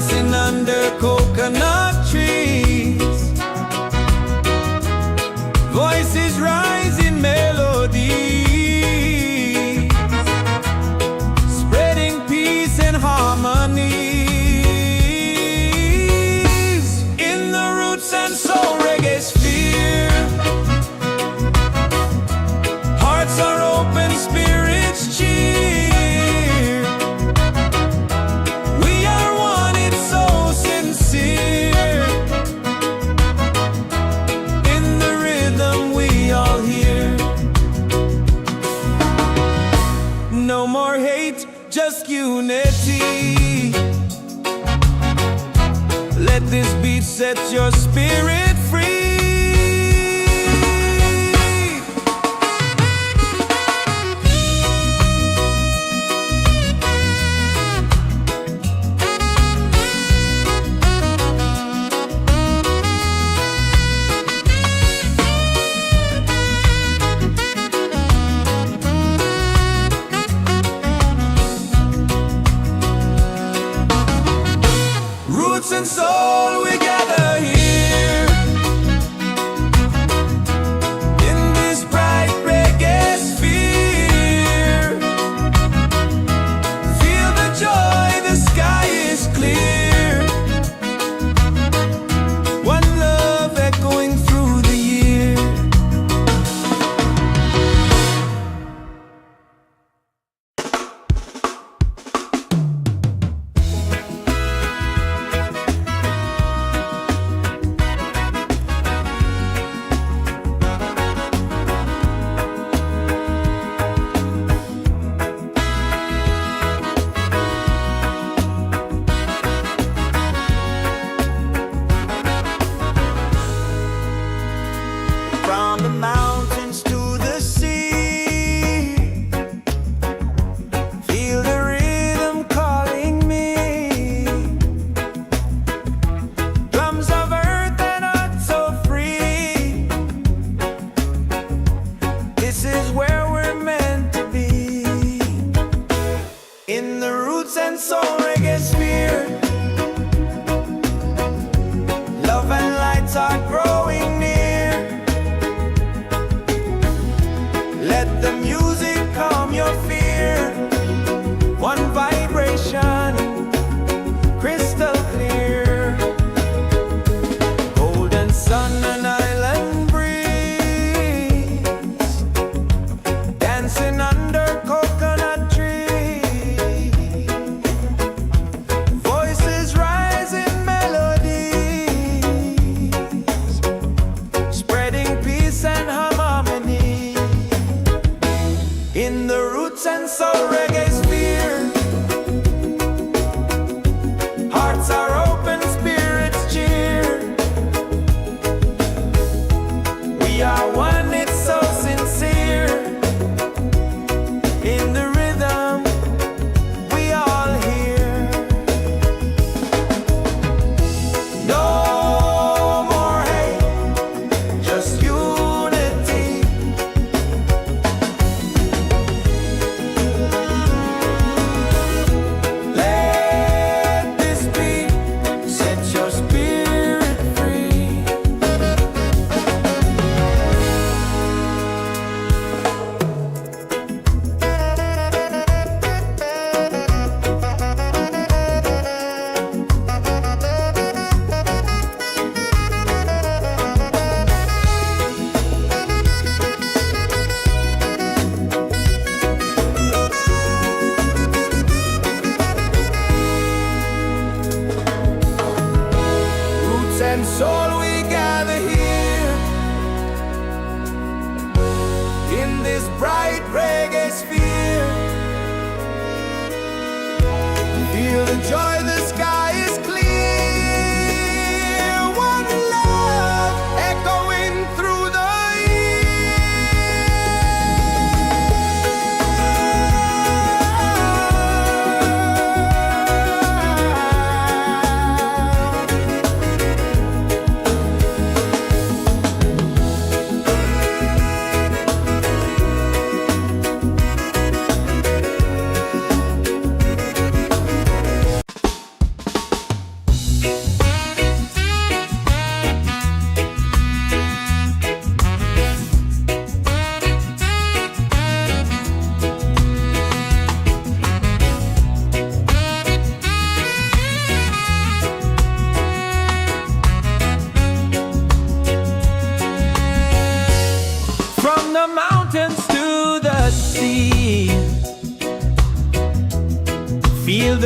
dancing under coconut trees. Voices rise in melody, spreading peace and harmony. In the Roots and Soul Reggaesphere, hearts are open, spirits cheer. We are one, it's so sincere. In the rhythm we all hear. No more hate, just unity. Let this beat set your spirit free. Roots and soul, we gather here in this bright reggae sphere. Feel the joy, the sky is clear. One love echoing through the year. From the mountains to the sea, feel the rhythm calling me. Drums of earth and heart so free. This is where we're meant to be. In the Roots and Soul Reggaesphere, love and lights are growing near. Let the music calm your fear. One vibration, crystal clear. Golden sun and island breeze, dancing under coconut trees. Voices rise in melodies, spreading peace and harmony. In the Roots and Soul Reggaesphere, hearts are open, spirits cheer. We are one, it's so sincere. In the rhythm we all hear. No more hate, just unity. Let this beat set your spirit free. Roots and soul, we gather here in this bright reggae sphere. Feel the joy, the sky is clear. One love echoing through the year.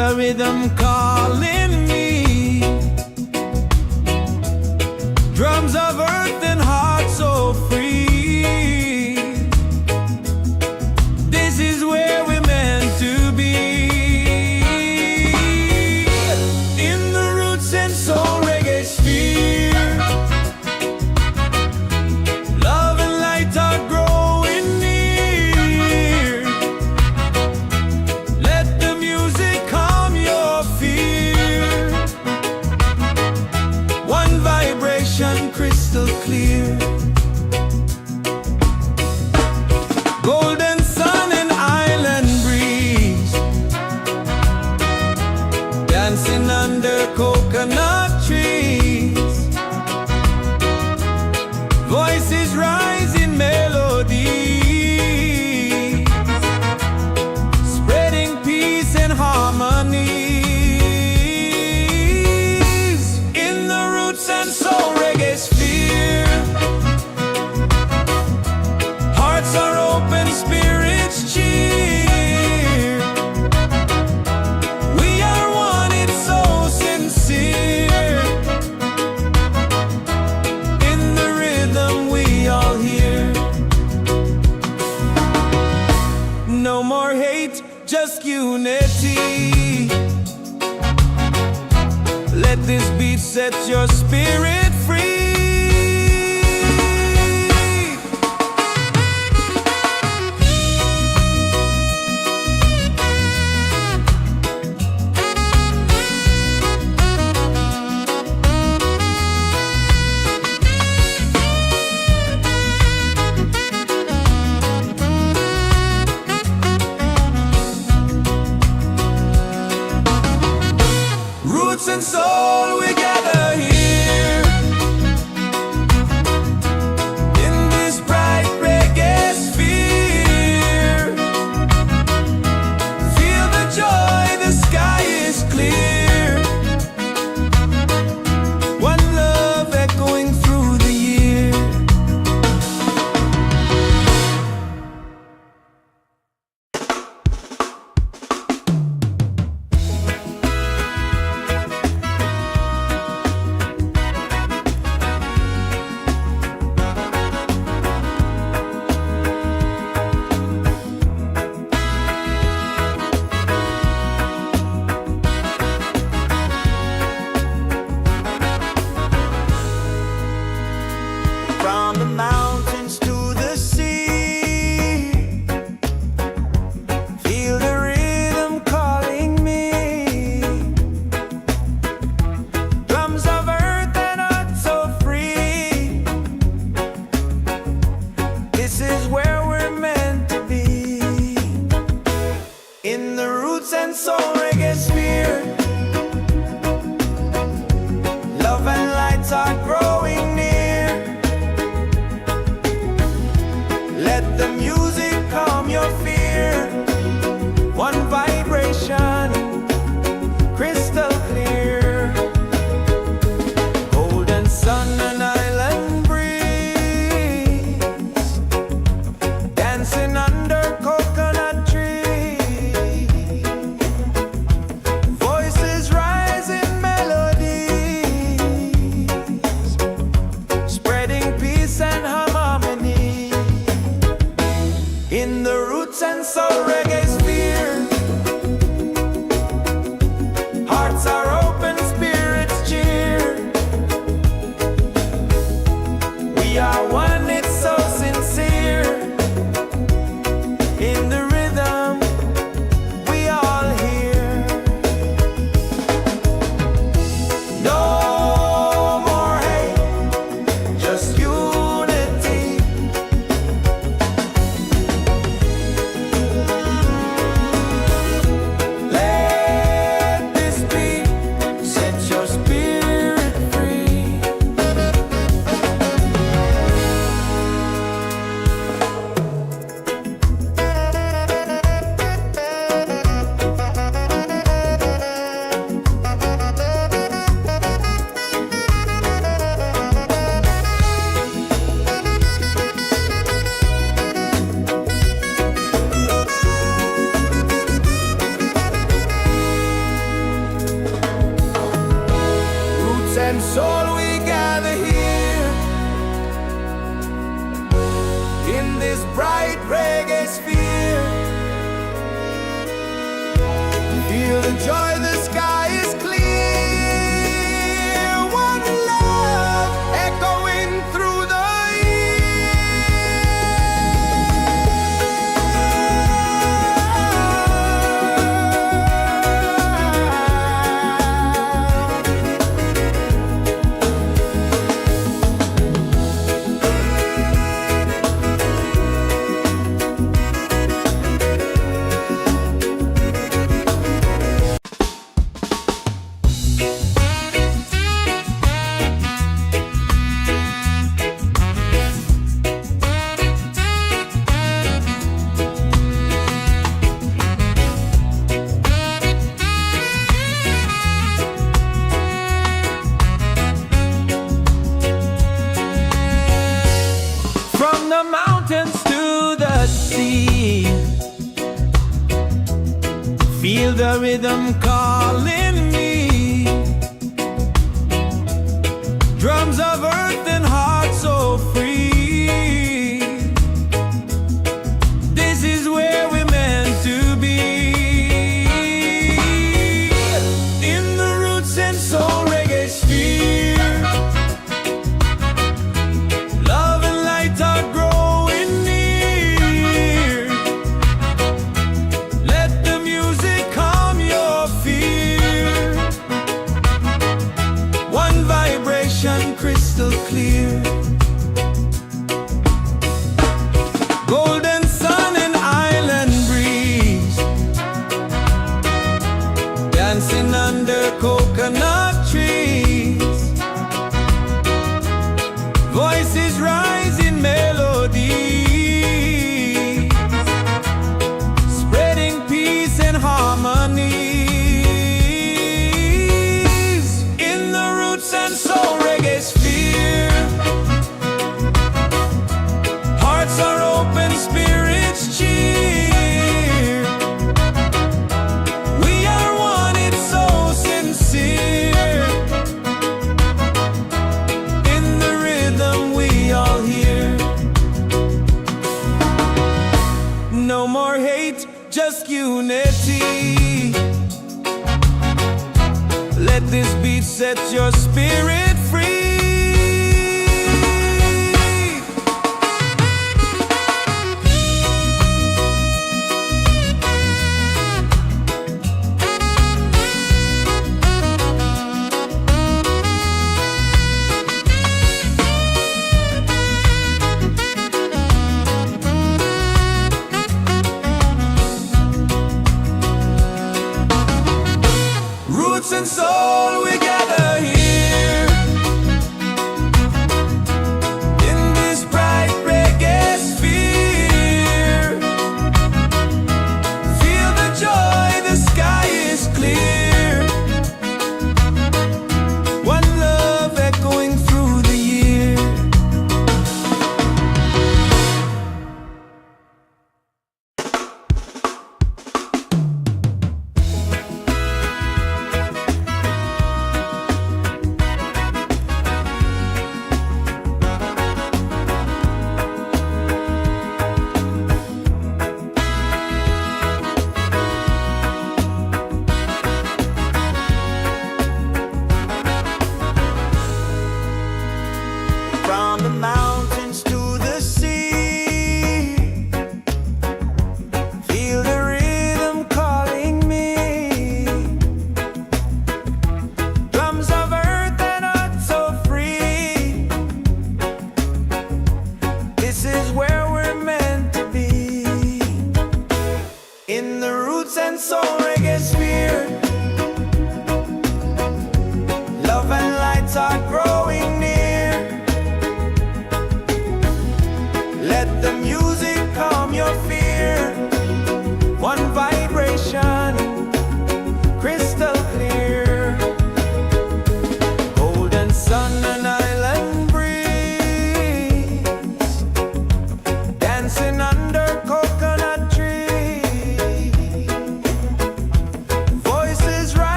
the rhythm calling me. Drums of earth and heart so free. This is where we're meant to be. In the Roots and Soul Reggaesphere, love and light are growing near. Let the music calm your fear. One vibration crystal clear. Golden sun and island breeze, dancing under coconut trees. Voices rise in melody, spreading peace and harmony. In the Roots and Soul Reggaesphere, hearts are open, spirits cheer. We are one, it's so sincere. In the rhythm we all hear. No more hate, just unity. Let this beat set your spirit free. Roots and soul, we gather here in this bright reggae sphere. Feel the joy, the sky is clear. One love echoing through the year. and soul we gather here in this bright reggae sphere. Feel the joy, the sky is clear. One love echoing through the the mountains to the sea. Feel the rhythm calling me. Drums of earth and heart so free. This is where we're meant to be. In the Roots and Soul Reggaesphere, love and light are growing near. Let the music calm your fear. One vibration crystal clear. Golden sun and island breeze, dancing under coconut trees. Voices rise in melody, spreading peace and harmonies. In the Roots and Soul Reggaesphere, hearts are open, spirits cheer. We are one, it's so sincere. In the rhythm we all hear. No more hate, just unity. Let this beat set your spirit free. Roots and soul, we gather here in this bright reggae sphere. Feel the joy, the sky is clear. One love echoing through the year.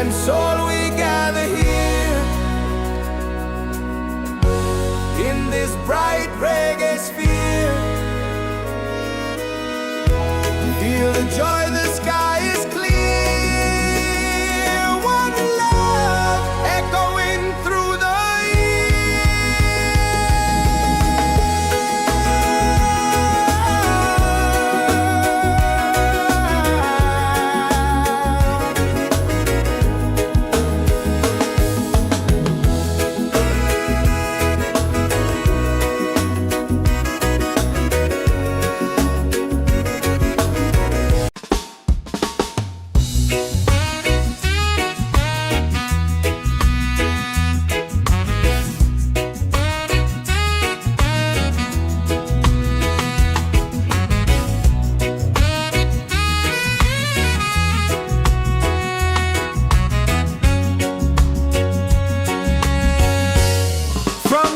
and soul we gather here in this bright reggae sphere. Feel the joy, the sky is clear. One love echoing through the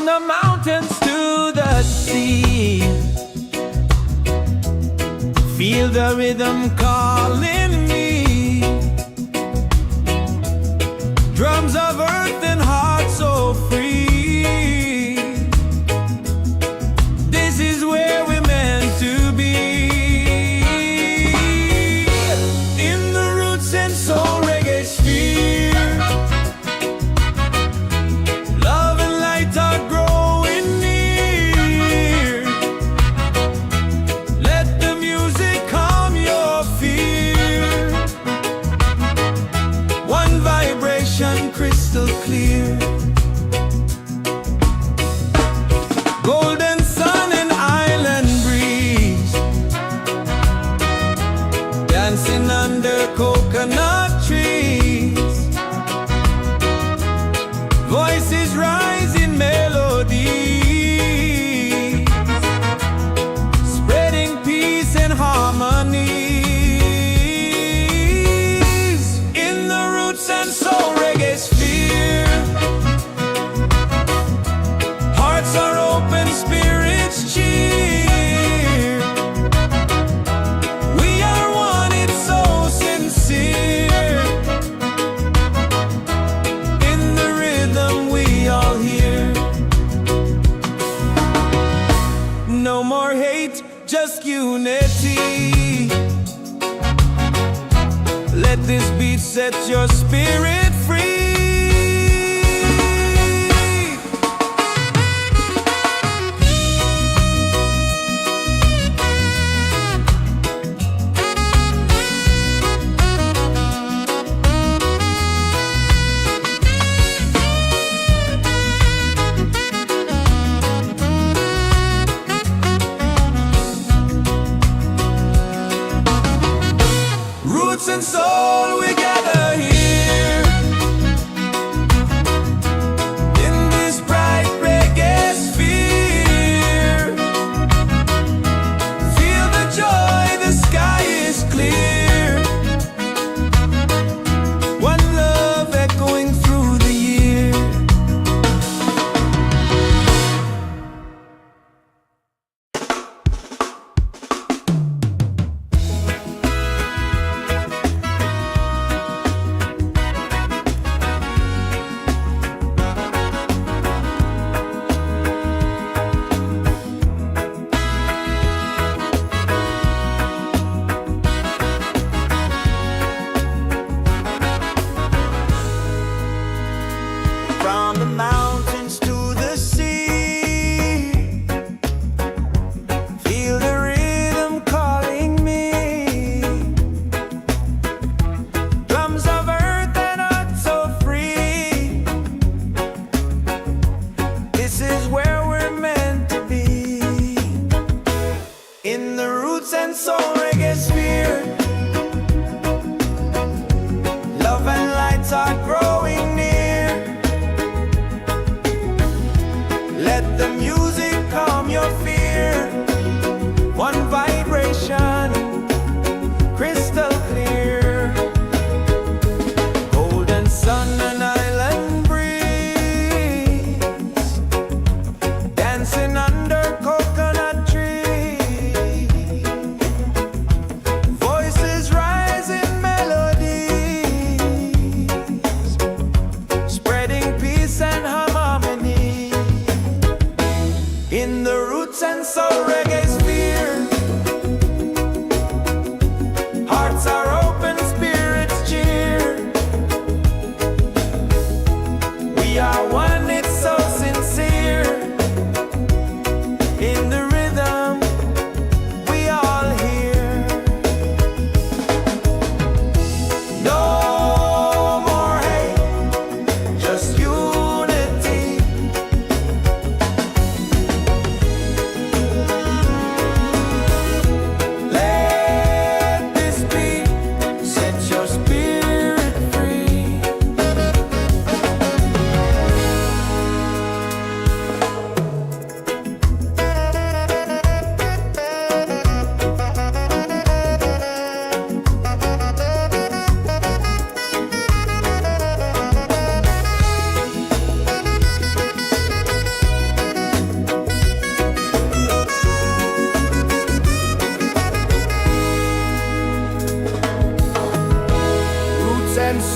the mountains to the sea. Feel the rhythm calling me. Drums of earth and heart so free. This is where we're meant to be. In the Roots and Soul Reggaesphere. Love and light are growing near. Let the music calm your fear. One vibration crystal clear. Golden sun and island breeze, dancing under coconut trees. Voices rising melodies, spreading peace and harmonies. In the Roots and Soul Reggaesphere, hearts are open, spirits cheer. We are one, it's so sincere. In the rhythm we all hear. No more hate, just unity. Let this beat set your spirit free. Roots and soul, we gather here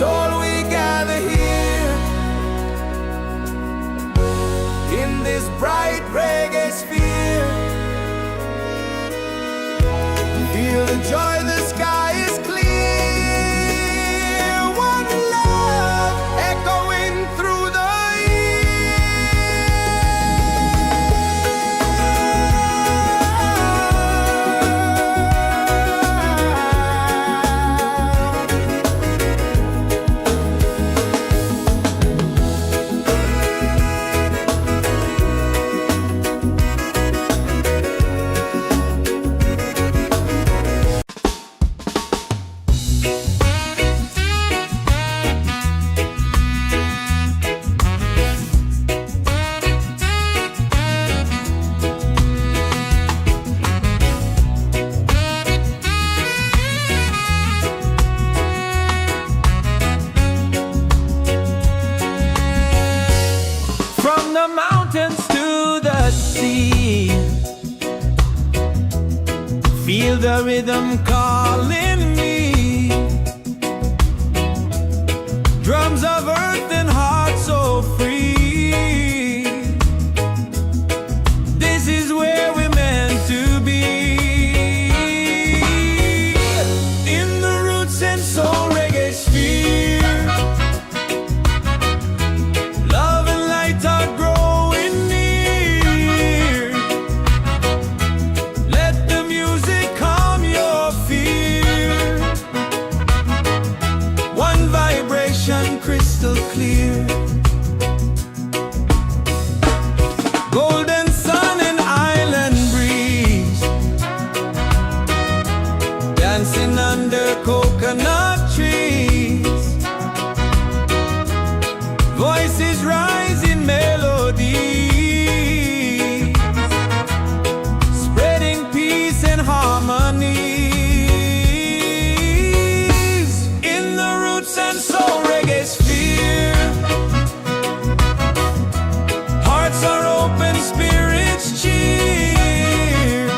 soul we gather here in this bright reggae sphere. Feel the joy, the sky is clear. One love echoing through the the mountains to the sea. Feel the rhythm calling me. Drums of earth and heart so free. This is where we're meant to be. In the Roots and Soul Reggaesphere, love and light are growing near. Let the music calm your fear. One vibration crystal clear. Golden sun and island breeze, dancing under coconut trees. Voices rise in melody, spreading peace and harmony. In the Roots and Soul Reggaesphere, hearts are open, spirits cheer.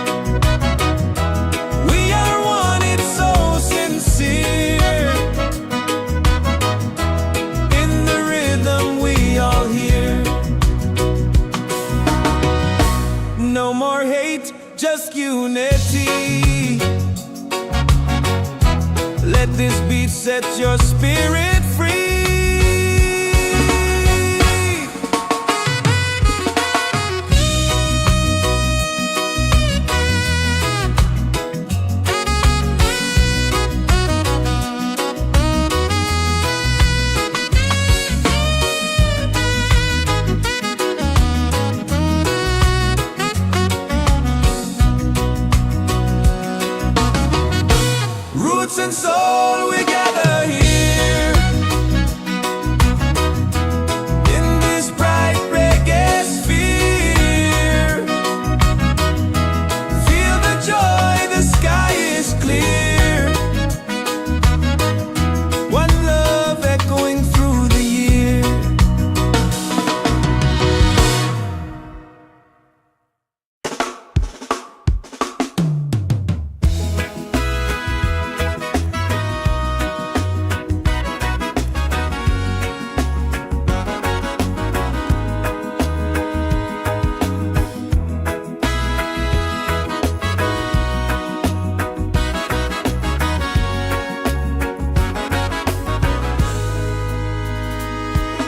We are one, it's so sincere. In the rhythm we all hear. No more hate, just unity. Let this beat set your spirit free. Roots and soul, we gather here in this bright reggae sphere. Feel the joy, the sky is clear. One love echoing through the year.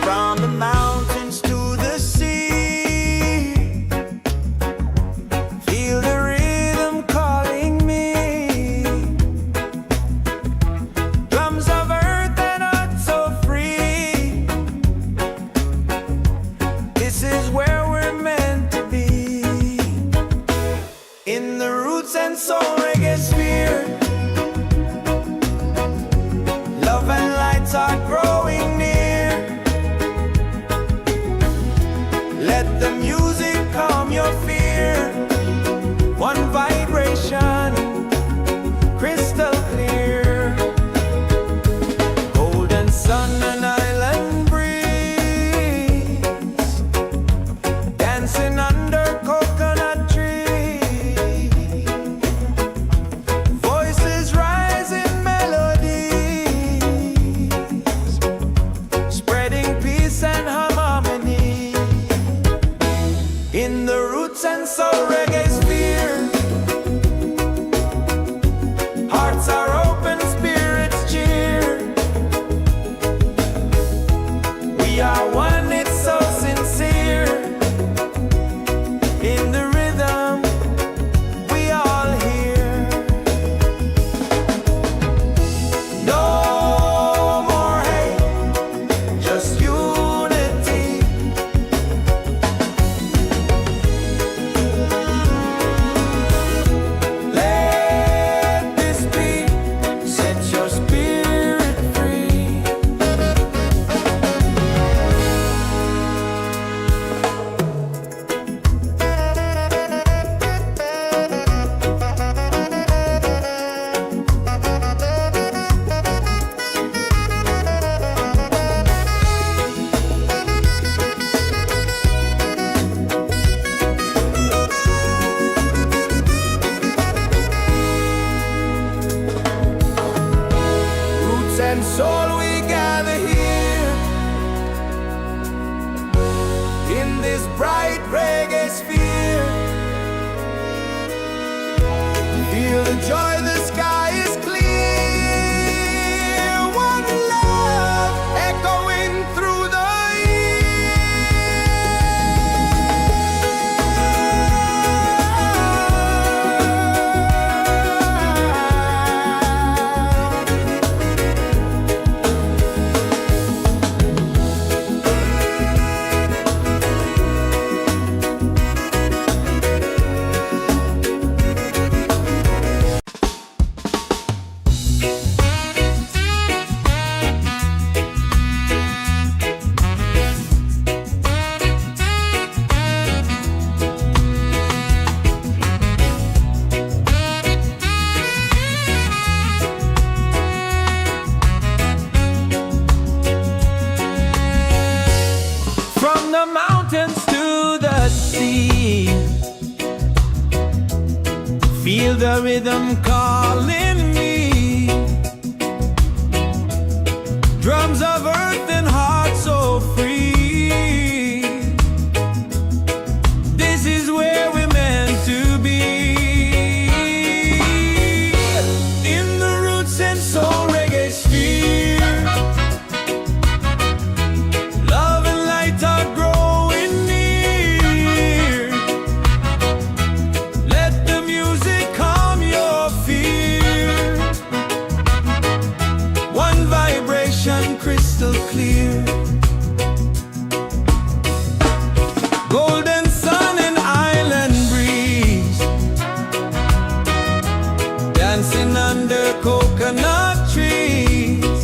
From the mountains to the sea, feel the rhythm calling me. Drums of earth and heart so free. This is where we're meant to be. In the Roots and Soul Reggaesphere, love and lights are growing near. Let the music calm your fear. One vibration crystal clear. Golden sun and island breeze, dancing under coconut trees. Voices rise in melodies, the rhythm calling me. Drums of earth and heart so free. This is where we're meant to be. In the Roots and Soul Reggaesphere. Love and light are growing near. Let the music calm your fear. One vibration crystal clear. Golden sun and island breeze, dancing under coconut trees.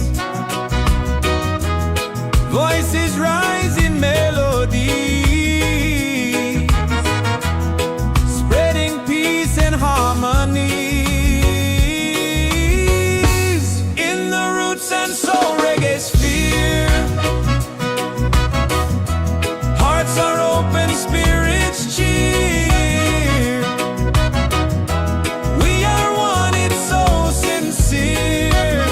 Voices rise in melody, spreading peace and harmonies. In the Roots and Soul Reggaesphere. Hearts are open, spirits cheer. We are one, it's so sincere.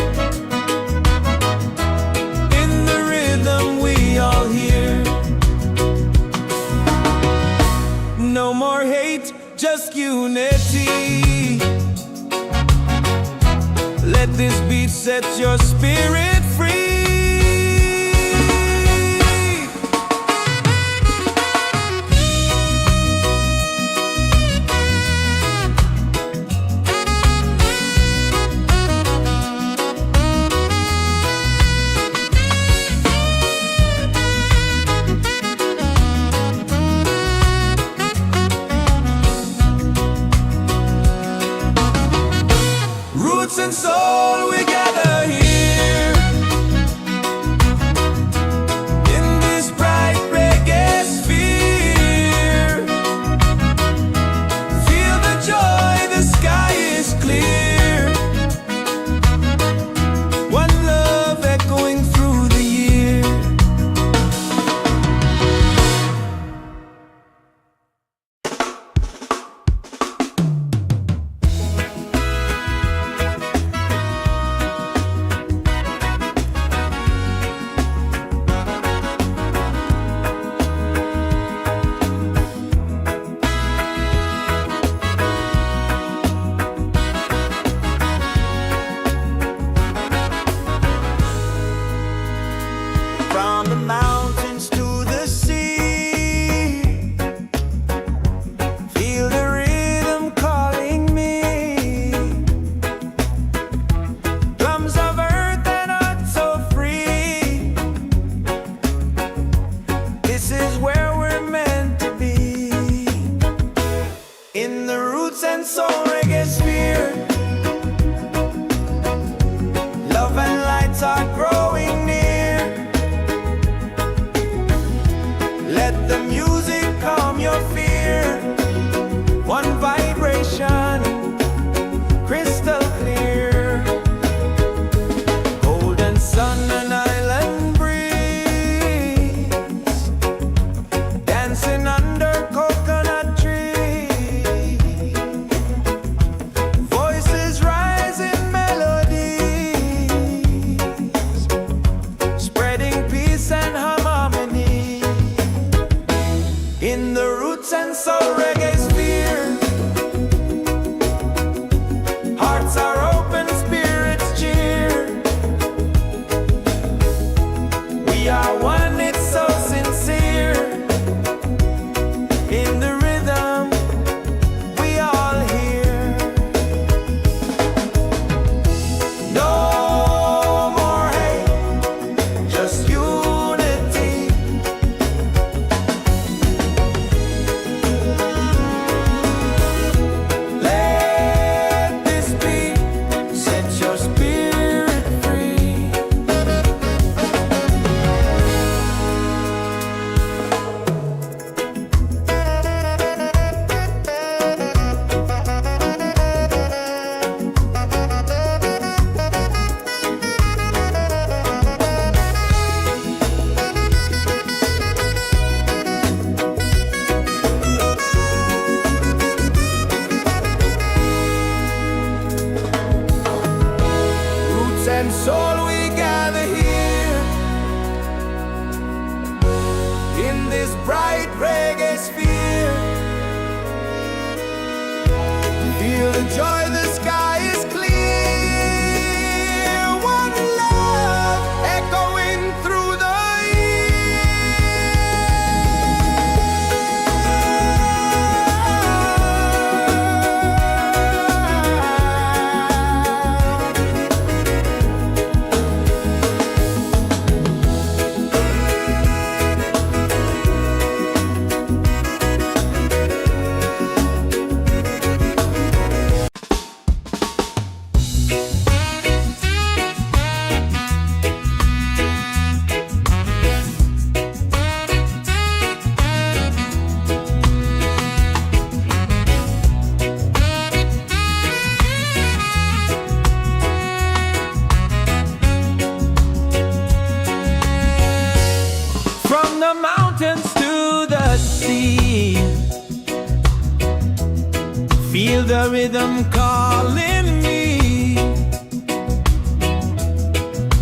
In the rhythm we all hear. No more hate, just unity. Let this beat set your spirit free. Roots and soul, we gather here. In this bright reggae sphere. Feel the joy, the sky is clear. One love echoing through the year. From the mountains to the sea, feel the rhythm calling me. Drums of earth and heart so free. This is where we're meant to be. In the Roots and Soul Reggaesphere. Love and lights are growing near. Let the music calm your fear. One vibration, crystal clear. Golden sun and island breeze, dancing under coconut trees. Voices rise in melodies, spreading peace and harmony. In the Roots and Soul Reggaesphere. Hearts are open, spirits cheer. We are one, it's so sincere. In the rhythm we all hear. No more hate, just unity. Let this beat set your spirit free. the joy, the sky is clear. One love echoing through the mountains to the sea. Feel the rhythm calling me.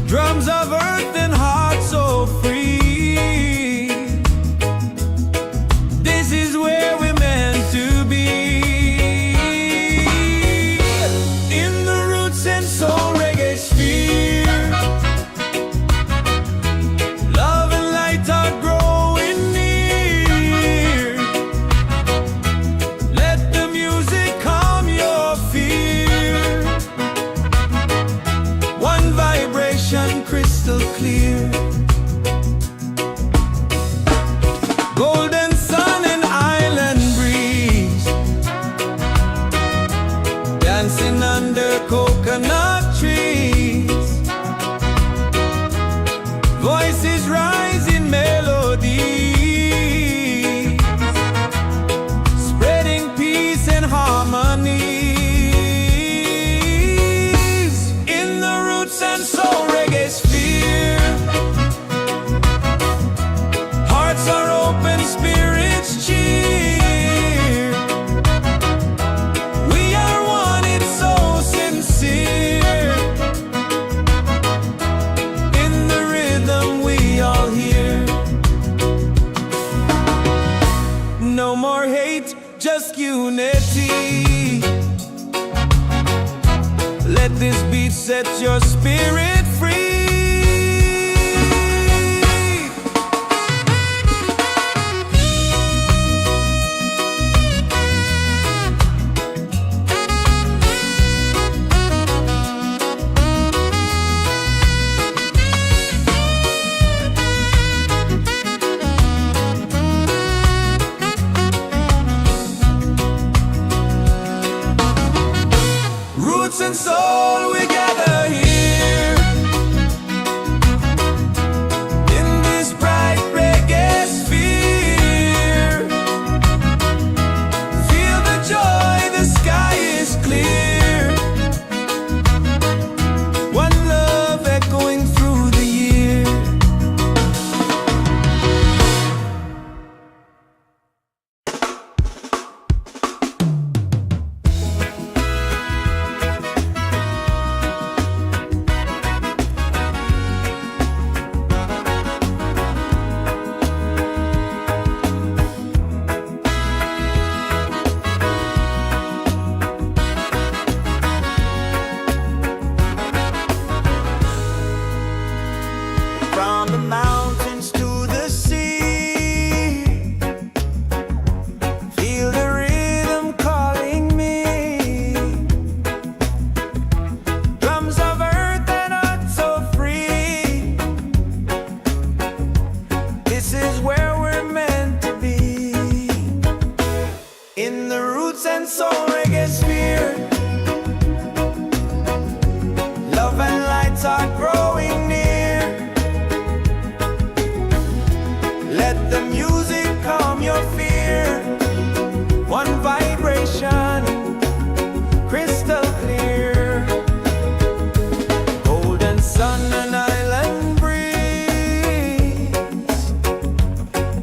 Drums of earth and heart so free. This is where we're meant to be. In the Roots and Soul Reggaesphere, love and light are growing near. Let the music calm your fear. One vibration crystal clear. Golden sun and island breeze, dancing under coconut trees. Voices rise in melody, spreading peace and harmony. In the Roots and Soul Reggaesphere, hearts are open, spirits cheer. We are one, it's so sincere. In the rhythm we all hear. No more hate, just unity. Let this beat set your spirit free. Roots and soul, we gather here in this bright reggae sphere. Feel the joy, the sky is clear. One love echoing through the year. From the mountains to the sea, feel the rhythm calling me. Drums of earth and heart so free. This is where we're meant to be. In the Roots and Soul Reggaesphere, love and lights are growing near. Let the music calm your fear. One vibration, crystal clear. Golden sun and island breeze,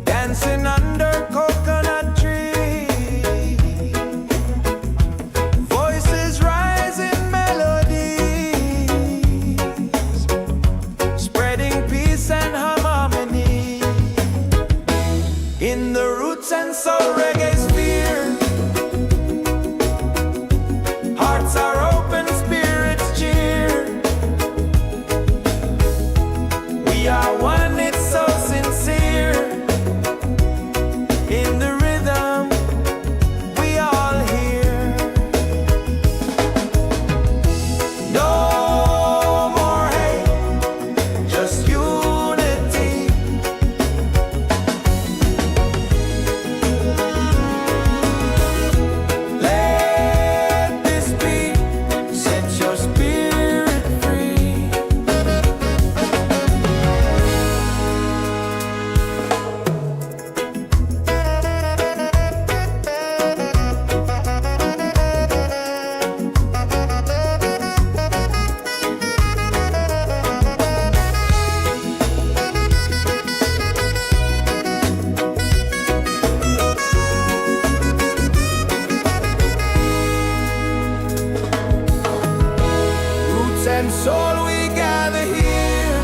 dancing under coconut trees. Voices rise in melodies, spreading peace and harmony. are one, it's so sincere. In the rhythm we all hear. No more hate, just unity. Let this beat set your spirit free. Roots and soul, we gather here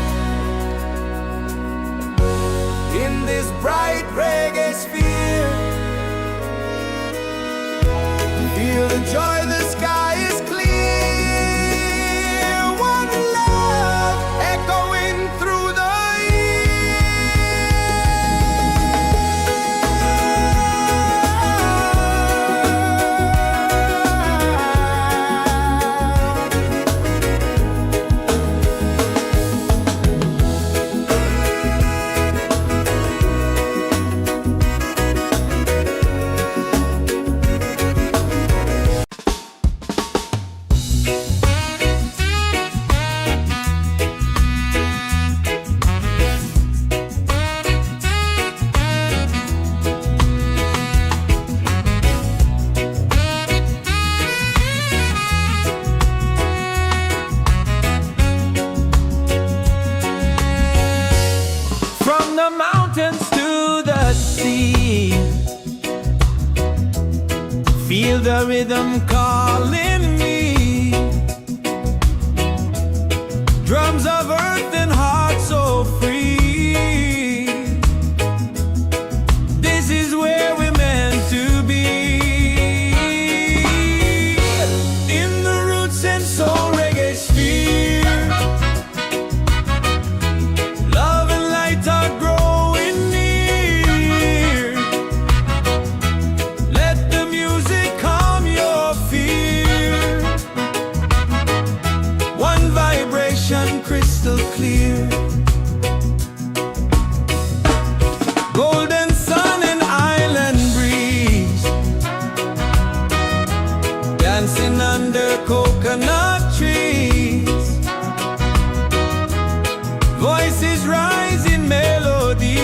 in this bright reggae sphere. Feel the joy, the sky is clear. One love echoing through the from the mountains to the sea. Feel the rhythm calling me. Drums of earth and heart so free. This is where we're meant to be. In the Roots and Soul Reggaesphere. Love and light are growing near. Let the music calm your fear. One vibration crystal clear. Golden sun and island breeze, dancing under coconut trees. Voices rise in melody,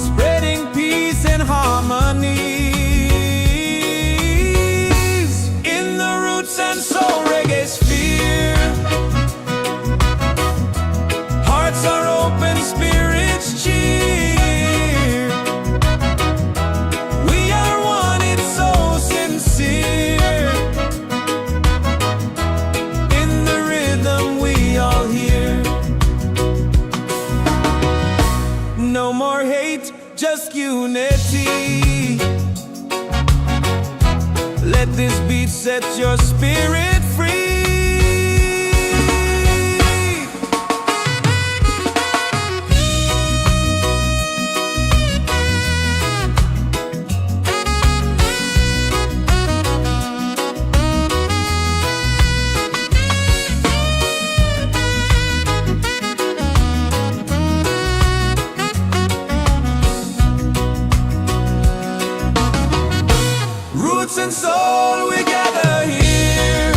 spreading peace and harmony. In the Roots and Soul Reggaesphere, hearts are open, spirits cheer. We are one, it's so sincere. In the rhythm we all hear. No more hate, just unity. Let this beat set your spirit free. Roots and soul, we gather here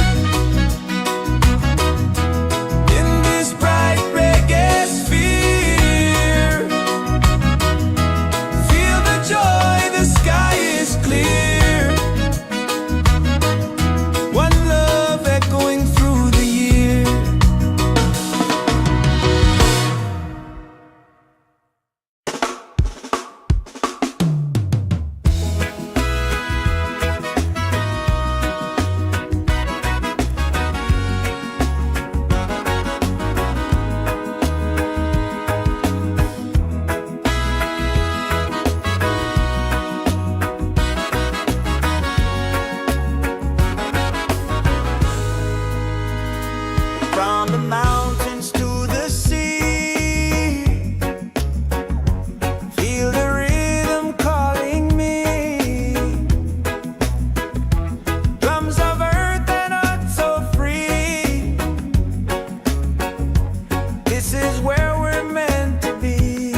This is where we're meant to be.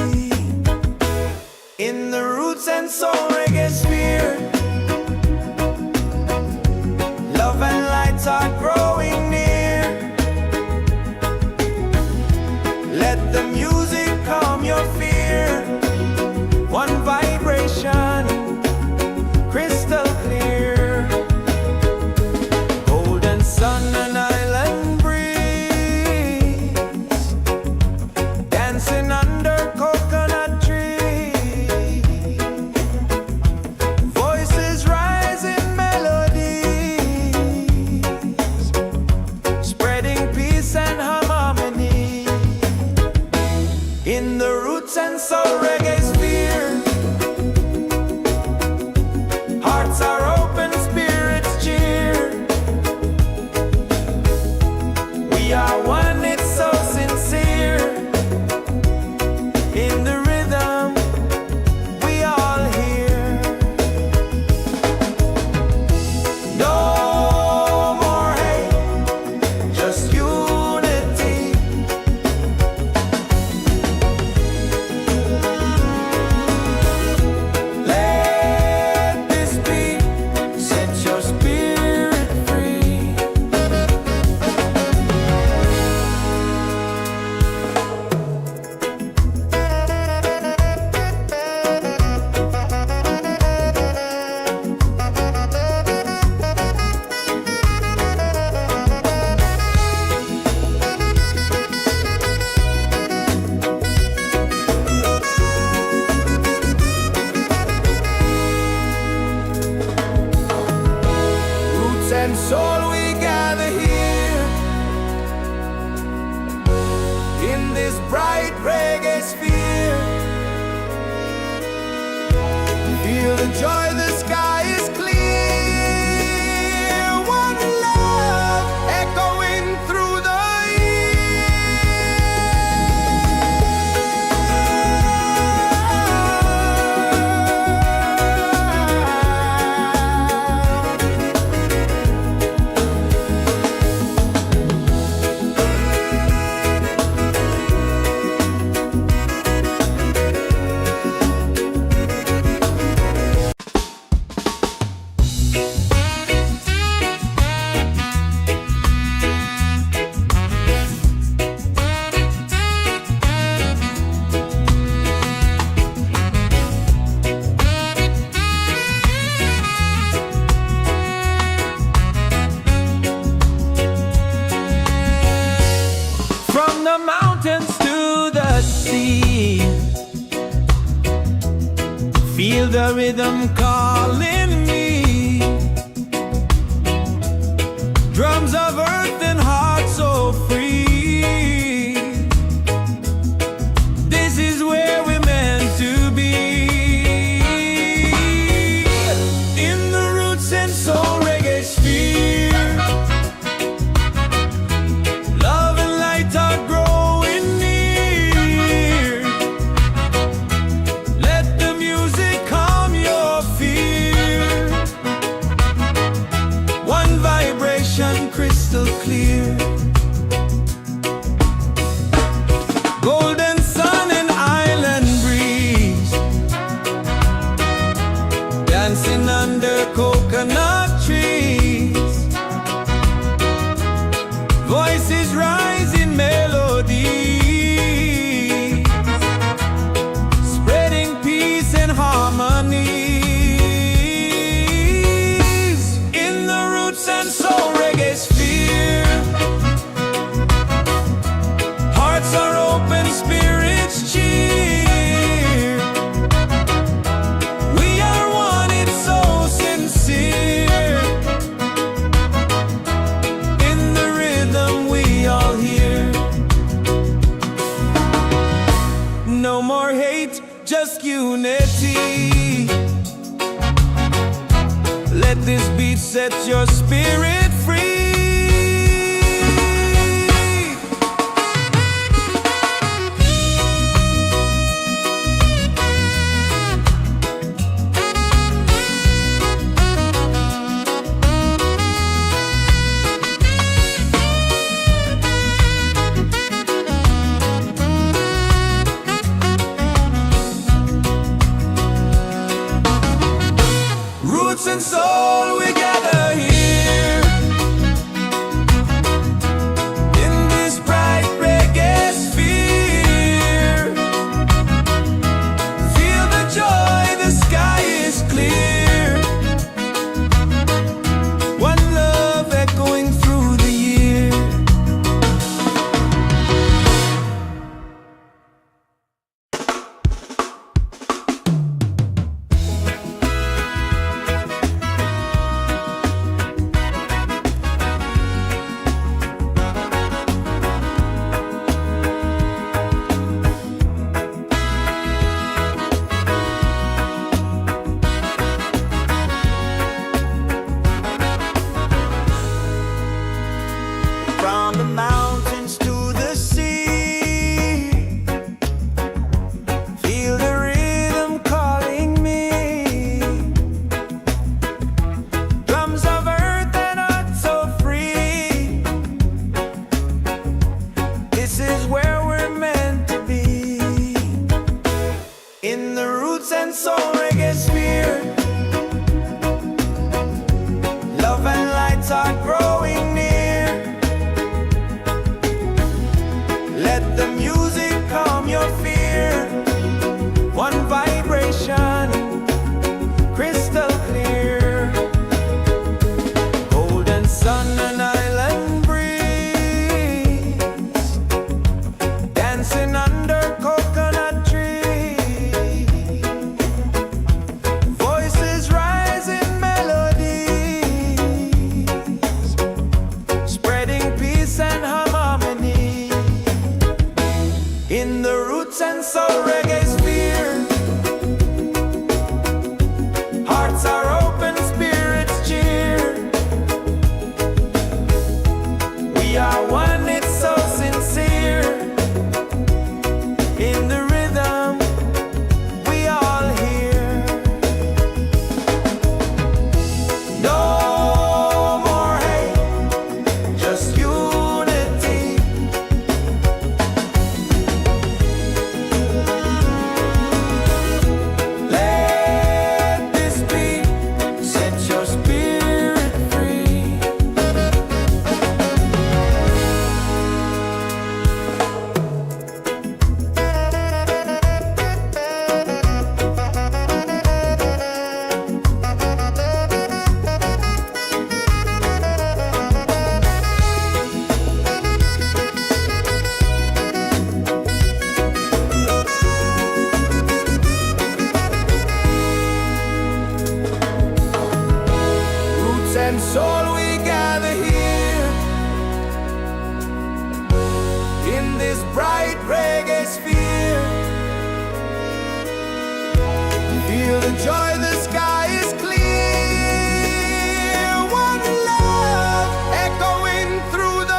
In the Roots and Soul Reggaesphere, love and lights are growing near. Let the music calm your fear. One vibration, crystal clear. Golden sun and island breeze, dancing under coconut trees. Voices rise in melodies, spreading peace and harmony. In the Roots and Soul Reggaesphere, hearts are open, spirits cheer. We are one, it's so sincere. In the rhythm, we all hear. No more hate, just unity. Let this beat set your spirit free. Roots and soul, we gather here in this bright reggae sphere. Feel the joy, the sky is clear. One love echoing through the from the mountains to the sea. Feel the rhythm calling me. Drums of earth and heart so free. This is where we're meant to be. In the Roots and Soul Reggaesphere, love and light are growing near. Let the music calm your fear. One vibration, crystal clear. Golden sun and island breeze, dancing under coconut trees. Voices rise in melody, spreading peace and harmony. In the Roots and Soul Reggaesphere, hearts are open, spirits cheer. We are one, it's so sincere. In the rhythm, we all hear. No more hate, just unity. Let this beat set your spirit free. Roots and Soul Reggaesphere. Love and lights are growing near. Let the music calm your fear. One vibration, crystal clear. Golden sun and island breeze, dancing under coconut trees. Voices rise in melodies, spreading peace and harmony. In the Roots and Soul Reggaesphere, hearts are open, spirits cheer. We are one, it's so sincere. In the rhythm, we all hear. No more hate, just unity. Let this be, set your spirit free. Roots and soul, we gather here in this bright reggae sphere. Feel the joy, the sky is clear. One love echoing through the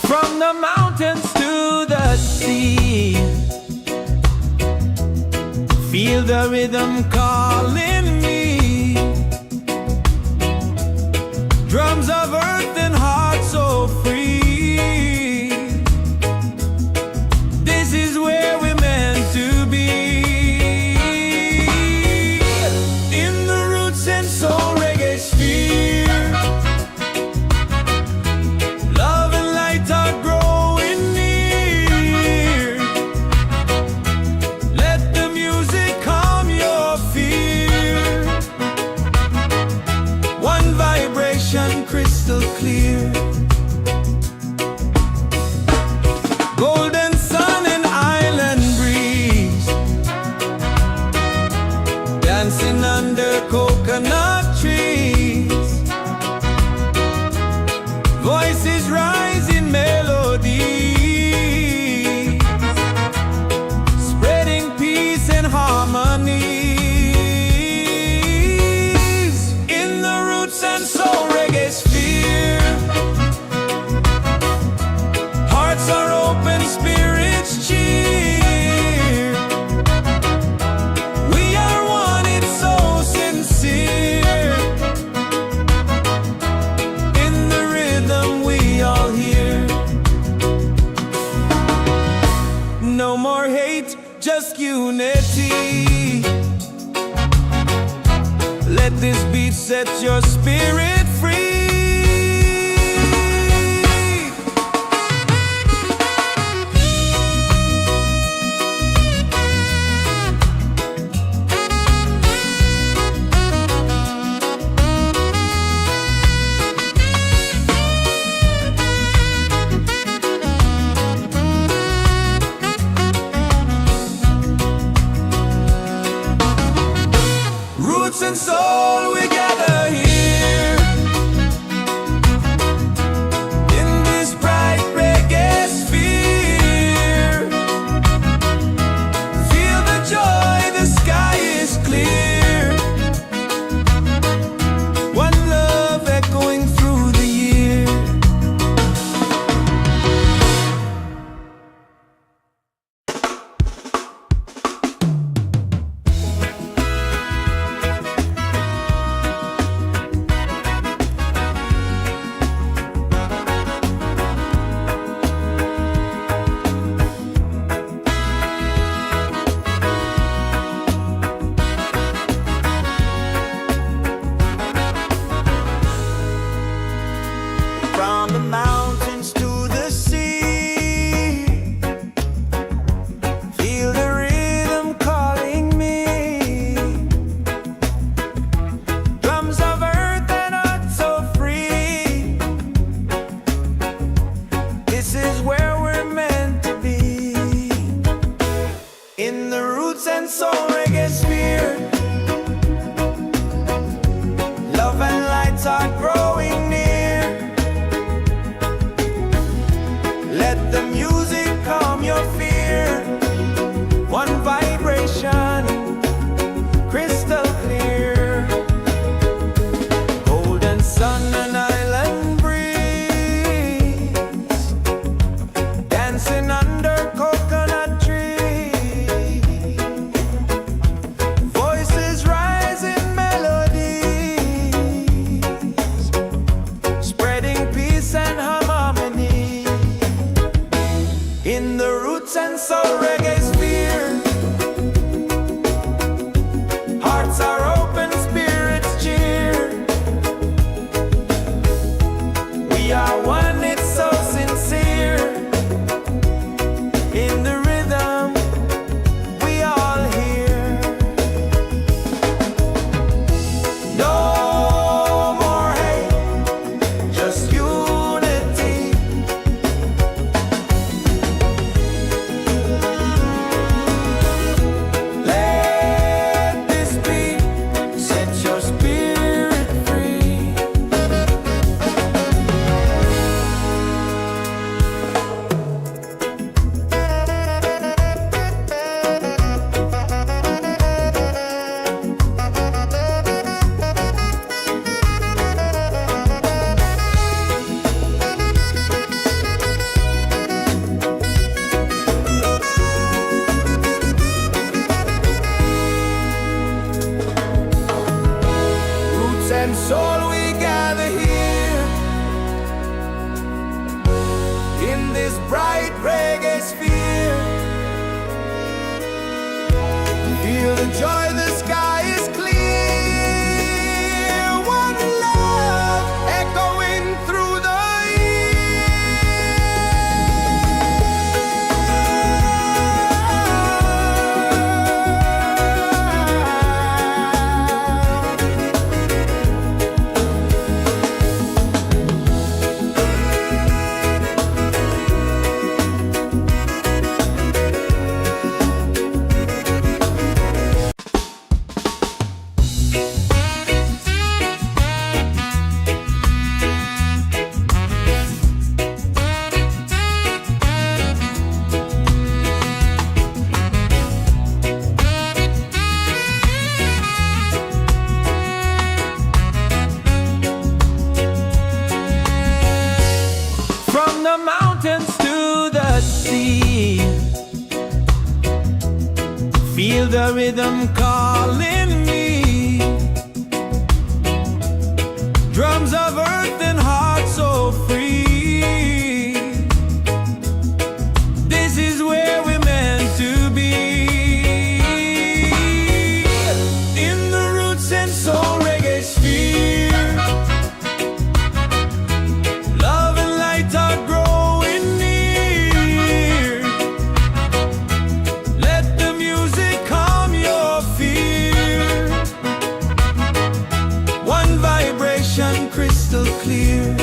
from the mountains to the sea. Feel the rhythm calling me. Drums of earth and heart so free. This is where we're meant to be. In the Roots and Soul Reggaesphere, love and light are growing near. Let the music calm your fear. One vibration, crystal clear. Golden sun and island breeze, dancing under coconut trees. Voices rise in melody, spreading peace and harmony. In the Roots and Soul Reggaesphere, hearts are open, spirits cheer. We are one, it's so sincere. In the rhythm, we all hear. No more hate, just unity. Let this beat set your spirit free. Roots and Soul Reggaesphere. Hearts are open, spirits cheer. We are one, it's so sincere. In the rhythm, we all hear. No more hate, just unity. Let this be, set your spirit free. Roots and soul, we gather here in this bright reggae sphere. Feel the joy, the sky is clear. One love echoing through the from the mountains to the sea. Feel the rhythm calling me. Drums of earth and heart so free. This is where we're meant to be. In the Roots and Soul Reggaesphere. Love and light are growing near. Let the music calm your fear. One vibration crystal clear.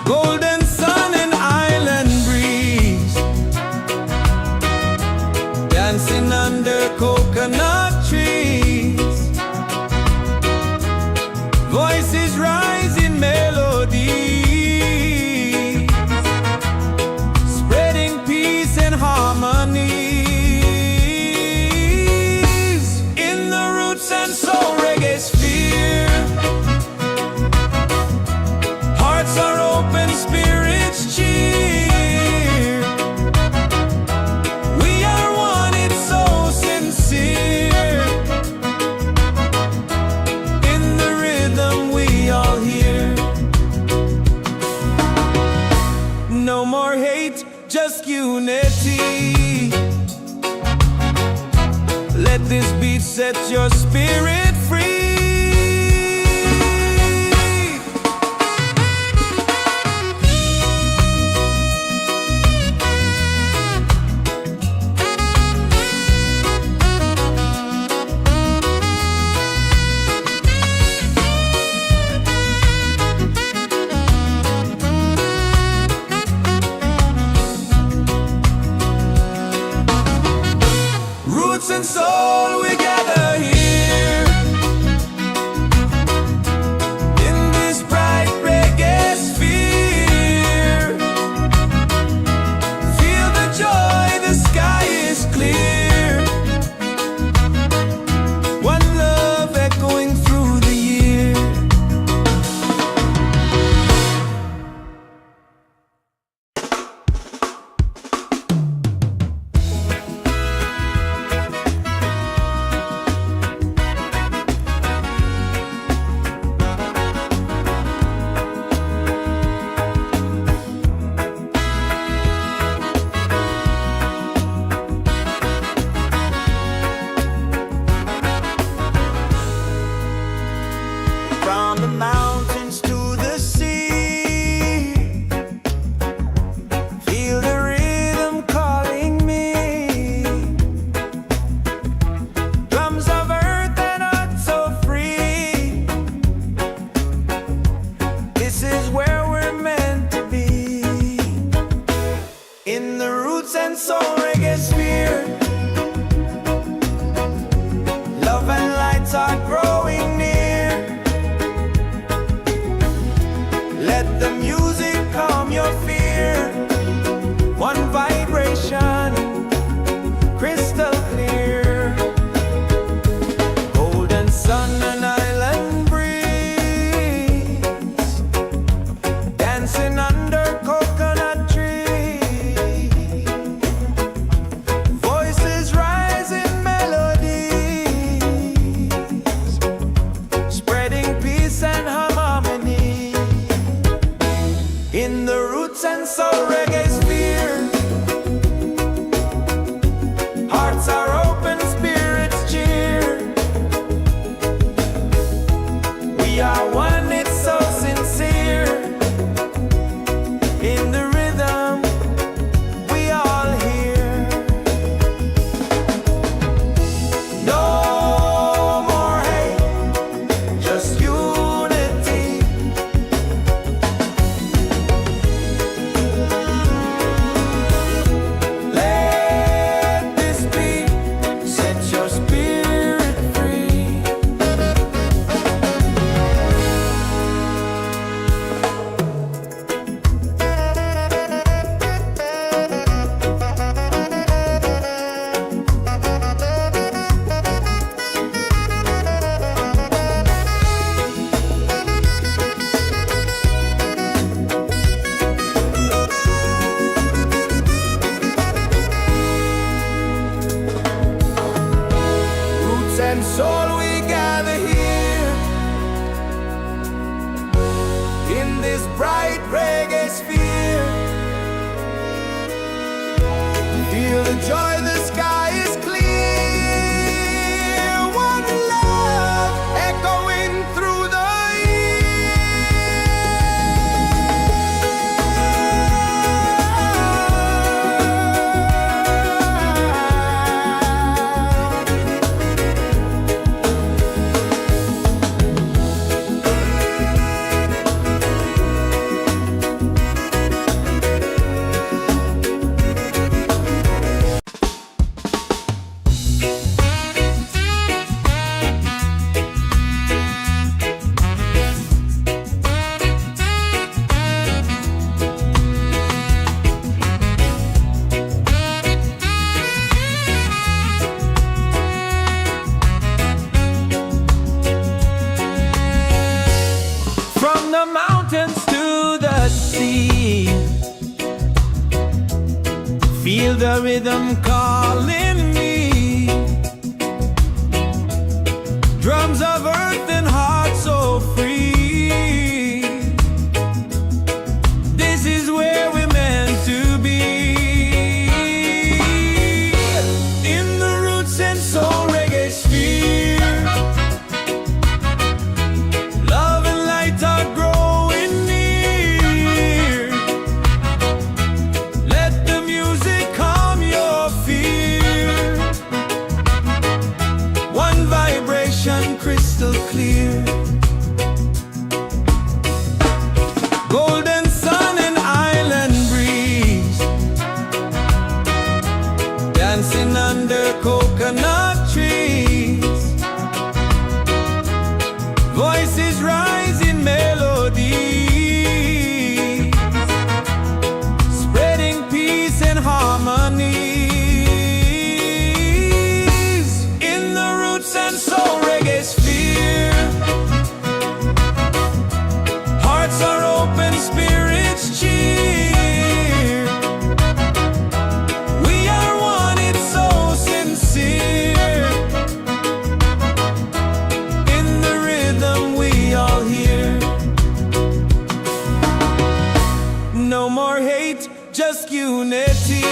Golden sun and island breeze. Dancing under coconut trees. Voices rise in melody, spreading peace and harmony. In the Roots and Soul Reggaesphere. Hearts are open, spirits cheer. We are one, it's so sincere. In the rhythm we all hear. No more hate, just unity. Let this beat set your spirit free. Roots and soul, we gather here in this bright reggae sphere. Feel the joy, the sky is clear. One love echoing through the year. Roots and Soul Reggaesphere. Love and lights are growing near. Let the music calm your fear. One vibration, crystal clear. Golden sun and island breeze, dancing under coconut trees. Voices rise in melodies, spreading peace and harmony. In the Roots and Soul Reggaesphere, hearts are open, spirits cheer. We are one, it's so sincere. In the rhythm, we all hear. No more hate, just unity. Let this beat set your spirit free. Roots and soul, we gather here in this bright reggae sphere. Feel the joy, the sky is clear. One love echoing through the from the mountains to the sea. Feel the rhythm calling me. Drums of earth and heart so free. This is where we're meant to be. In the Roots and Soul Reggaesphere, love and light are growing near. Let the music calm your fear. One vibration, crystal clear. Golden sun and island breeze, dancing under coconut trees. Voices rise in melody, spreading peace and harmony. In the Roots and Soul Reggaesphere, hearts are open, spirits cheer. We are one, it's so sincere. In the rhythm, we all hear. No more hate, just unity.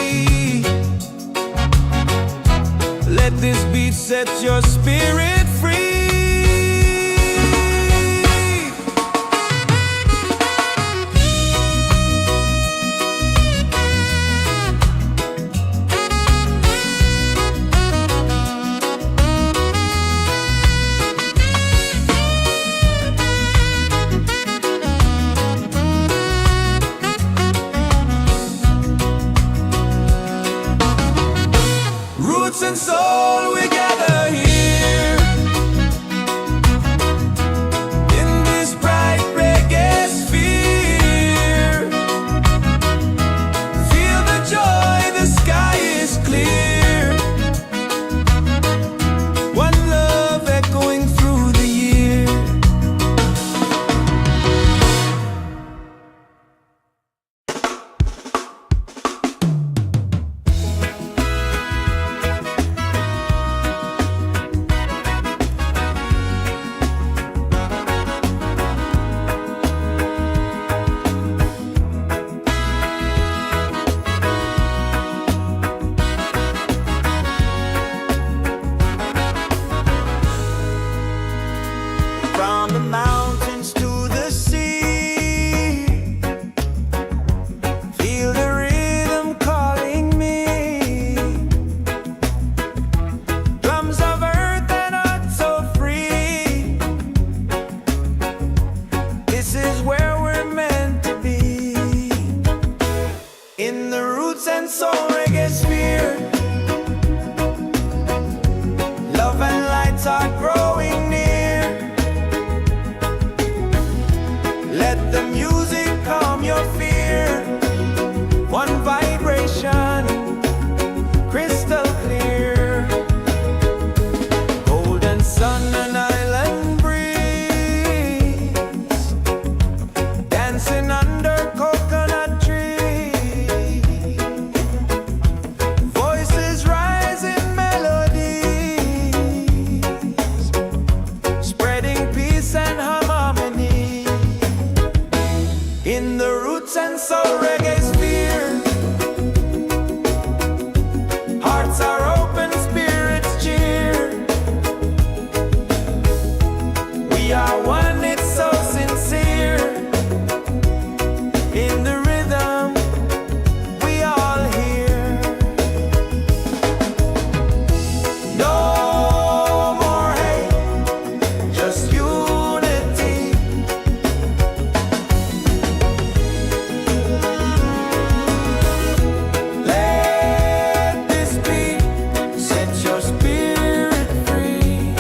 Let this beat set your spirit free. in the Roots and Soul Reggaesphere. Love and lights are growing near. Let the music calm your fear. One vibration, crystal clear. Golden sun and island breeze, dancing under coconut trees. Voices rise in melodies, spreading peace and harmony in the Roots and Soul Reggaesphere. Hearts are open, spirits cheer. We are one, it's so sincere. In the rhythm, we all hear. No more hate, just unity. Let this beat set your spirit free.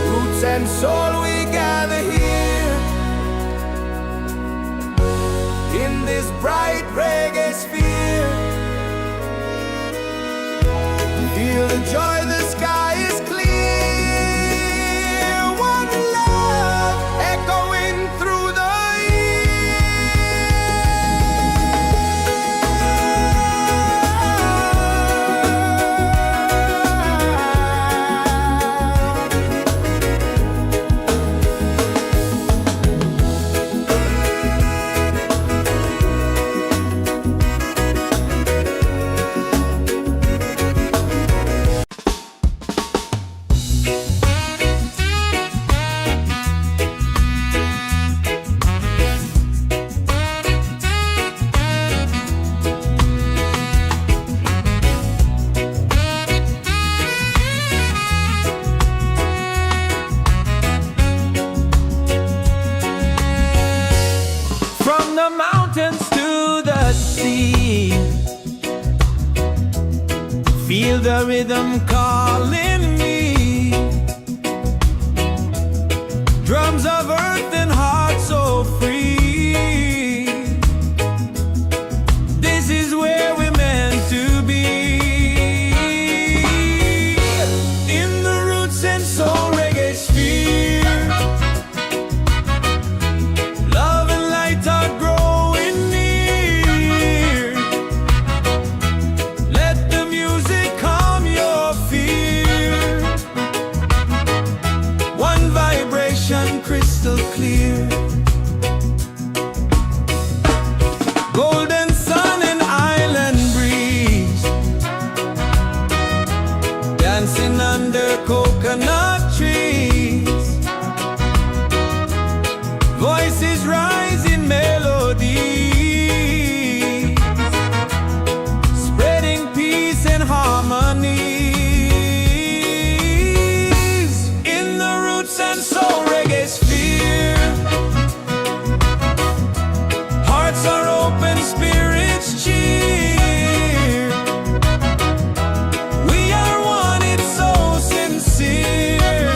Roots and soul, we gather here in this bright reggae sphere. Feel the joy, the sky is clear. One love echoing through the from the mountains to the sea. Feel the rhythm calling me. Drums of earth and heart so free. This is where we're meant to be. In the Roots and Soul Reggaesphere. Love and light are growing near. Let the music calm your fear. One vibration, crystal clear. Golden sun and island breeze, dancing under coconut trees. Voices rise in melodies, spreading peace and harmonies in the Roots and Soul Reggaesphere. Hearts are open, spirits cheer. We are one, it's so sincere.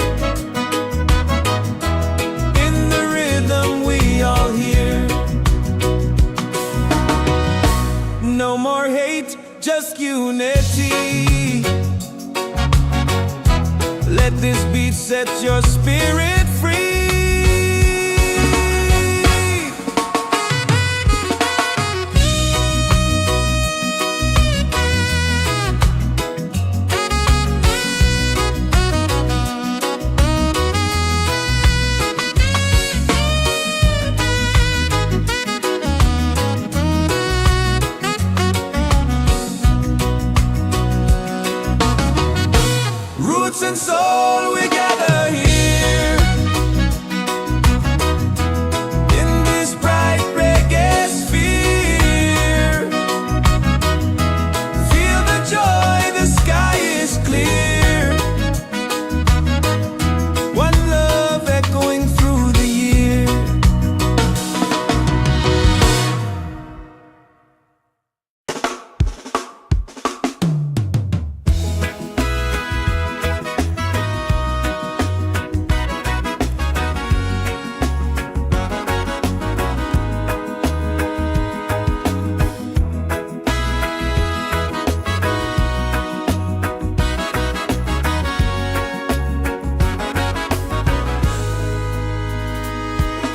In the rhythm, we all hear. No more hate, just unity. Let this beat set your spirit free. roots and soul, we gather here in this bright reggae sphere. Feel the joy, the sky is clear. One love echoing through the year.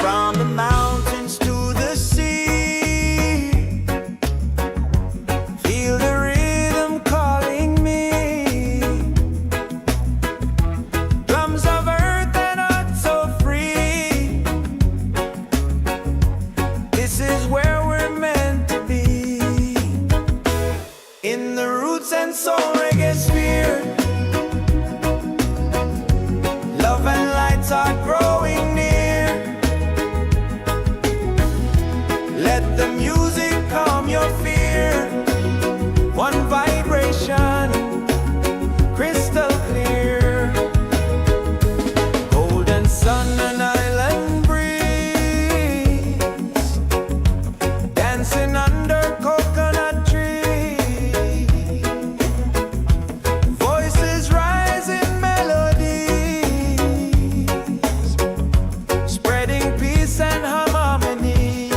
From the mountains to the sea, feel the rhythm calling me. Drums of earth and heart so free. This is where we're meant to be. In the Roots and Soul Reggaesphere, love and lights are growing near. Let the music calm your fear. One vibration, crystal clear. Golden sun and island breeze, dancing under coconut trees. Voices rise in melodies, spreading peace and harmony.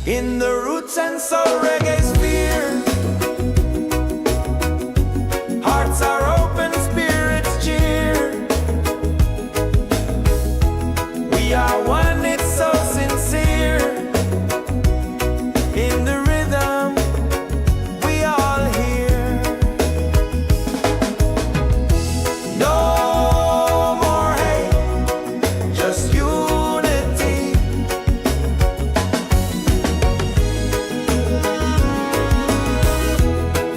In the Roots and Soul Reggaesphere, hearts are open, spirits cheer. We are one, it's so sincere. In the rhythm, we all hear. No more hate, just unity.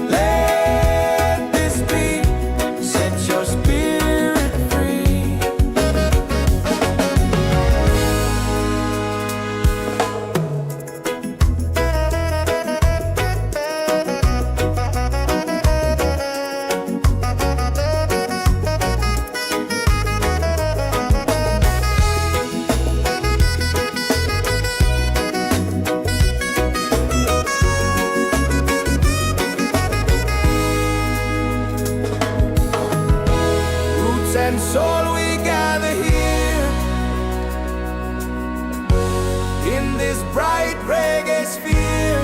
Let this beat set your spirit free. Roots and soul, we gather here in this bright reggae sphere.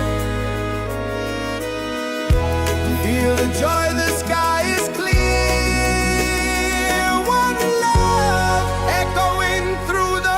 Feel the joy, the sky is clear. One love echoing through the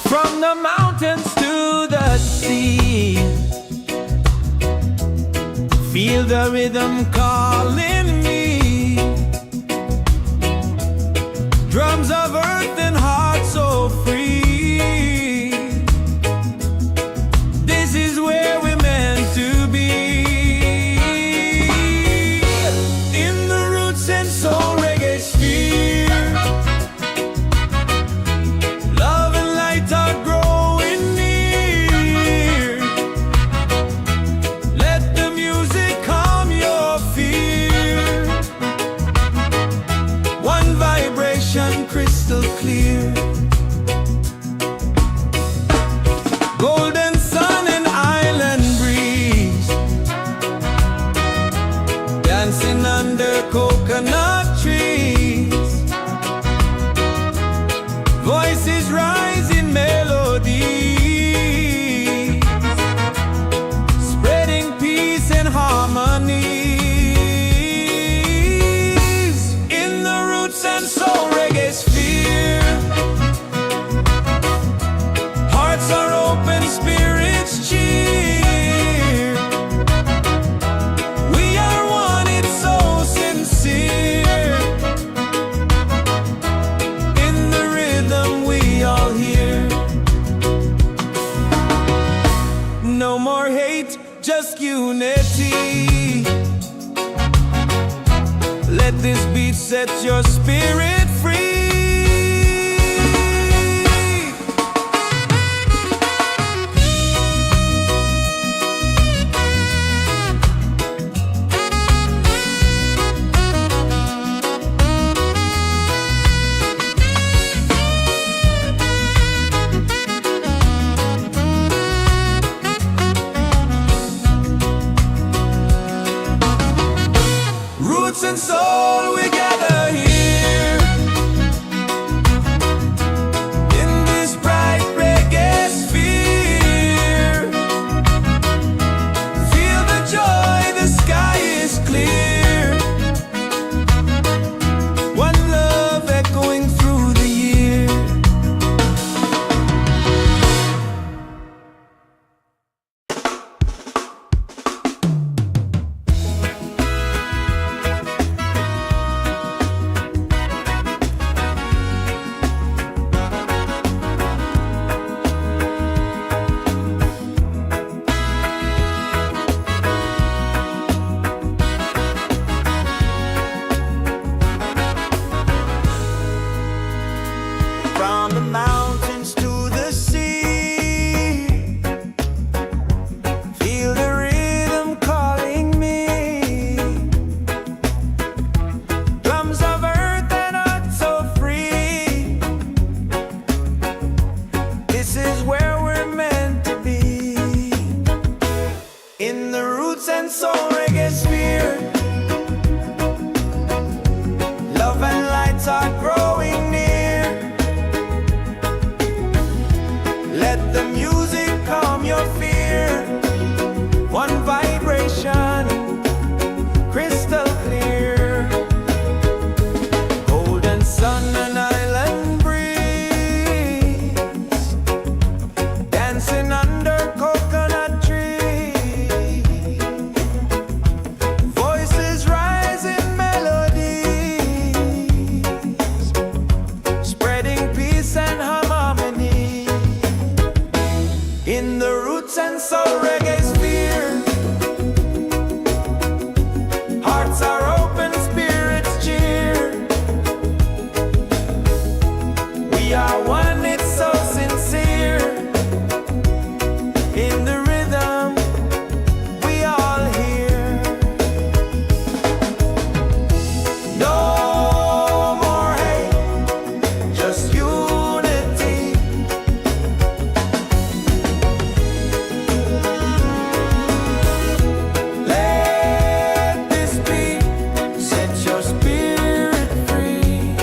from the mountains to the sea. Feel the rhythm calling me. Drums of earth and heart so free. This is where we're meant to be. In the Roots and Soul Reggaesphere, love and light are growing near. Let the music calm your fear. One vibration, crystal clear. Golden sun and island breeze, dancing under coconut set your spirit free. Roots and soul, we gather here in this bright reggae sphere. Feel the joy, the sky is clear. One love echoing through the year. From the mountains to the sea, feel the rhythm calling me. Drums of earth and heart so free. This is where we're meant to be. In the Roots and Soul Reggaesphere, love and lights are growing near. Let the music calm your fear. One vibration, crystal clear. Golden sun and island breeze, dancing under coconut trees. Voices rise in melodies, spreading peace and harmony. In the Roots and Soul Reggaesphere, hearts are open, spirits cheer. We are one, it's so sincere. In the rhythm, we all hear. No more hate, just unity. Let this beat set your spirit free.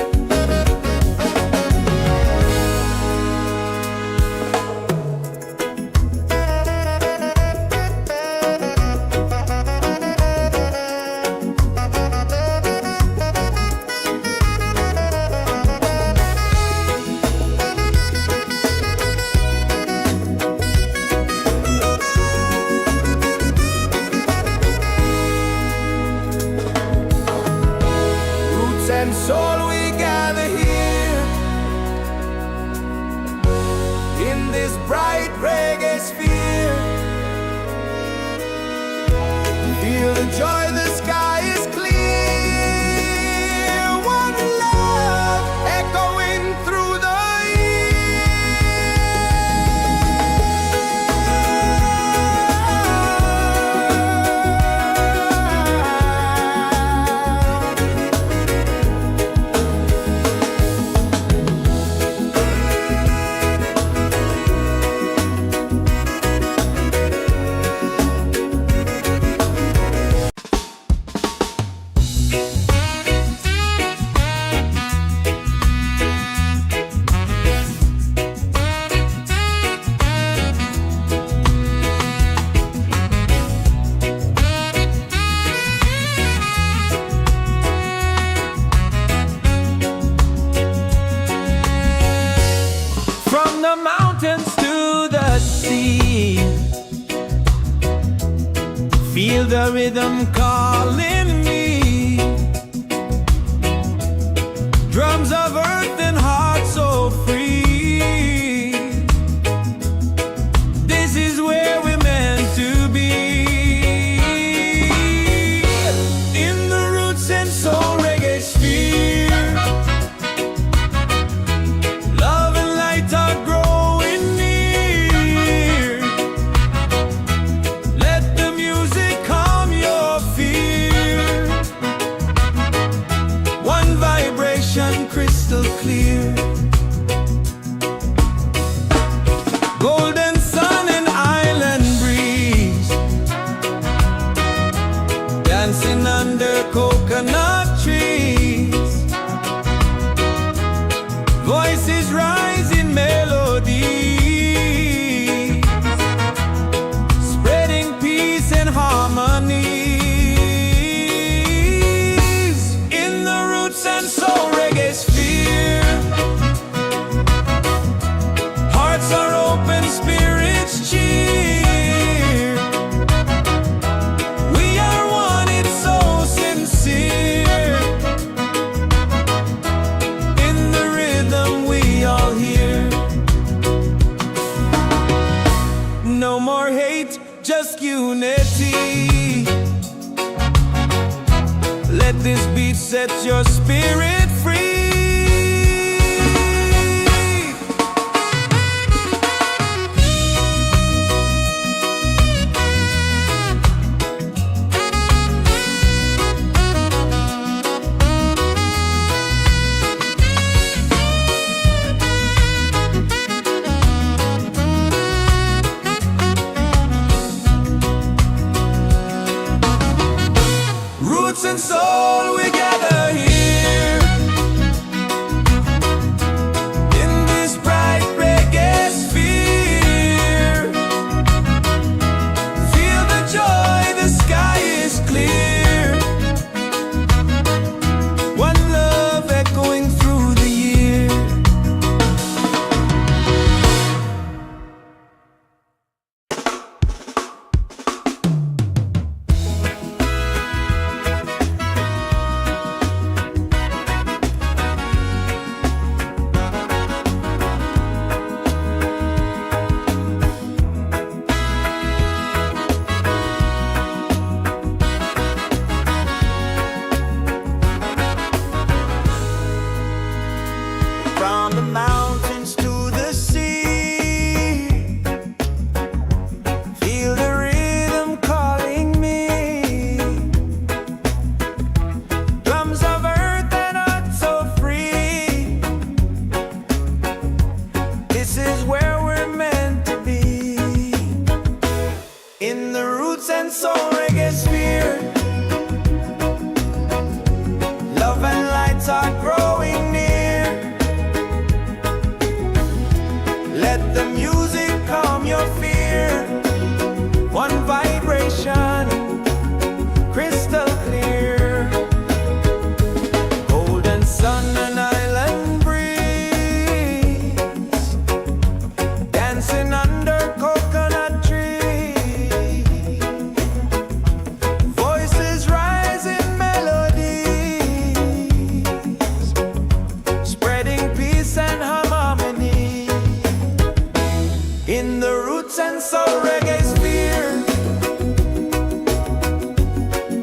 Roots and soul, we gather here in this bright reggae sphere. Feel the joy, the sky is clear. One love echoing through the from the mountains to the sea. Feel the rhythm calling me. Drums of earth and heart so free. This is where we're meant to be. In the Roots and Soul Reggaesphere. under coconut trees. Voices rise in melody, spreading peace and harmony. In the Roots and Soul Reggaesphere, hearts are open, spirits cheer. We are one, it's so sincere. In the rhythm we all hear. No more hate, just unity. Let this beat set your spirit free. Roots and soul, we gather here in this bright reggae sphere. Feel the joy, the sky is clear. One love echoing through the year. From the mountains to the sea, feel the rhythm calling me. Drums of earth and heart so free. This is where we're meant to be. In the Roots and Soul Reggaesphere, love and lights are growing near. Let the music calm your fear. One vibration, crystal clear. Golden sun and island breeze, dancing under coconut trees. Voices rise in melodies, spreading peace and harmony. In the Roots and Soul Reggaesphere,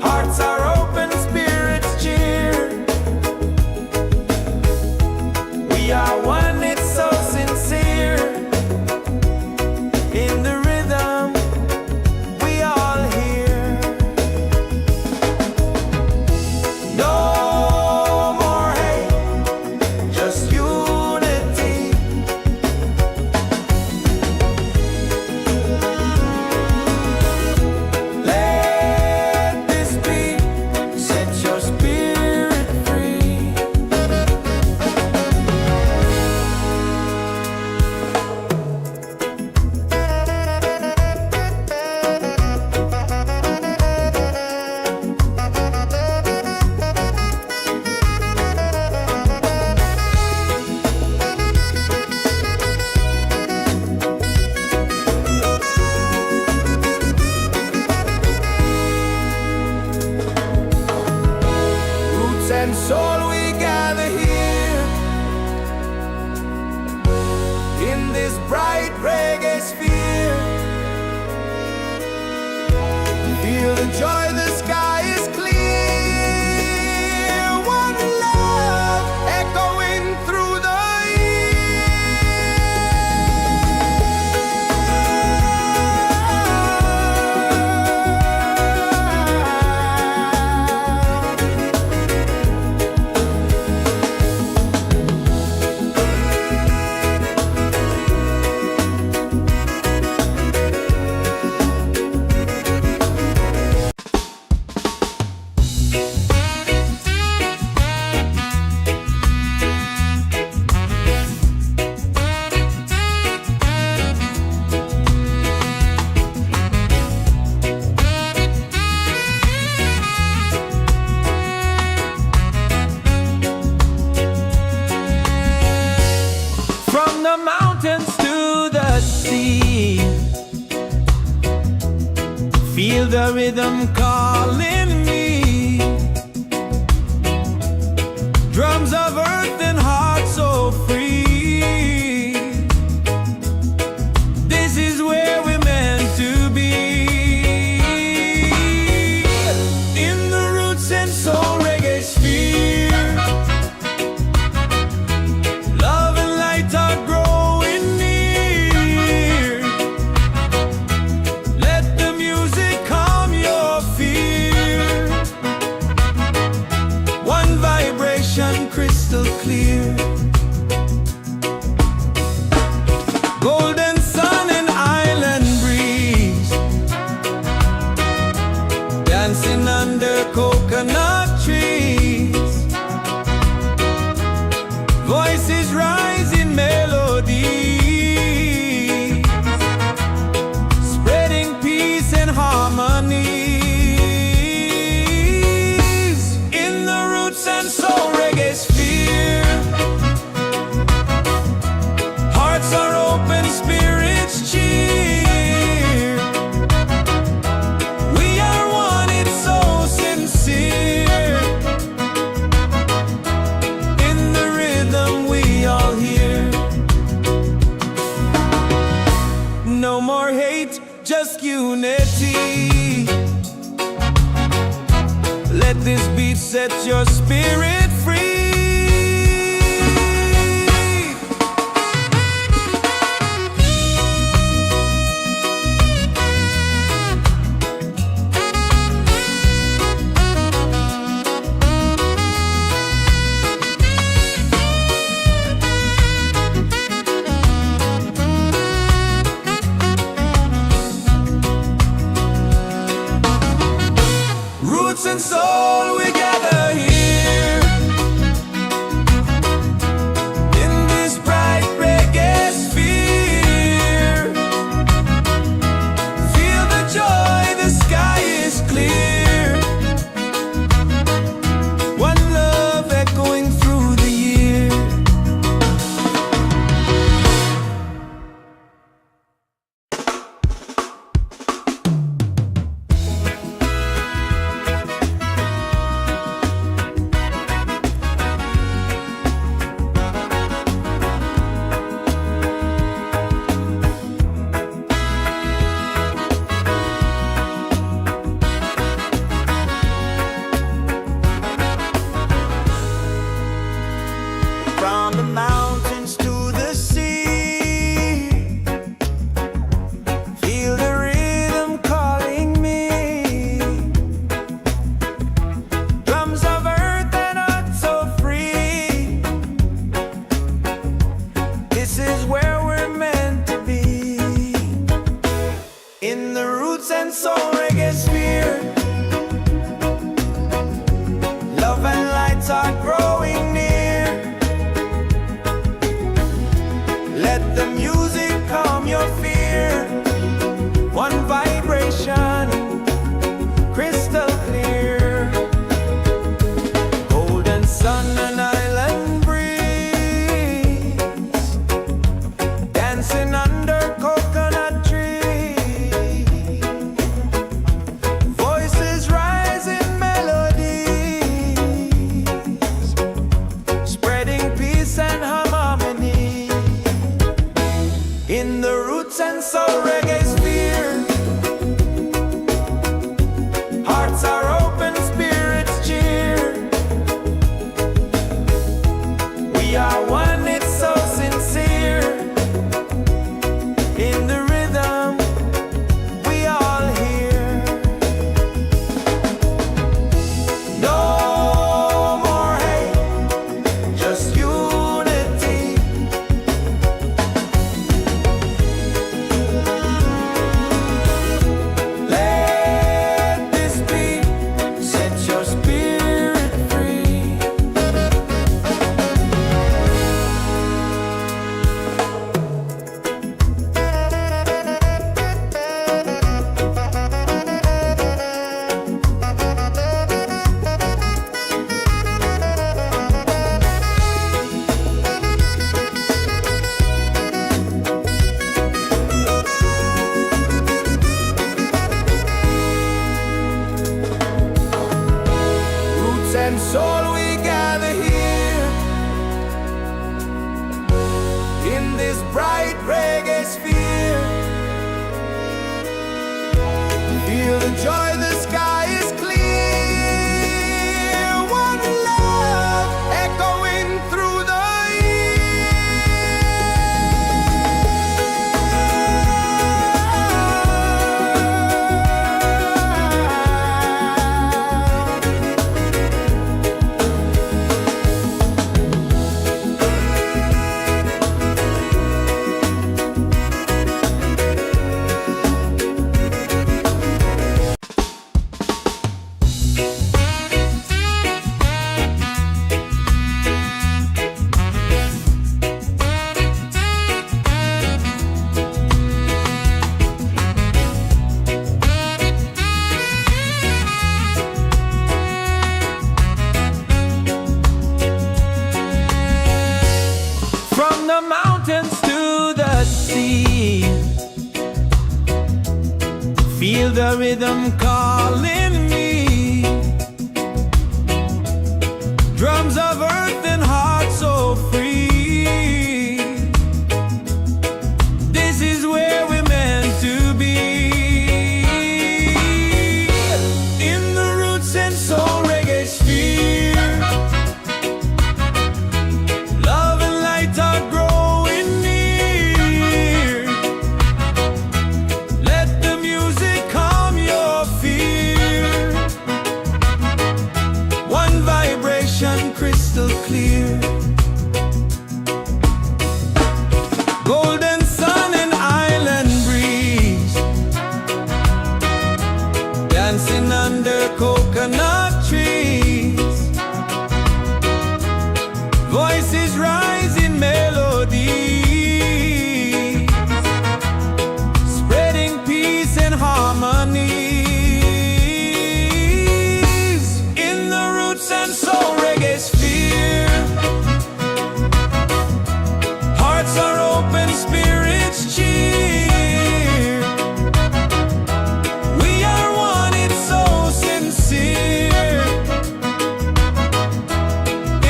hearts are open, spirits cheer. We are one, it's so sincere. In the rhythm we all hear. No more hate, just unity. Let this beat set your spirit free. Roots and soul, we gather here in this bright reggae sphere. Feel the joy, the sky is clear. One love echoing through the the rhythm calling me. Drums of earth and heart so free. This is where we're meant to be. In the roots and soul reggae sphere, love and light are growing near. Let the music calm your fear. One vibration crystal clear. Golden sun and island breeze, dancing under coconut trees. Voices rise in melody, spreading peace and harmony. In the roots and soul reggae sphere, hearts are open, spirits cheer. We are one, it's so sincere. In the rhythm we all hear. No more hate, just unity. Let this beat set your spirit free. Roots and soul, we gather here in this bright reggae sphere. Feel the joy, the sky is clear. One love echoing through the year. From the mountains to the sea, feel the rhythm calling me. Drums of earth and heart so free. This is where we're meant to be. In the roots and soul reggae sphere, love and lights are growing near. Let the music calm your fear. One vibration, crystal clear. Golden sun and island breeze, dancing under coconut trees. Voices rise in melody, and soul we gather here in this bright reggae sphere. Feel the joy, the sky is clear. One love echoing through the the mountains to the sea. Feel the rhythm calling me. Drums of earth and heart so free. This is where we're meant to be. In the Roots and Soul Reggaesphere, love and light are growing near. Let the music calm your fear. One vibration crystal clear. Golden sun and island breeze, dancing under coconut trees. Voices rise in melody, spreading peace and harmony. In the Roots and Soul Reggaesphere, hearts are open, spirits cheer. We are one, it's so sincere.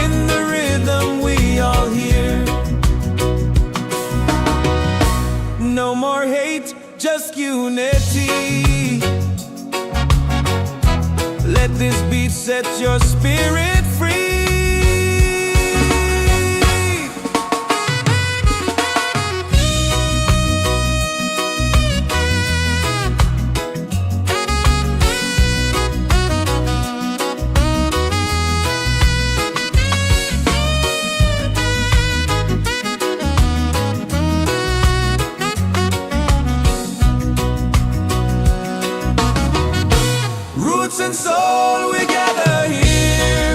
In the rhythm we all hear. No more hate, just unity. Let this beat set your spirit free. Roots and soul, we gather here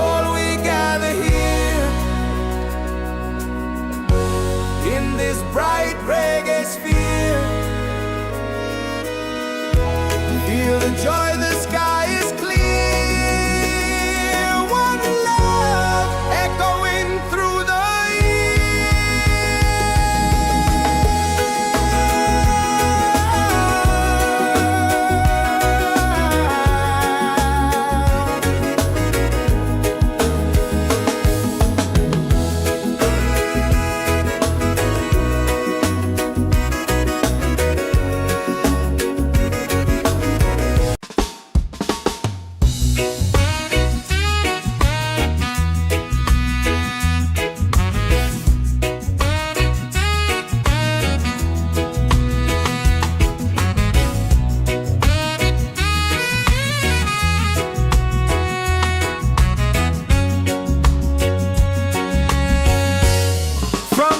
soul, we gather here in this bright reggae sphere. Feel the joy, the sky is clear. One love echoing through the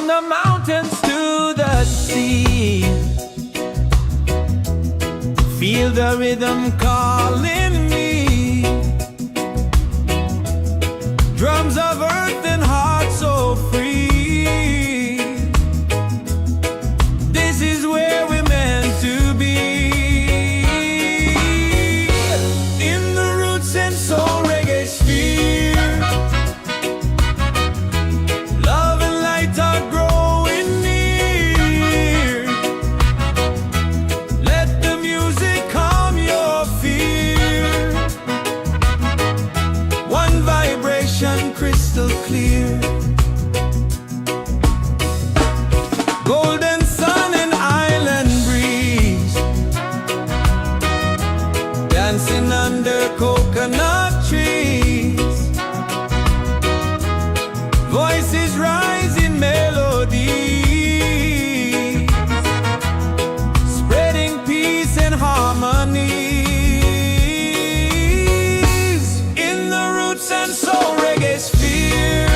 the mountains to the sea. Feel the rhythm calling me. Drums of earth and heart so free. This is where we're meant to be. In the Roots and Soul Reggaesphere. Love and light are growing near. Let the music calm your fear. One vibration crystal clear. Golden sun and island breeze. Dancing under coconut trees. Voices rise in melody, spreading peace and harmonies. In the Roots and Soul Reggaesphere.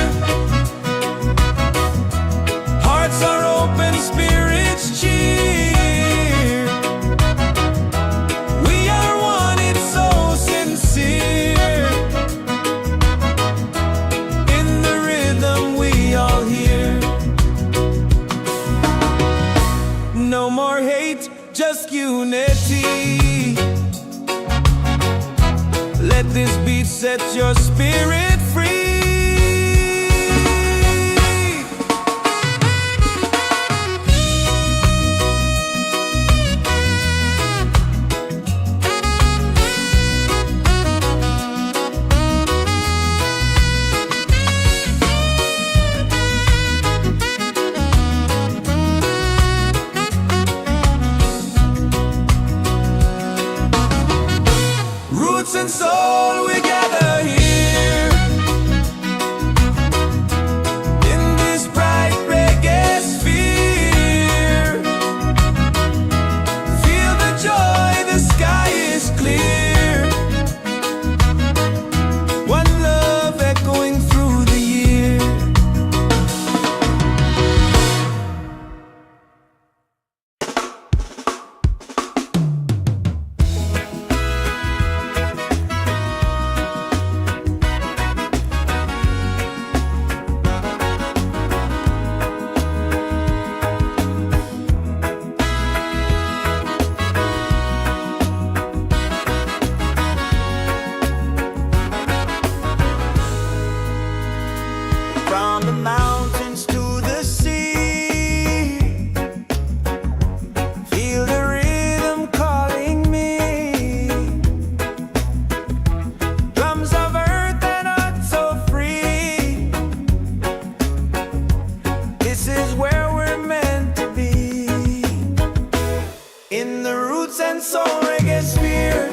Hearts are open, spirits cheer. We are one, it's so sincere. In the rhythm we all hear. No more hate, just unity. Let this beat set your spirit free. Roots and soul, we gather here in this bright reggae sphere. Feel the joy, the sky is clear. One love echoing through the year. From the mountains to the sea, feel the rhythm calling me. Drums of earth and heart so free. This is where we're meant to be. In the Roots and Soul Reggaesphere.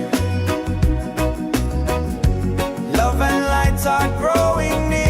Love and lights are growing near.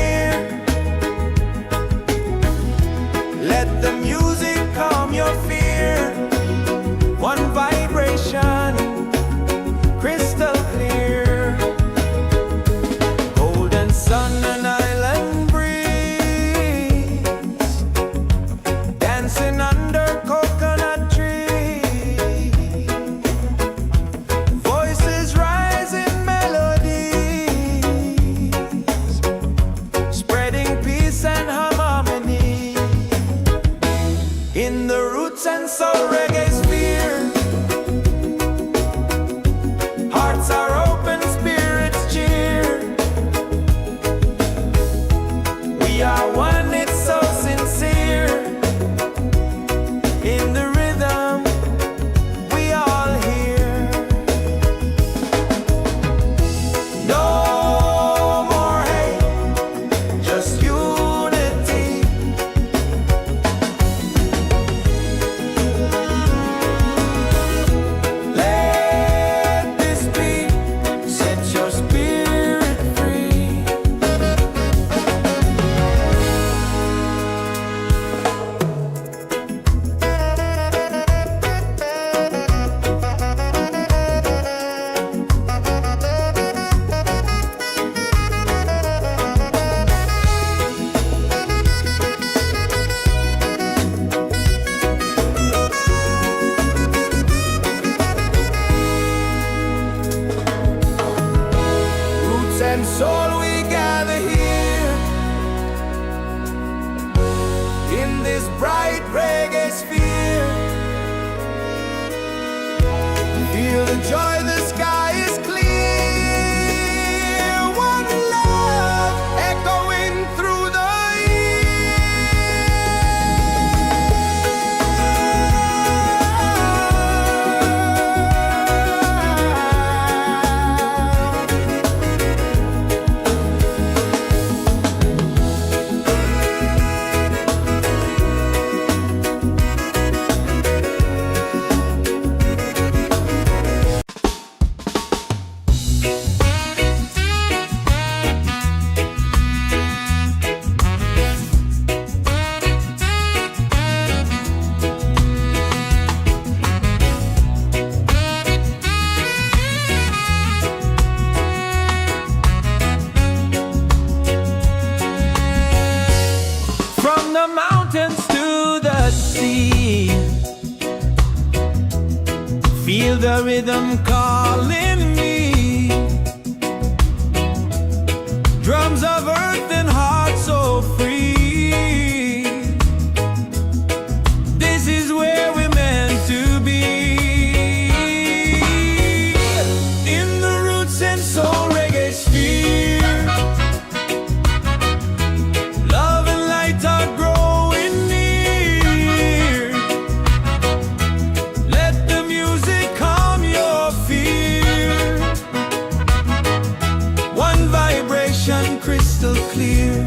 sea. Feel the rhythm calling me. Drums of earth and heart so free. This is where we're meant to be. In the Roots and Soul Reggaesphere, love and light are growing near. Let the music calm your fear. One vibration crystal clear.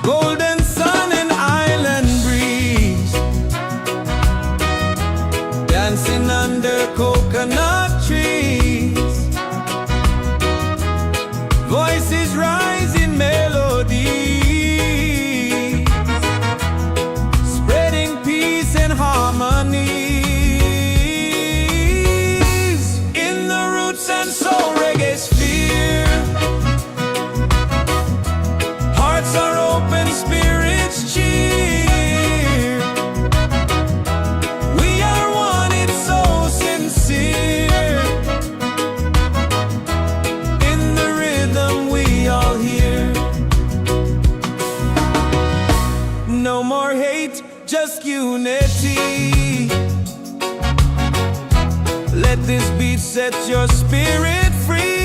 Golden sun and island breeze, dancing under coconut trees. Voices rise in melody, spreading peace and harmony. In the Roots and Soul Reggaesphere, hearts are open, spirits cheer. We are one, it's so sincere. In the rhythm we all hear. No more hate, just unity. Let this beat set your spirit free.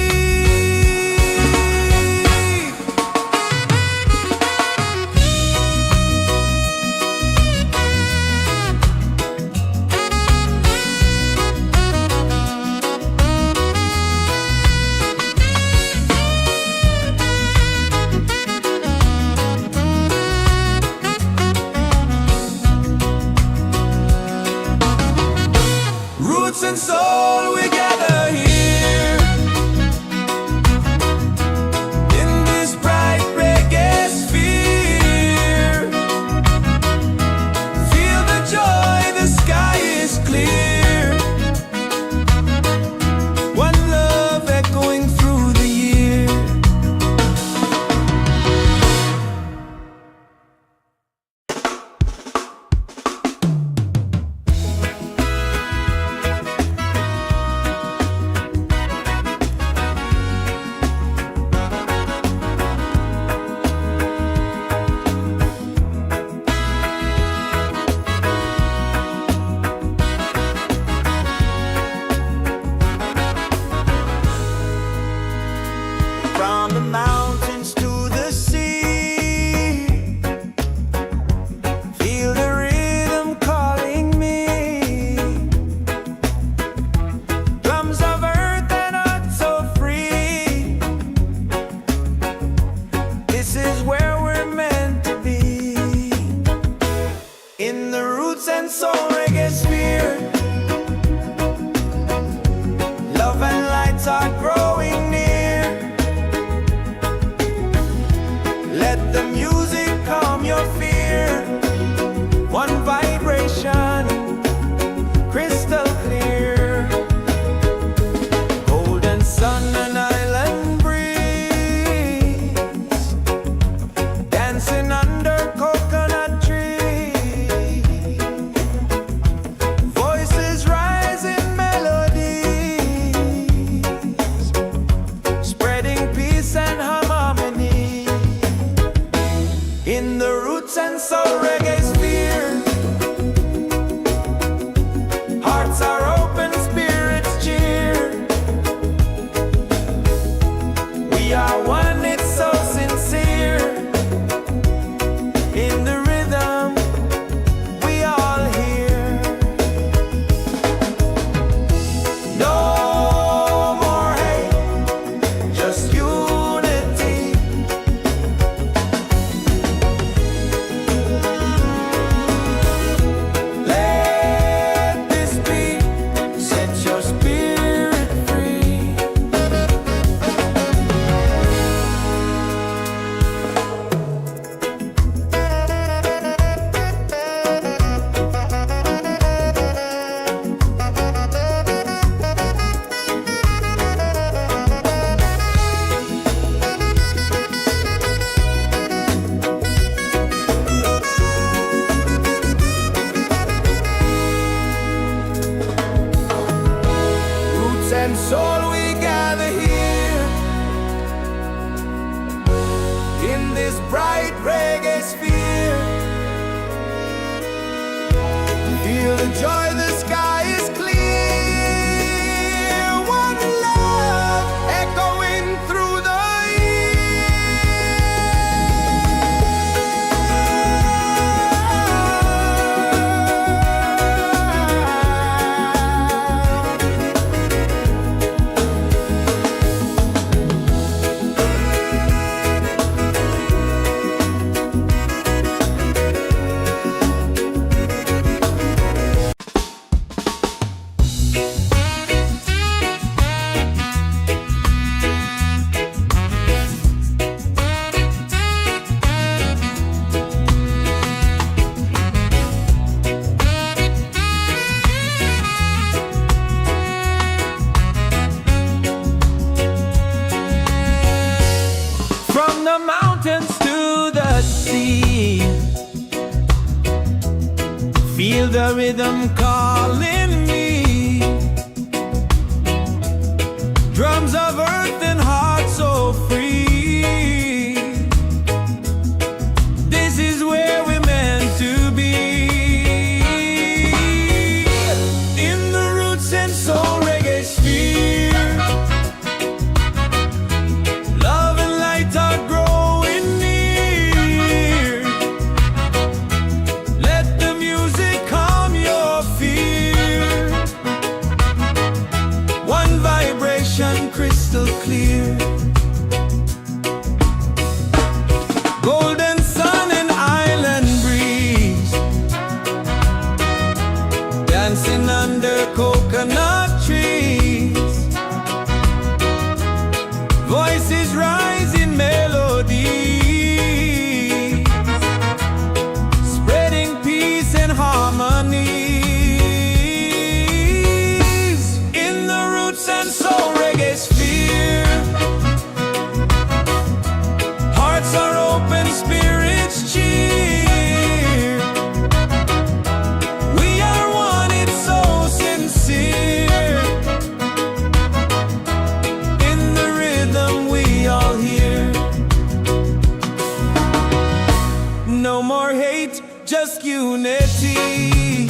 Roots and soul, we gather here in this bright reggae sphere. Feel the joy, the sky is clear. One love echoing through the year. From the mountains to the sea, feel the rhythm calling me. Drums of earth and heart so free. This is where we're meant to be. In the Roots and Soul Reggaesphere, love and lights are growing near. Let the music calm your fear. One vibration, crystal clear. Golden sun and island breeze, dancing under coconut trees. Voices rise in melodies, spreading peace and harmony. In the Roots and Soul Reggaesphere, hearts are open, spirits cheer. We are one, it's so sincere. In the rhythm we all hear. No more hate, just unity. Let this beat set your spirit free. this bright reggae sphere. Feel the joy, the sky is clear. One love echoing through the the mountains to the sea. Feel the rhythm calling me. Drums of earth and heart so free. This is where we're meant to be. In the Roots and Soul Reggaesphere. Love and light are growing near. Let the music calm your fear. One vibration crystal clear. Golden sun and island breeze. Dancing under coconut trees. Voices rising melodies, spreading peace and harmonies. In the Roots and Soul Reggaesphere. Hearts are open, spirits cheer. We are one, it's so sincere. In the rhythm we all hear. No more hate, just unity.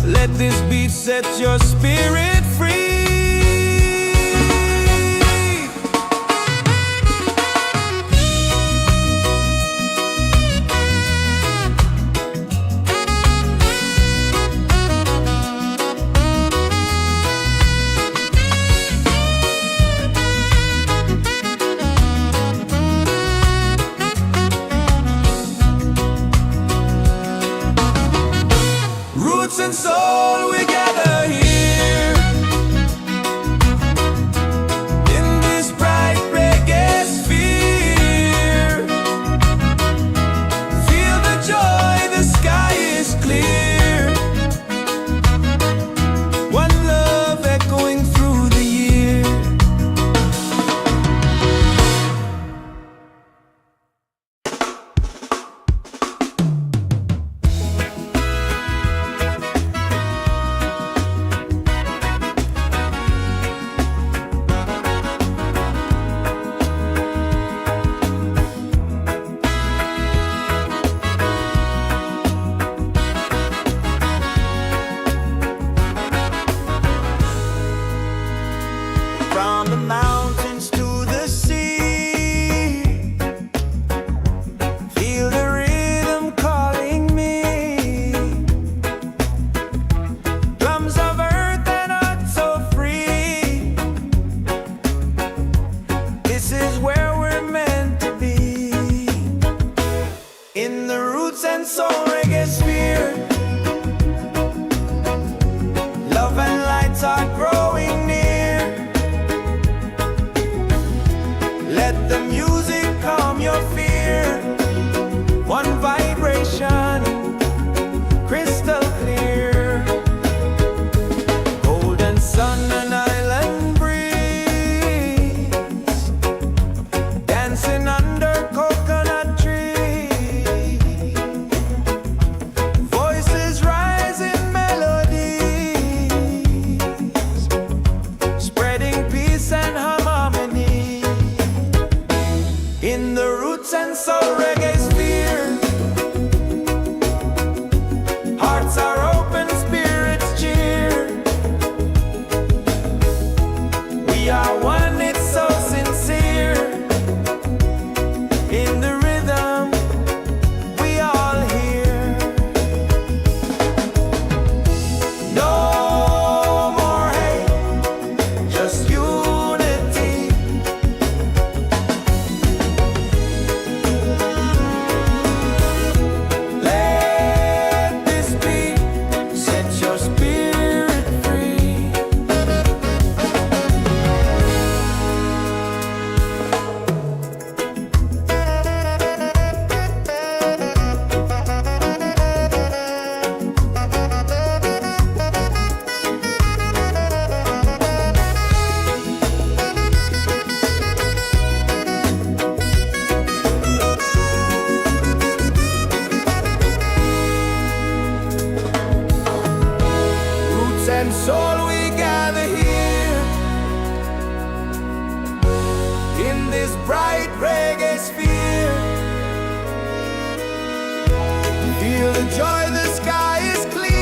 Let this beat set your spirit free. Roots and soul, we gather here. In this bright reggae sphere. Feel the joy, the sky is clear. One love echoing through the year. From the mountains to the sea. Feel the rhythm calling me. Drums of earth and heart so free. This is where we're meant to be. In the Roots and Soul Reggaesphere. Love and lights are growing near. Let the music calm your fear. One vibration, crystal clear. Golden sun and island breeze. Dancing under coconut trees. Voices rising melodies, spreading peace and harmony. this bright reggae sphere. Feel the joy, the sky is clear.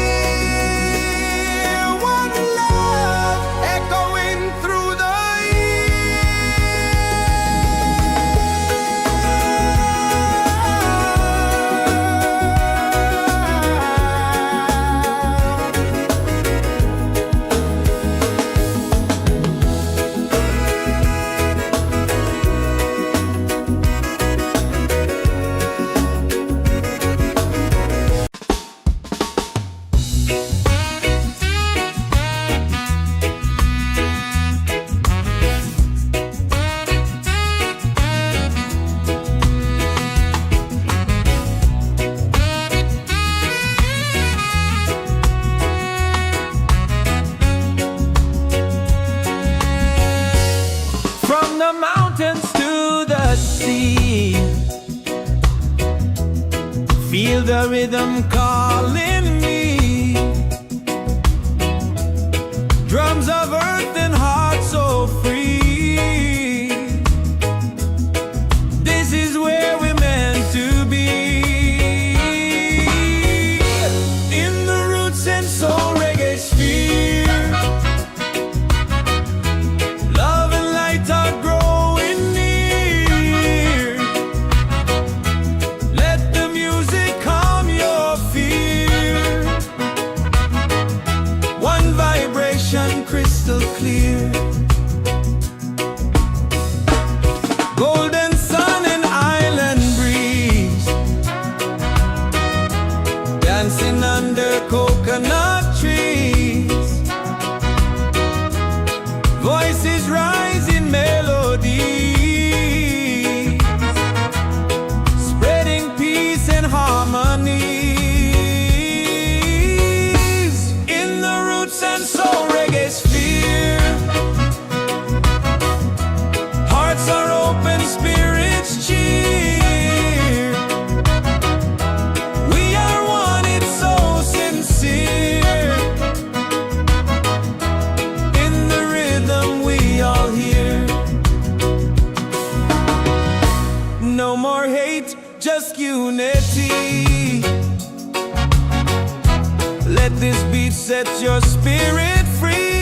One love echoing through the the mountains to the sea. Feel the rhythm calling me. Drums of earth and heart so free. This is where we're meant to be. In the Roots and Soul Reggaesphere. Crystal clear, golden sun and island breeze, dancing under coconut trees. Voices rise in melody, spreading peace and harmony. In the Roots and Soul Reggaesphere, hearts are open, spirits cheer. We are one, it's so sincere. In the rhythm we all hear. No more hate, just unity. Let this beat set your spirit free.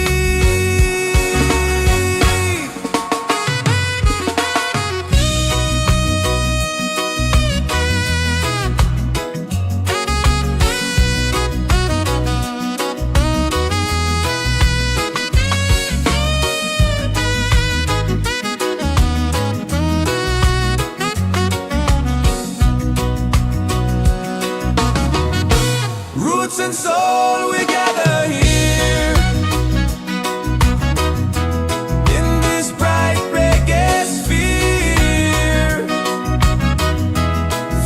Roots and soul, we gather here in this bright reggae sphere.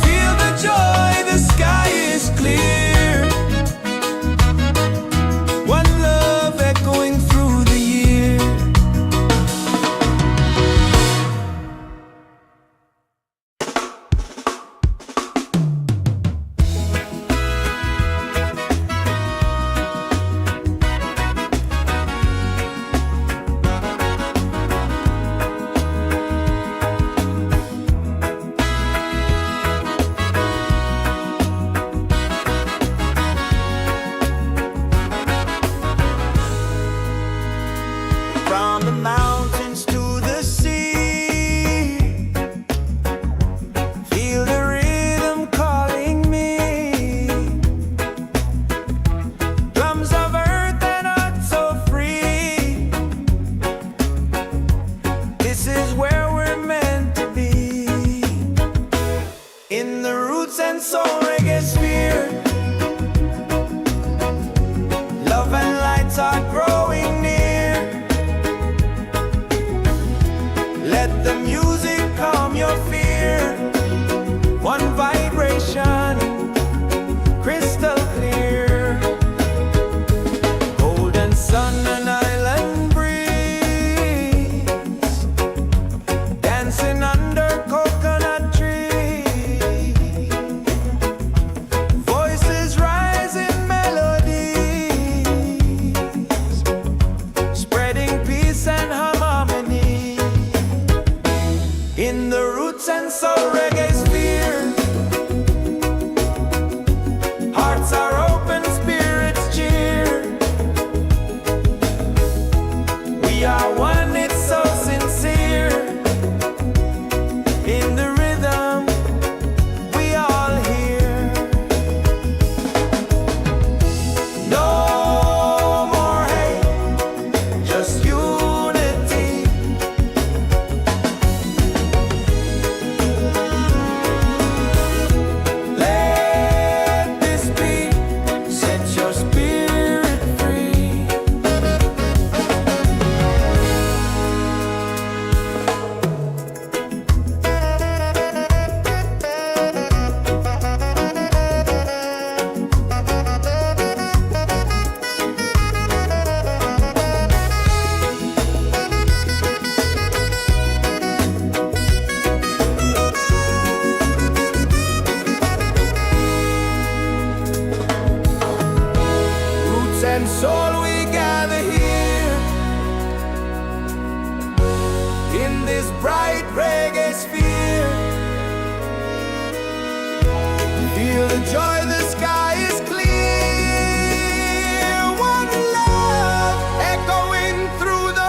Feel the joy, the sky is clear. One love echoing through the year. From the mountains to the sea, feel the rhythm calling me. Drums of earth and heart so free. This is where we're meant to be. In the Roots and Soul Reggaesphere, love and lights are growing near. Let the music calm your fear. One vibration, crystal clear. Golden sun and island breeze, dancing under coconut trees. Voices rise in melodies, spreading peace and harmony. in this bright reggae sphere. Feel the joy, the sky is clear. One love echoing through the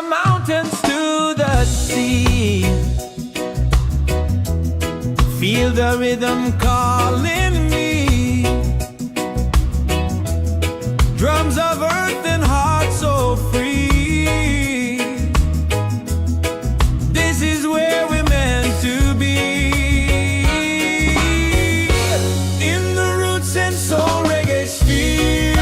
mountains to the sea. Feel the rhythm calling me. Drums of earth and heart so free. This is where we're meant to be. In the Roots and Soul Reggaesphere.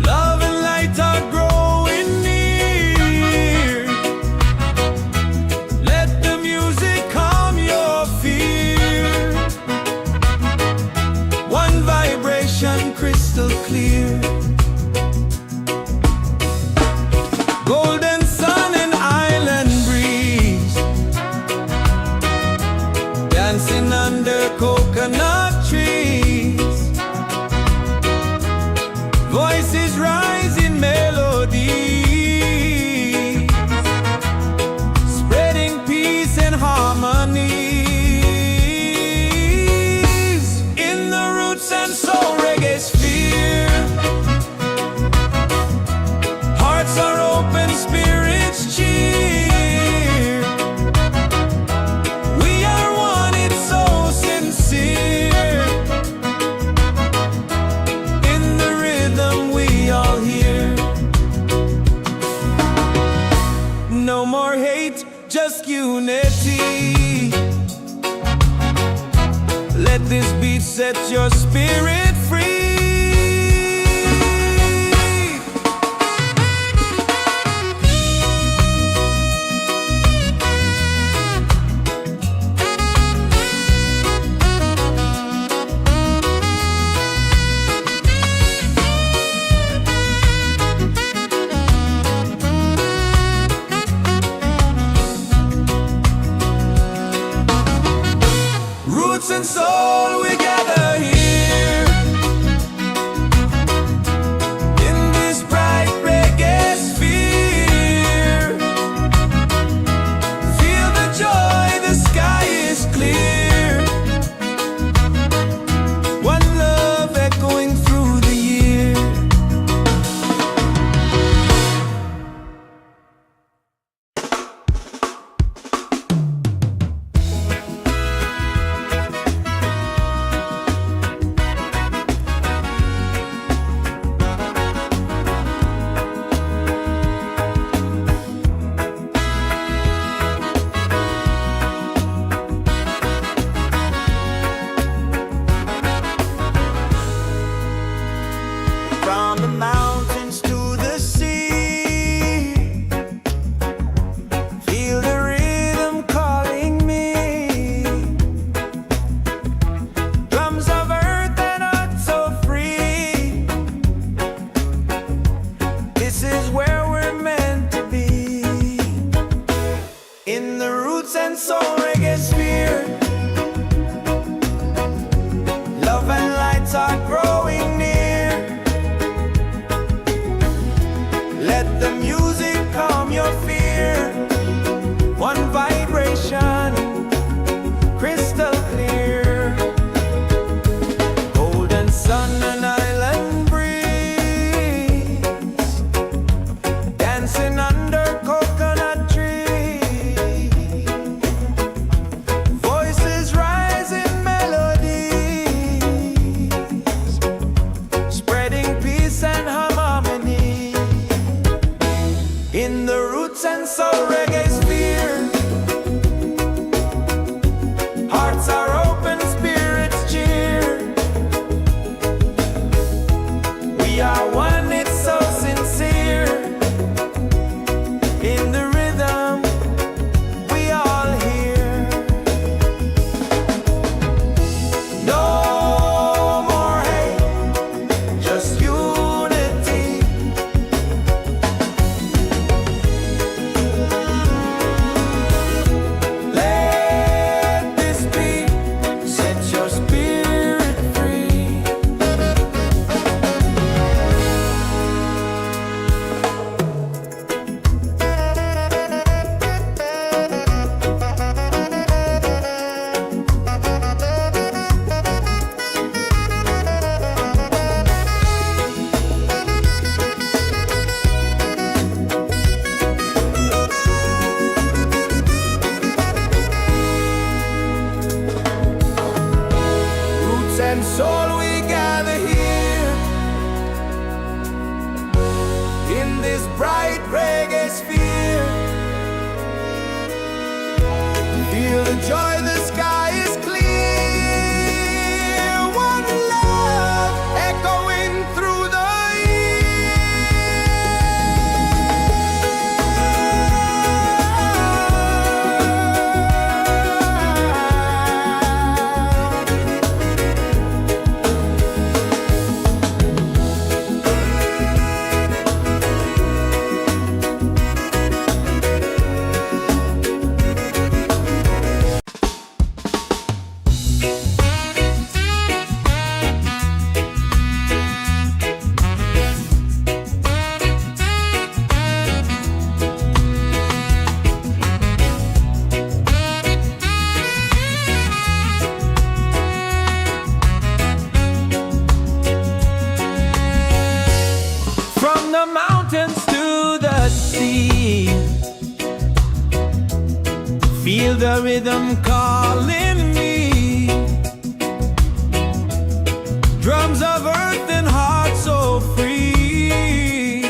Love and light are growing near. Let the music calm your fear. One vibration crystal clear. Golden sun and island breeze. Dancing under coconut trees. Voices rise in melody, spreading peace and harmonies. In the Roots and Soul Reggaesphere. Hearts are open, spirits cheer. We are one, it's so sincere. In the rhythm we all hear. No more hate, just unity. Let this beat set your spirit free. Roots and soul, we gather here. In this bright reggae sphere. Feel the joy, the sky is clear. One love echoing through the year. From the mountains to the sea. Feel the rhythm calling me. Drums of earth and heart so free. This is where we're meant to be. In the Roots and Soul Reggaesphere. Love and lights are growing near. Let the music calm your fear. One vibration, crystal clear. Golden sun and island breeze. Dancing under coconut trees. in the Roots and Soul Reggaesphere. Hearts are open, spirits cheer. We are one, it's so sincere. In the rhythm we all hear. No more hate, just unity. Let this be, set your spirit free. Roots and soul, we gather here in this bright reggae sphere. Feel the joy, the sky is clear. One love echoing through the from the mountains to the sea. Feel the rhythm calling me. Drums of earth and heart so free.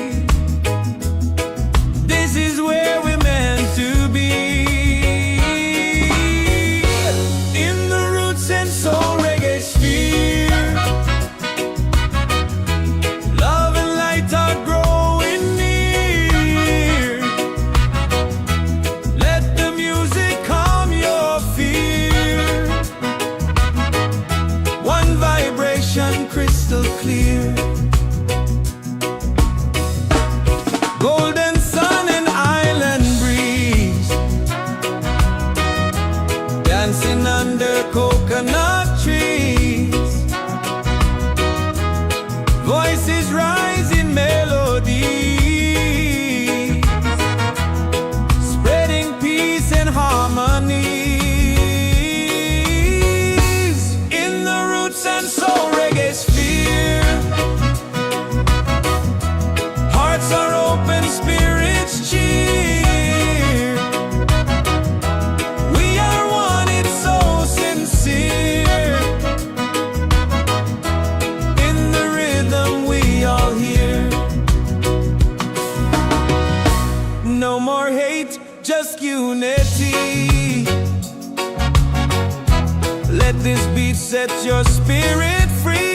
This is where we're meant to be. In the Roots and Soul Reggaesphere. Love and light are growing near. Let the music calm your fear. One vibration crystal clear. Golden sun and island breeze, dancing under coconut trees. Voices rise in melody, spreading peace and harmony. In the Roots and Soul Reggaesphere. Hearts are open, spirits cheer. We are one, it's so sincere. In the rhythm we all hear. No more hate, just unity. Let this beat set your spirit free.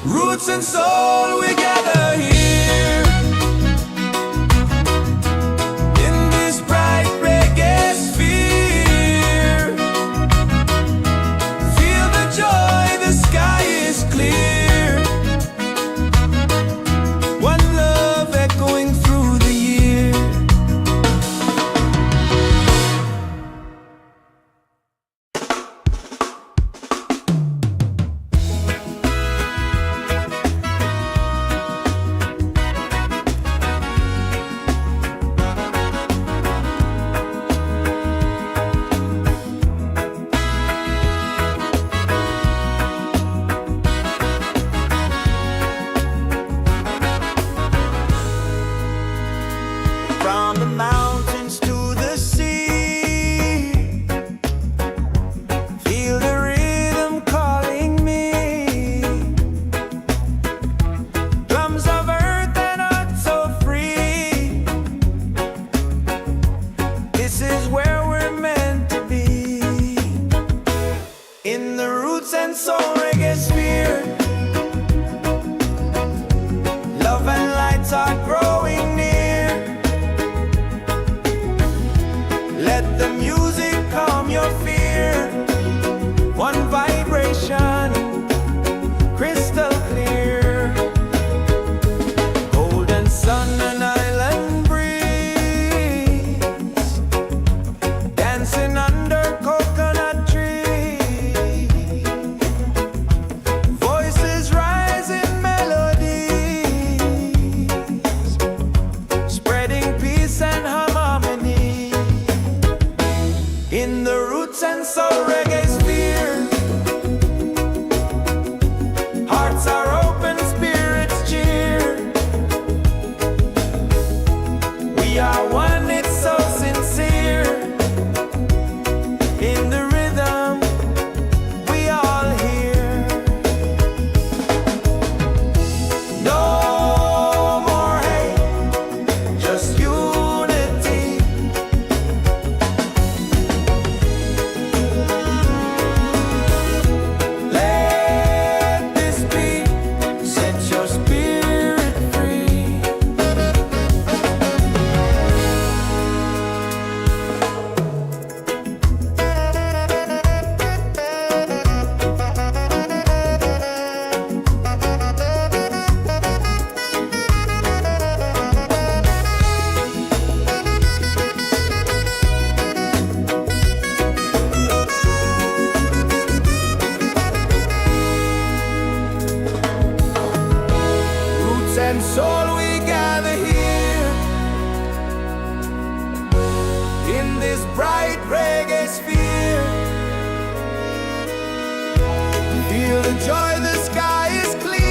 Roots and soul, we gather here and soul Reggaesphere. Love and lights are growing near. Let the music calm your fear. One vibration, crystal clear. Golden sun and island breeze, dancing under coconut trees. Voices rise in melodies, spreading peace and harmony. In the Roots and Soul Reggaesphere, hearts are open, spirits cheer. We are one, it's so sincere. In the rhythm, we all hear. No more hate, just unity. Let this beat set your spirit free. Roots and soul, we gather here in this bright reggae sphere. Feel the joy, the sky is clear.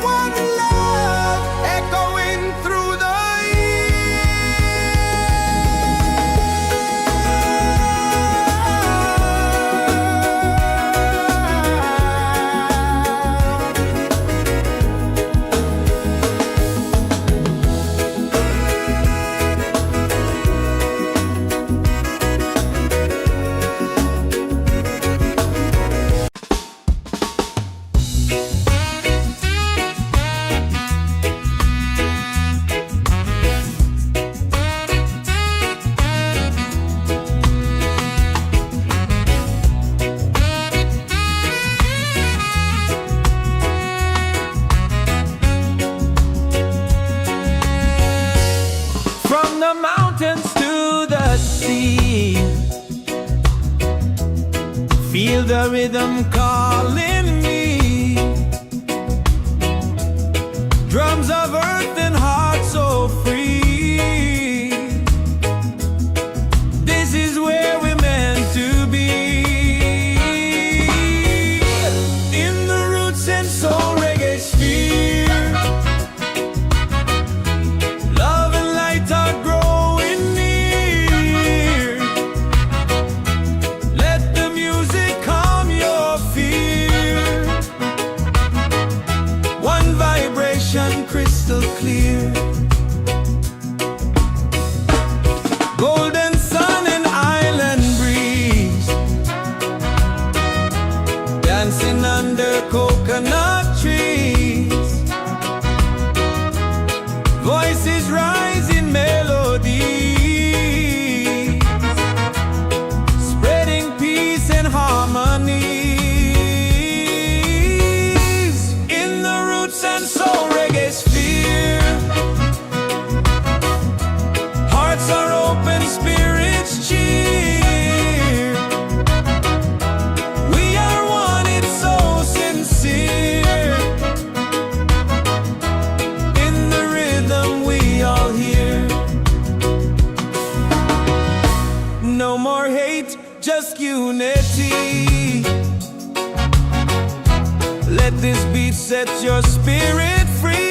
One love echoing through the from the mountains to the sea. Feel the rhythm calling me. Drums of earth and heart so free. This is where we're meant to be. In the Roots and Soul Reggaesphere, love and light are growing near. Let the music calm your fear. One vibration, crystal clear. Golden sun and island breeze, dancing under coconut trees. Voices rise in melodies, spreading peace and harmonies. In the Roots and Soul Reggaesphere, hearts are open, spirits cheer. We are one, it's so sincere. In the rhythm, we all hear. No more hate, just unity. Let this beat set your spirit free.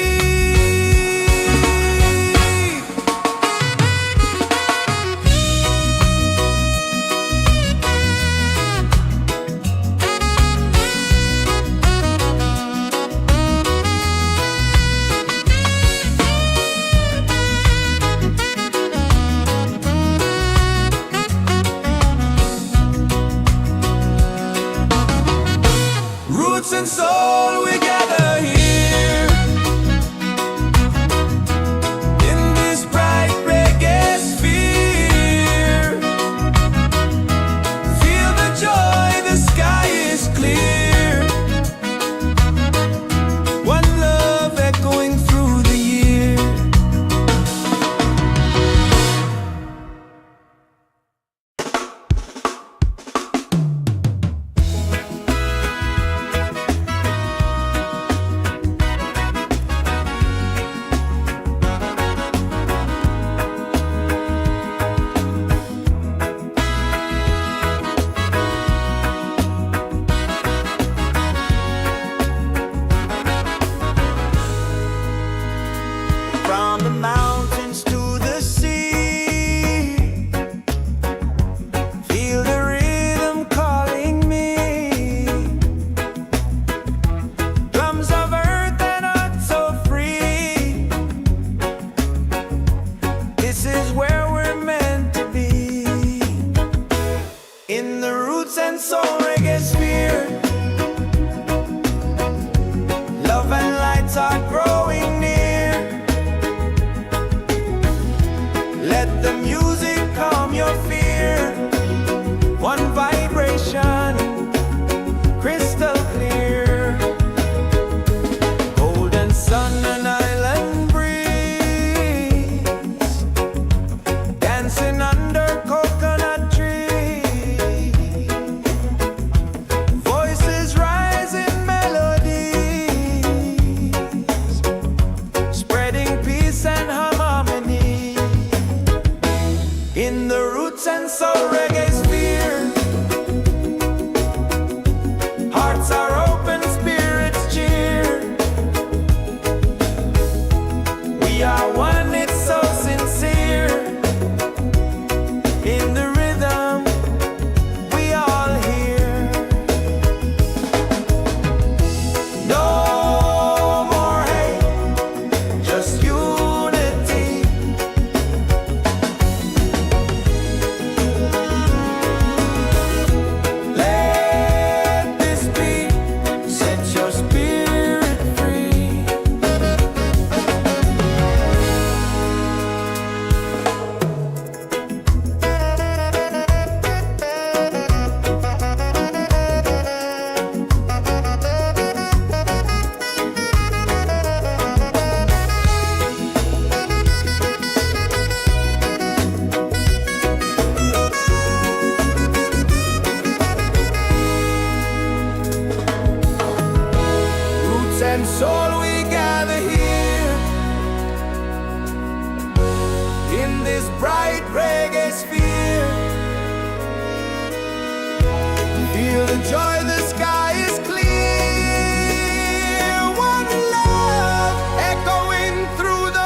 Roots and Soul Reggaesphere. Love and lights are growing near. Let the music calm your fear. One vibration, crystal clear. Golden sun and island breeze, dancing under coconut trees. Voices rise in melodies, spreading peace and harmony. In the Roots and Soul Reggaesphere, hearts are open, spirits cheer. We are one, it's so sincere. In the rhythm, we all hear. No more hate, just unity. Let this beat set your spirit free. Roots and soul, we gather here in this bright reggae sphere. Feel the joy, the sky is clear. One love echoing through the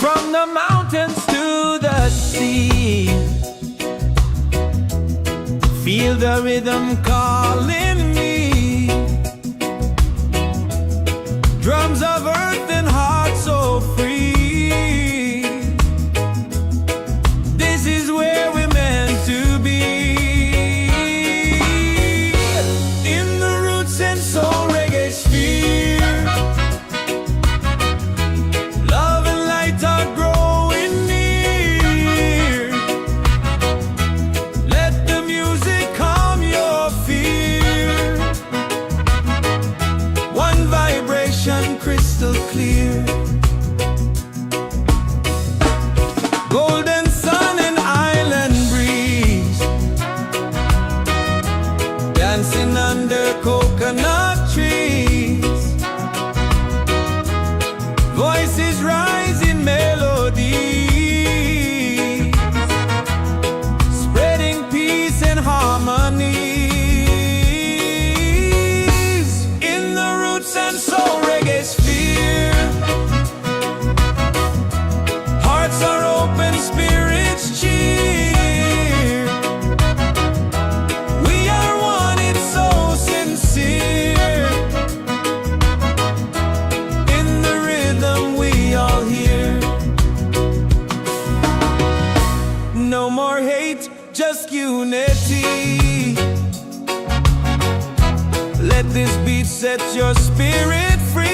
from the mountains to the sea. Feel the rhythm calling me. Drums of earth and heart so free. This is where we're meant to be. In the Roots and Soul Reggaesphere, love and light are growing near. Let the music calm your fear. One vibration, crystal clear. Golden sun and island breeze, dancing under coconut trees. Voices rise in melodies, spreading peace and harmonies. In the Roots and Soul Reggaesphere, hearts are open, spirits cheer. We are one, it's so sincere. In the rhythm, we all hear. No more hate, just unity. Let this beat set your spirit free.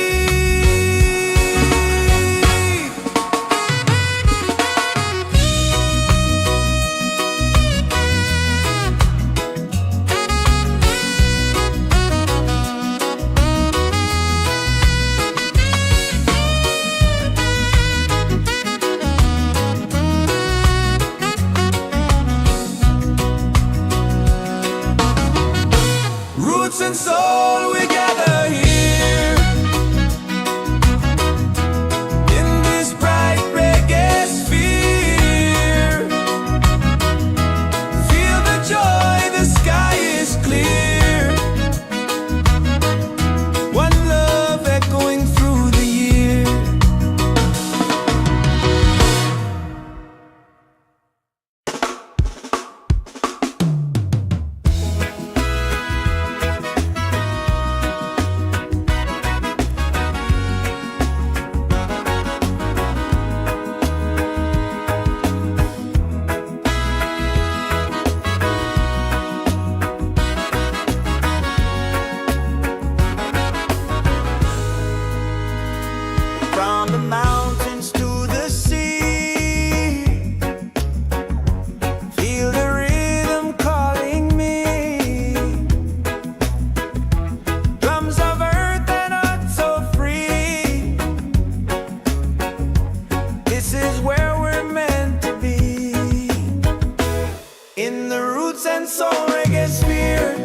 in the Roots and Soul Reggaesphere.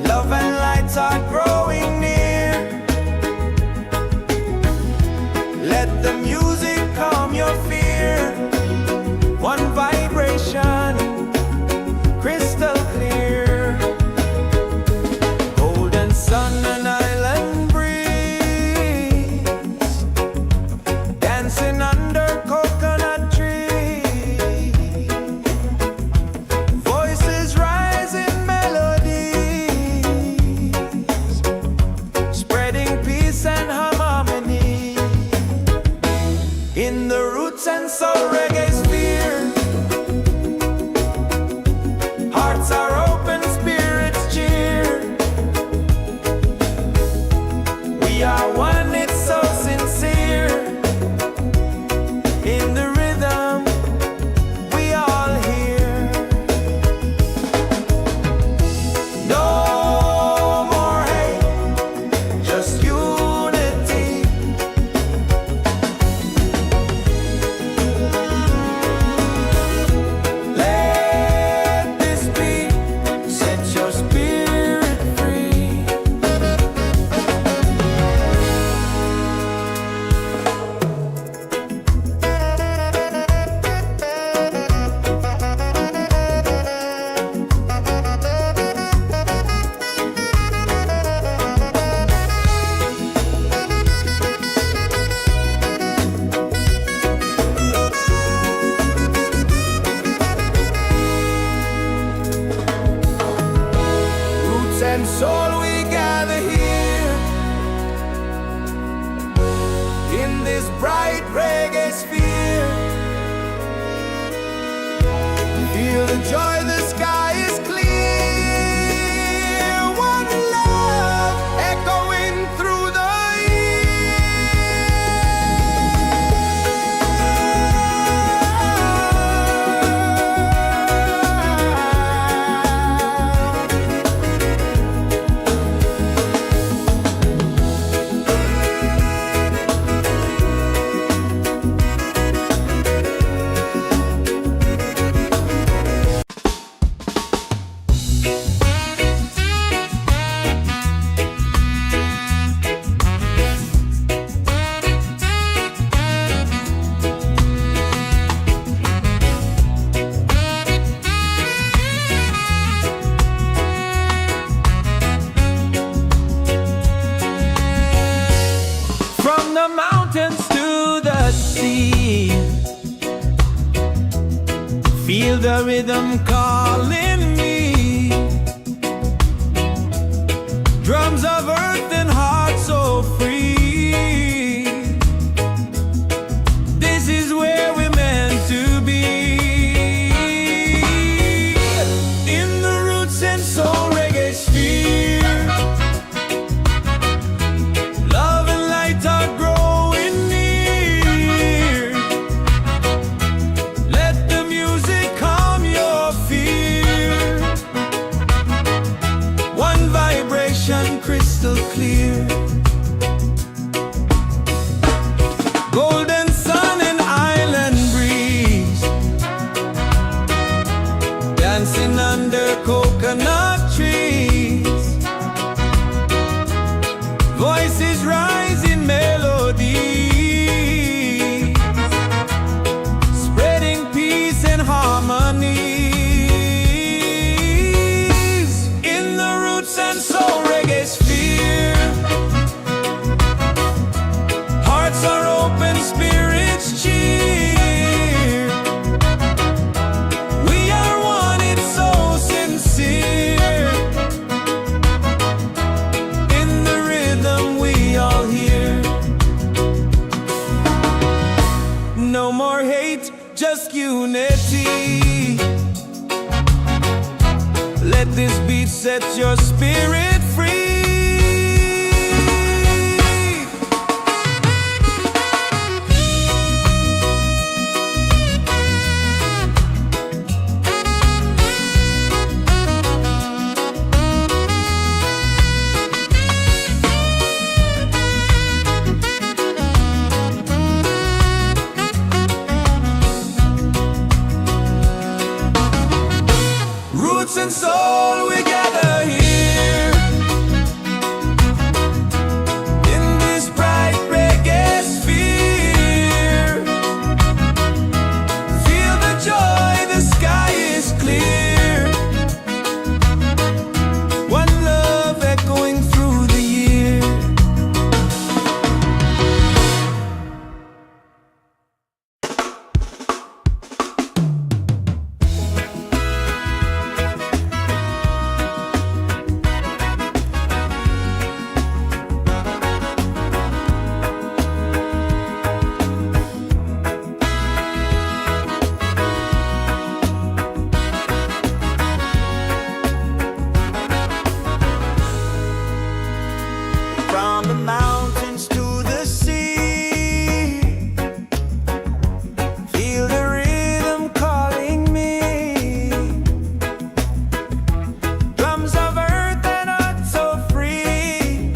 Love and lights are growing near. Let the music calm your fear. One vibration, crystal clear. Golden sun and island breeze, dancing under coconut trees. Voices rise in melodies, spreading peace and harmony in the Roots and Soul Reggaesphere. Hearts are open, spirits cheer. We are one, it's so sincere. In the rhythm, we all hear. No more hate, just unity. Let this beat set your spirit free. Roots and soul, we gather here in this bright reggae sphere. Feel the joy, the sky is clear. One love echoing through the from the mountains to the sea. Feel the rhythm calling me. Drums of earth and heart so free. This is where we're meant to be. In the Roots and Soul Reggaesphere. Love and light are growing near. Let the music calm your fear. One vibration, crystal clear. Golden sun and island breeze, dancing under coconut trees. Voices rise in melody, spreading peace and harmony. In the Roots and Soul Reggaesphere. Hearts are open, spirits cheer. We are one, it's so sincere. In the rhythm, we all hear. No more hate, just unity. Let this beat set your spirit free. roots and soul, we gather here in this bright reggae sphere. Feel the joy, the sky is clear. One love echoing through the year. From the mountains to the sea, feel the rhythm calling me. Drums of earth and heart so free.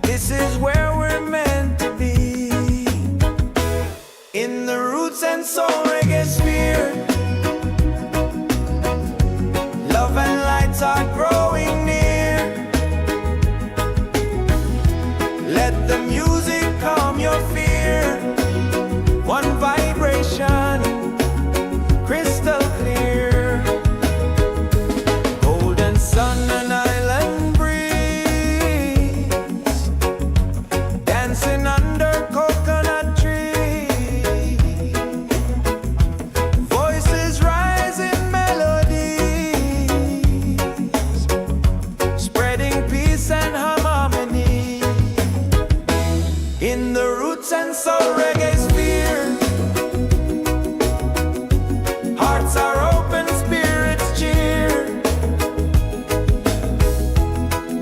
This is where we're meant to be. In the Roots and Soul Reggaesphere, love and lights are growing near. Let the music calm your fear. One vibration, crystal clear. Golden sun and island breeze, dancing under coconut trees. Voices rise in melodies, spreading peace and harmony. In the Roots and Soul Reggaesphere, hearts are open, spirits cheer.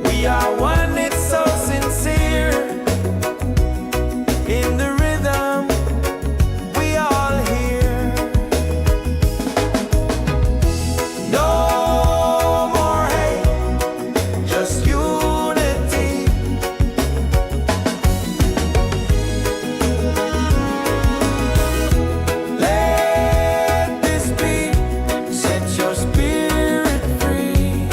We are one, it's so sincere. In the rhythm, we all hear. No more hate, just unity. Let this be, set your spirit free.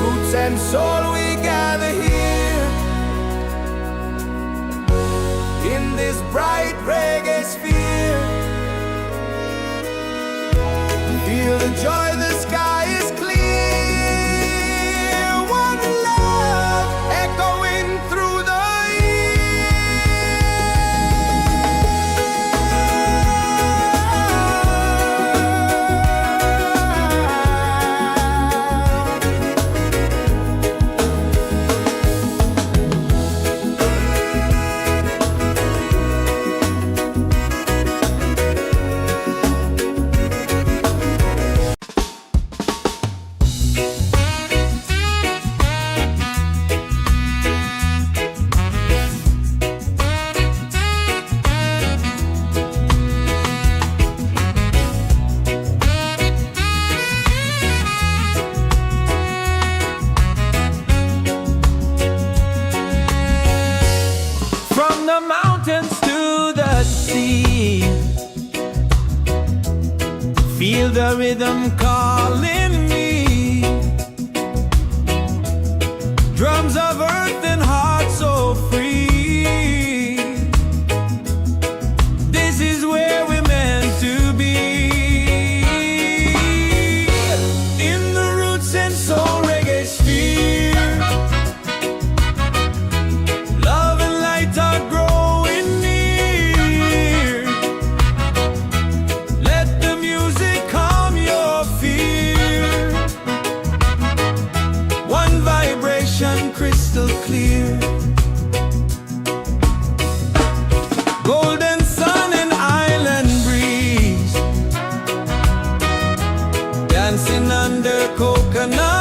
Roots and soul, we gather here in this bright reggae sphere. Feel the joy, the sky is clear. One love echoing through the from the mountains to the sea. Feel the rhythm calling me. Drums of earth and heart so free. This is where we're meant to be. In the Roots and Soul Reggaesphere, love and light are growing near. Let the music calm your fear. One vibration, crystal clear. Golden sun and island breeze, dancing under coconut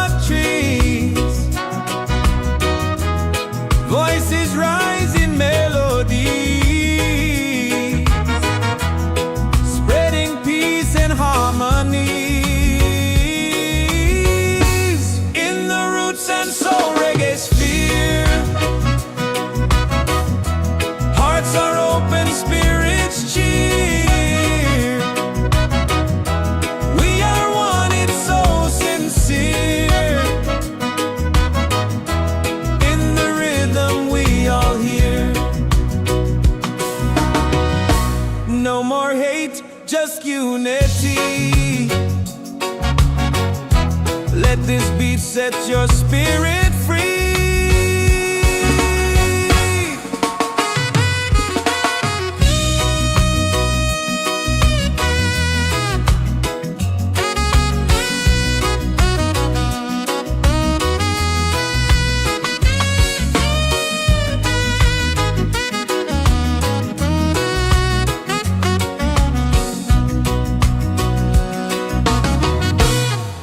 set your spirit free.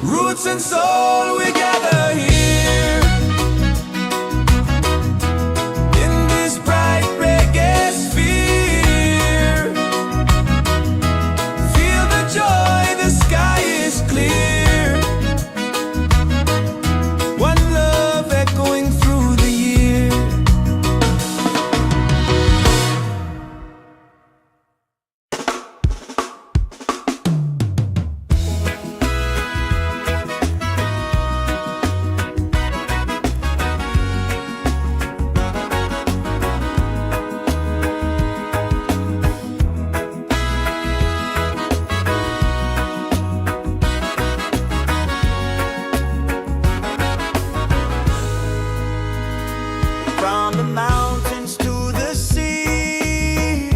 Roots and soul, we gather here in this bright reggae sphere. Feel the joy, the sky is clear. One love echoing through the year. From the mountains to the sea,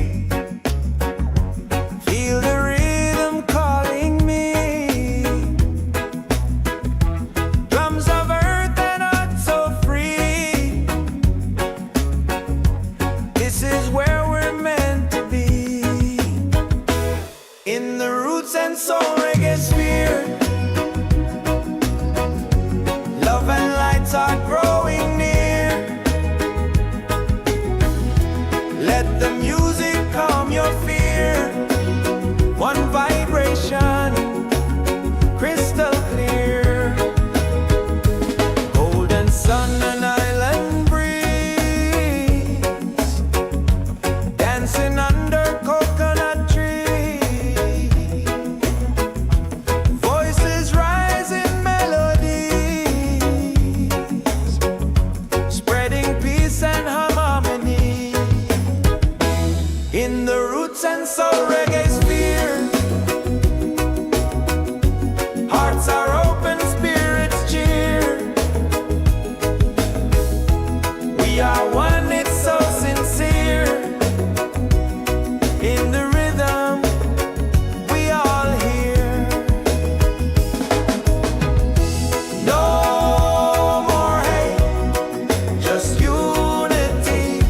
feel the rhythm calling me. Drums of earth and heart so free. This is where we're meant to be. In the Roots and Soul Reggaesphere, love and lights are growing near. Let the music calm your fear. One vibration, crystal clear. Golden sun and island breeze, dancing under coconut trees. Voices rise in melodies, spreading peace and harmony. In the Roots and Soul Reggaesphere, hearts are open, spirits cheer. We are one, it's so sincere. In the rhythm, we all hear. No more hate, just unity.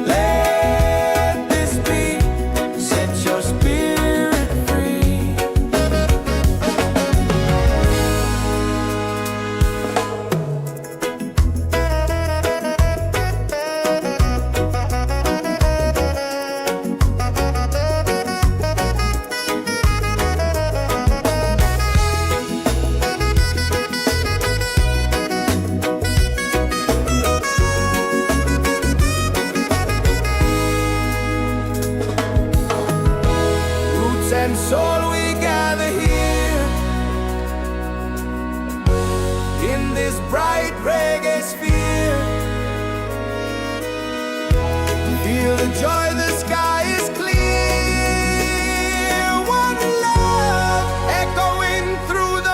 Let this beat set your spirit free. Roots and soul, we gather here in this bright reggae sphere. Feel the joy, the sky is clear. One love echoing through the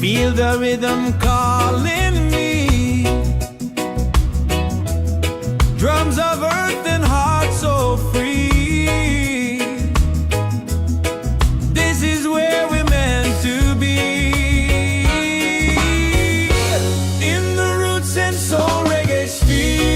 Feel the rhythm calling me. Drums of earth and heart so free. This is where we're meant to be. In the Roots and Soul Reggaesphere.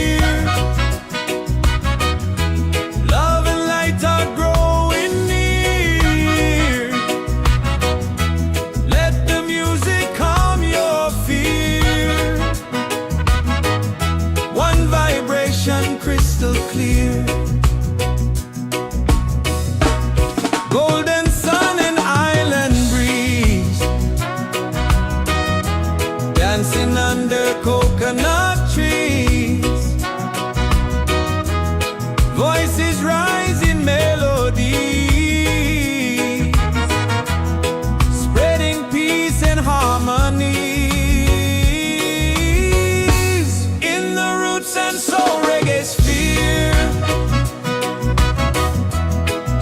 under coconut trees. Voices rise in melody, spreading peace and harmony. In the Roots and Soul Reggaesphere,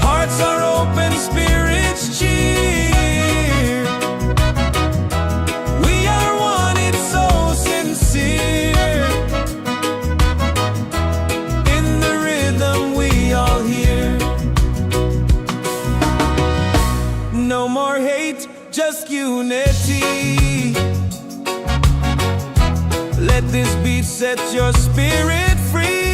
hearts are open, spirits cheer. We are one, it's so sincere. In the rhythm we all hear. No more hate, just unity. Let this beat set your spirit free.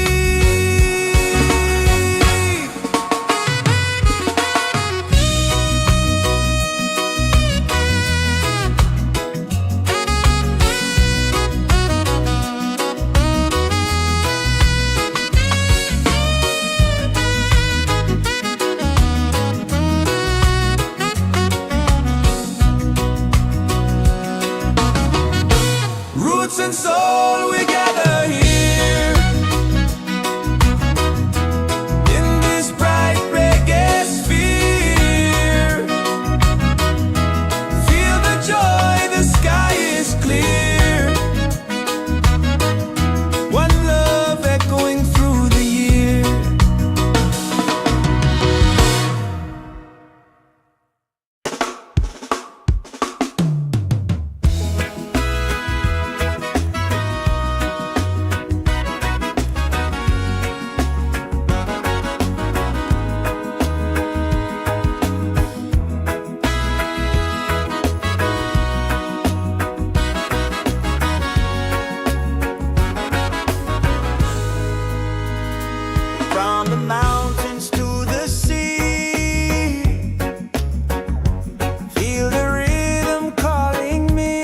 Roots and soul, we gather here in this bright reggae sphere. Feel the joy, the sky is clear. One love echoing through the year. From the mountains to the sea, feel the rhythm calling me.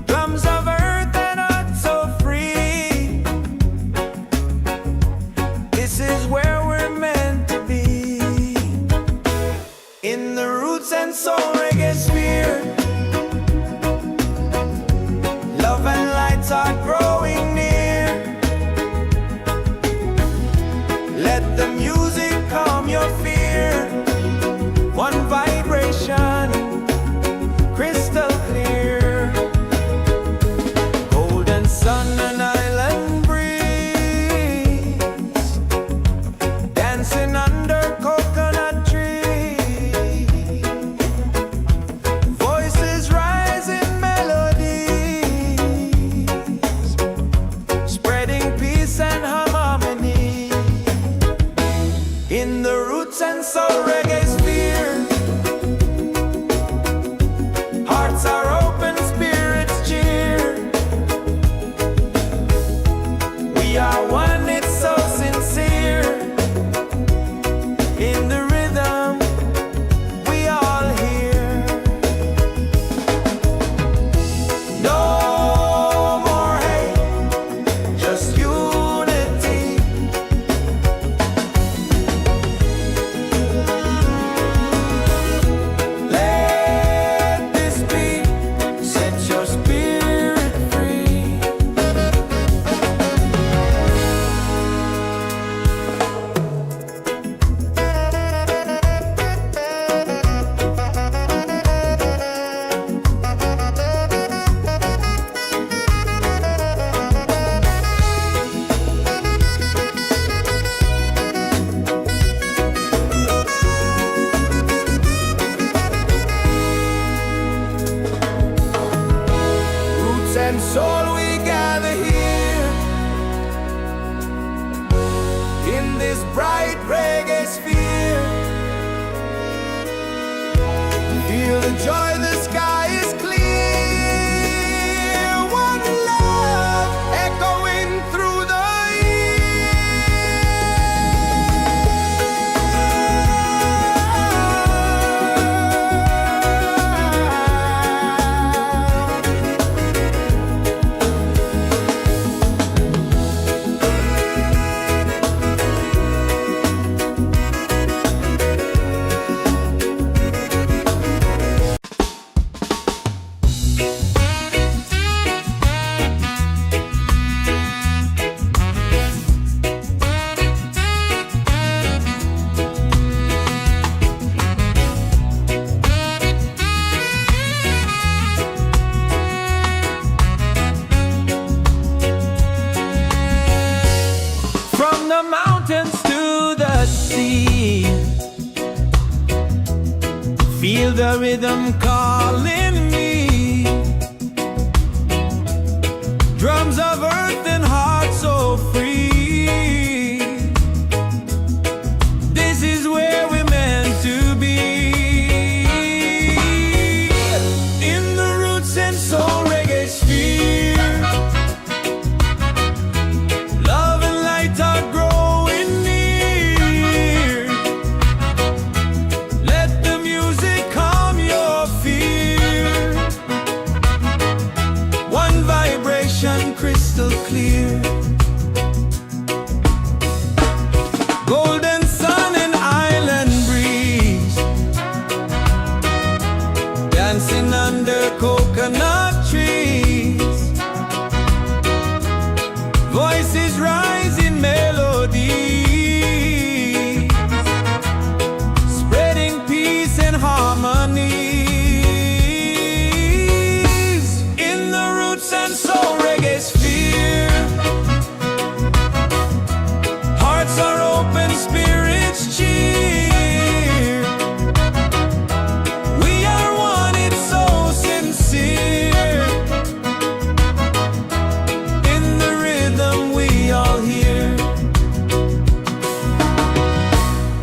Drums of earth and heart so free. This is where we're meant to be. In the Roots and Soul Reggaesphere, love and lights are growing near. Let the music calm your fear. One vibration, crystal clear. Golden sun and island breeze, dancing under coconut trees. Voices rise in melodies, spreading peace and harmony. In the Roots and Soul Reggaesphere, hearts are open, spirits cheer. We are one, it's so sincere. In the rhythm we all hear. No more hate, just unity. Let this beat set your spirit free. Roots and soul, we gather here in this bright reggae sphere. Feel the joy, the sky is clear. One love echoing through the year. the rhythm calling me. Drums of earth and heart so free. This is where we're meant to be. In the roots and soul reggae sphere, love and light are growing near. Let the music calm your fear. One vibration crystal clear. Golden sun and island breeze, dancing under coconut trees. Voices rise in melody, spreading peace and harmony. In the roots and soul reggae sphere, hearts are open, spirits cheer. We are one, it's so sincere. In the rhythm we all hear.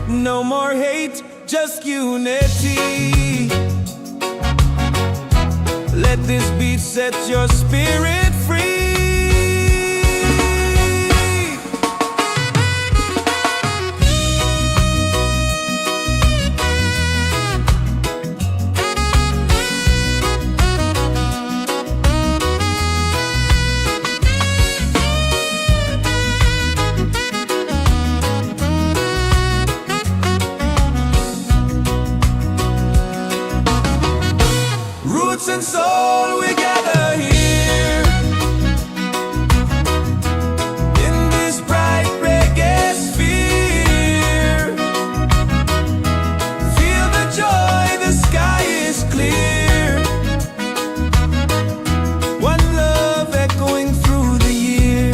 No more hate, just unity. Let this beat set your spirit free. Roots and soul, we gather here in this bright reggae sphere. Feel the joy, the sky is clear. One love echoing through the year.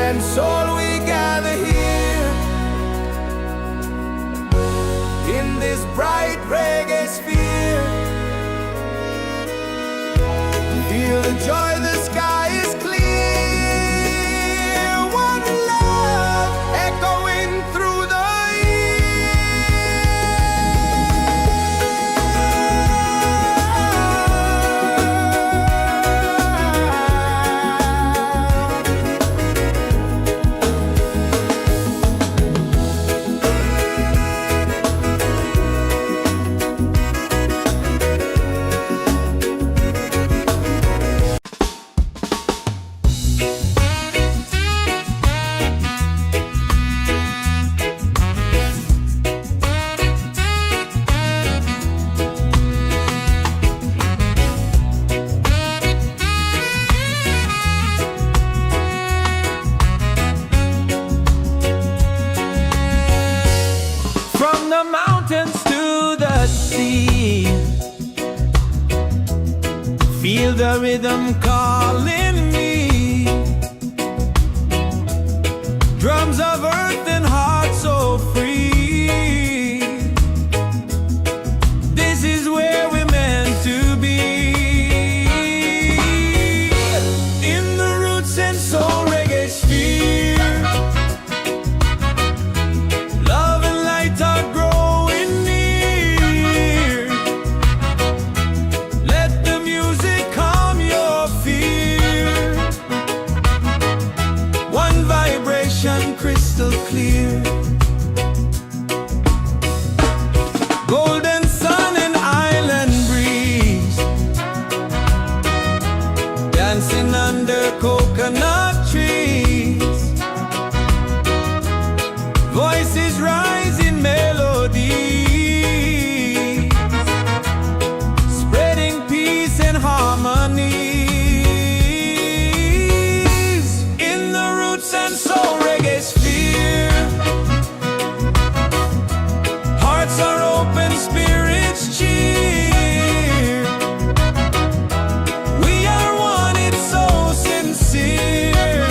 and soul we gather here in this bright reggae sphere. Feel the joy, the sky is clear. One love echoing through the feel the rhythm calling me. Drums of earth and heart so free. This is where we're meant to be. In the Roots and Soul Reggaesphere, love and light are growing near. Let the music calm your fear. One vibration crystal clear. Golden sun and island breeze, dancing under coconut trees. Voices rising melodies, spreading peace and harmonies. In the Roots and Soul Reggaesphere, hearts are open, spirits cheer. We are one, it's so sincere.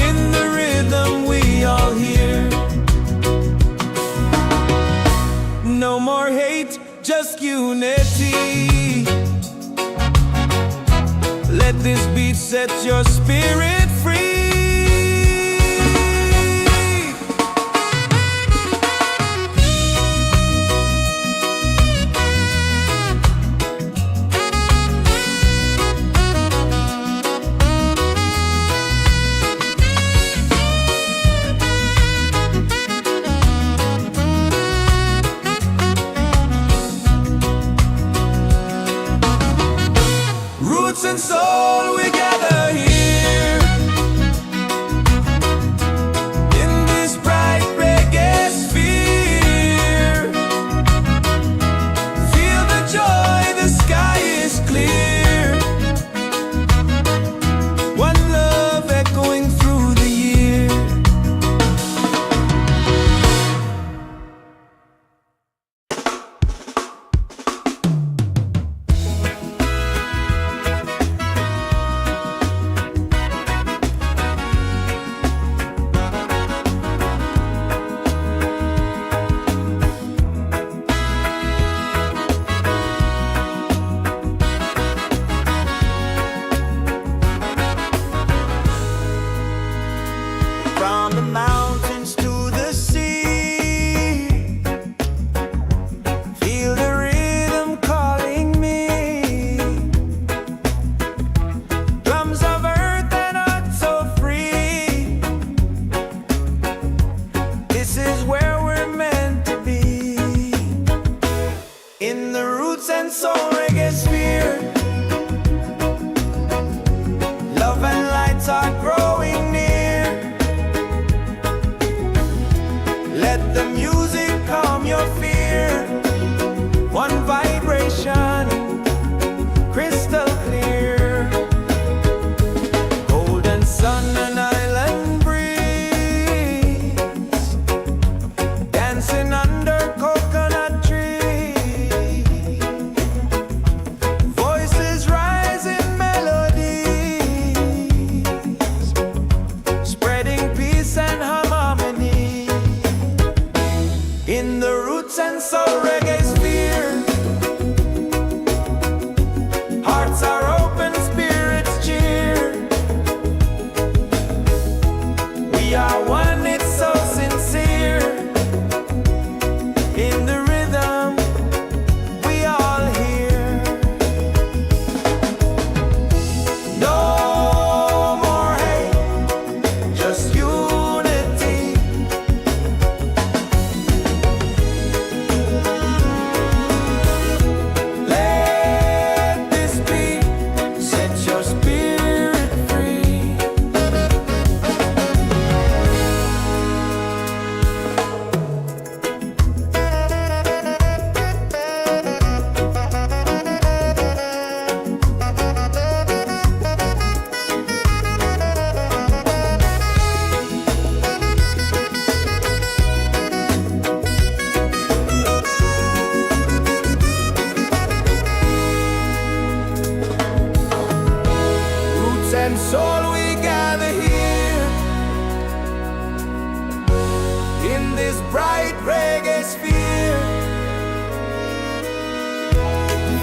In the rhythm we all hear. No more hate, just unity. Let this beat set your spirit free. Roots and soul, we gather here soul, we gather here in this bright reggae sphere.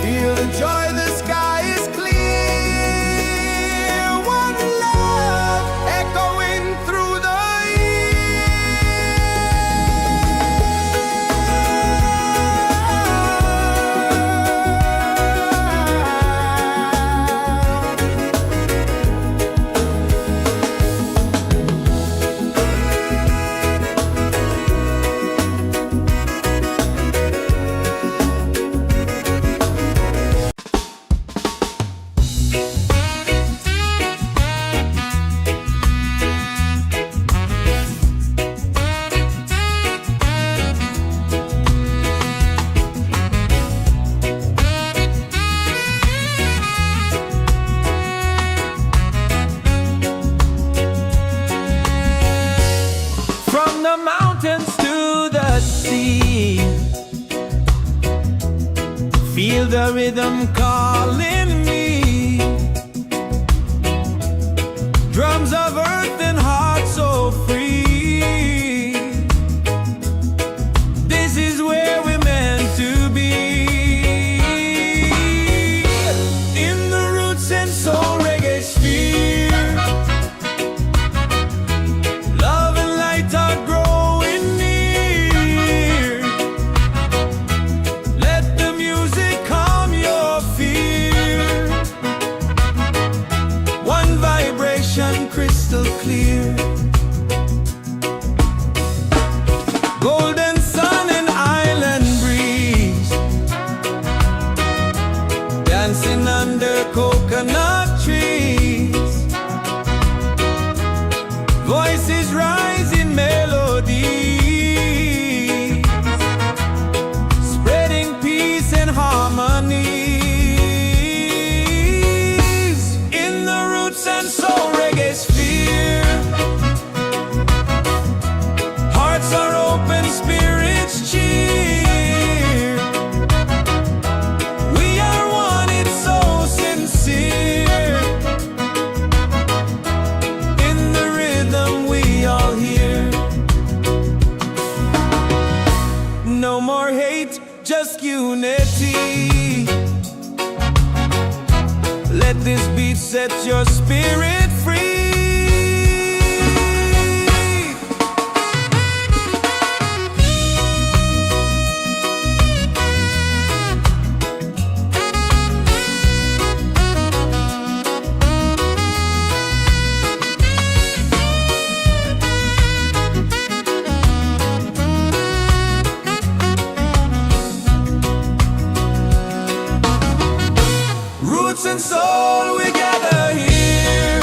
Feel the joy, the sky is clear. One love echoing through the mountains to the sea. Feel the rhythm calling me. Drums of earth and heart so free. This is where we're meant to be. In the Roots and Soul Reggaesphere, love and light are growing near. Let the music calm your fear. One vibration crystal clear. Golden sun and island breeze, dancing under coconut trees. Voices rise in melody, spreading peace and harmonies. In the Roots and Soul Reggaesphere, hearts are open, spirits cheer. We are one, it's so sincere. In the rhythm we all hear. No more hate, just unity. Let this beat set your spirit free. Roots and soul, we gather here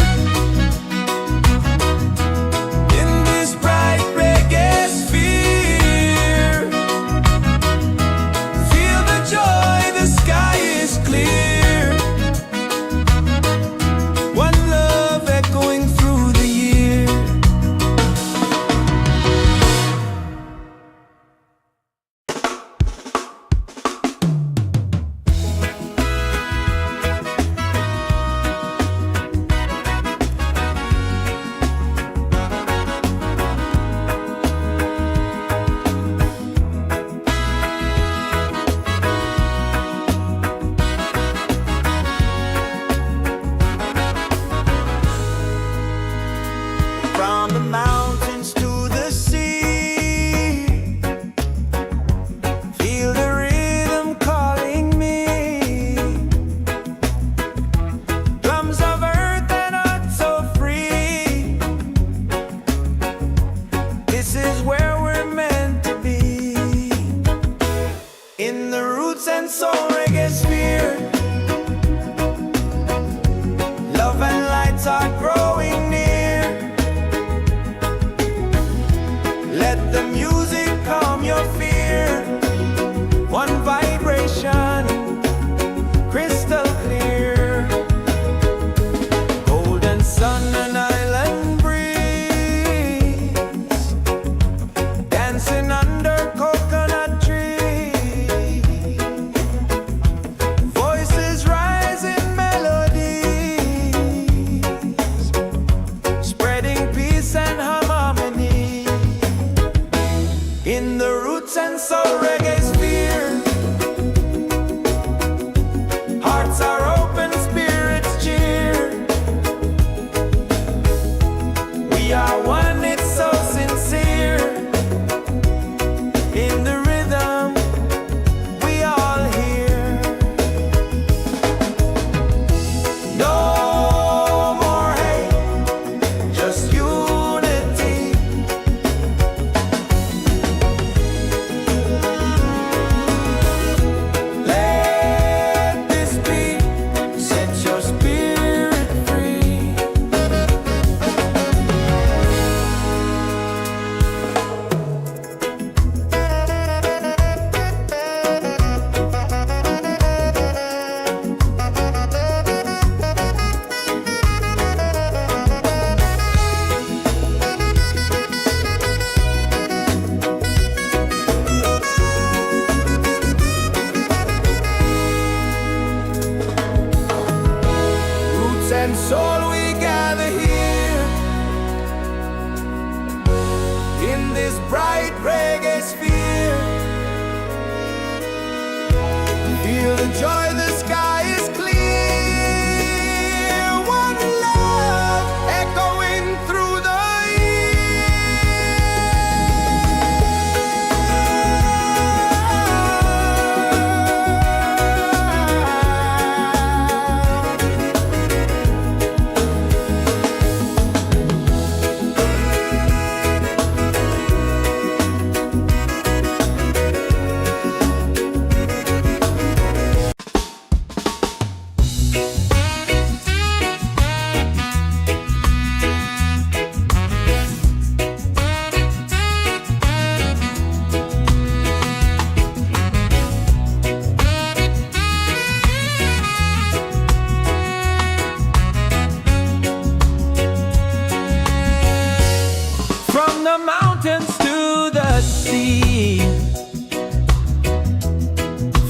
in this bright reggae sphere. Feel the joy, the sky is clear. One love echoing through the year. From the mountains to the sea, feel the rhythm calling me. Drums of earth and heart so free. This is where we're meant to be. In the Roots and Soul Reggaesphere, love and lights are growing near.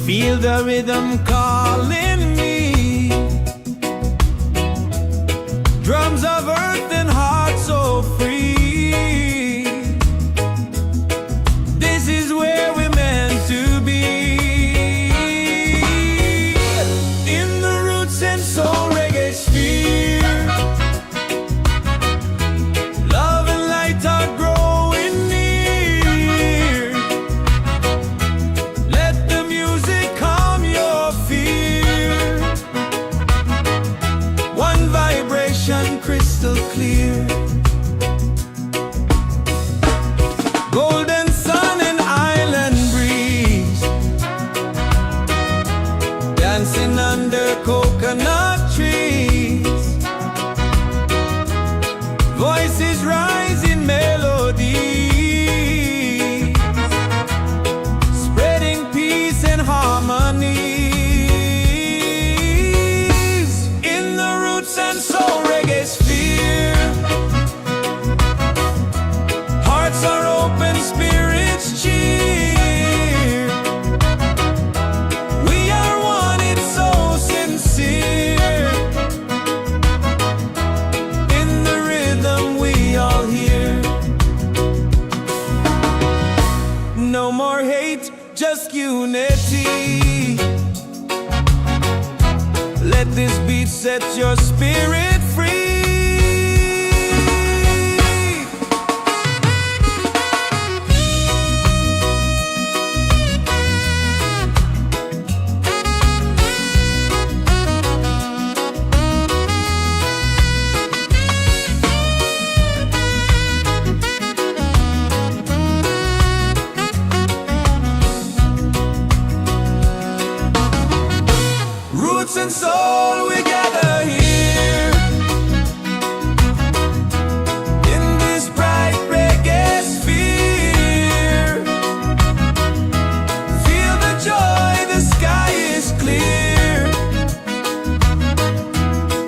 Feel the rhythm calling me. Drums of earth and heart so free. This is where we're meant to be. In the Roots and Soul Reggaesphere, love and light are growing near. Let the music calm your fear. One vibration crystal clear. Golden sun and island breeze, dancing under coconut trees. Voices rise in melody, spreading peace and harmony. In the Roots and Soul Reggaesphere, hearts are open, spirits cheer. We are one, it's so sincere. In the rhythm we all hear. No more hate, just unity. Let this beat set your spirit free. Roots and soul, we gather here in this bright reggae sphere. Feel the joy, the sky is clear.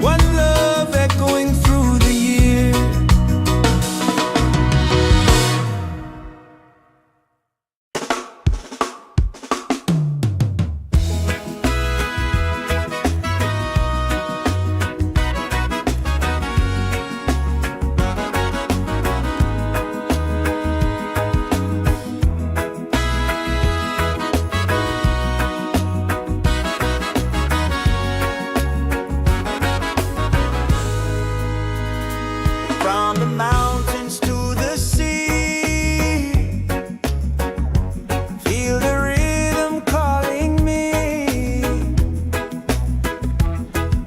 One love echoing through the year. From the mountains to the sea, feel the rhythm calling me.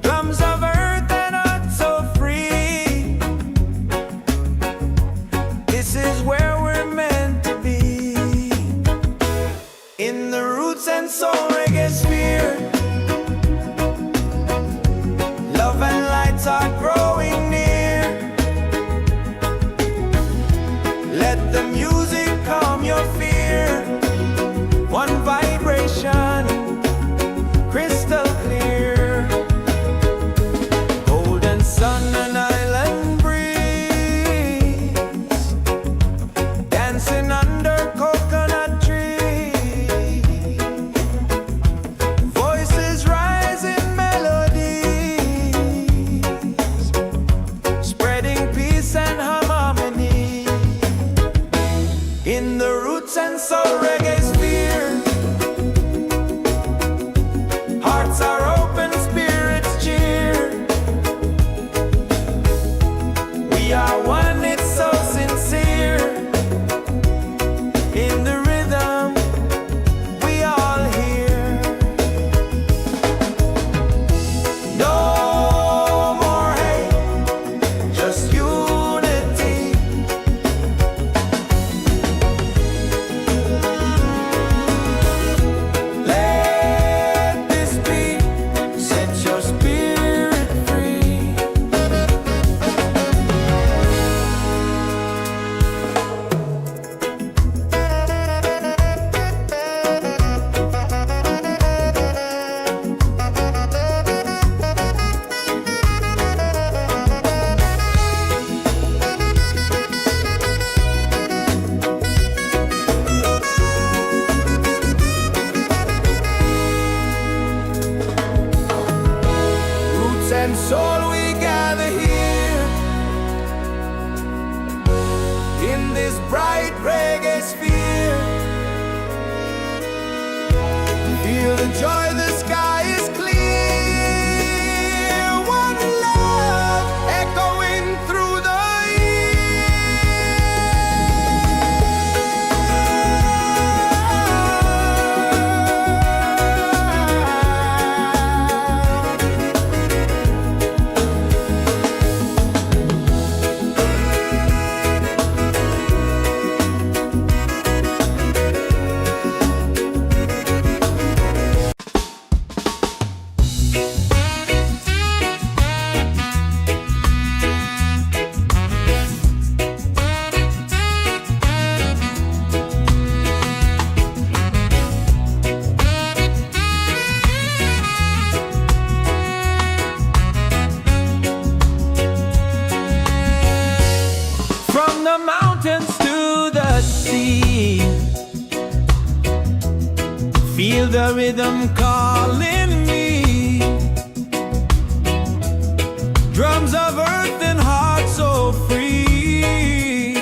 Drums of earth and heart so free. This is where we're meant to be. In the Roots and Soul Reggaesphere, love and lights are growing near. Let the music calm your fear. One vibration, crystal clear. Golden sun and island breeze, dancing under coconut trees. Voices rise in melodies, spreading peace and harmony. In the Roots and Soul Reggaesphere, hearts are open, spirits cheer. We are one, it's so sincere. In the rhythm we all hear. No more hate, just unity. Let this beat set your spirit free. this bright reggae sphere. Feel the joy, the sky is clear. One love echoing through the feel the rhythm calling me. Drums of earth and heart so free.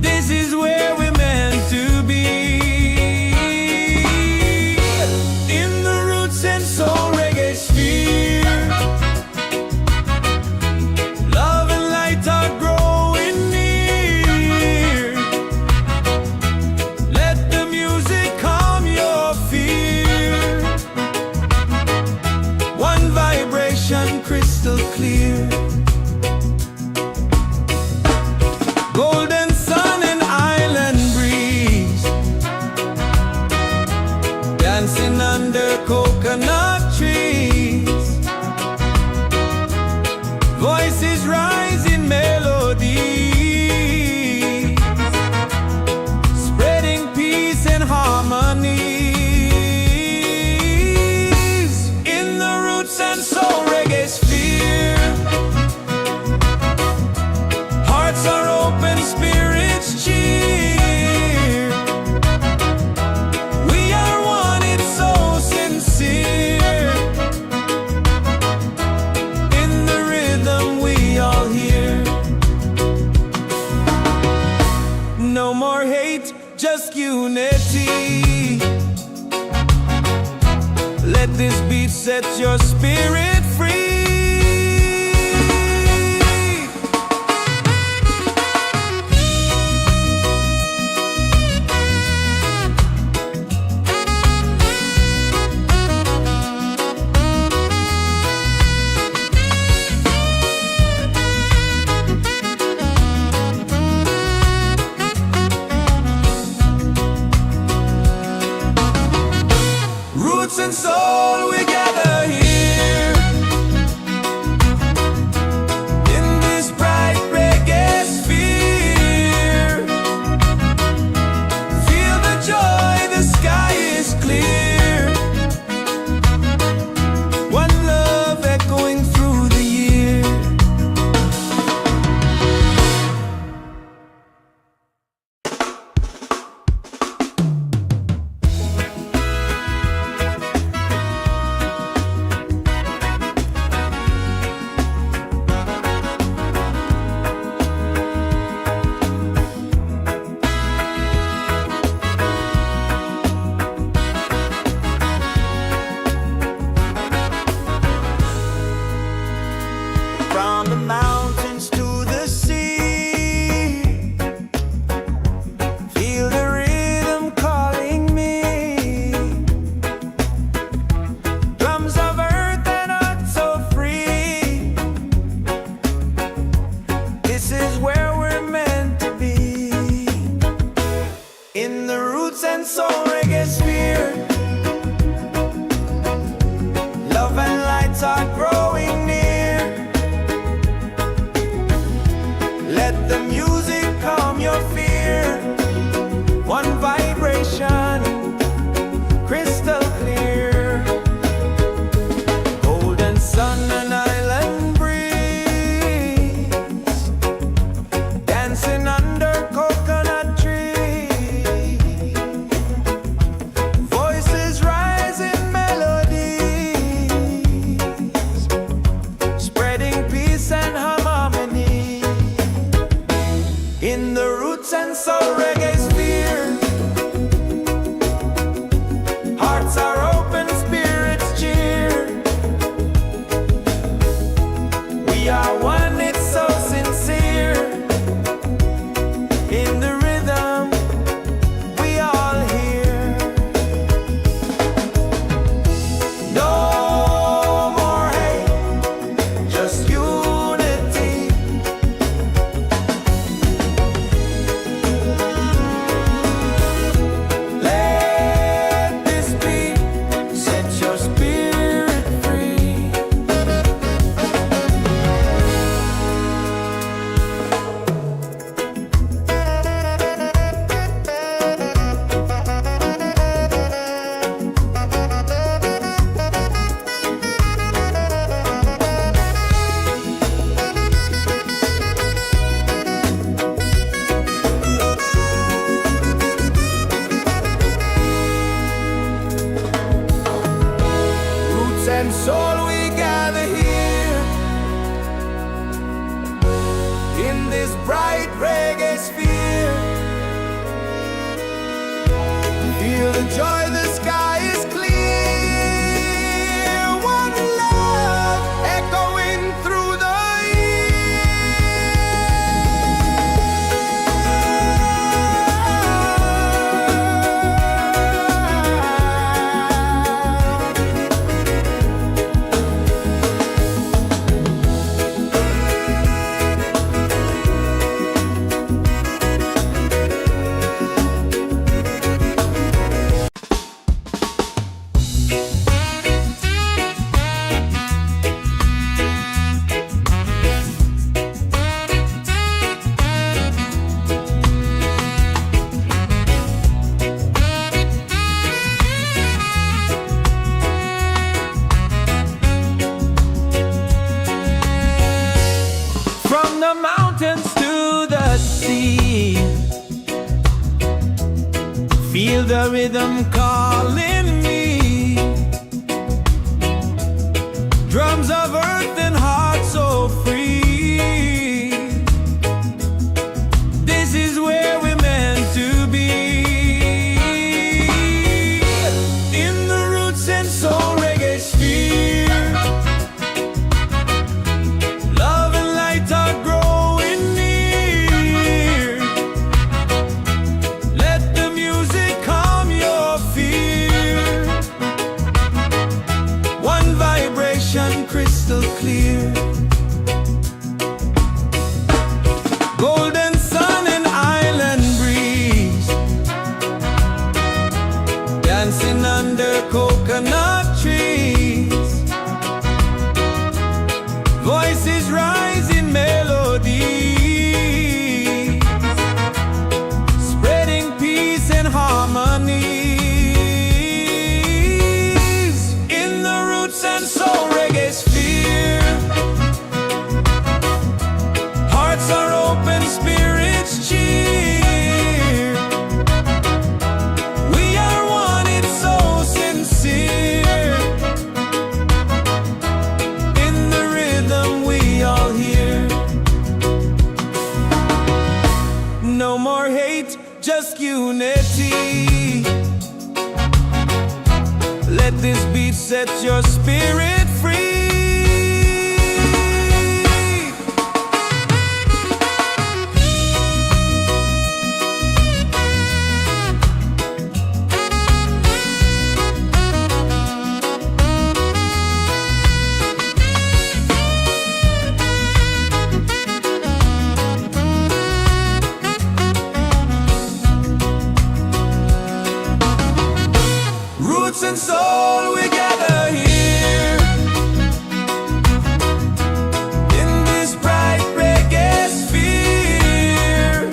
This is where we're meant to be. In the Roots and Soul Reggaesphere, love and light are growing near. Let the music calm your fear. One vibration crystal clear. Golden sun and island breeze, dancing under coconut trees. Voices rise in melody, spreading peace and harmony. In the Roots and Soul Reggaesphere, hearts are open, spirits cheer. We are one, it's so sincere. In the rhythm we all hear. No more hate, just unity. Let this beat set your spirit free. Roots and soul, we gather here. In this bright reggae sphere, feel the joy, the sky is clear. One love echoing through the year. From the mountains to the sea, feel the rhythm calling me. Drums of earth and heart so free. This is where we're meant to be. In the Roots and Soul Reggaesphere, love and lights are growing near. Let the music calm your fear. One vibration, crystal clear. Golden sun and island breeze, dancing under coconut trees. Voices rise in melodies, spreading peace and harmony. this bright reggae sphere. Feel the joy, the sky is clear. One love echoing through the mountains to the sea. Feel the rhythm calling me. Drums of earth and heart so free. This is where we're meant to be. In the Roots and Soul Reggaesphere, love and light are growing near. Let the music calm your fear. One vibration crystal clear. Golden sun and island breeze, dancing under coconut trees. Voices rise in melody, spreading peace and harmony. In the Roots and Soul Reggaesphere, hearts are open, spirits cheer. We are one, it's so sincere. In the rhythm we all hear. No more hate, just unity. Let this beat set your spirit free. Roots and soul, we gather here. In this bright reggae sphere,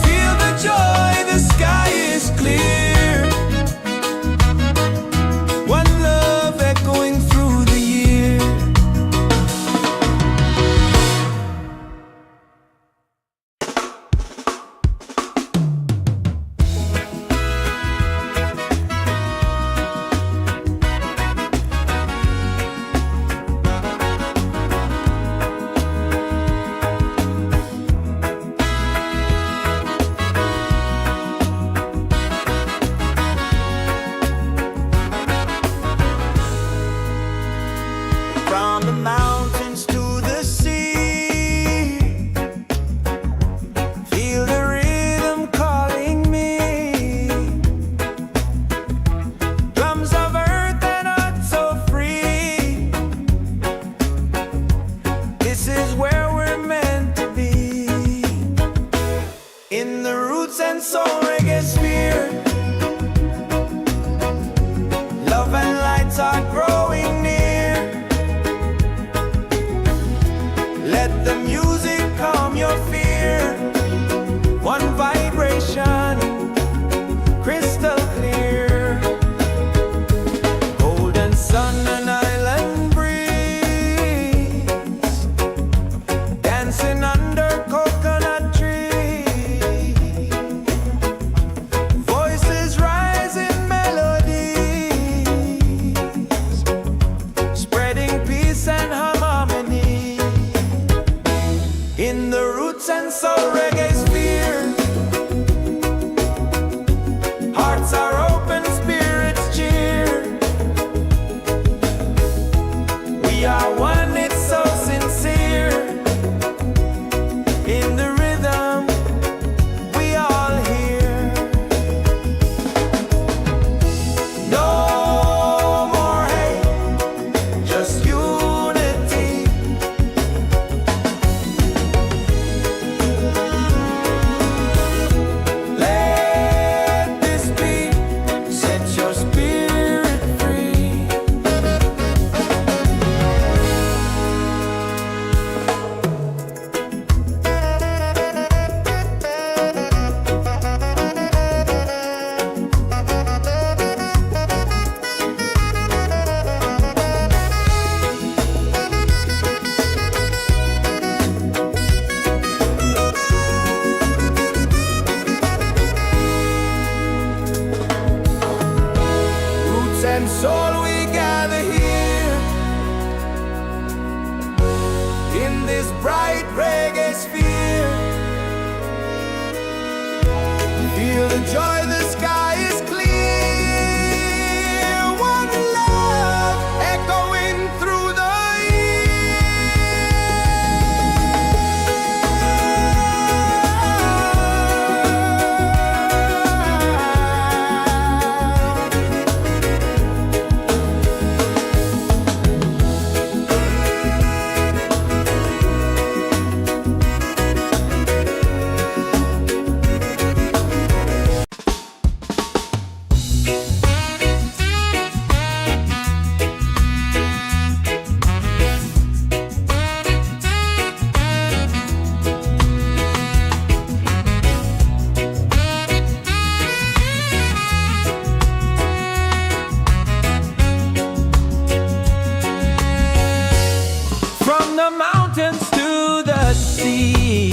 feel the joy, the sky is clear. One love echoing through the year. From the mountains to the sea, feel the rhythm calling me. Drums of earth and heart so free. This is where we're meant to be. In the Roots and Soul Reggaesphere, love and lights are growing near. Let the music calm your fear. One vibration crystal clear. Golden sun and island breeze, dancing under coconut trees. Voices rise in melodies, in this bright reggae sphere. Feel the joy, the sky is clear. One love echoing through the the mountains to the sea.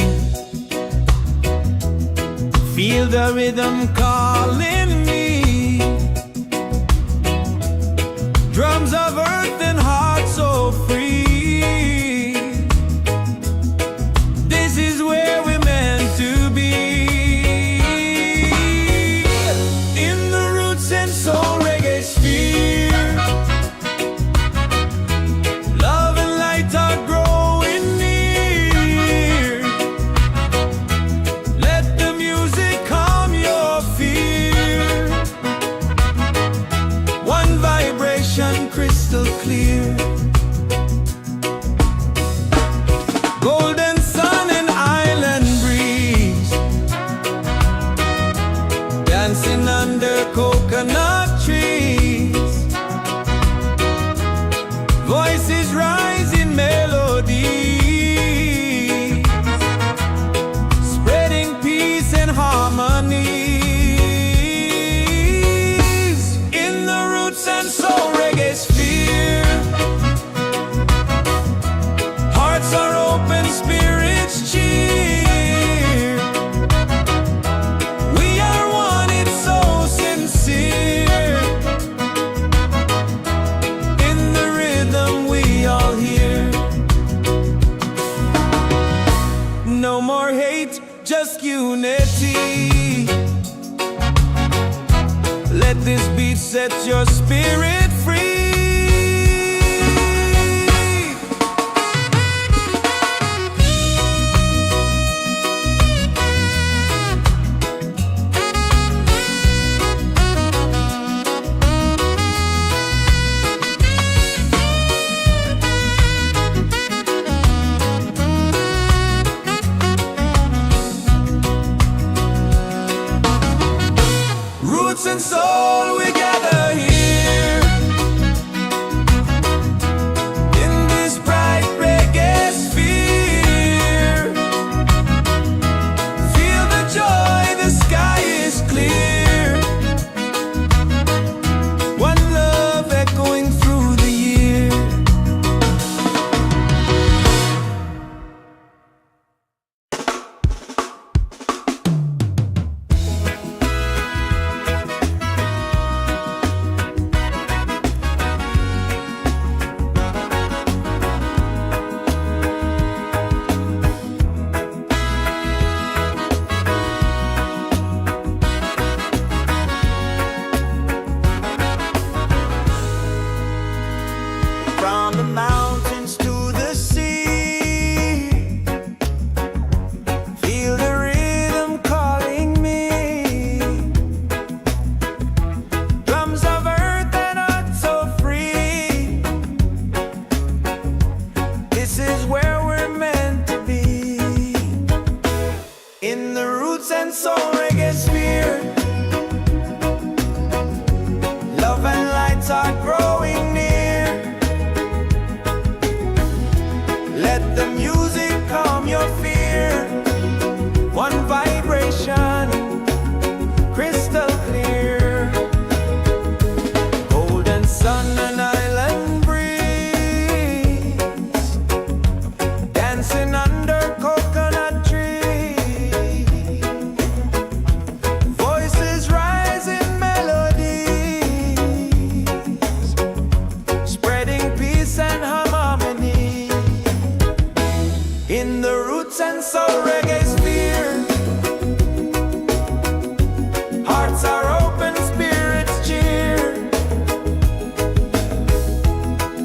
Feel the rhythm calling me. Drums of earth and heart so free. This is where we're meant to be. In the Roots and Soul Reggaesphere. Crystal clear, golden sun and island breeze, dancing under coconut trees. Voices rise in melody, spreading peace and harmony. In the Roots and Soul Reggaesphere, hearts are open, spirits cheer. We are one, it's so sincere. In the rhythm we all hear. No more hate, just unity. Let this beat set your spirit free. Roots and soul, we gather here. in the Roots and Soul Reggaesphere. Hearts are open, spirits cheer.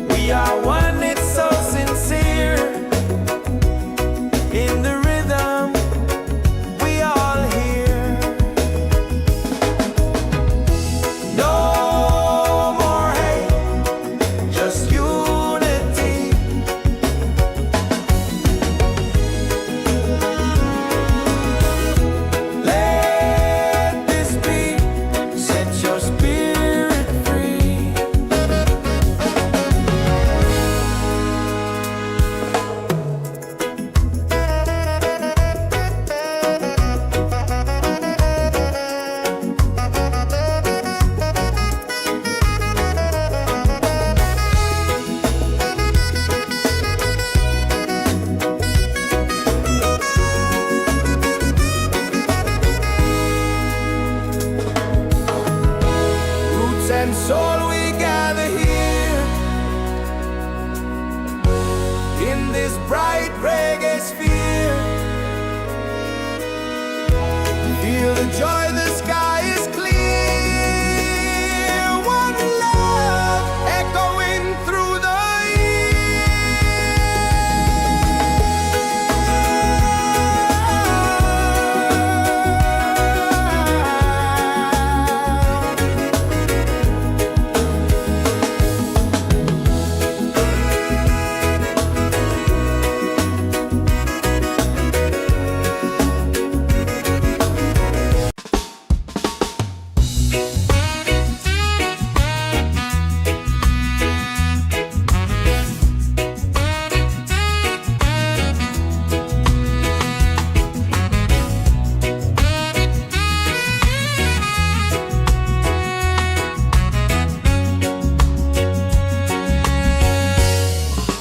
We are one, it's so sincere. In the rhythm, we all hear. No more hate, just unity. Let this beat set your spirit free. Roots and soul, we gather here in this bright reggae sphere. Feel the joy, the sky is clear. One love echoing through the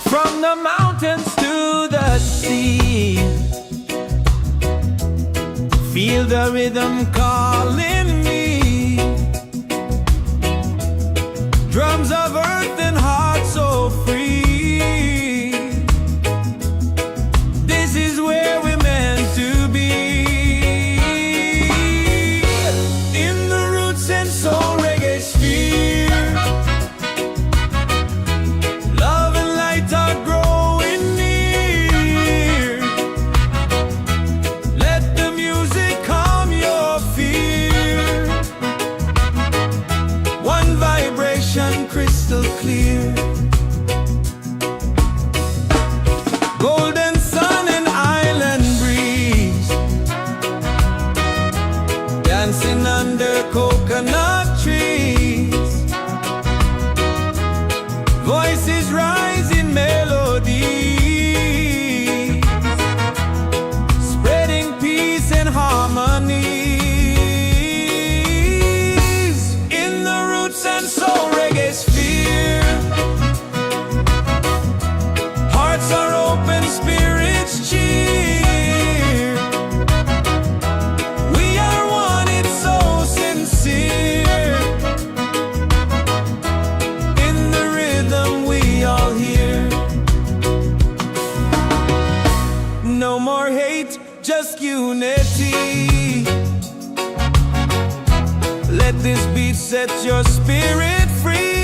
from the mountains to the sea. Feel the rhythm calling me. Drums of earth and heart so free. This is where we're meant to be. In the Roots and Soul Reggaesphere. Love and light are growing near. Let the music calm your fear. One vibration crystal clear. Golden sun and island breeze. Dancing under coconut trees. Voices rise in melody, spreading peace and harmony. In the Roots and Soul Reggaesphere. Hearts are open, spirits cheer. We are one, it's so sincere. In the rhythm we all hear. No more hate, just unity. Let this beat set your spirit free.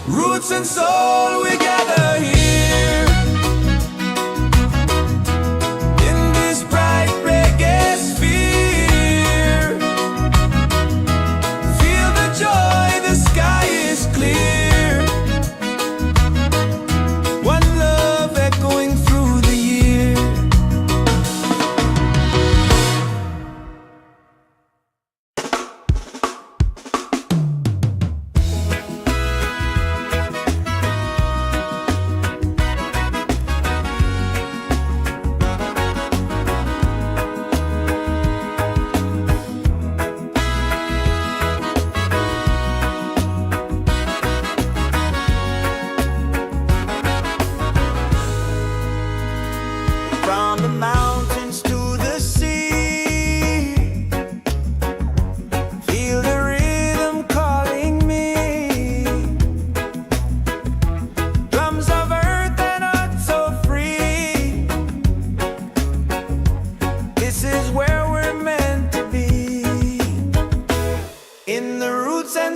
Roots and soul, we gather here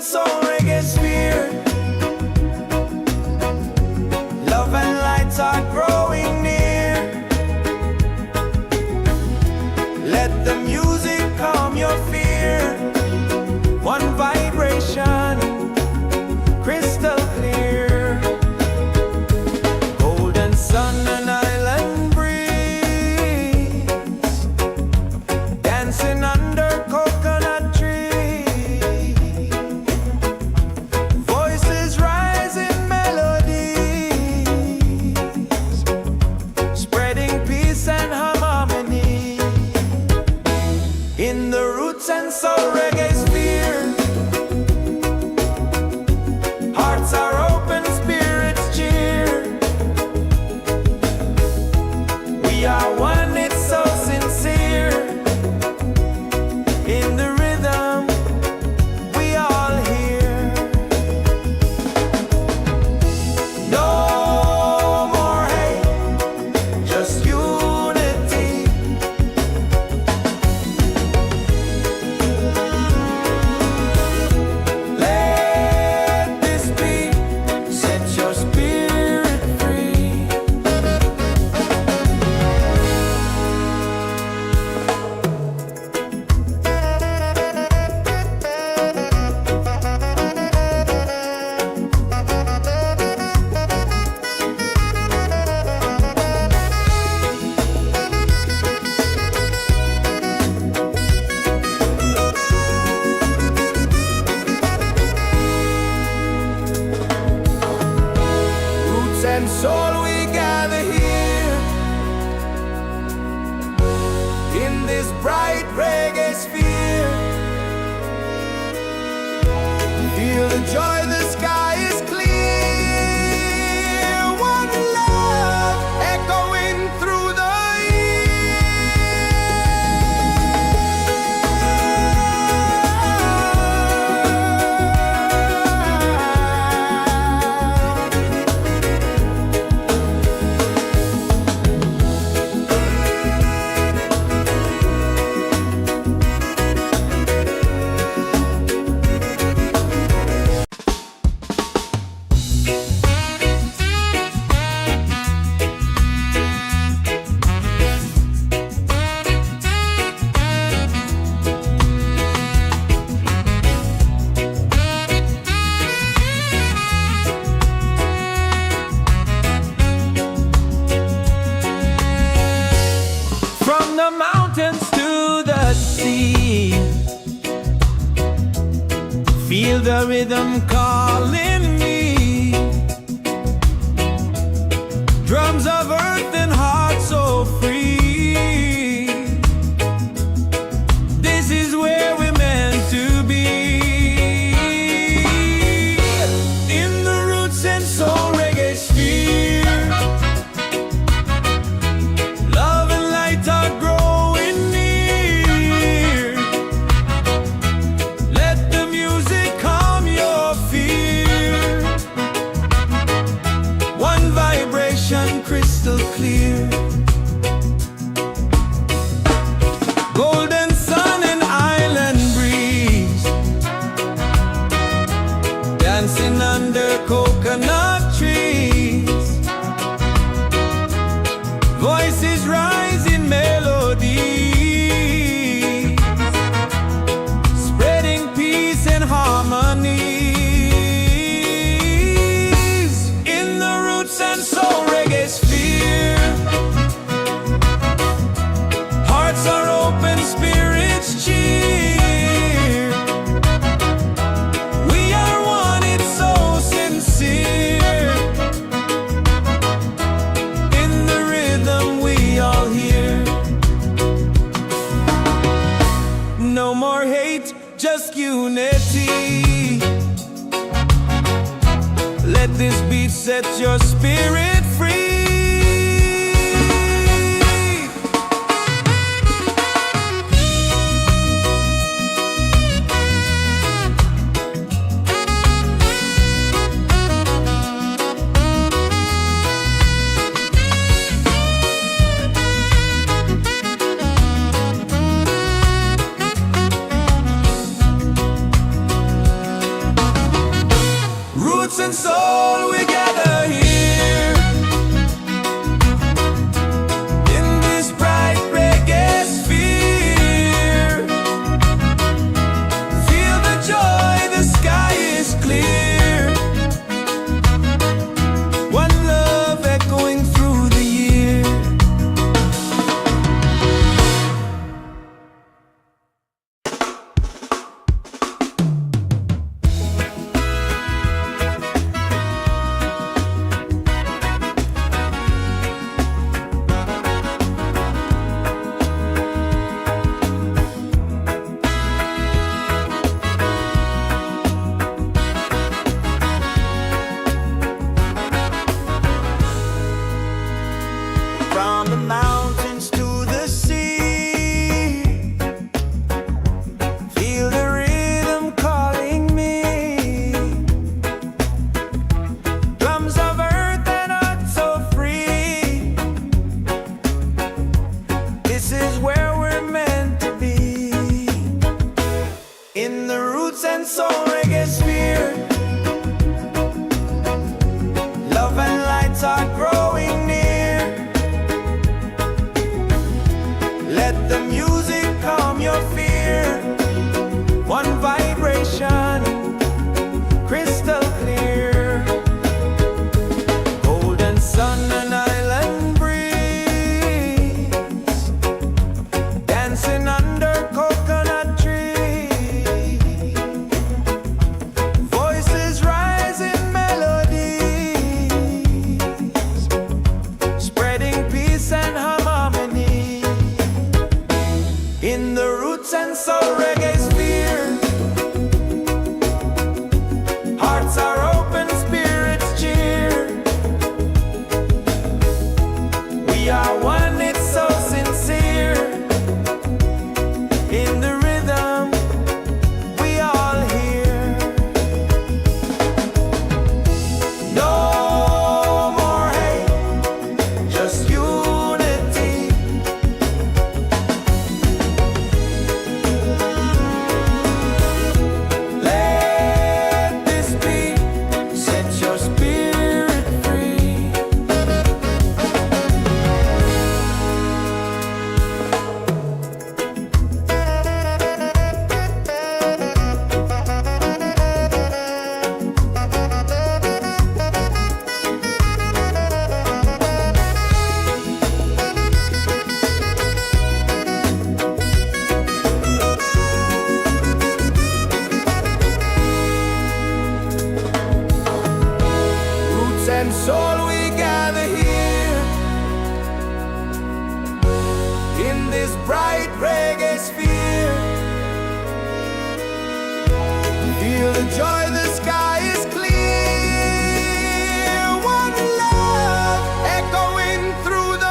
Soul Reggaesphere. Love and lights are growing near. Let the music calm your fear. One vibration, crystal clear. Golden sun and island breeze, dancing under coconut trees. Voices rise in melodies, spreading peace and harmony. In the Roots and Soul Reggaesphere, hearts are open, spirits cheer. We are one, it's so sincere. In the rhythm, we all hear. No more hate, just unity. Let this beat set your spirit free. Roots and soul, we gather here in this bright reggae sphere. Feel the joy, the sky is clear. One love echoing through the from the mountains to the sea. Feel the rhythm calling me. Drums of earth and heart so free. This is where we're meant to be. In the Roots and Soul Reggaesphere, love and light are growing near. Let the music calm your fear. One vibration, crystal clear. Golden sun and island breeze, dancing under coconut trees. Voices rise in melody, spreading peace and harmony. In the Roots and Soul Reggaesphere, hearts are open, spirits cheer. We are one, it's so sincere. In the rhythm, we all hear. No more hate, just unity. Let this beat set your spirit free. Roots and Soul Reggaesphere. Love and lights are growing near. Let the music calm your fear. One vibration, crystal clear. Golden sun and island breeze, dancing under coconut trees. Voices rise in melodies, spreading peace and harmony. In the Roots and Soul Reggaesphere, hearts are open, spirits cheer. We are one, it's so sincere. In the rhythm, we all hear. No more hate, just unity. Let this beat set your spirit free. Roots and soul, we gather here in this bright reggae sphere. Feel the joy, the sky is clear. One love echoing through the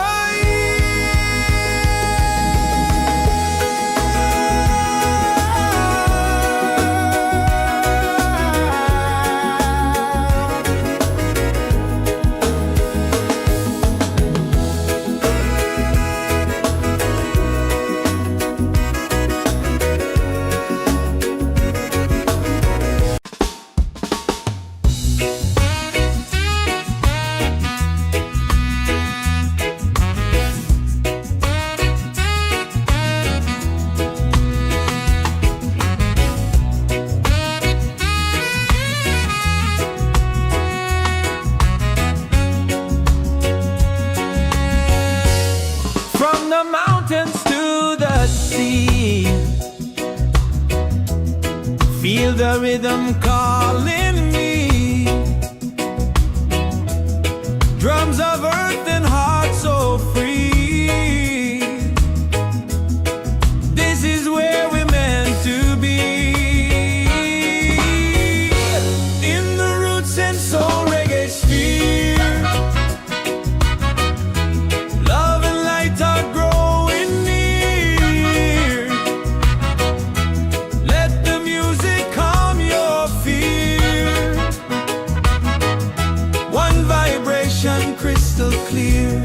from the mountains to the sea. Feel the rhythm calling me. Drums of earth and heart so free. This is where we're meant to be. In the Roots and Soul Reggaesphere, love and light are growing near. Let the music calm your fear. One vibration, crystal clear.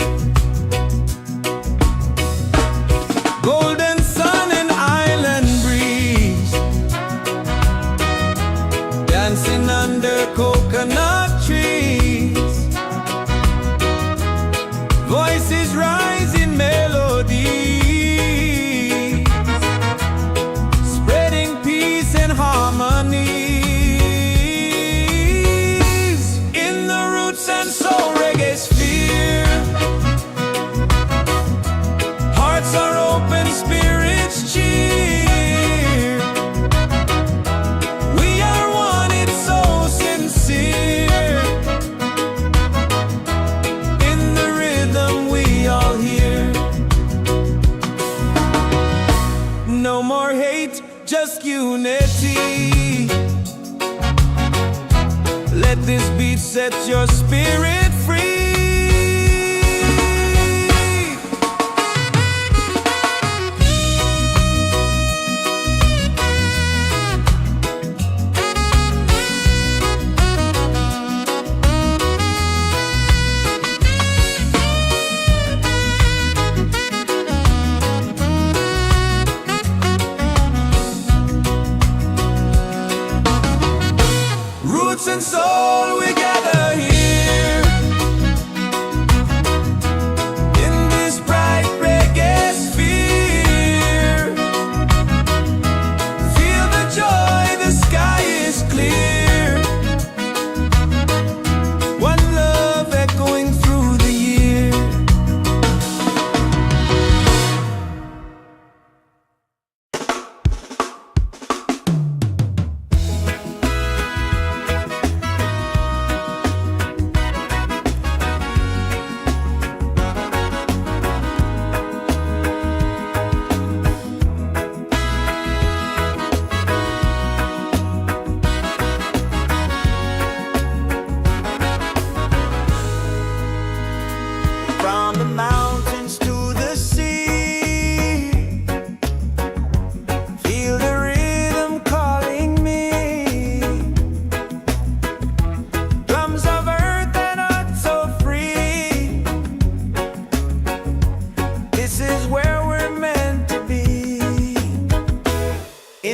Golden sun and island breeze, dancing under coconut trees. Voices rise in melodies, spreading peace and harmonies. In the Roots and Soul Reggaesphere, hearts are open, spirits cheer. We are one, it's so sincere. In the rhythm, we all hear. No more hate, just unity. Let this beat set your spirit free.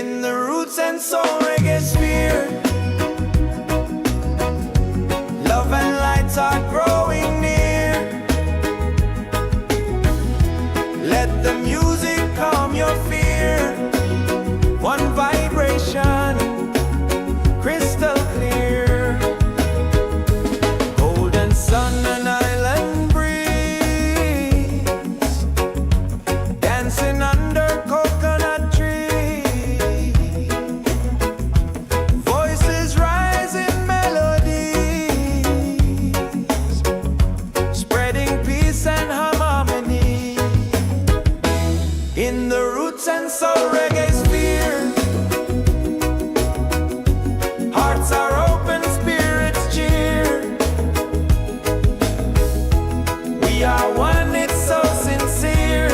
in the Roots and Soul Reggaesphere. Love and lights are growing near. Let the music calm your fear. One vibration, crystal clear. Golden sun and island breeze, dancing under coconut trees. Voices rise in melodies, spreading peace and harmony. In the Roots and Soul Reggaesphere, hearts are open, spirits cheer. We are one, it's so sincere.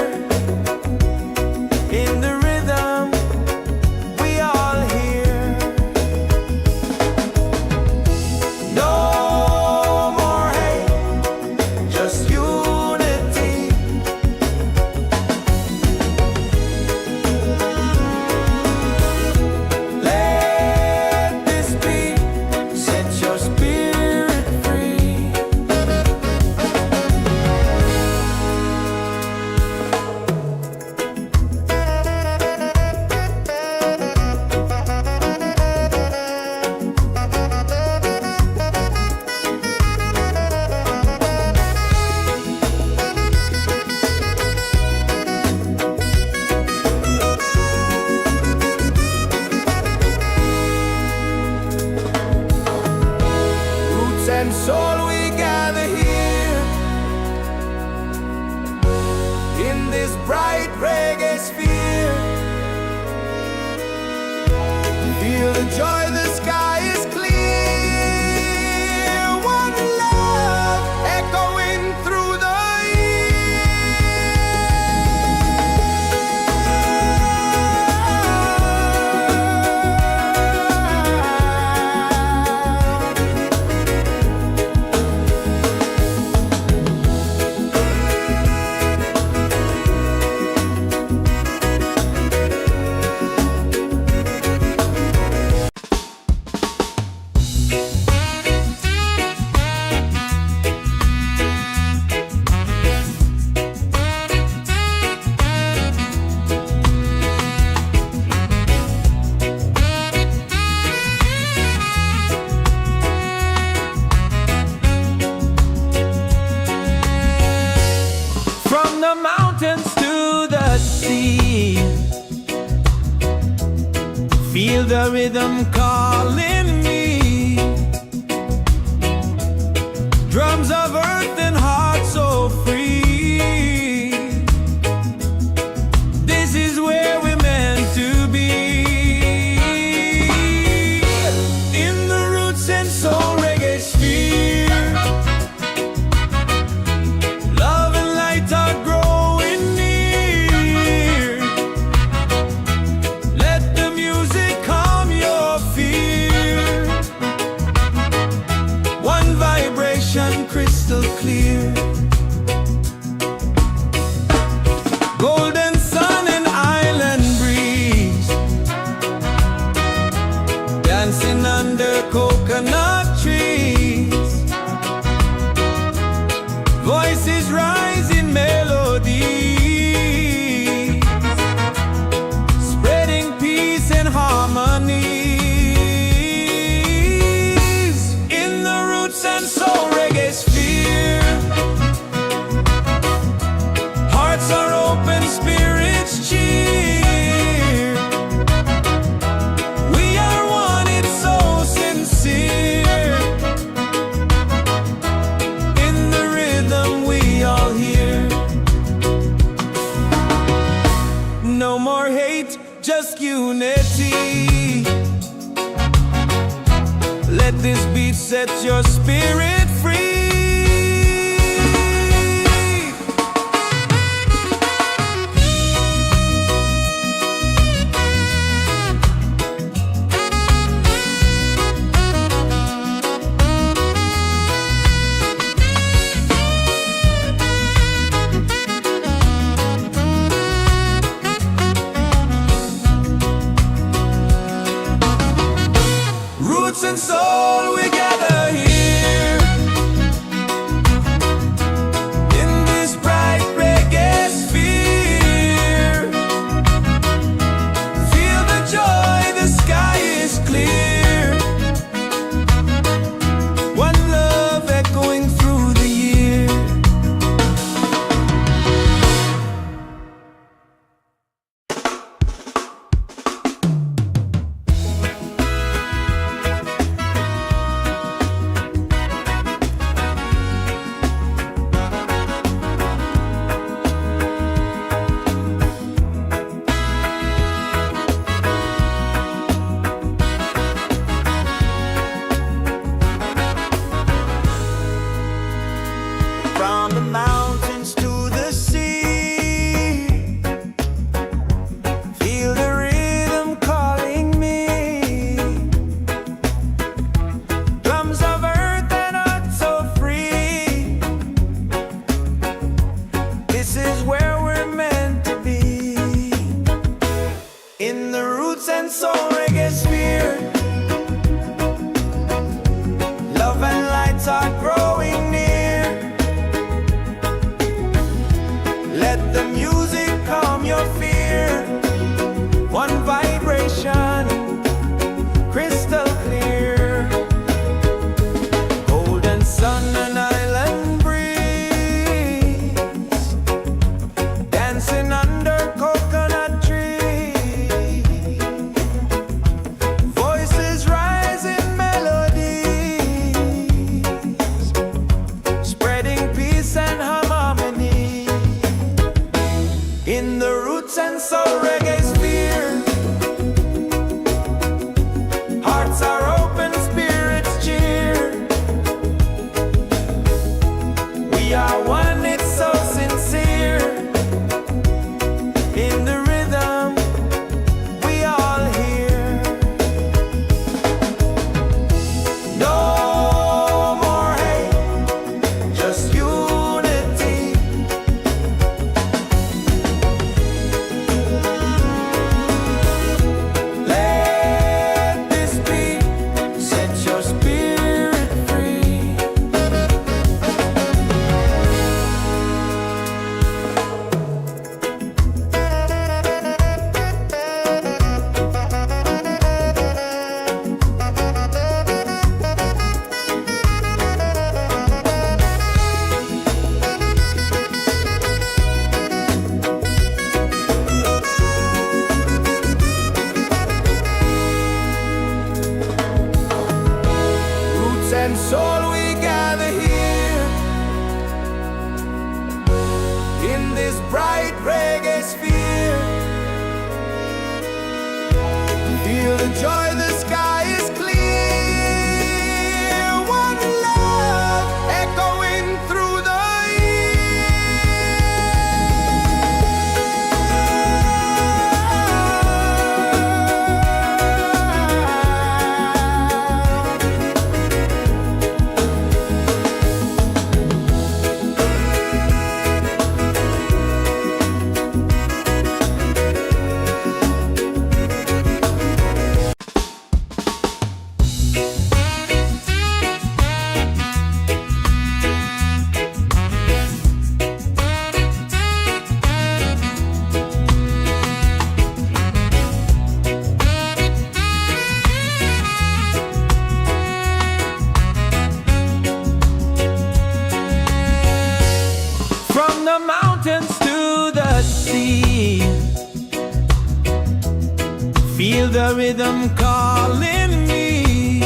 In the rhythm, we all hear. No more hate, just unity. Let this be, set your spirit free. Roots and soul, we gather here in this bright reggae sphere. Feel the joy, the sky is clear. One love echoing through the from the mountains to the sea. Feel the rhythm calling me. Drums of earth and heart so free. This is where we're meant to be. In the Roots and Soul Reggaesphere, love and light are growing near. Let the music calm your fear. One vibration, crystal clear. Golden sun and island breeze, dancing under coconut trees. Voices rise in melody, spreading peace and harmony. In the Roots and Soul Reggaesphere, hearts are open, spirits cheer. We are one, it's so sincere. In the rhythm, we all hear. No more hate, just unity. Let this beat set your spirit free. and soul, we gather here in this bright reggae sphere. Feel the joy, the sky is clear. One love echoing through the year. From the mountains to the sea, feel the rhythm calling me. Drums of earth and heart so free. This is where we're meant to be. In the Roots and Soul Reggaesphere, love and lights are growing near. Let the music calm your fear. One vibration, crystal clear. Golden sun and island breeze, dancing under coconut trees. Voices rise in melodies, spreading peace and harmony. In the Roots and Soul Reggaesphere, hearts are open, spirits cheer. We are one, it's so sincere. In the rhythm, we all hear. No more hate, just unity. Let this be, set your spirit free. Roots and soul, we gather here in this bright reggae sphere. Feel the joy, the sky is clear. One love echoing through the from the mountains to the sea. Feel the rhythm calling me.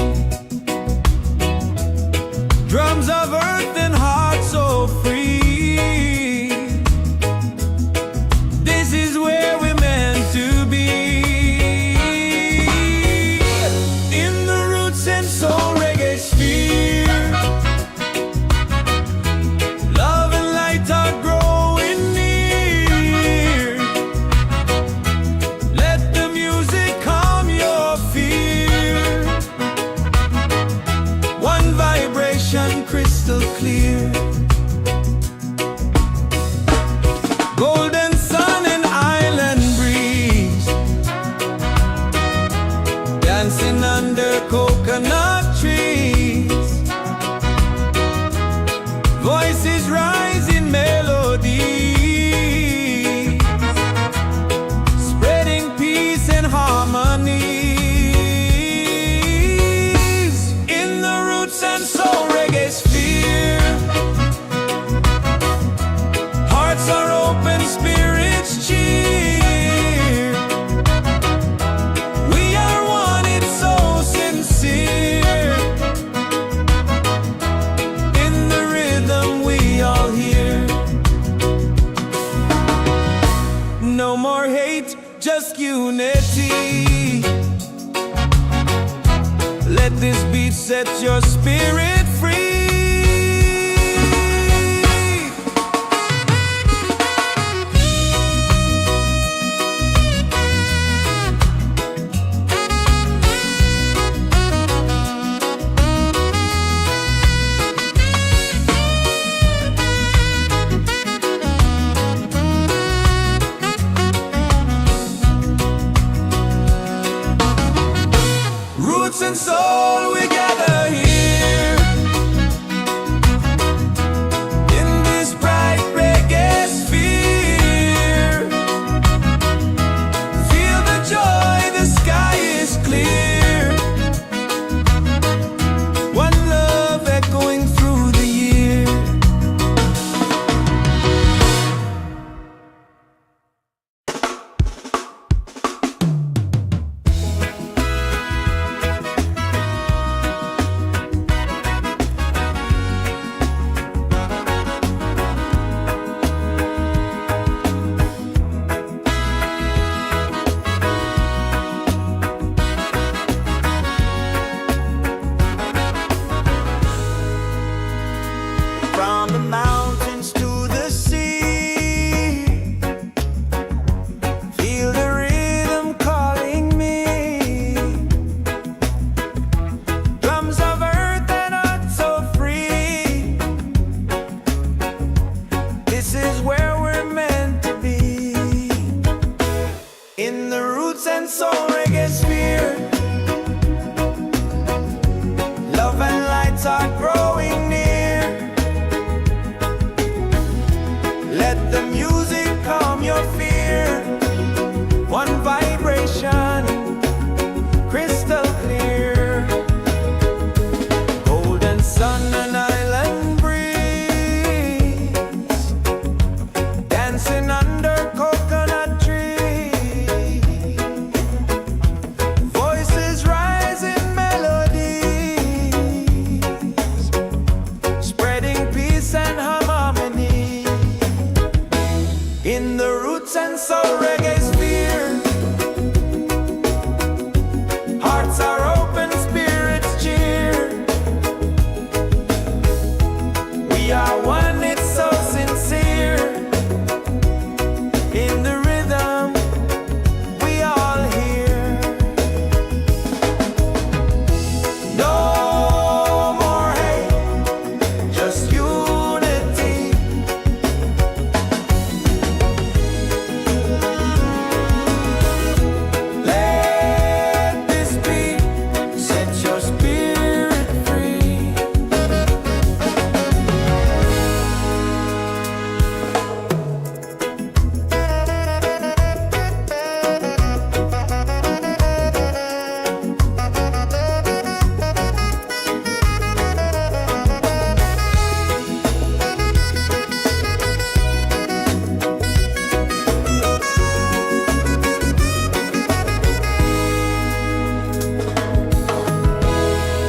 Drums of earth and heart so free. This is where we're meant to be. In the Roots and Soul Reggaesphere, love and light are growing near. Let the music calm your fear. One vibration, crystal clear. Golden sun and island breeze, dancing under coconut set your spirit free. Roots and soul, we gather here in this bright reggae sphere. Feel the joy, the sky is clear. One love echoing through the year. From the mountains to the sea, feel the rhythm calling me. Drums of earth and heart so free. This is where we're meant to be. In the Roots and Soul Reggaesphere, love and lights are growing near. Let the music calm your fear. One vibration, crystal clear. Golden sun and island breeze, dancing under coconut trees. Voices rise in melodies, spreading peace and harmony. In the Roots and Soul Reggaesphere, hearts are open, spirits cheer. We are one, it's so sincere. In the rhythm, we all hear. No more hate, just unity. Let this beat set your spirit free.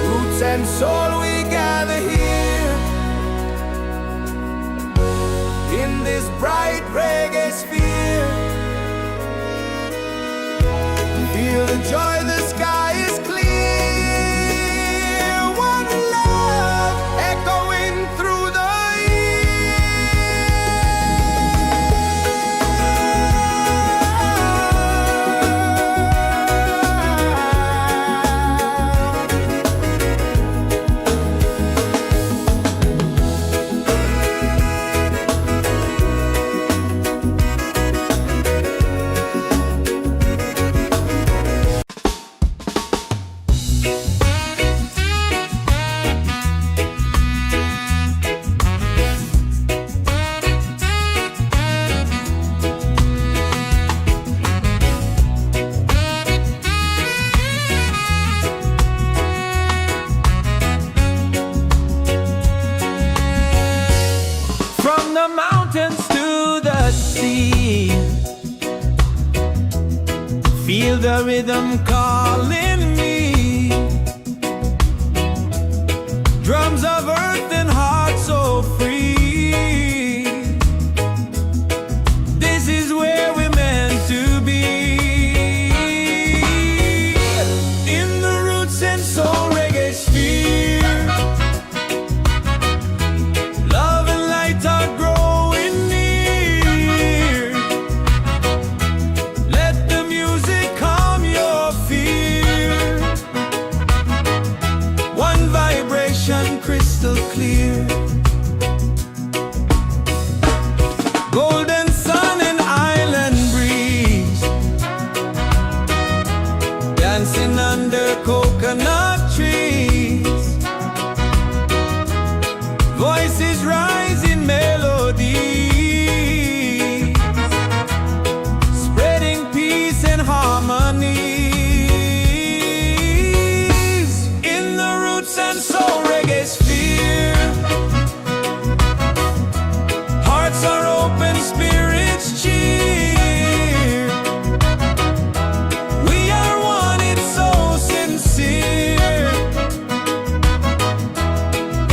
Roots and soul, we gather here in this bright reggae sphere. Feel the joy, the sky is clear. One love echoing through the feel the rhythm calling me. Drums of earth and heart so free. This is where we're meant to be. In the Roots and Soul Reggaesphere. under coconut trees. Voices rise in melody, spreading peace and harmony. In the Roots and Soul Reggaesphere, hearts are open, spirits cheer. We are one, it's so sincere.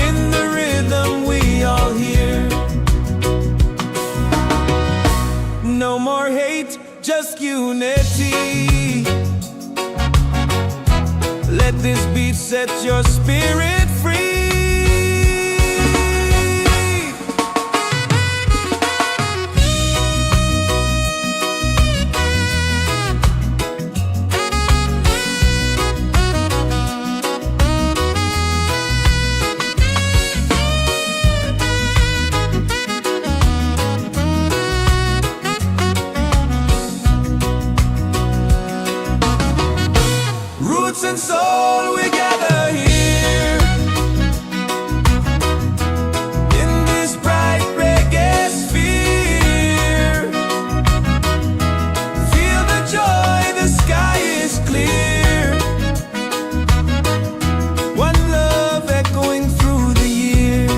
In the rhythm we all hear. No more hate, just unity. Let this beat set your spirit free. Roots and soul, we gather here in this bright reggae sphere. Feel the joy, the sky is clear. One love echoing through the year.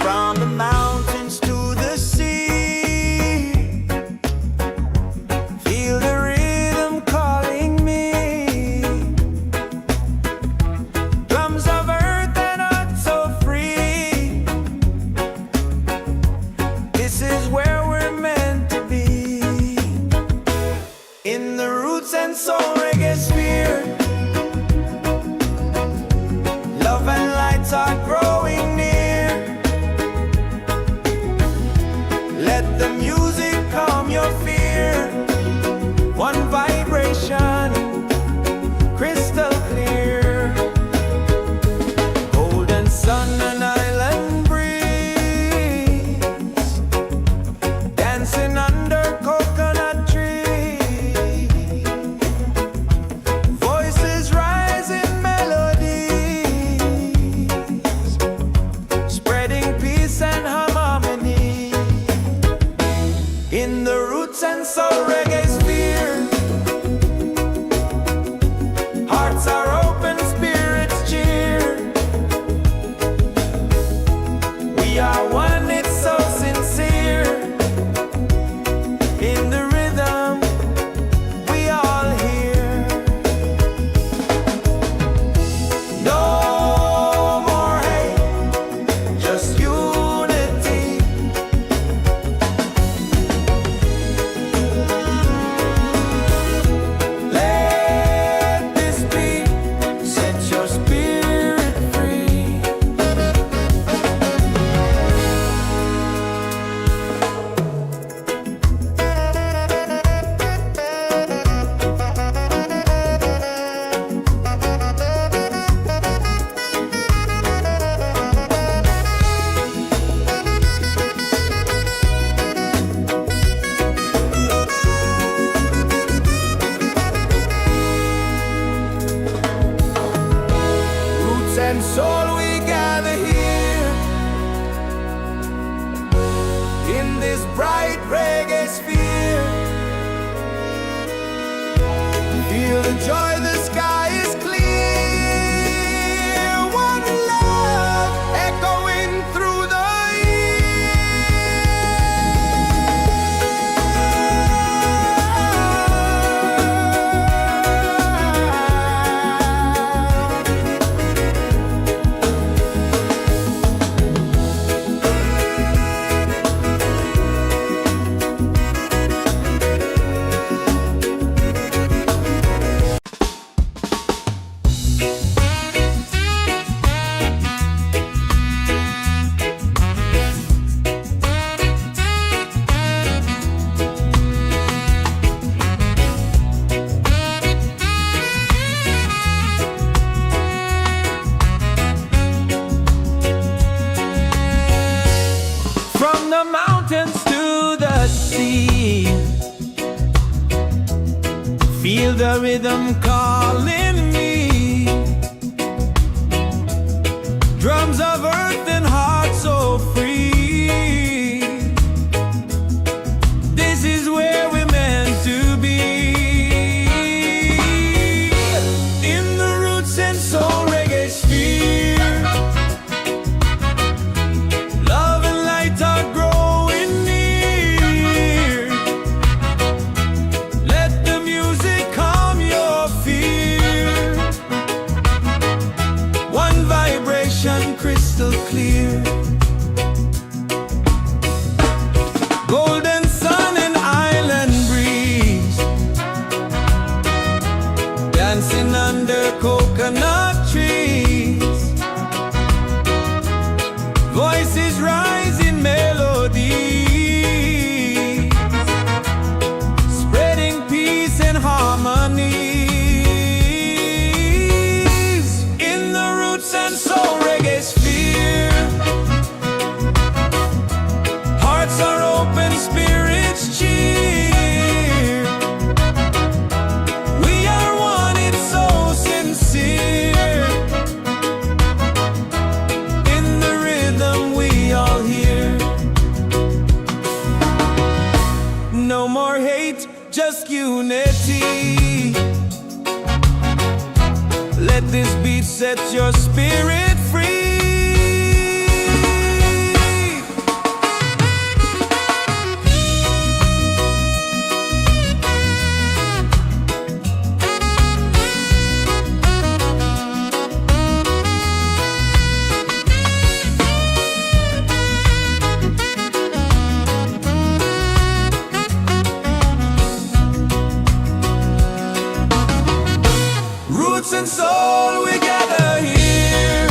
From the mountains to the sea, feel the rhythm calling me. Drums of earth and art so free. This is where we're meant to be. In the Roots and Soul Reggaesphere, love and lights are growing near. Let the music calm your fear. One vibration, crystal clear. Golden sun and island breeze, dancing under coconut trees. Voices rise in melodies, spreading peace and harmony. In the Roots and Soul Reggaesphere, hearts are open, spirits cheer. We are one, it's so sincere. In the rhythm we all hear. No more hate, just unity. Let this beat set your spirit free. Roots and soul, we gather here in this bright reggae sphere. Feel the joy, the sky is clear. One love echoing through the year. the rhythm calling me. Drums of earth and heart so free. This is where we're meant to be. In the Roots and Soul Reggaesphere, love and light are growing near. Let the music calm your fear. One vibration crystal clear. Golden sun and island breeze, dancing under coconut trees. Voices rise in melody, spreading peace and harmony. In the Roots and Soul Reggaesphere, hearts are open, spirits cheer. We are one, it's so sincere. In the rhythm we all hear. No more hate, just unity. Let this beat set your spirit free. Roots and soul, we gather here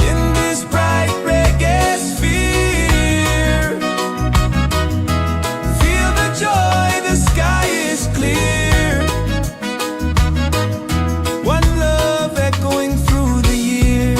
in this bright reggae sphere. Feel the joy, the sky is clear. One love echoing through the year.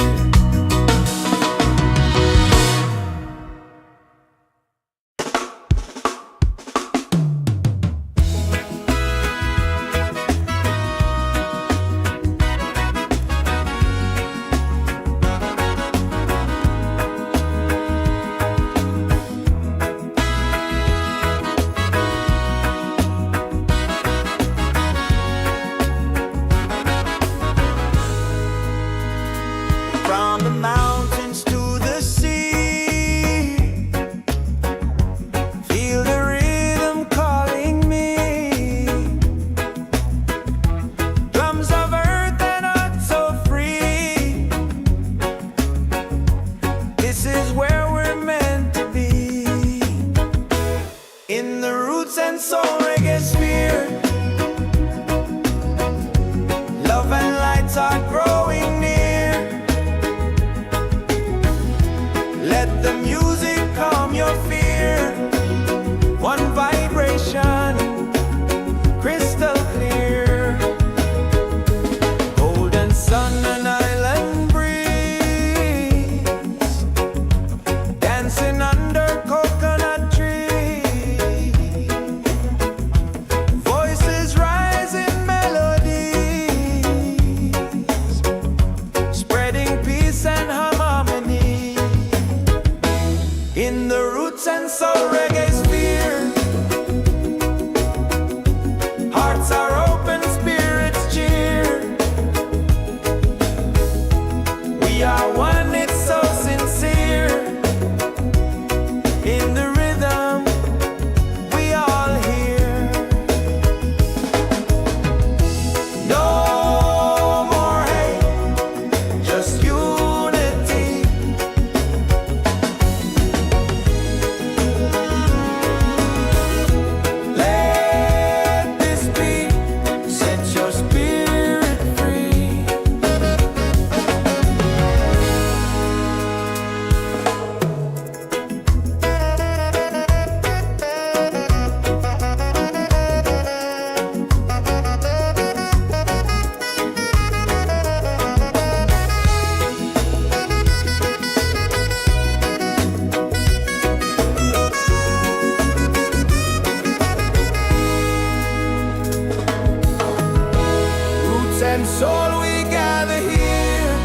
and soul we gather here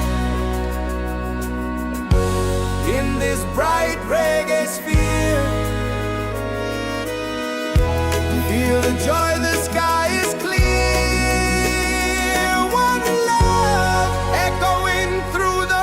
in this bright reggae sphere. Feel the joy, the sky is clear. One love echoing through the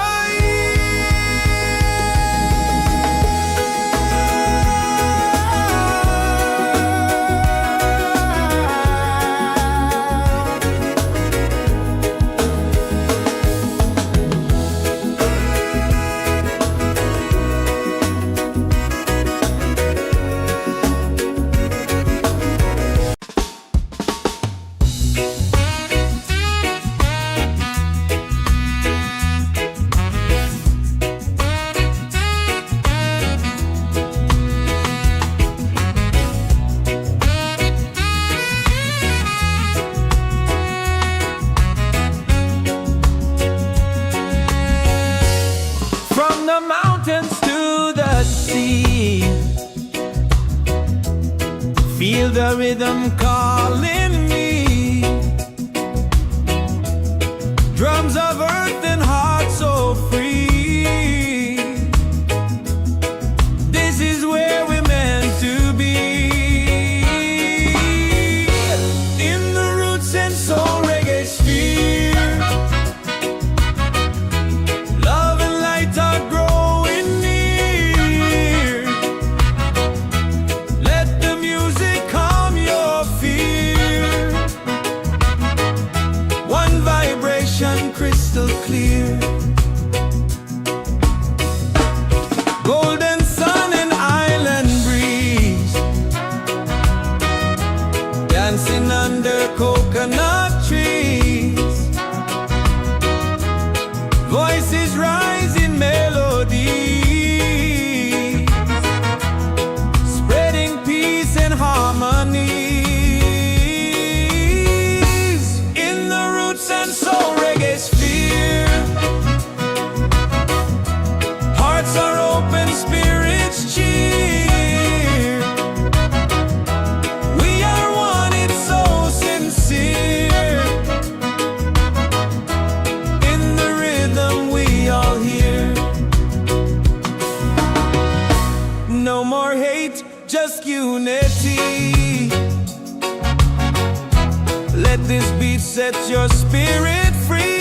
the mountains to the sea. Feel the rhythm calling me. Drums of earth and heart so free. This is where we're meant to be. In the Roots and Soul Reggaesphere. Crystal clear, golden sun and island breeze, dancing under coconut trees, voices rising melodies, spreading peace and harmony. In the Roots and Soul Reggaesphere, hearts are open, spirits cheer. We are one, it's so sincere. In the rhythm we all hear. No more hate, just unity. Let this beat set your spirit free.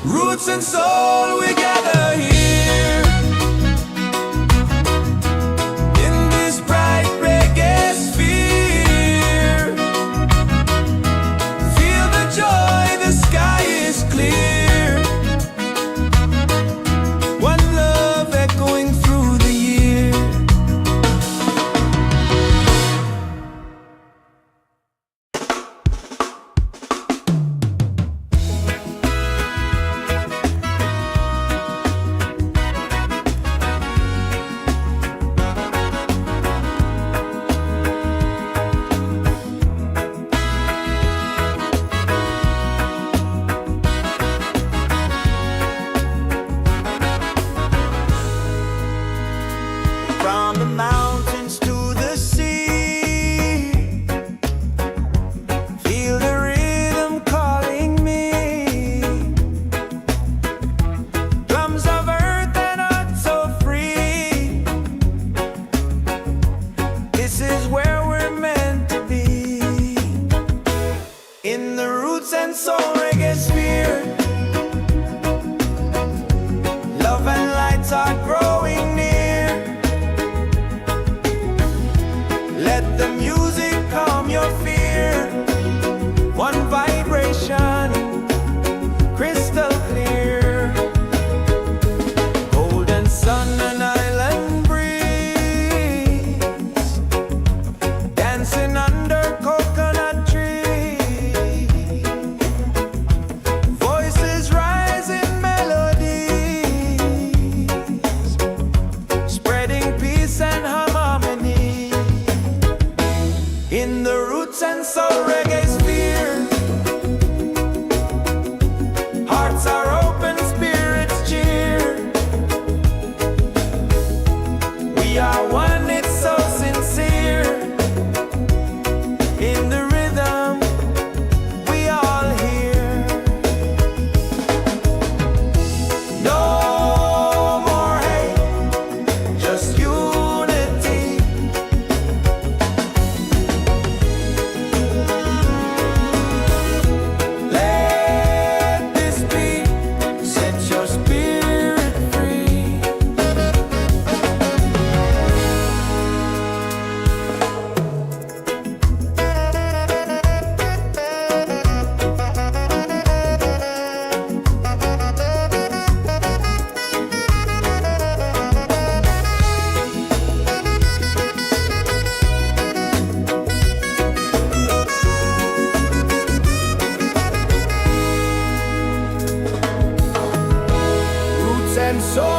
Roots and soul, we gather here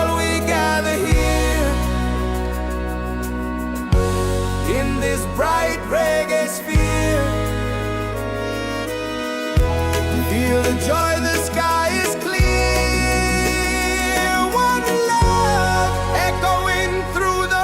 soul, we gather here in this bright reggae sphere. Feel the joy, the sky is clear. One love echoing through the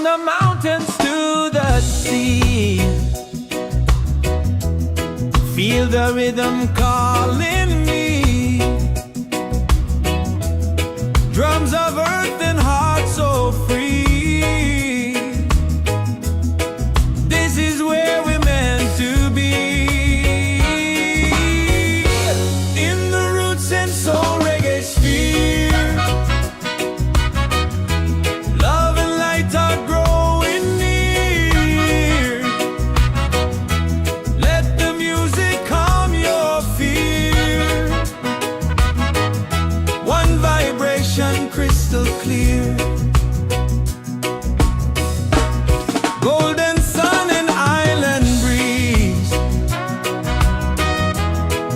the mountains to the sea. Feel the rhythm calling me. Drums of earth and heart so free. This is where we're meant to be. In the Roots and Soul Reggaesphere. Love and light are growing near. Let the music calm your fear. One vibration crystal clear. Golden sun and island breeze.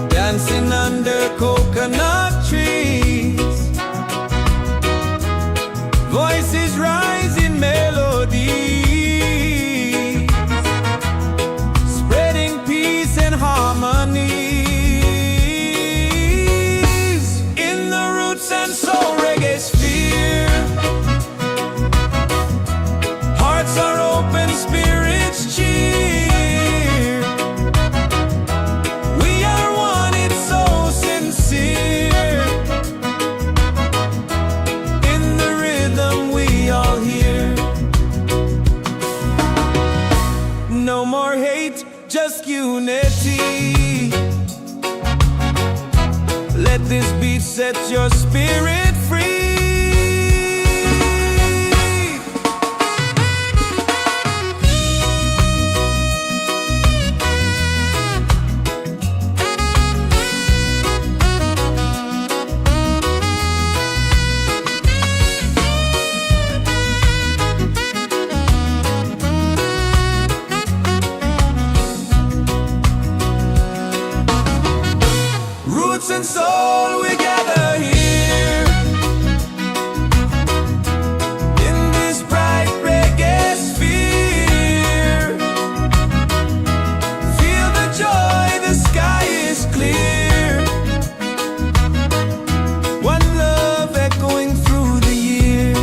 Dancing under coconut trees. Voices rise in melody, spreading peace and harmonies. In the Roots and Soul Reggaesphere. Hearts are open, spirits cheer. We are one, it's so sincere. In the rhythm we all hear. No more hate, just unity. Let this beat set your spirit free. Roots and soul, we gather here in this bright reggae sphere. Feel the joy, the sky is clear. One love echoing through the year.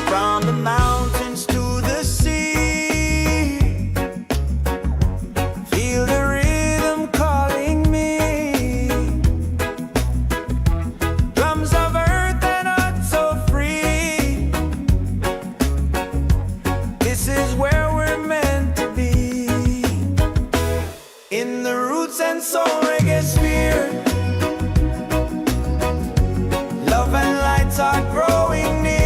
From the mountains to the sea. Feel the rhythm calling me. Drums of earth and heart so free. This is where we're meant to be. In the Roots and Soul Reggaesphere. Love and lights are growing near.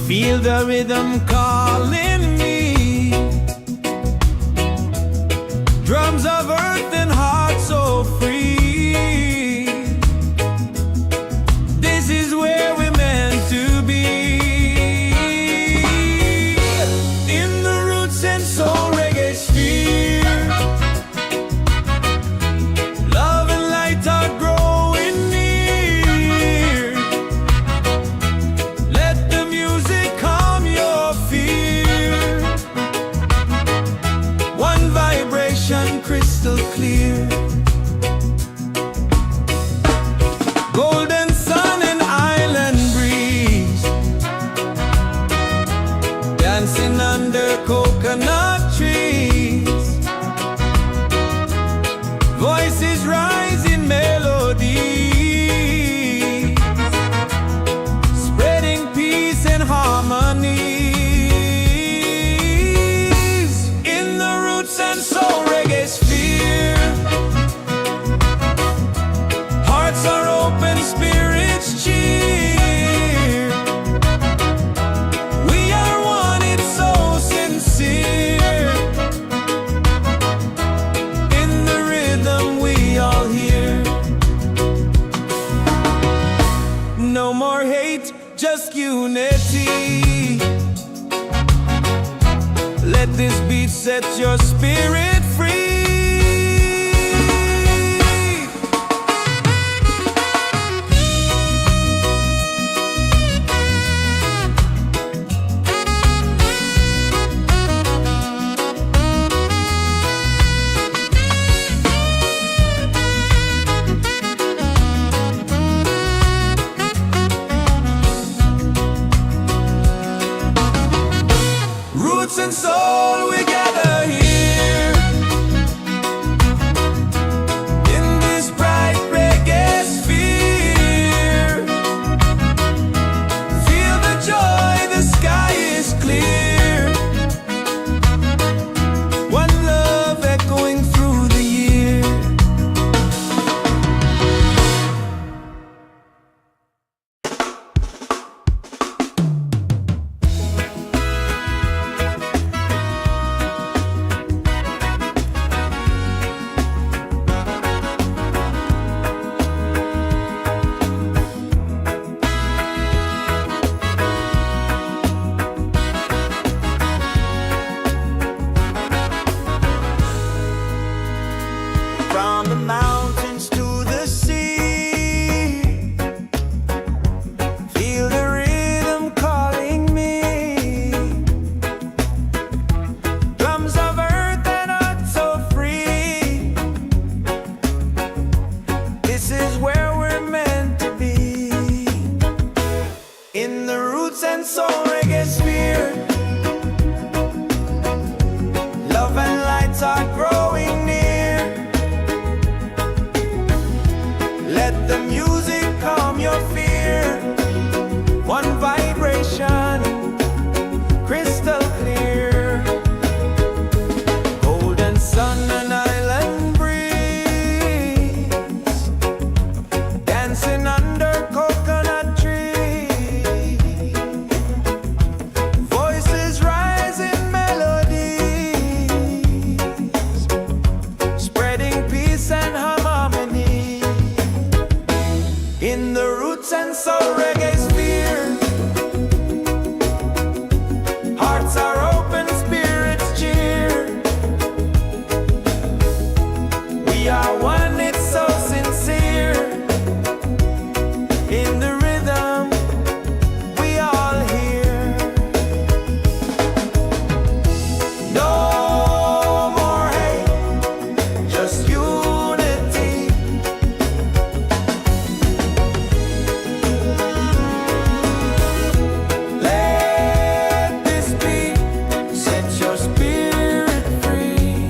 Feel the rhythm calling me. Drums of earth and heart so free. This is where we're meant to be. In the Roots and Soul Reggaesphere, love and light are growing near. Let the music calm your fear. One vibration crystal clear. Golden sun and island breeze, dancing under coconut trees. Voices rise in melody, spreading peace and harmonies. In the Roots and Soul Reggaesphere, hearts are open, spirits cheer. We are one, it's so sincere. In the rhythm we all hear. No more hate, just unity. Let this beat set your spirit free. Roots and soul, we gather here in this bright reggae sphere. Feel the joy, the sky is clear. One love echoing through the year. From the mountains to the sea, feel the rhythm calling me. Drums of earth and heart so free. This is where we're meant to be. In the Roots and Soul Reggaesphere, love and lights are growing near. Let the music calm your fear. One vibration, crystal clear. Golden sun and island breeze, dancing under coconut trees. Voices rise in melodies, spreading peace and harmony. In the Roots and Soul Reggaesphere, hearts are open, spirits cheer. We are one, it's so sincere. In the rhythm we all hear. No more hate, just unity. Let this beat set your spirit free.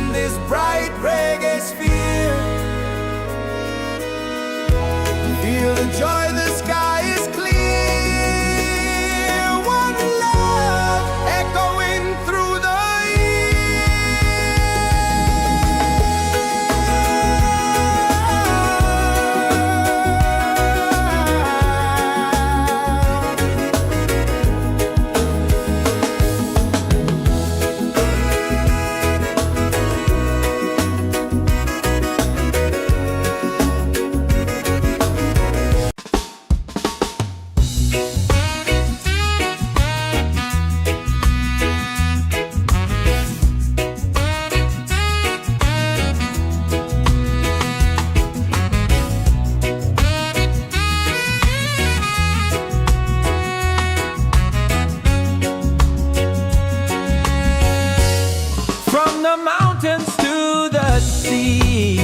in this bright reggae sphere. Feel the joy, the sky is clear. One love echoing through the mountains to the sea.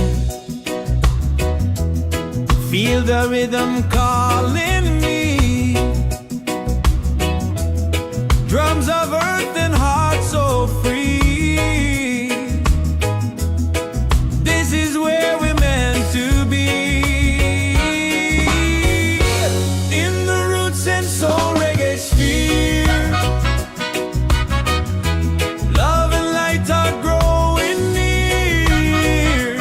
Feel the rhythm calling me. Drums of earth and heart so free. This is where we're meant to be. In the Roots and Soul Reggaesphere. Love and light are growing near.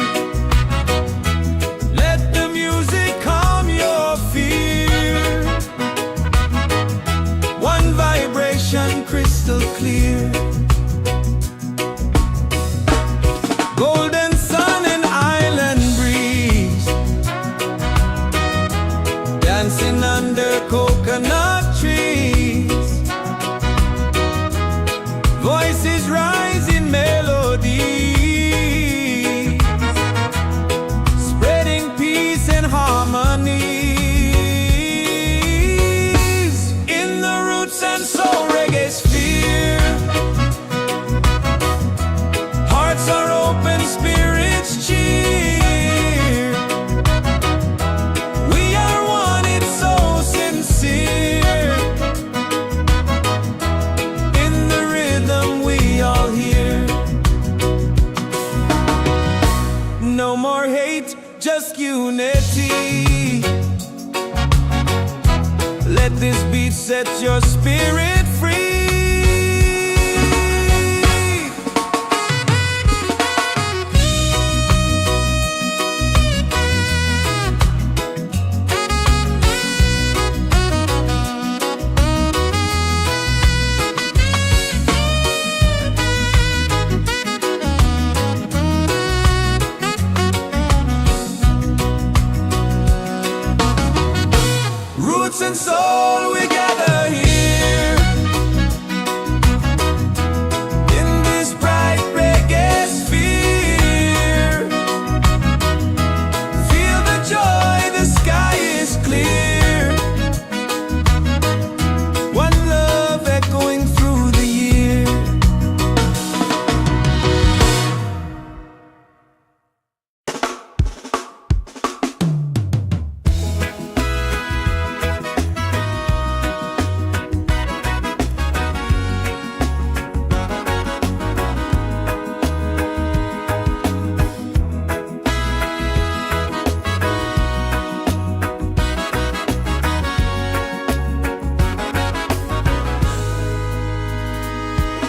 Let the music calm your fear. One vibration crystal clear. Golden sun and island breeze. Dancing under coconut trees. Voices rise in melody, spreading peace and harmony. In the Roots and Soul Reggaesphere. Hearts are open, spirits cheer. We are one, it's so sincere. In the rhythm we all hear. No more hate, just unity. Let this beat set your spirit free. Roots and soul, we gather here. In this bright reggae sphere. Feel the joy, the sky is clear. One love echoing through the year.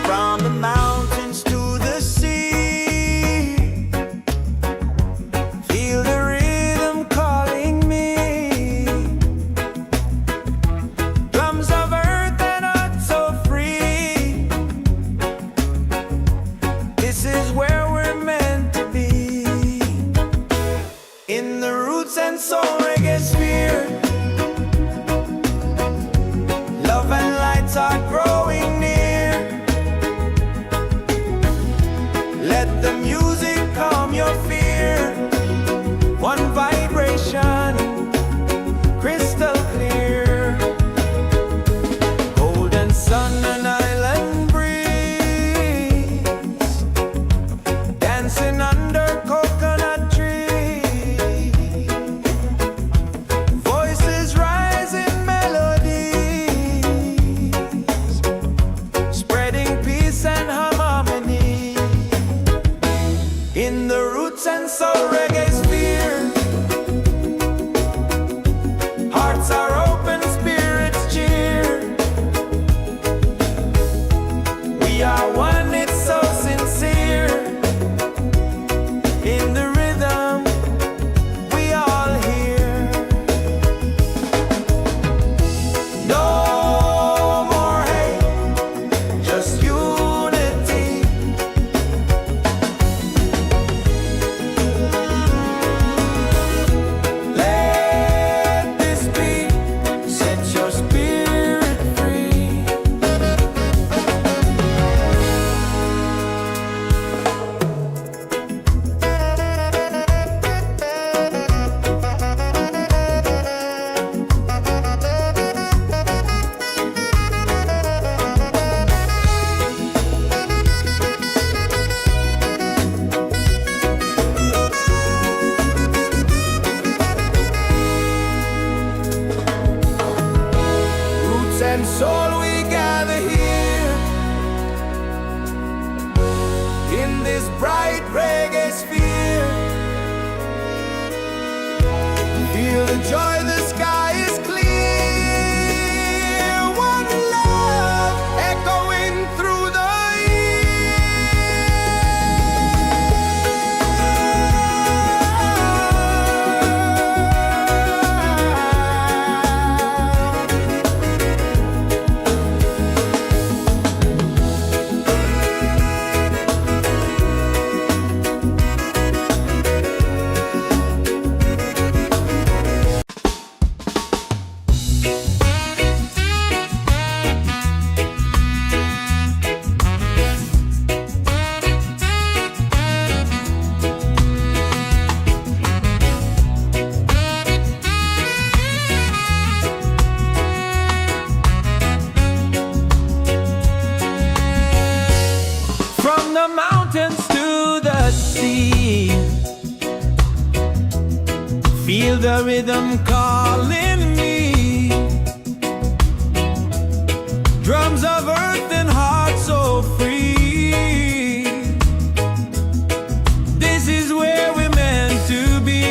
From the mountains to the sea. Feel the rhythm calling me. Drums of earth and heart so free. This is where we're meant to be. In the Roots and Soul Reggaesphere. Love and lights are growing near. Let the music calm your fear. One vibration, crystal clear. Golden sun and island breeze. Dancing under coconut trees. Voices rise in melodies, spreading peace and harmony. this bright reggae sphere. Feel the joy, the sky is clear. One love echoing through the feel the rhythm calling me. Drums of earth and heart so free. This is where we're meant to be.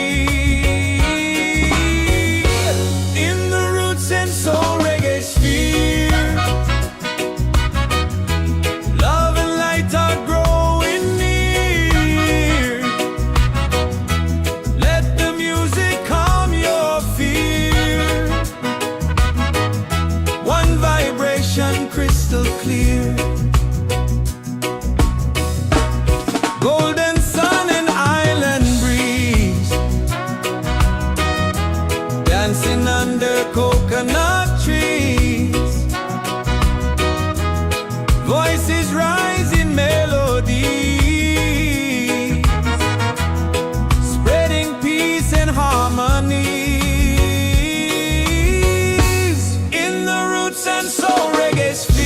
In the Roots and Soul Reggaesphere. Love and light are growing near. Let the music calm your fear. One vibration crystal clear. Golden sun and island breeze, dancing under coconut trees. Voices rise in melody, spreading peace and harmonies. In the Roots and Soul Reggaesphere.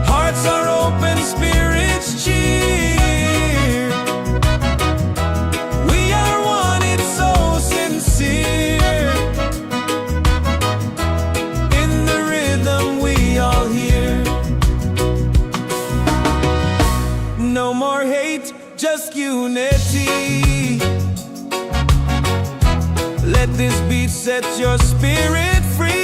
Hearts are open, spirits cheer. We are one, it's so sincere. In the rhythm we all hear. No more hate, just unity. Let this beat set your spirit free.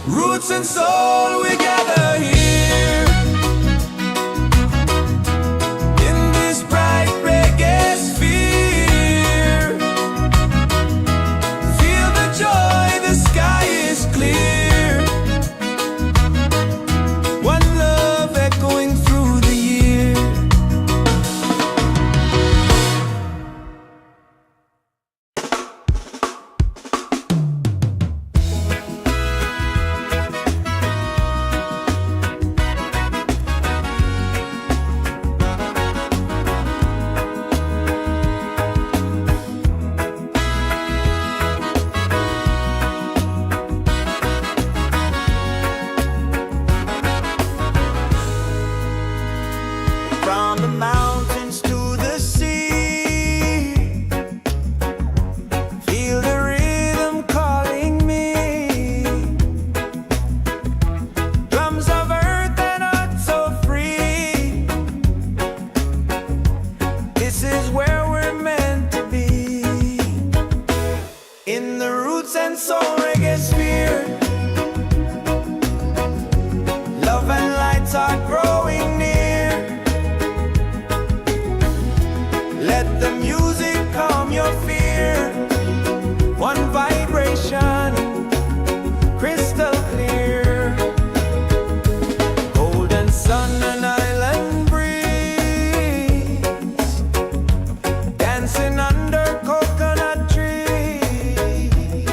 Roots and soul, we gather here. In this bright reggae sphere. Feel the joy, the sky is clear. One love echoing through the year. From the mountains to the sea, feel the rhythm calling me. Drums of earth and heart so free. This is where we're meant to be. In the Roots and Soul Reggaesphere. Love and lights are growing near. Let the music calm your fear. One vibration, crystal clear. Golden sun and island breeze, dancing under coconut trees.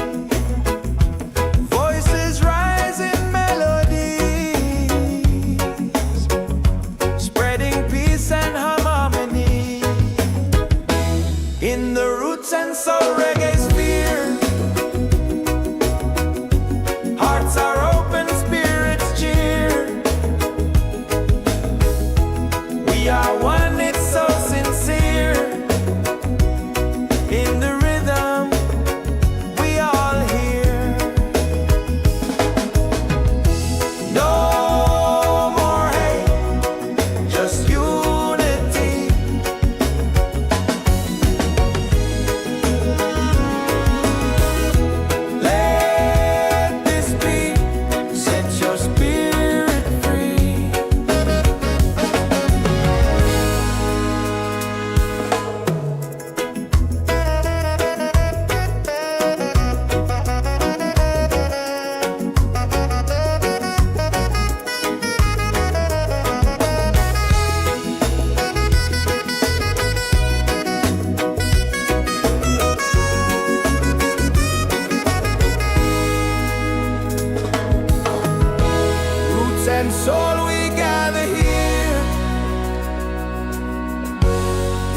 Voices rise in melodies, spreading peace and harmony.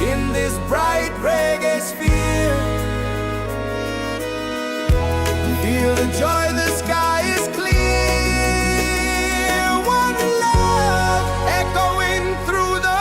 in this bright reggae sphere. Feel the joy, the sky is clear. One love echoing through the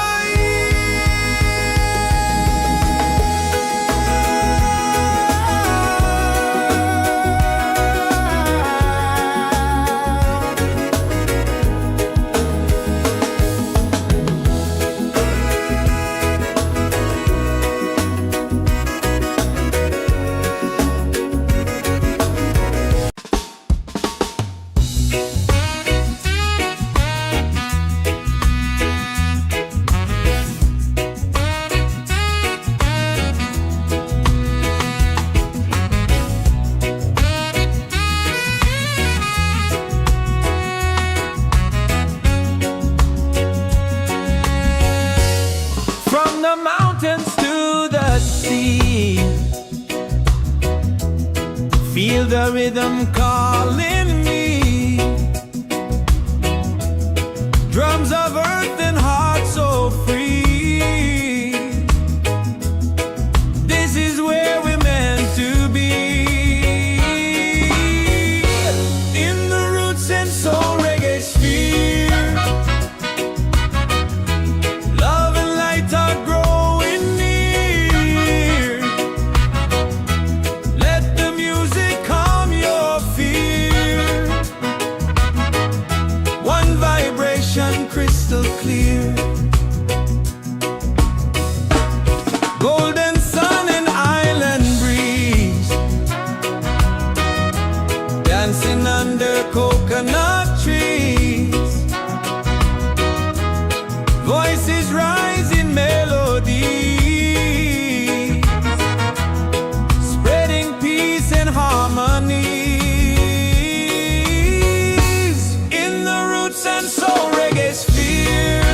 mountains to the sea. Feel the rhythm calling me. Drums of earth and heart so free. This is where we're meant to be. In the Roots and Soul Reggaesphere, love and light are growing near. Let the music calm your fear. One vibration crystal clear. Golden sun and island breeze, dancing under coconut trees. Voices rise in melody, spreading peace and harmony. In the Roots and Soul Reggaesphere,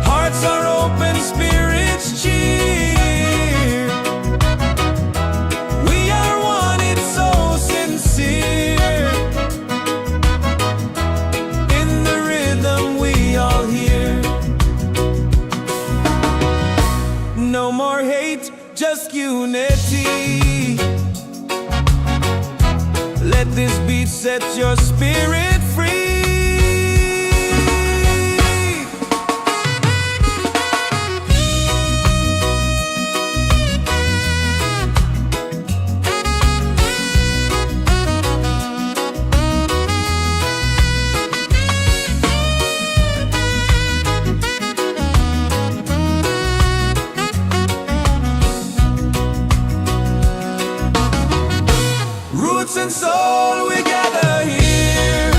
hearts are open, spirits cheer. We are one, it's so sincere. In the rhythm we all hear. No more hate, just unity. Let this beat set your spirit free. Roots and soul, we gather here.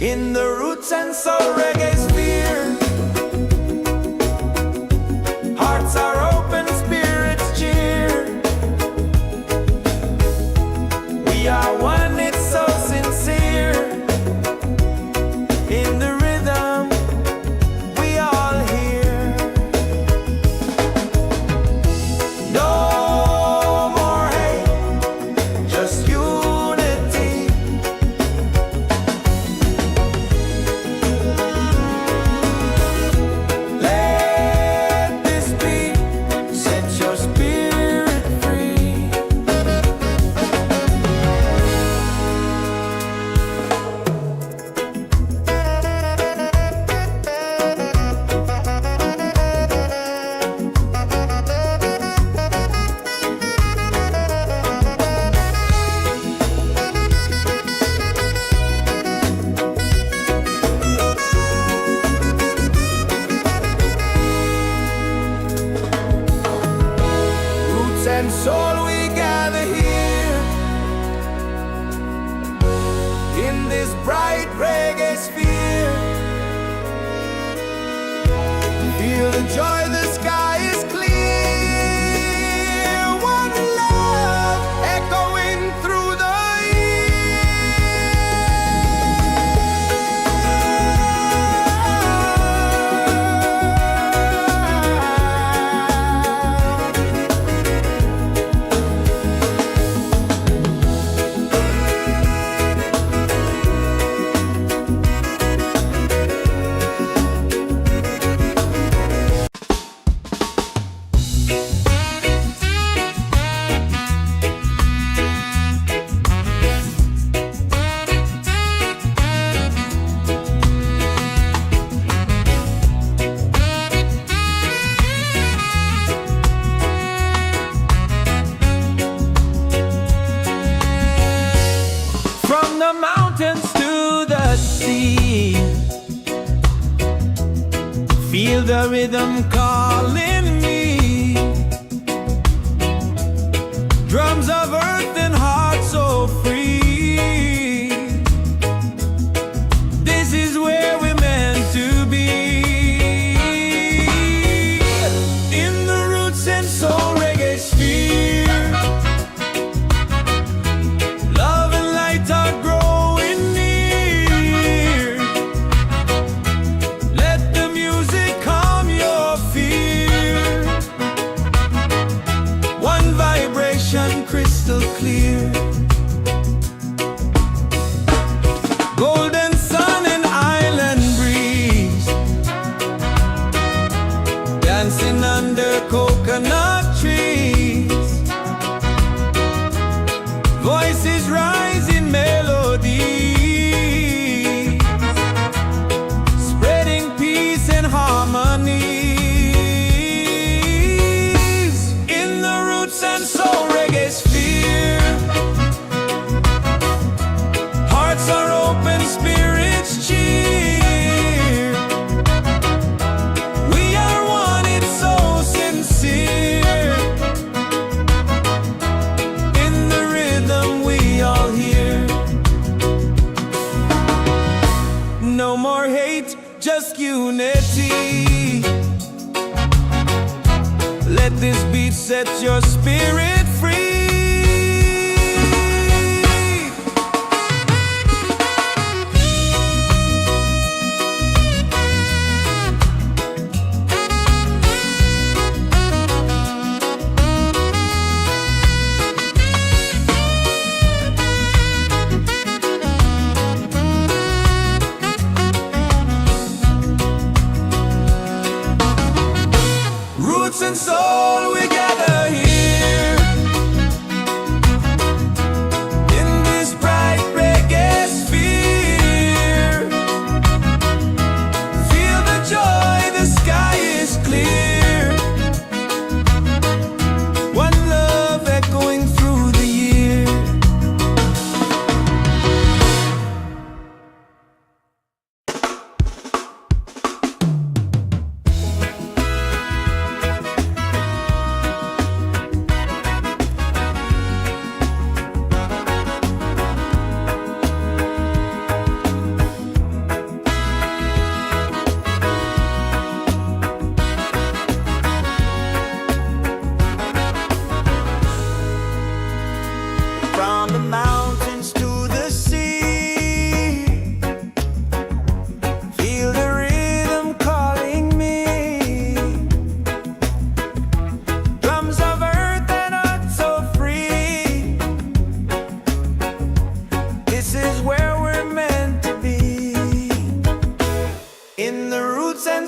in the Roots and Soul Reggaesphere. Hearts are open, spirits cheer. We are one, it's so sincere. In the rhythm, we all hear. No more hate, just unity. Let this be, set your spirit free. Roots and soul, we gather here in this bright reggae sphere. Feel the joy, the sky is clear. One love echoing through the from the mountains to the sea. Feel the rhythm calling me. Drums of earth and heart so free. This is where we're meant to be. In the Roots and Soul Reggaesphere. Love and light are growing near. Let the music calm your fear. One vibration crystal clear. Golden sun and island breeze, dancing under coconut trees. Voices rise in melody, spreading peace and harmony. In the Roots and Soul Reggaesphere. Hearts are open, spirits cheer. We are one, it's so sincere. In the rhythm we all hear. No more hate, just unity. Let this beat set your spirit free. Roots and soul, we gather here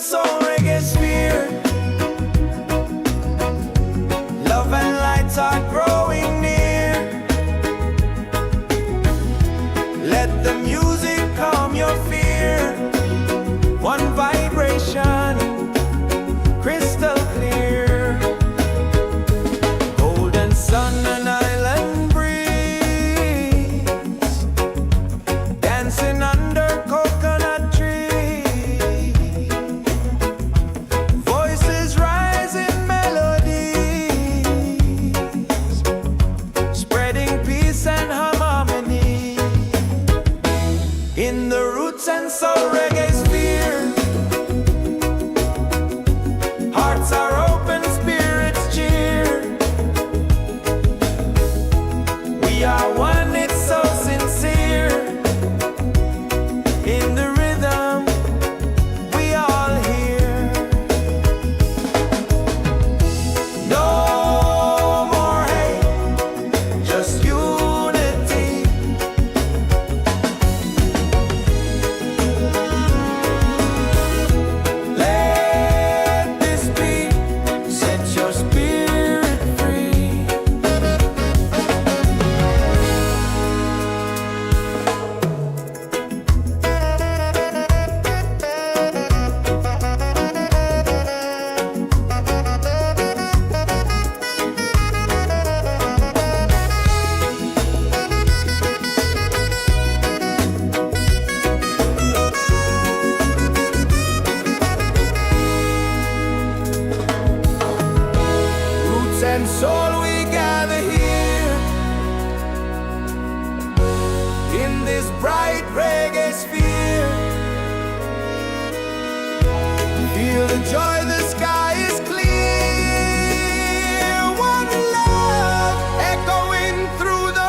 Soul Reggaesphere. Love and light are growing near. Let the music calm your fear. One vibration, crystal clear. Golden sun and island breeze, dancing under coconut trees. Voices rise in melodies, spreading peace and harmony. In the Roots and Soul Reggaesphere, hearts are open, spirits cheer. We are one, it's so sincere. In the rhythm, we all hear. No more hate, just unity. Let this beat set your spirit free. Roots and soul, we gather here in this bright reggae sphere. Feel the joy, the sky is clear. One love echoing through the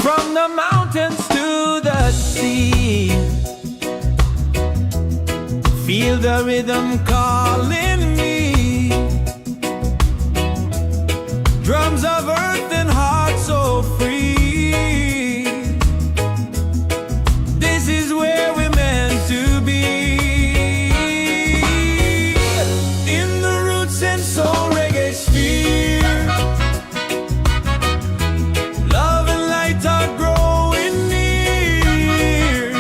from the mountains to the sea. Feel the rhythm calling me. Drums of earth and heart so free. This is where we're meant to be. In the Roots and Soul Reggaesphere, love and light are growing near.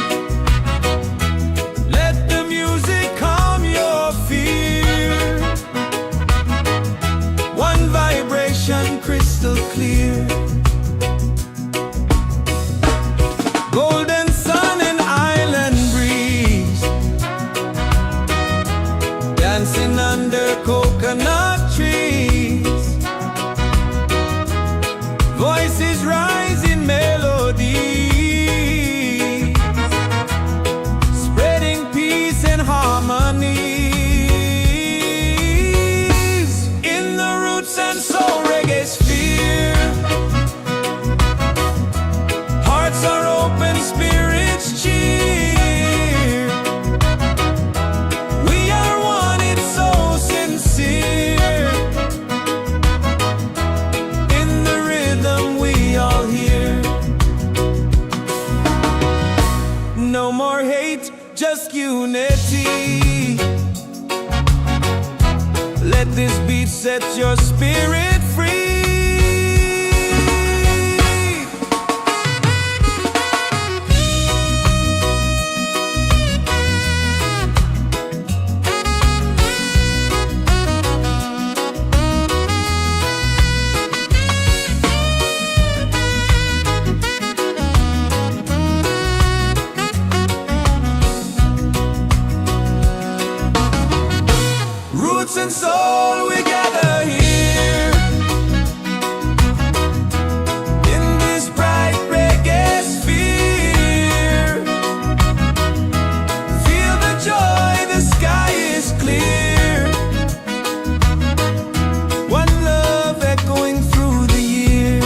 Let the music calm your fear. One vibration, crystal clear. Golden sun and island breeze, dancing under coconut trees. Voices rise in melody, spreading peace and harmony. In the Roots and Soul Reggaesphere, hearts are open, spirits cheer. We are one, it's so sincere. In the rhythm, we all hear. No more hate, just unity. Let this beat set your spirit free. roots and soul, we gather here in this bright reggae sphere. Feel the joy, the sky is clear. One love echoing through the year.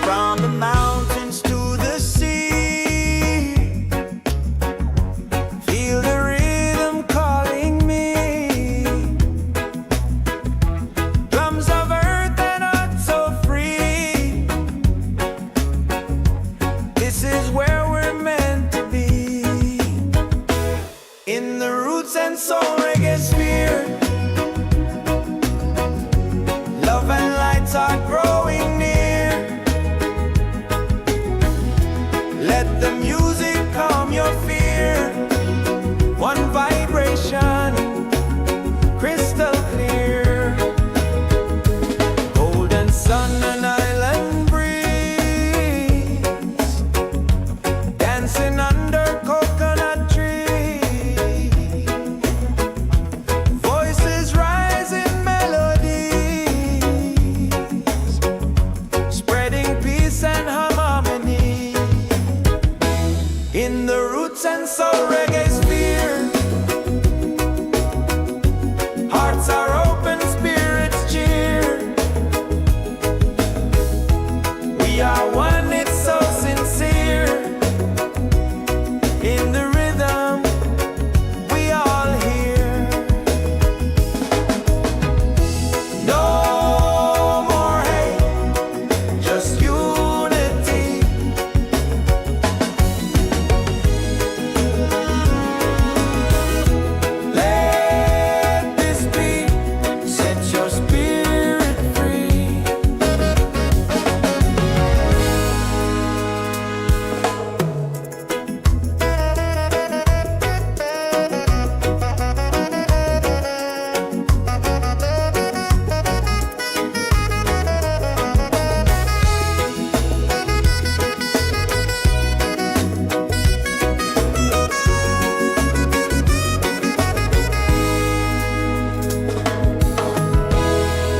From the mountains to the sea, feel the rhythm calling me. Drums of earth and heart so free. This is where we're meant to be. In the Roots and Soul Reggaesphere, love and lights are growing near. Let the music calm your fear. One vibration, crystal clear. Golden sun and island breeze, dancing under coconut trees. Voices rise in melodies, spreading peace and harmony. In the Roots and Soul Reggaesphere, hearts are open, spirits cheer. We are one, it's so sincere. In the rhythm, we all hear. No more hate, just unity. Let this beat set your spirit free.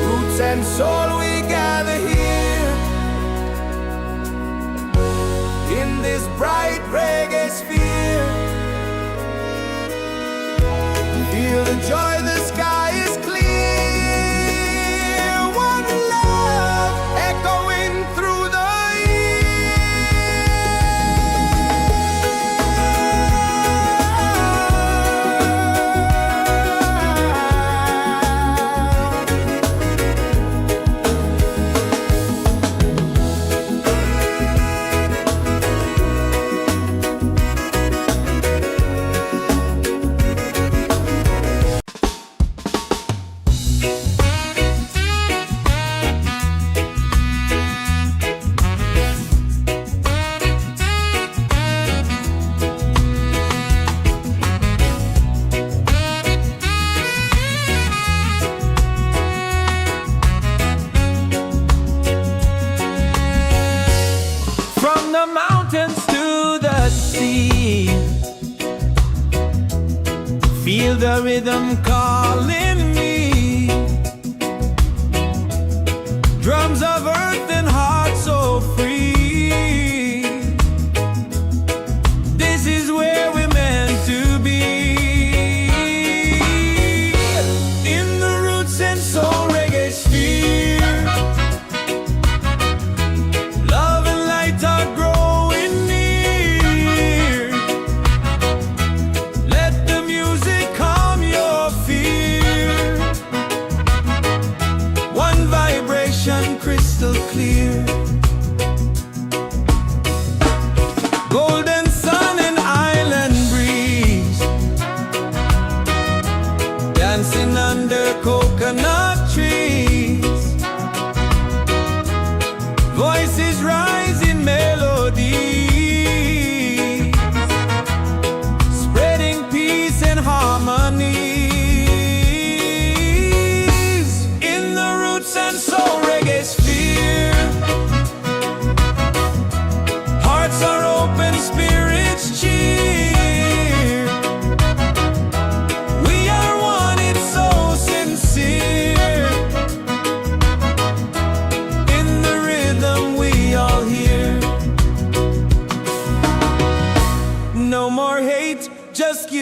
Roots and soul, we gather here in this bright reggae sphere. Feel the joy, the sky is clear. One love echoing through the from the mountains to the sea. Feel the rhythm calling me. Drums of earth and heart so free. This is where we're meant to be. In the Roots and Soul Reggaesphere, love and light are growing near. Let the music calm your fear. One vibration, crystal clear.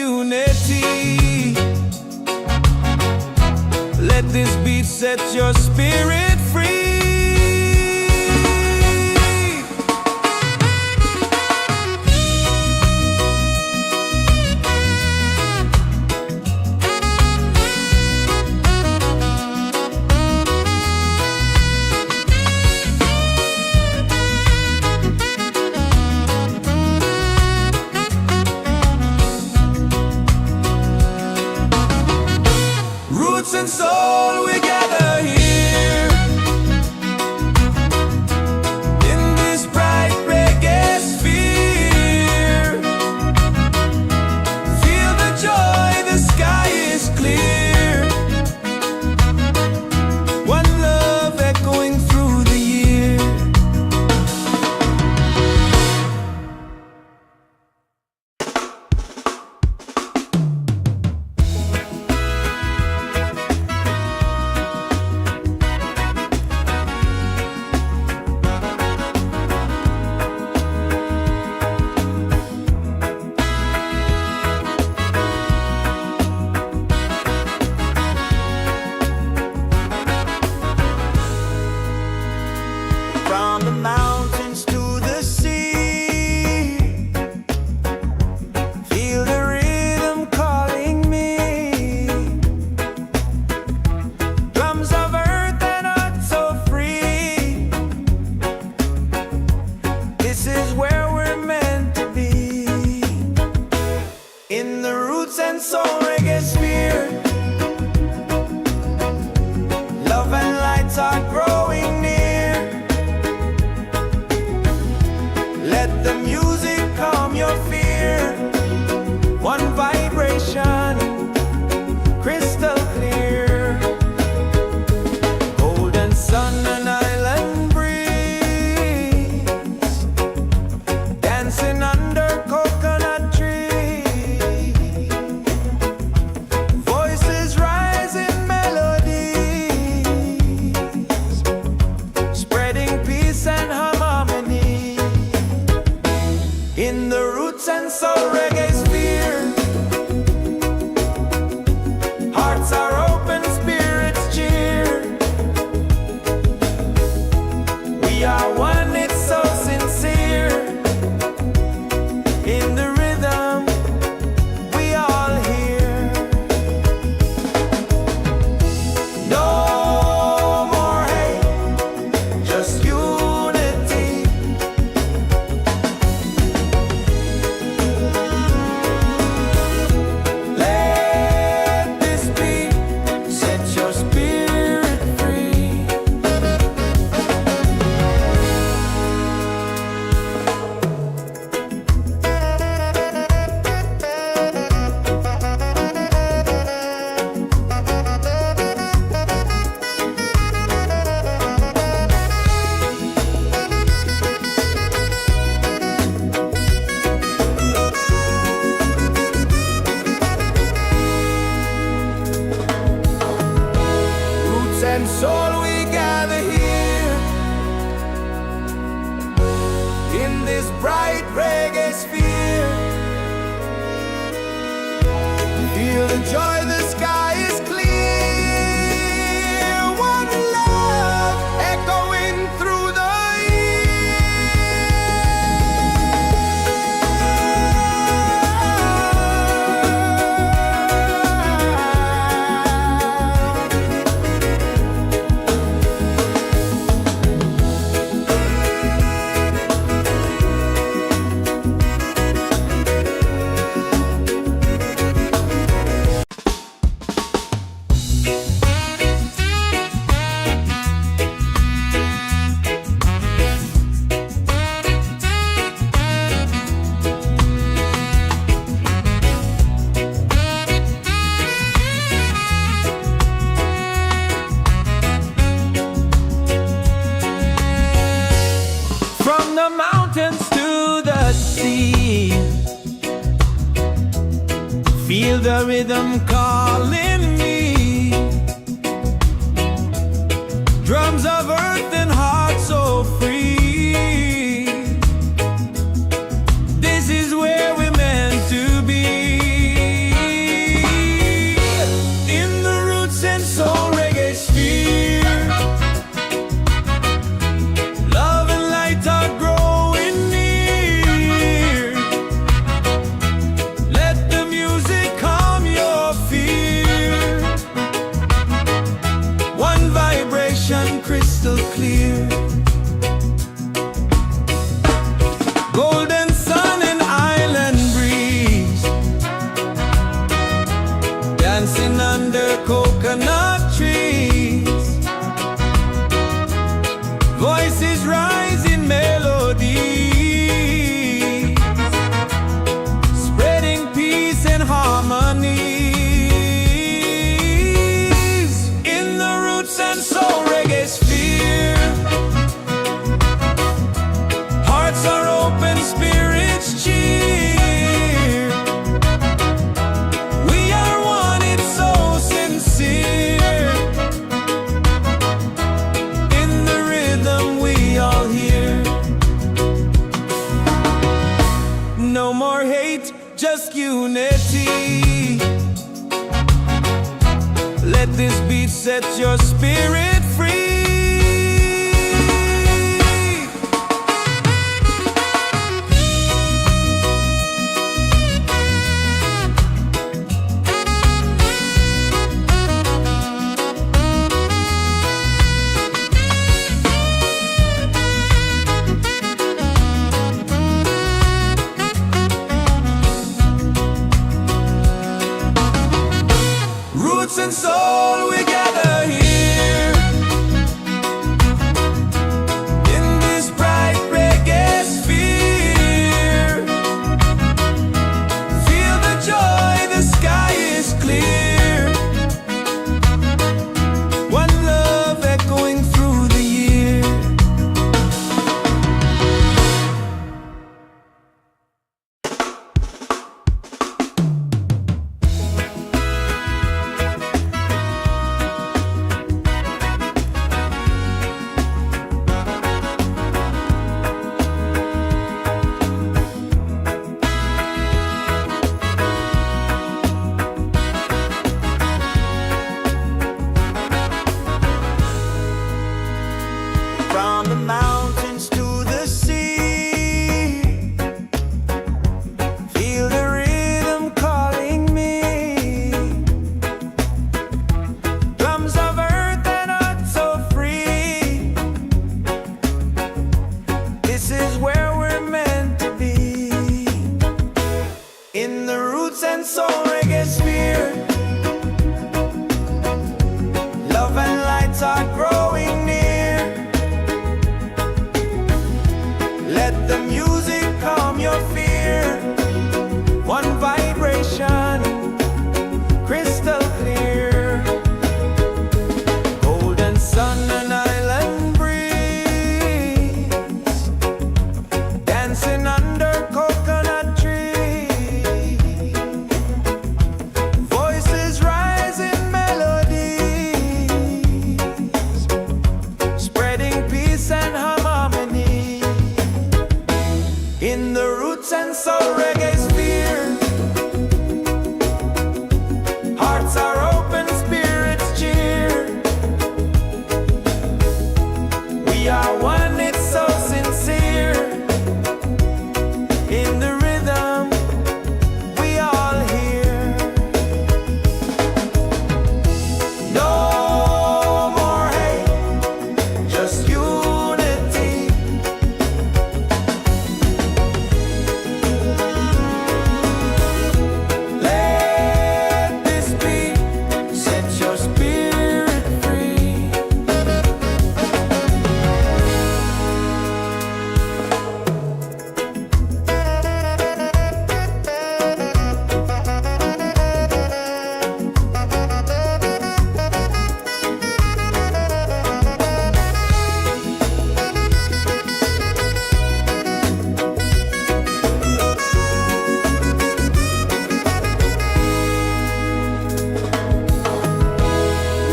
unity. Let this beat set your spirit free. Roots and soul, we gather here in this bright reggae sphere. Feel the joy, the sky is clear. One love echoing through the year. From the mountains to the sea, feel the rhythm calling me. Drums of earth and heart so free. This is where we're meant to be. In the Roots and Soul Reggaesphere, love and lights are growing near. Let the music calm your fear. One vibration, crystal clear. Golden sun and island breeze, dancing under coconut trees. Voices rise in melodies, spreading peace and harmony. In the Roots and Soul Reggaesphere, hearts are open, spirits cheer. We are one, it's so sincere. In the rhythm, we all hear. No more hate, just unity. Let this beat set your spirit free. Roots and soul, we gather here in this bright reggae sphere. Feel the joy, the sky is clear. One love echoing through the Feel the rhythm calling me. Drums of earth and heart so free. This is where we're meant to be. dancing under coconut trees. Voices rise in melody, spreading peace and harmony. In the Roots and Soul Reggaesphere, hearts are open, spirits cheer. We are one, it's so sincere. In the rhythm we all hear. No more hate, just unity. Let this beat set your spirit free. Roots and soul, we gather here in this bright reggae sphere. Feel the joy, the sky is clear. One love echoing through the year. From the mountains to the sea, feel the rhythm calling me. Drums of earth and heart so free. This is where we're meant to be. In the Roots and Soul Reggaesphere, love and lights are growing near. Let the music calm your fear. One vibration, crystal clear. Golden sun and island breeze, dancing under coconut trees. Voices rise in melodies, spreading peace and harmony. In the Roots and Soul Reggaesphere, hearts are open, spirits cheer. We are one, it's so sincere. In the rhythm we all hear. No more hate, just unity. Let this beat set your spirit free.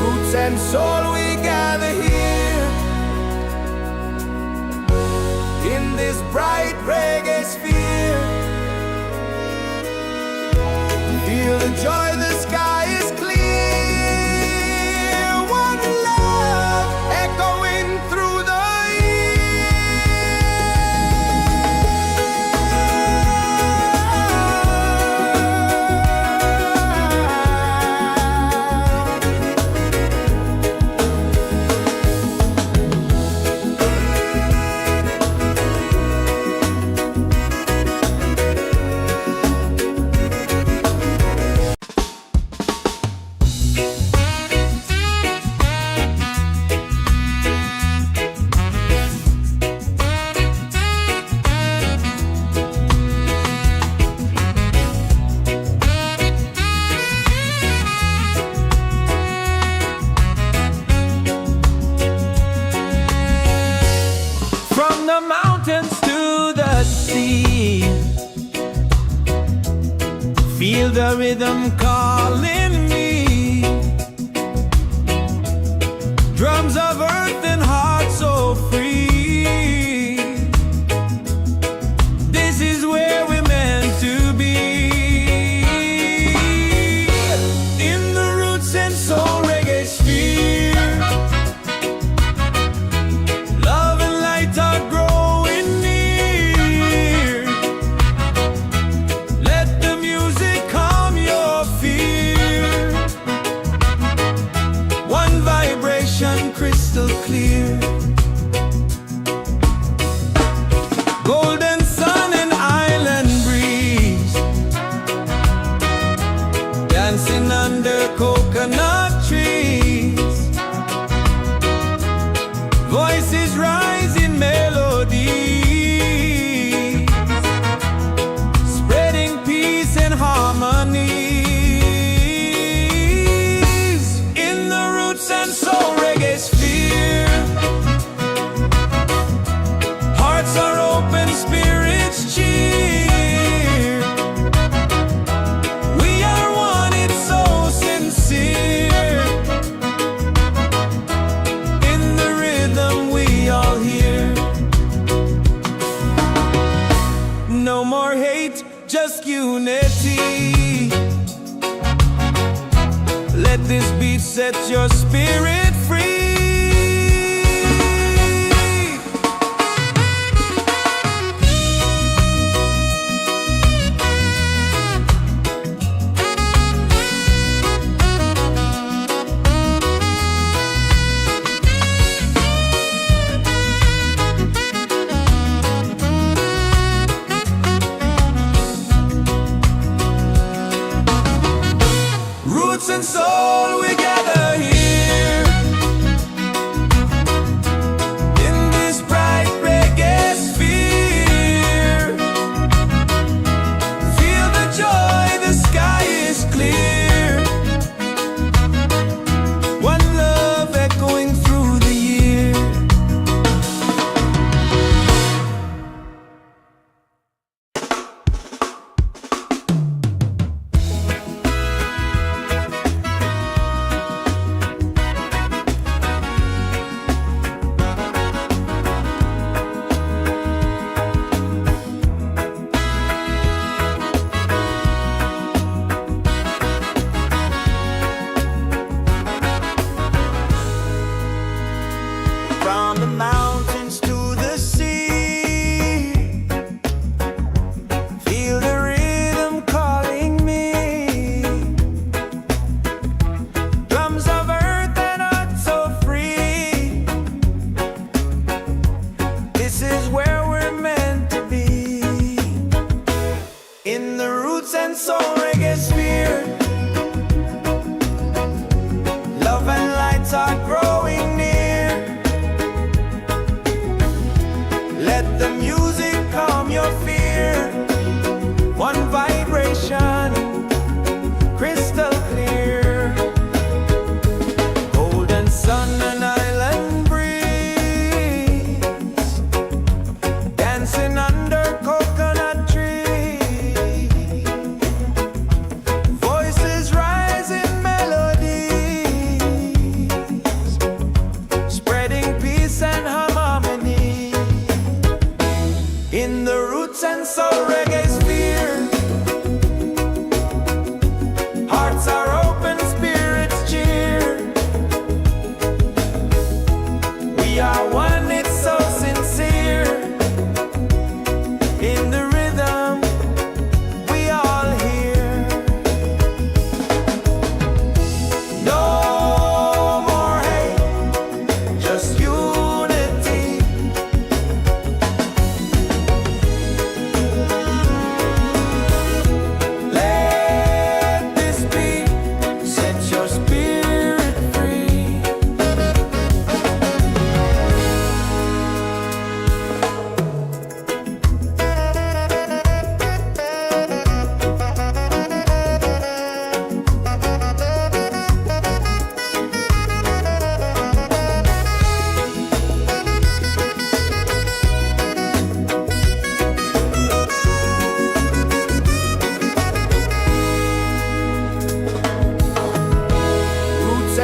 Roots and soul, we gather here in this bright reggae sphere. Feel the joy, the sky is clear. One love echoing through the year. a rhythm calling me. Drums of earth and heart so free. This is where we're meant to be. In the Roots and Soul Reggaesphere, love and light are growing near. Let the music calm your fear. One vibration crystal clear. Golden sun and island breeze, dancing under coconut trees. Voices rise in melody, spreading peace and harmony. In the Roots and Soul Reggaesphere, hearts are open, spirits cheer. We are one, it's so sincere. In the rhythm we all hear. No more hate, just unity. Let this beat set your spirit free. Roots and soul, we gather here in this bright reggae sphere. Feel the joy, the sky is clear. One love echoing through the year.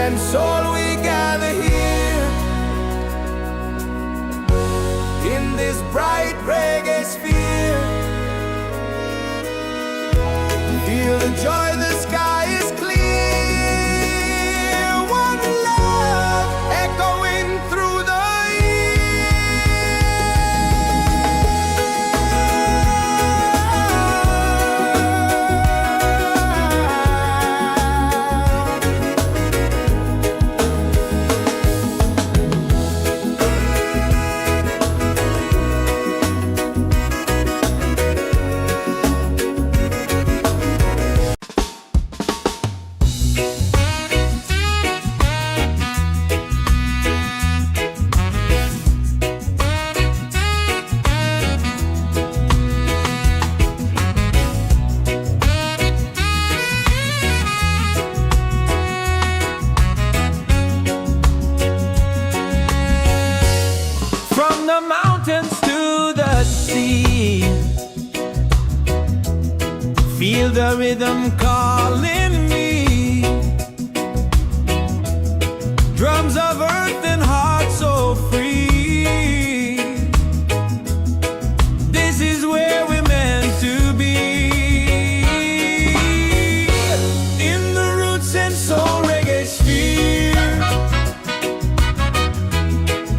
and soul we gather here in this bright reggae sphere. Feel the joy, the sky is clear. One love echoing through the the mountains to the sea. Feel the rhythm calling me. Drums of earth and heart so free. This is where we're meant to be. In the Roots and Soul Reggaesphere,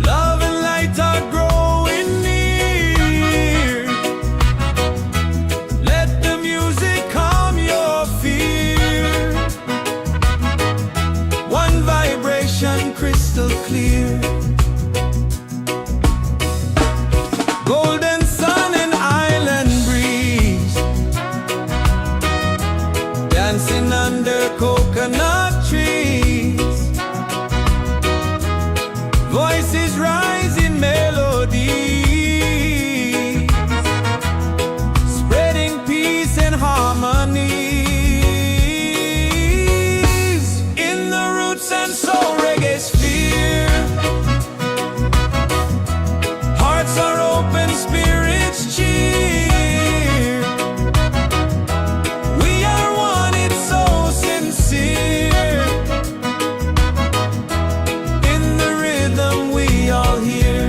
love and light are growing near. Let the music calm your fear. One vibration crystal clear. Golden sun and island breeze, dancing under coconut trees. Voices rise in melody, spreading peace and harmonies. In the Roots and Soul Reggaesphere, hearts are open, spirits cheer. We are one, it's so sincere. In the rhythm we all hear.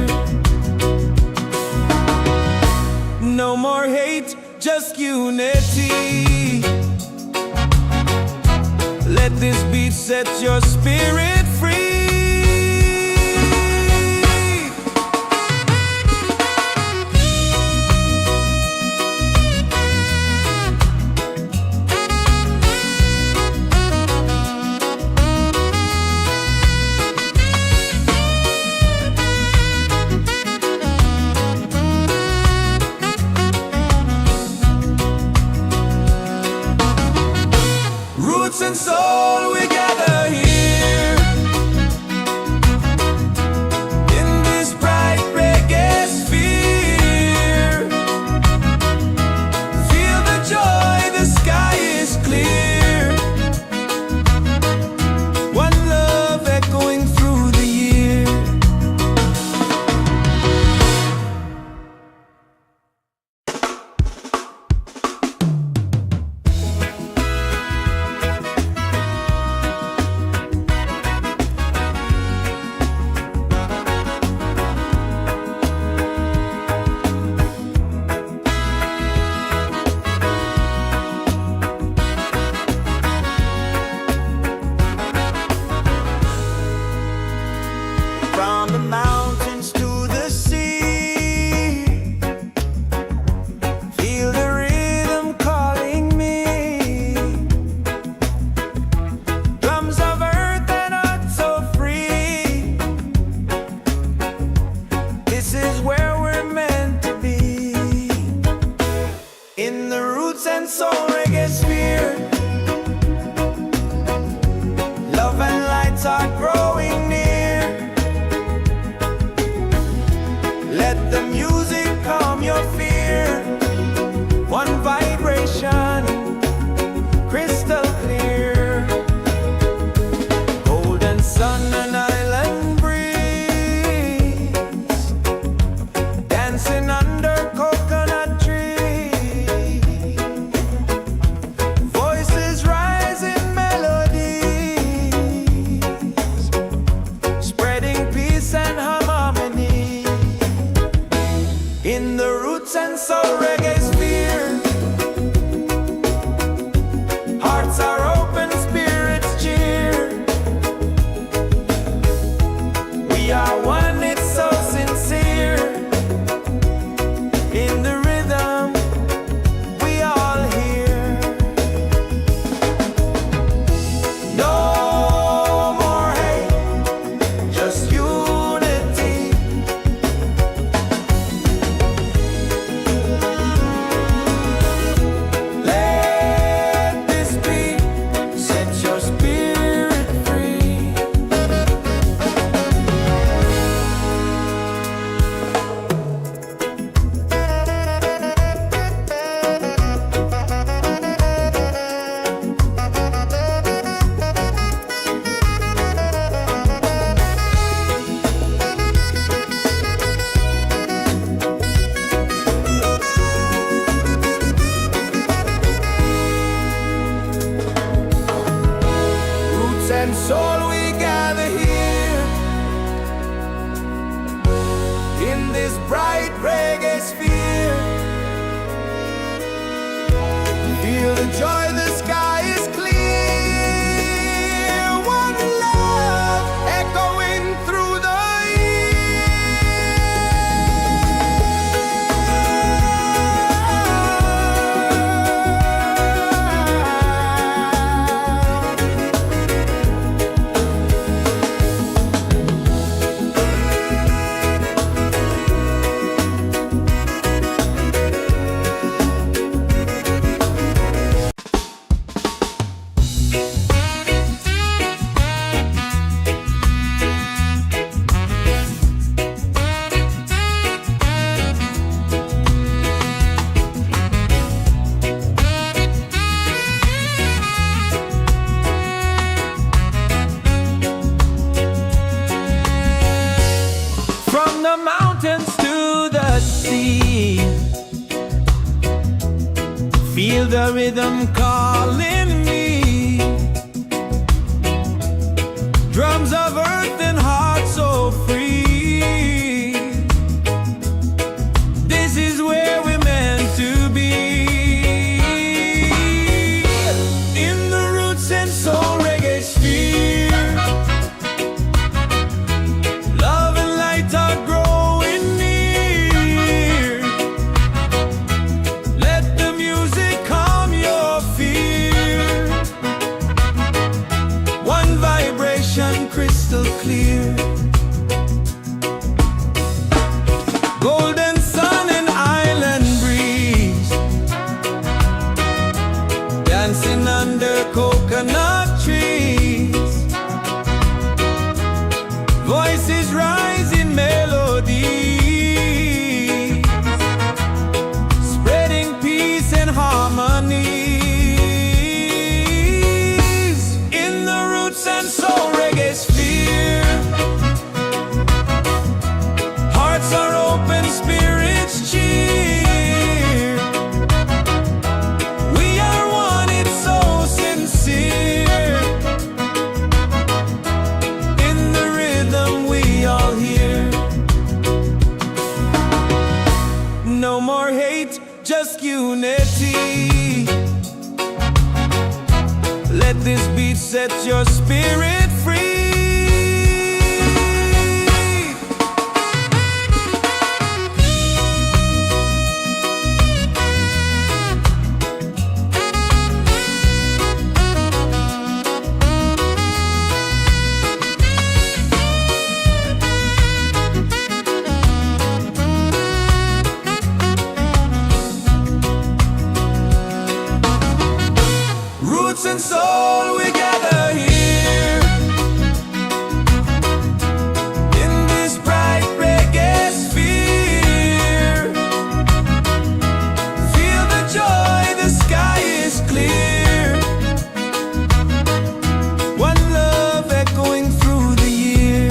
No more hate, just unity. Let this beat set your spirit free. Roots and soul, we gather here in this bright reggae sphere. Feel the joy, the sky is clear. One love echoing through the year. and soul we gather here in this bright reggae sphere. Feel the joy, the sky is clear. One love echoing through the the mountains to the sea. Feel the rhythm calling me. Drums of earth and heart so free. This is where we're meant to be. In the Roots and Soul Reggaesphere, love and light are growing near. Let the music calm your fear. One vibration crystal clear. Golden sun and island breeze, dancing under coconut trees. Voices rise in melody, spreading peace and harmony. In the Roots and Soul Reggaesphere, hearts are open, spirits cheer. We are one, it's so sincere. In the rhythm we all hear. No more hate, just unity. Let this beat set your spirit free. Roots and soul, we gather here in this bright reggae sphere. Feel the joy, the sky is clear. One love echoing through the year.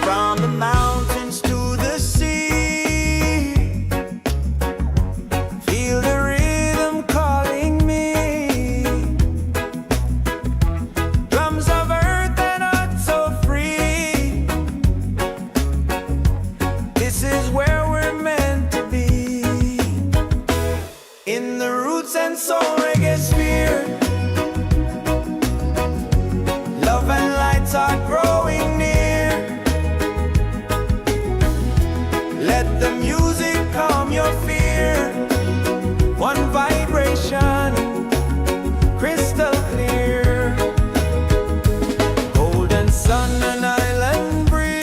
From the mountains to the sea, feel the rhythm calling me. Drums of earth and heart so free. This is where we're meant to be. In the Roots and Soul Reggaesphere, love and lights are growing near. Let the music calm your fear. One vibration, crystal clear. Golden sun and island breeze,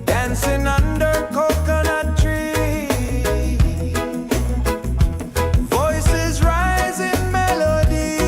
dancing under coconut trees. Voices rise in melody,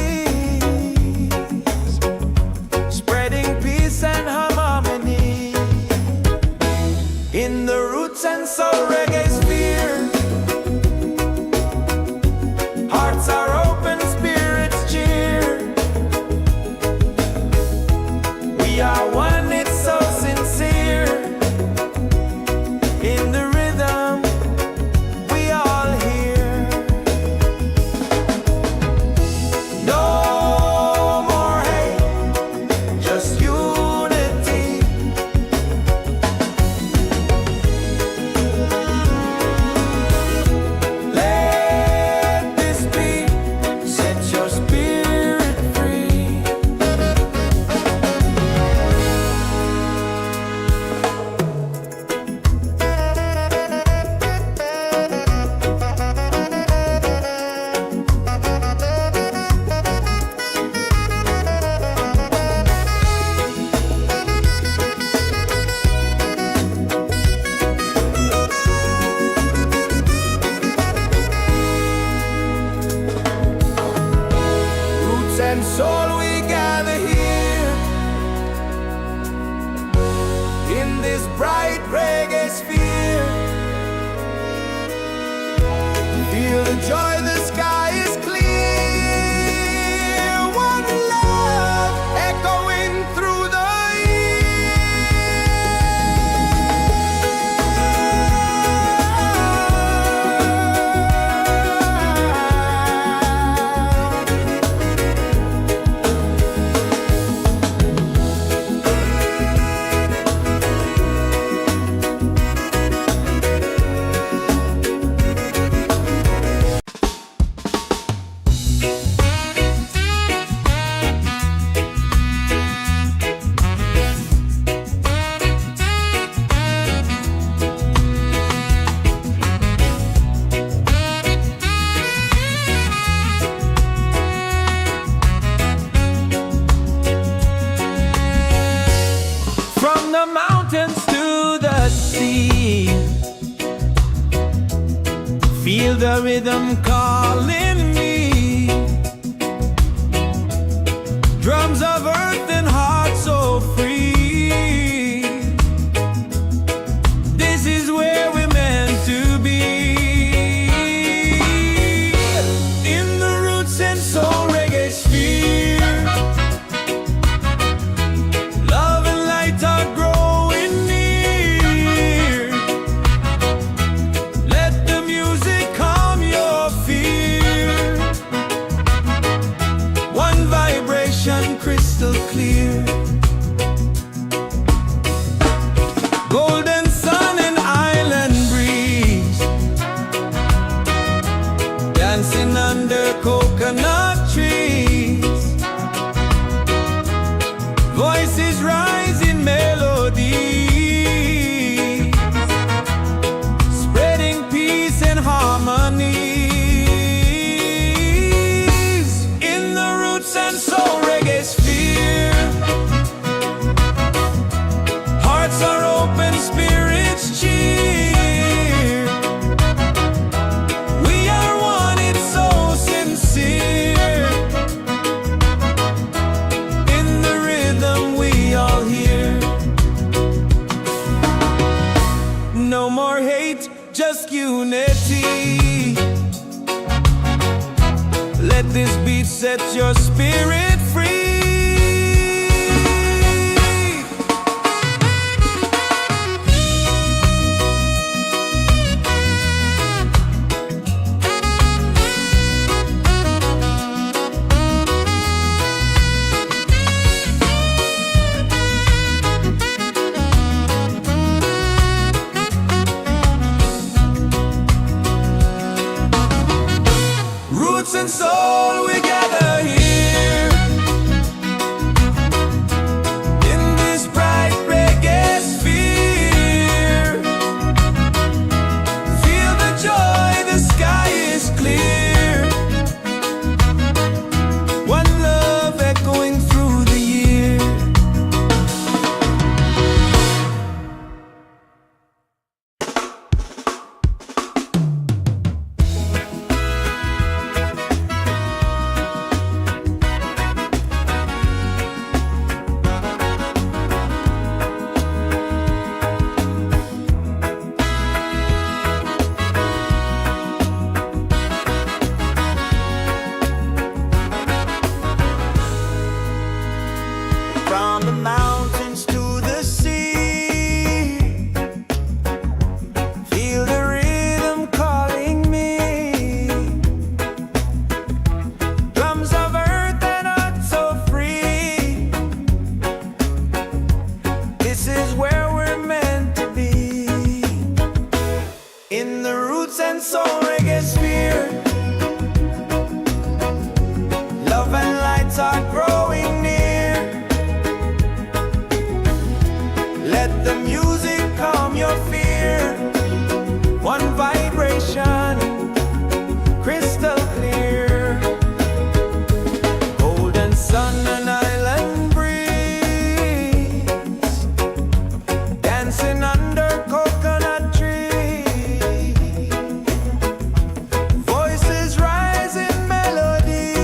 and soul we gather here in this bright reggae sphere. Feel the joy, the sky is clear. One love echoing through the mountains to the sea. Feel the rhythm calling me. Drums of earth and heart so free. This is where we're meant to be. In the Roots and Soul Reggaesphere, love and light are growing near. Let the music calm your fear. One vibration crystal clear. Golden sun and island breeze, dancing under coconut trees. Voices rise in melody, spreading peace and harmony. In the Roots and Soul Reggaesphere, hearts are open, spirits cheer. We are one, it's so sincere. In the rhythm we all hear. No more hate, just unity. Let this beat set your spirit free. Roots and soul, we gather here in this bright reggae sphere. Feel the joy, the sky is clear. One love echoing through the year. From the mountains to the sea, feel the rhythm calling me. Drums of earth and heart so free. This is where we're meant to be. In the Roots and Soul Reggaesphere, love and lights are growing near. Let the music calm your fear. One vibration crystal clear. Golden sun and island breeze, dancing under coconut trees. Voices rise in melody,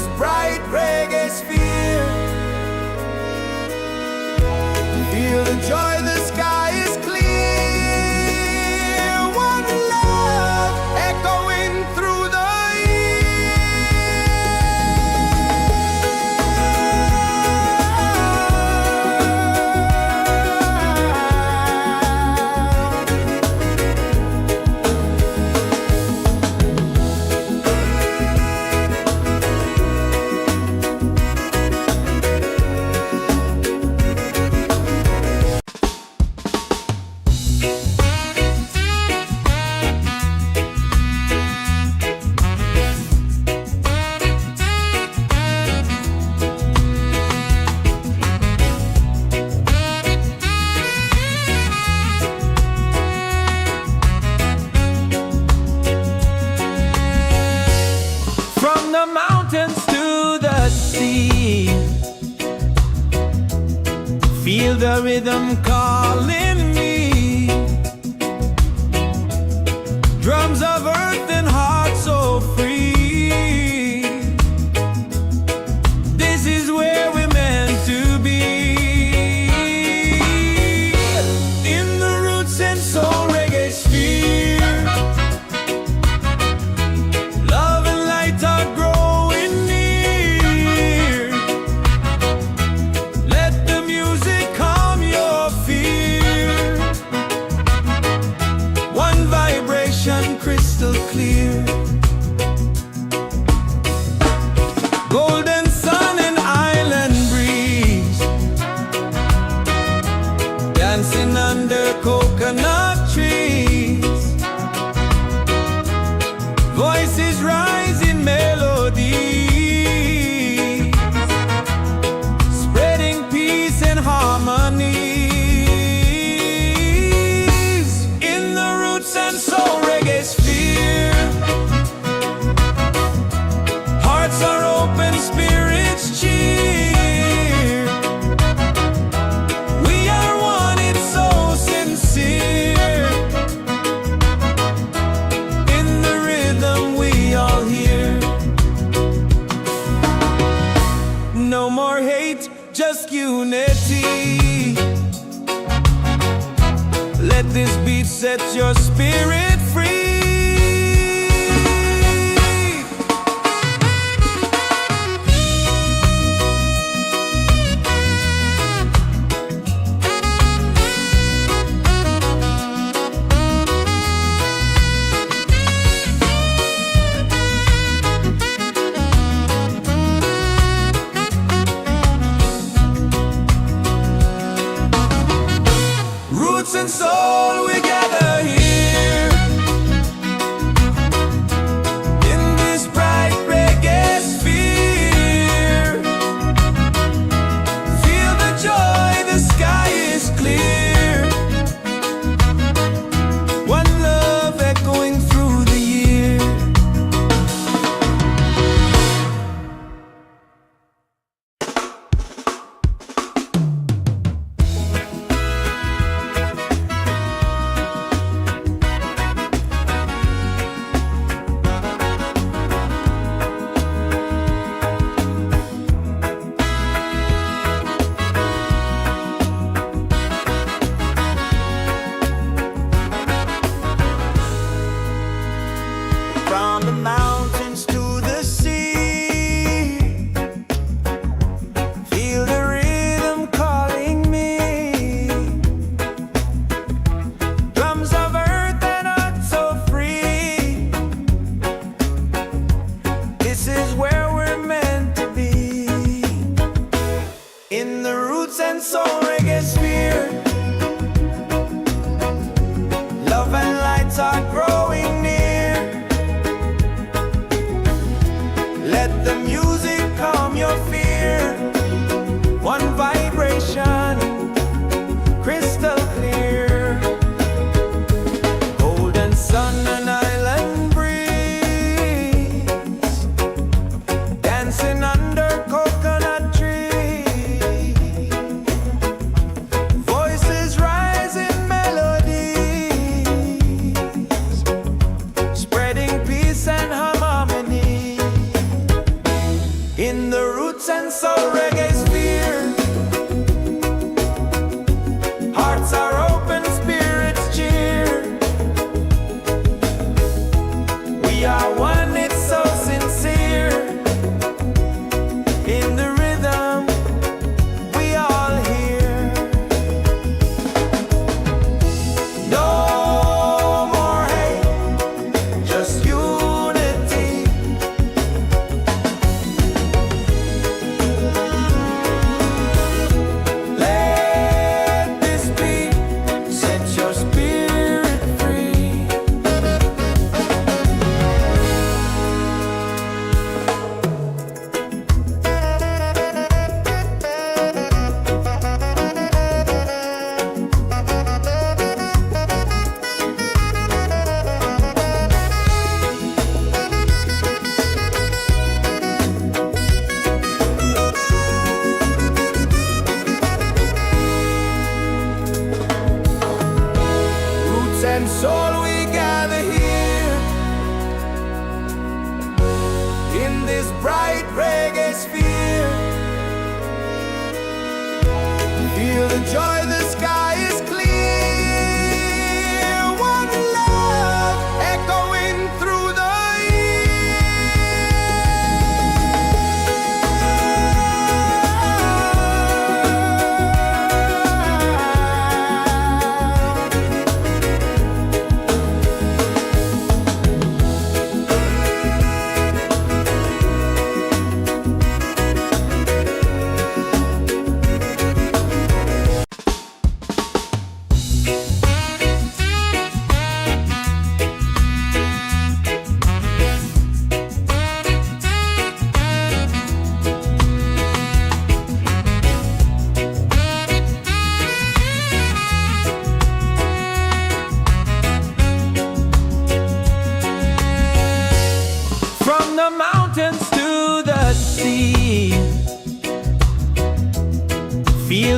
this bright reggae sphere. Feel the joy, the sky is clear. One love echoing through the the mountains to the sea. Feel the rhythm calling me. Drums of earth and heart so free. This is where we're meant to be. In the Roots and Soul Reggaesphere. Love and light are growing near. Let the music calm your fear. One vibration crystal clear. Golden sun and island breeze. Dancing under coconut trees. Voices rising melodies, spreading peace and harmonies. In the Roots and Soul Reggaesphere. Hearts are open, spirits cheer. We are one, it's so sincere. In the rhythm we all hear. No more hate, just unity. Let this beat set your spirit free. Roots and soul, we gather here. In this bright reggae sphere. Feel the joy, the sky is clear. One love echoing through the year. From the mountains to the sea. Feel the rhythm calling me. Drums of earth and heart so free. This is where we're meant to be. In the Roots and Soul Reggaesphere. Love and lights are growing near.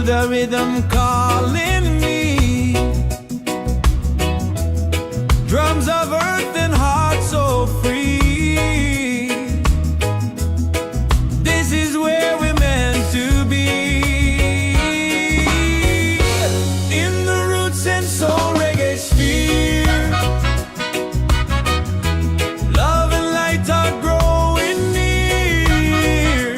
Feel the rhythm calling me. Drums of earth and heart so free. This is where we're meant to be. In the Roots and Soul Reggaesphere, love and light are growing near.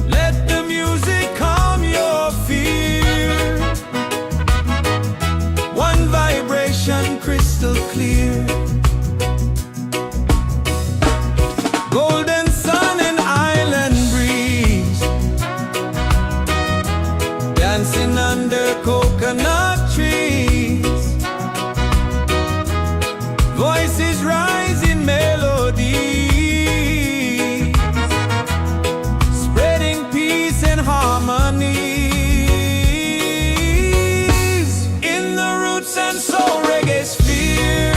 Let the music calm your fear. One vibration crystal clear. Golden sun and island breeze, dancing under coconut trees. Voices rise in melody, spreading peace and harmony. In the Roots and Soul Reggaesphere,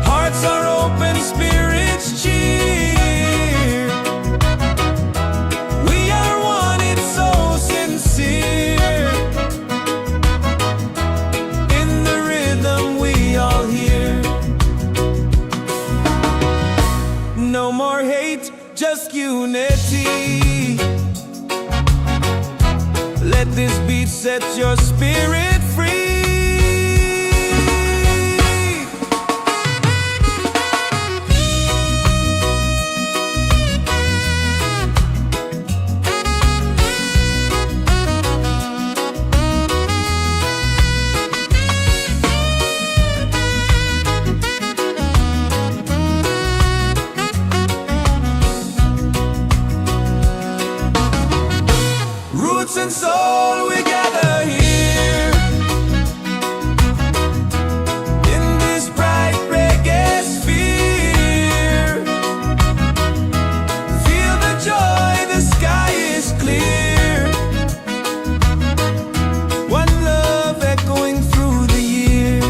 hearts are open, spirits cheer. We are one, it's so sincere. In the rhythm we all hear. No more hate, just unity. Let this beat set your spirit free. Roots and soul, we gather here in this bright reggae sphere. Feel the joy, the sky is clear. One love echoing through the year.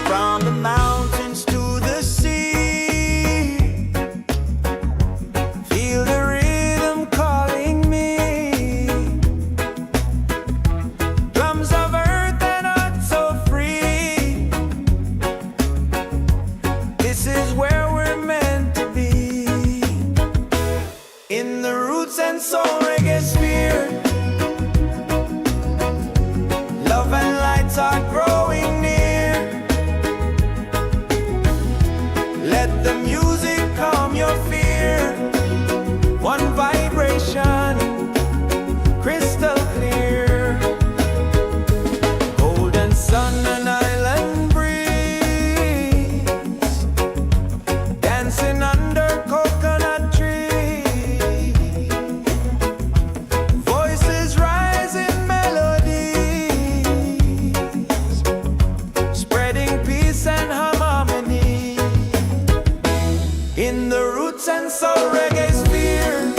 From the mountains to the sea, feel the rhythm calling me. Drums of earth and heart so free. This is where we're meant to be. In the Roots and Soul Reggaesphere, love and lights are growing near. Let the music calm your fear. One vibration, crystal clear. Golden sun and island breeze, dancing under coconut trees. Voices rise in melodies, spreading peace and harmony. In the Roots and Soul Reggaesphere,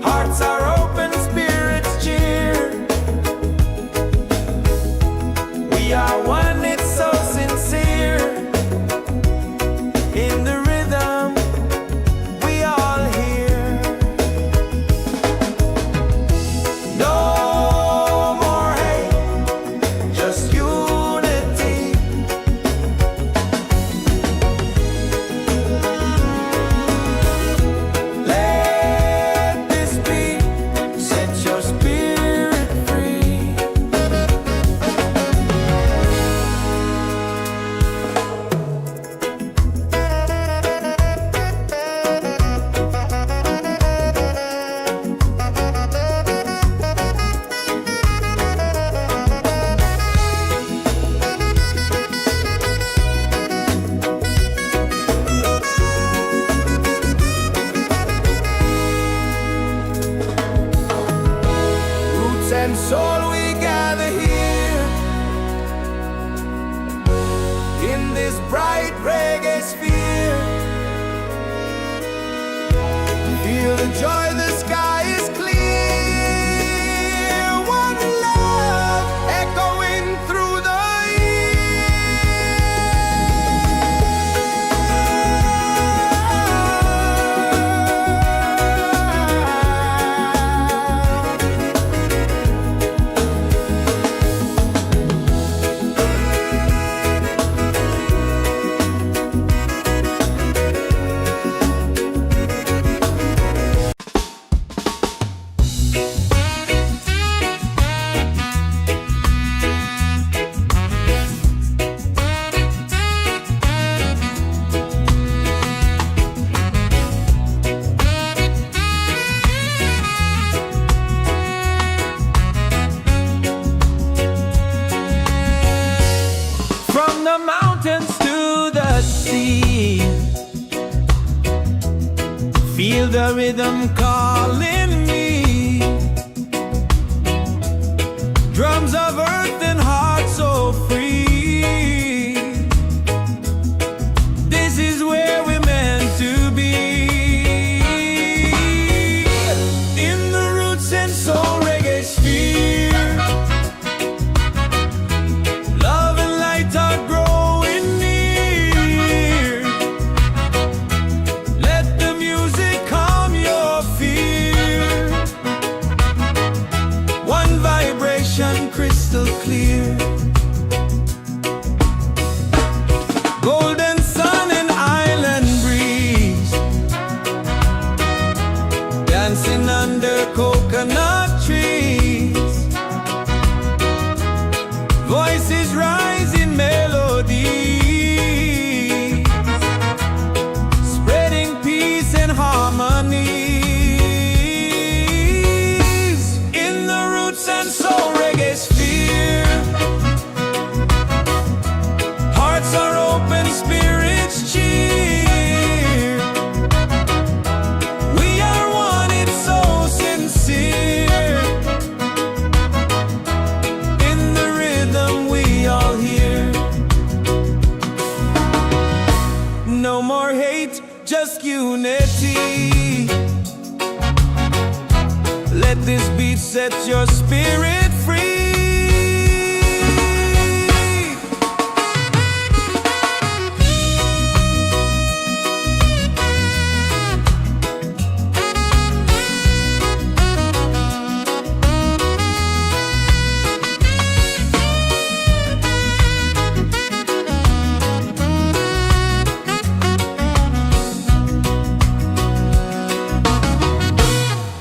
hearts are open, spirits cheer. We are one, it's so sincere. In the rhythm we all hear. No more hate, just unity. Let this beat set your spirit free. this bright reggae sphere. Feel the joy, the sky is clear. One love echoing through the the mountains to the sea. Feel the rhythm calling me. Drums of earth and heart so free. This is where we're meant to be. In the Roots and Soul Reggaesphere. Love and light are growing near. Let the music calm your fear. One vibration crystal clear. Golden sun and island breeze. Dancing under coconut trees. Voices rising melodies, spreading peace and harmonies. In the Roots and Soul Reggaesphere. Hearts are open, spirits cheer. We are one, it's so sincere. In the rhythm we all hear. No more hate, just unity. Let this beat set your spirit free.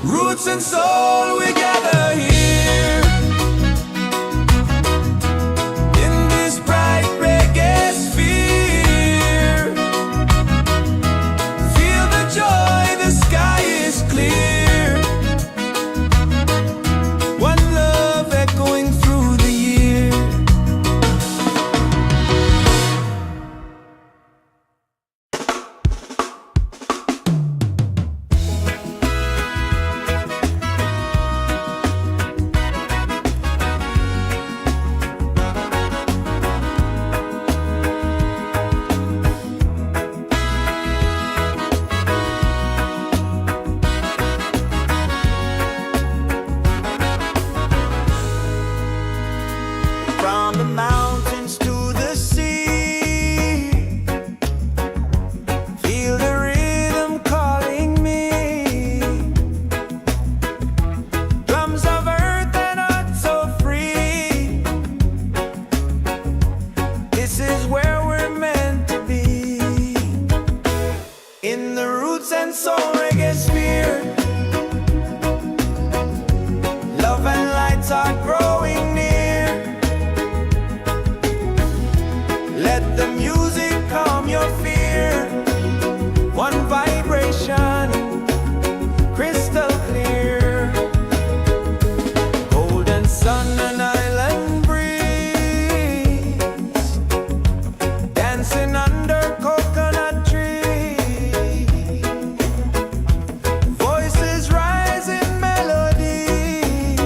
Roots and soul, we gather here. In this bright reggae sphere. Feel the joy, the sky is clear. One love echoing through the year. From the mountains to the sea. Feel the rhythm calling me. Drums of earth and heart so free. This is where we're meant to be. In the Roots and Soul Reggaesphere. Love and lights are growing near. Let the music calm your fear. One vibration, crystal clear. Golden sun and island breeze. Dancing under coconut trees. Voices rising melodies,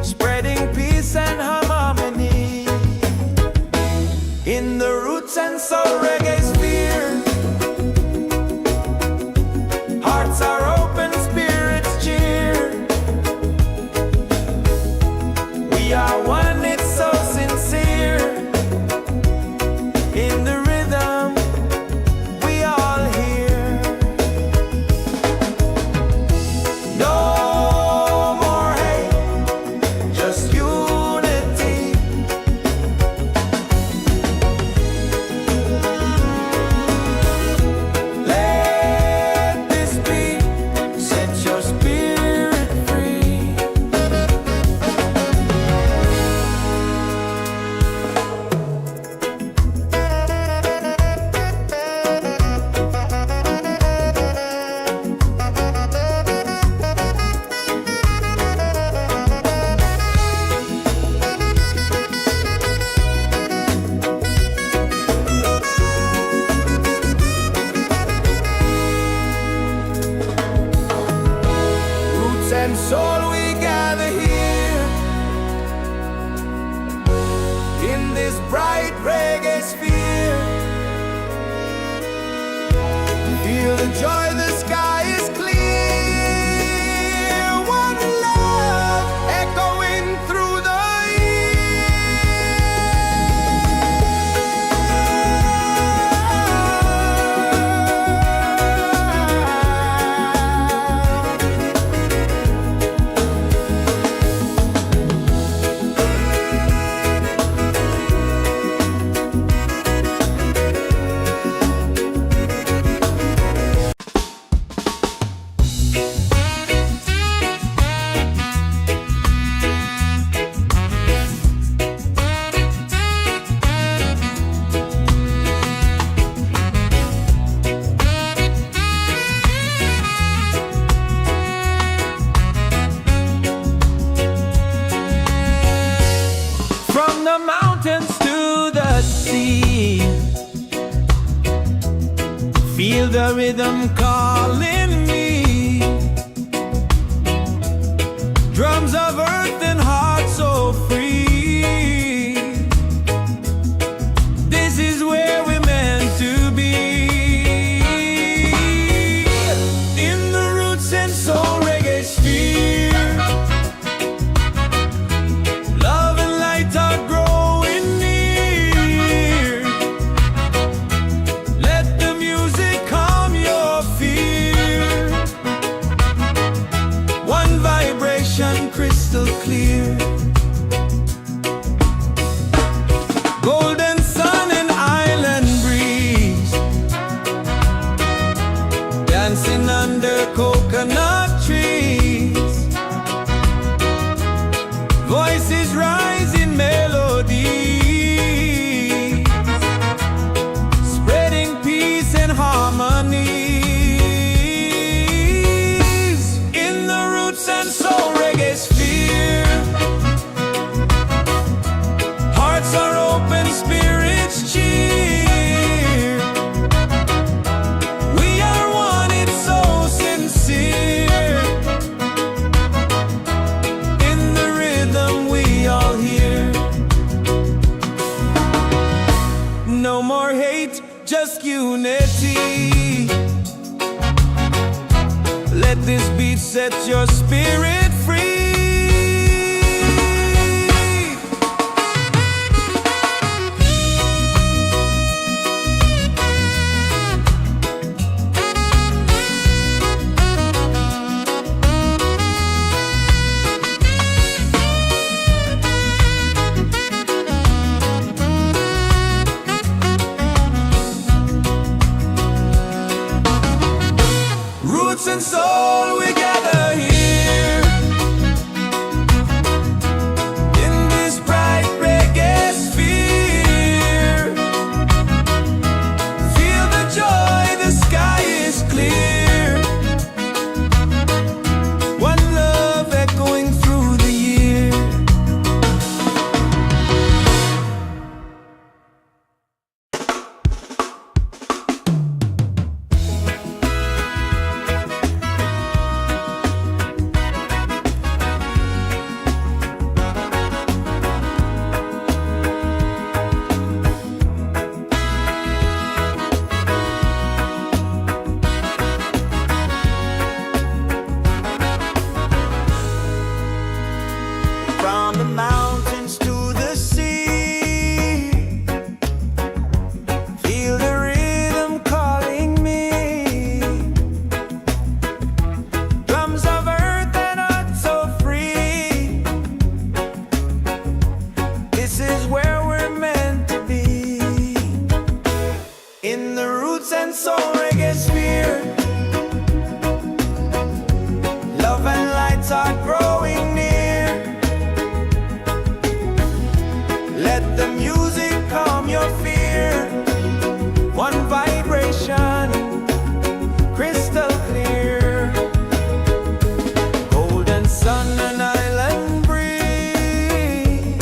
spreading peace and harmony. this bright reggae sphere. Feel the joy, the sky is clear. One love echoing through the the mountains to the sea. Feel the rhythm calling me. Drums of earth and heart so free. This is where we're meant to be. In the Roots and Soul Reggaesphere. Crystal clear, golden sun and island breeze, dancing under coconut trees. Voices rise in melody, spreading peace and harmony. In the Roots and Soul Reggaesphere, hearts are open, spirits cheer. We are one, it's so sincere. In the rhythm we all hear. No more hate, just unity. Let this beat set your spirit free. Roots and soul, we gather here in this bright reggae sphere. Feel the joy, the sky is clear. One love echoing through the year. From the mountains to the sea, feel the rhythm calling me. Drums of earth and heart so free. This is where we're meant to be. In the Roots and Soul Reggaesphere, love and lights are growing near. Let the music calm your fear. One vibration, crystal clear. Golden sun and island breeze,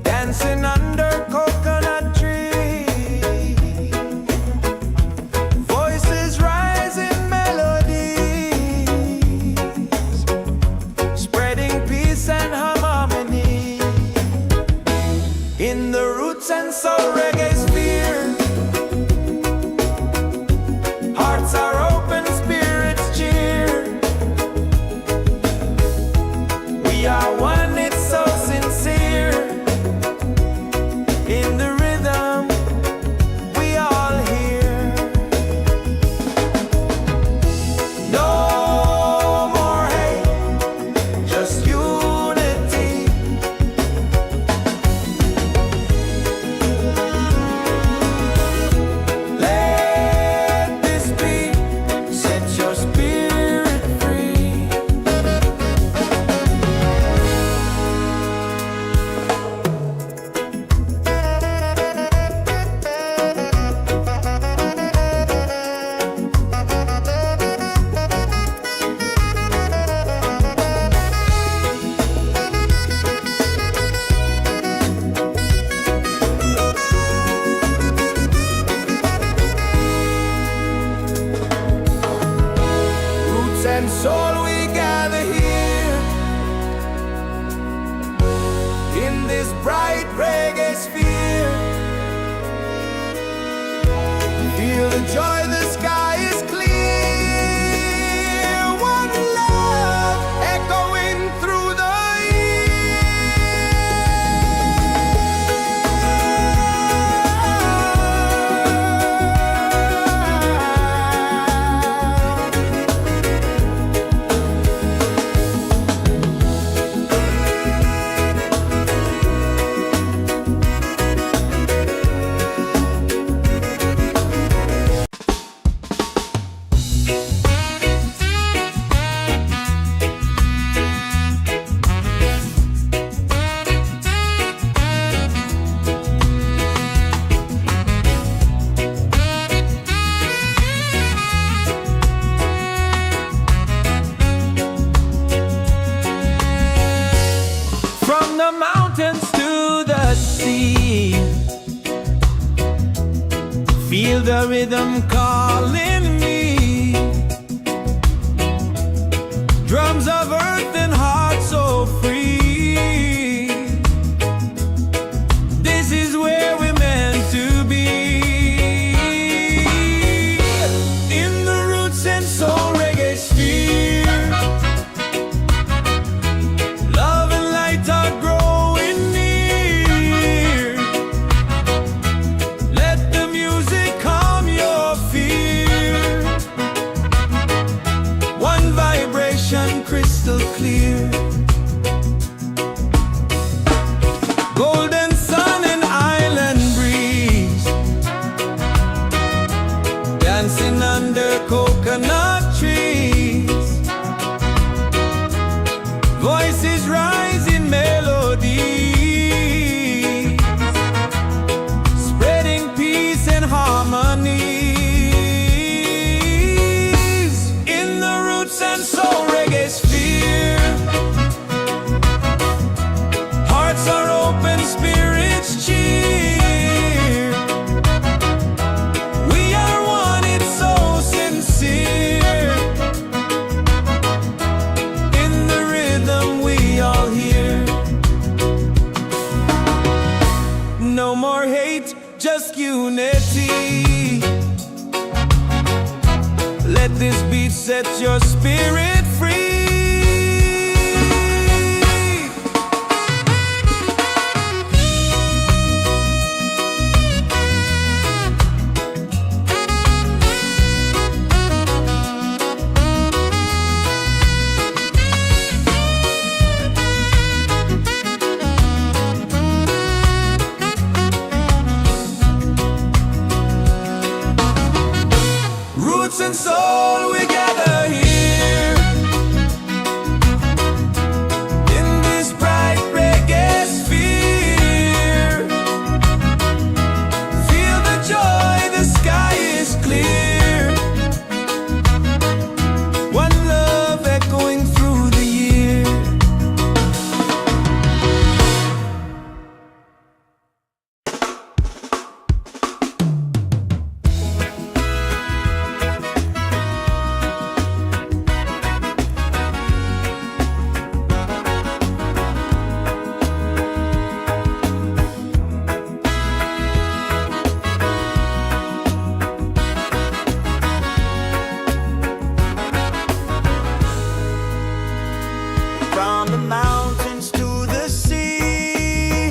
dancing under coconut trees. Voices rise in melodies, spreading peace and harmony. in this bright reggae sphere. Feel the joy, the sky is clear. One love echoing through the the mountains to the sea. Feel the rhythm calling me. Drums of earth and heart so free. This is where we're meant to be. In the Roots and Soul Reggaesphere. Love and light are growing near. Let the music calm your fear. One vibration crystal clear. Golden sun and island breeze. Dancing under coconut trees. Voices rise in melody, spreading peace and harmonies. In the Roots and Soul Reggaesphere. Hearts are open, spirits cheer. We are one, it's so sincere. In the rhythm we all hear. No more hate, just unity. Let this beat set your spirit free. Roots and soul, we gather here. In this bright reggae sphere. Feel the joy, the sky is clear. One love echoing through the year. From the mountains to the sea.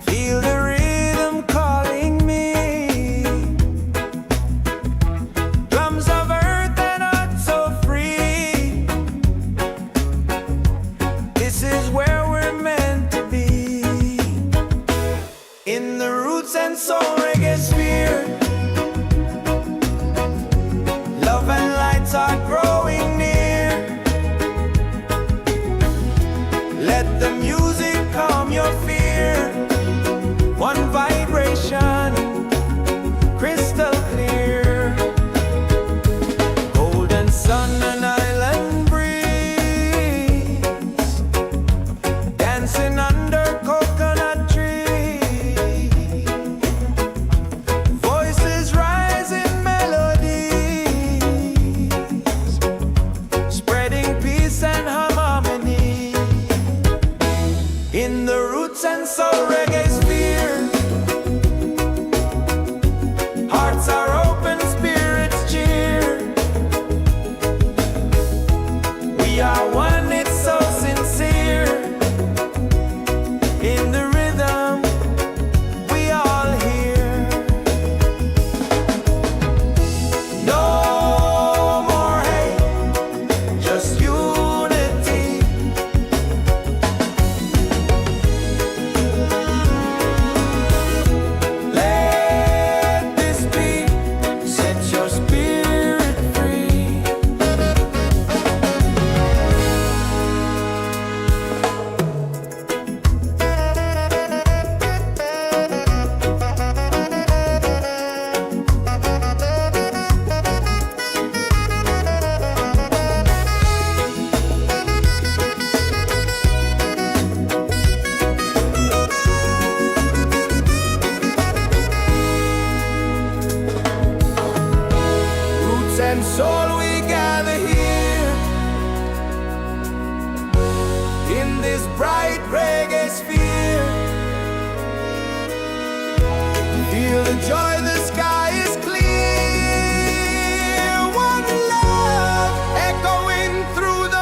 Feel the rhythm calling me. Drums of earth and heart so free. This is where we're meant to be. In the Roots and Soul Reggaesphere. Love and lights are growing near. Let the music calm your fear. One vibration, crystal clear. Golden sun and island breeze. Dancing under coconut trees. in the Roots and Soul Reggaesphere. Hearts are open, spirits cheer. We are one, it's so sincere. In the rhythm we all hear. No more hate, just unity. Let this be, set your spirit free. Roots and soul, we gather here in this bright reggae sphere. Feel the joy, the sky is clear. One love echoing through the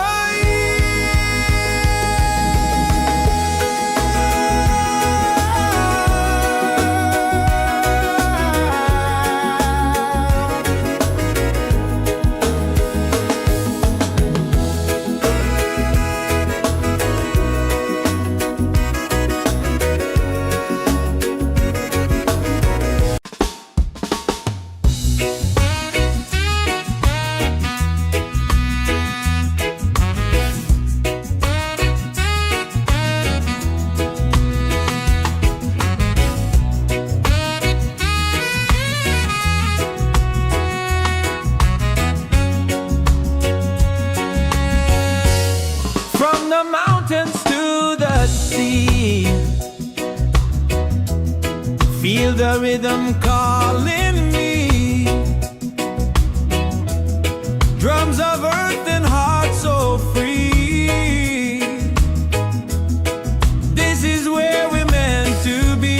from the mountains to the sea. Feel the rhythm calling me. Drums of earth and heart so free. This is where we're meant to be.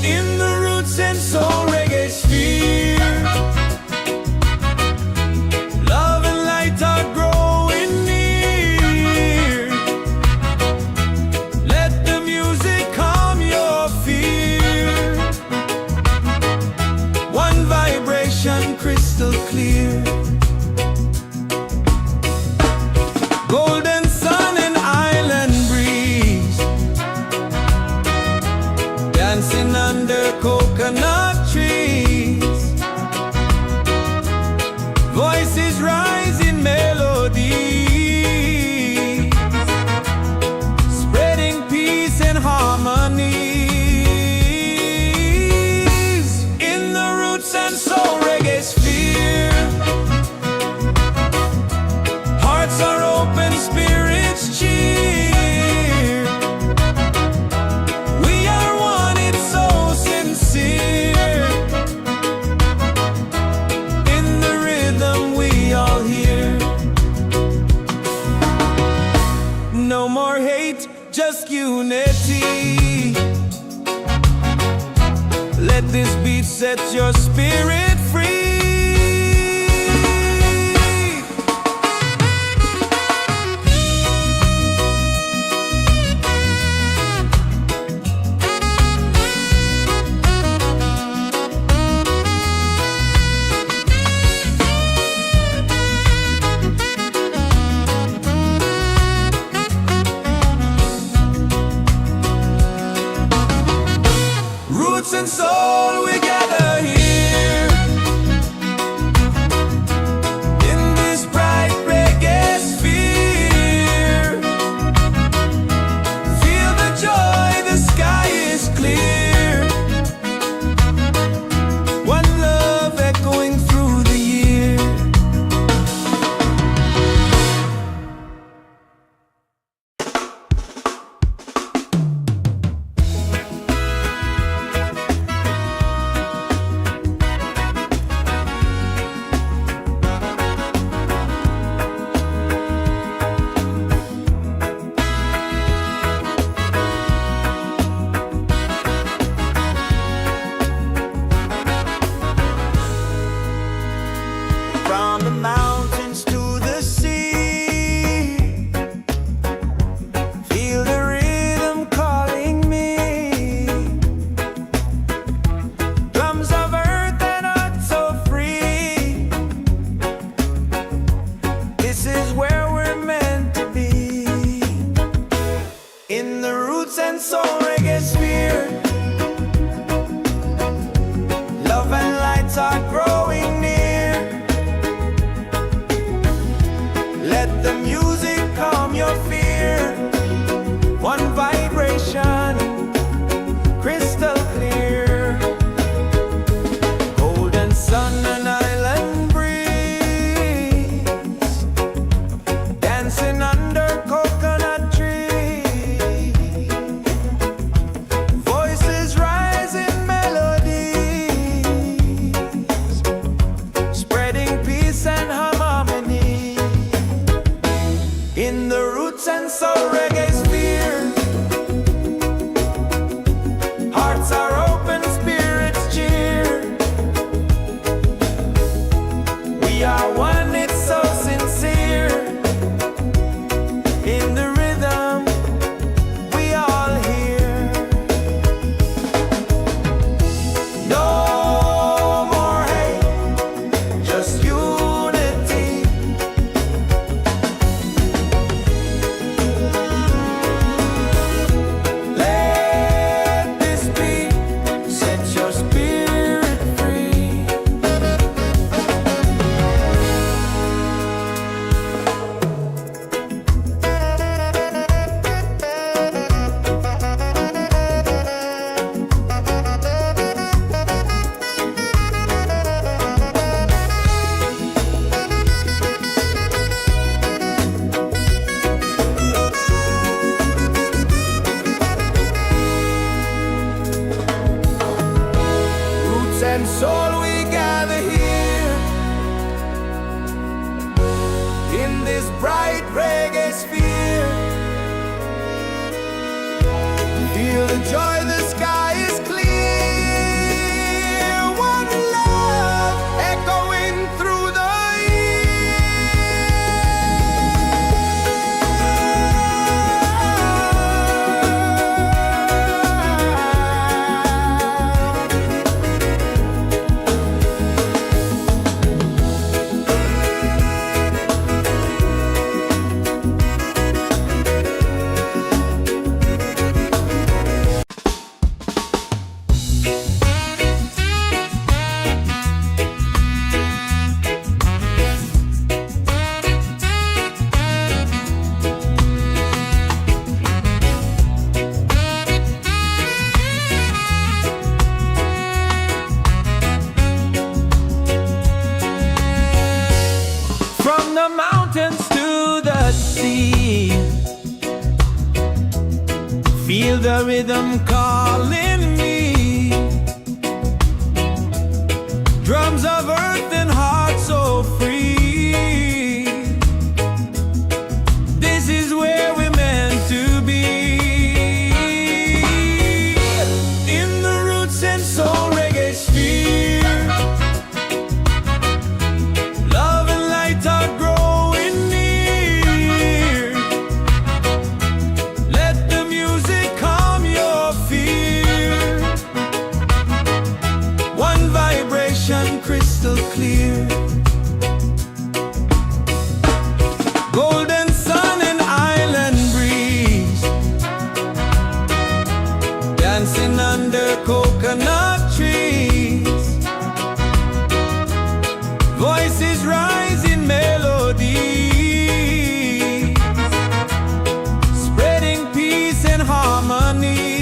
In the Roots and Soul Reggaesphere. Love and light are growing near. Let the music calm your fear. One vibration crystal clear. Golden sun and island breeze. Dancing under coconut trees. Voices rise in melody, spreading peace and harmony. In the Roots and Soul Reggaesphere. Hearts are open, spirits cheer. We are one, it's so sincere. In the rhythm we all hear. No more hate, just unity. Let this beat set your spirit free. Roots and soul, we gather here and soul Reggaesphere. Love and lights are growing near. Let the music calm your fear. One vibration, crystal clear. Golden sun and island breeze, dancing under coconut trees. Voices rise in melodies, spreading peace and harmony. In the Roots and Soul Reggaesphere, hearts are open, spirits cheer. We are one, it's so sincere. In the rhythm, we all hear. No more hate, just unity. Let this beat set your spirit free. Roots and soul, we gather here in this bright reggae sphere. Feel the joy, the sky is clear. One love echoing through the from the mountains to the sea. Feel the rhythm calling me. Drums of earth and heart so free. This is where we're meant to be. In the Roots and Soul Reggaesphere, love and light are growing near. Let the music calm your fear. One vibration, crystal clear. Golden sun and island breeze, dancing under coconut trees. Voices rise in melody, spreading peace and harmony.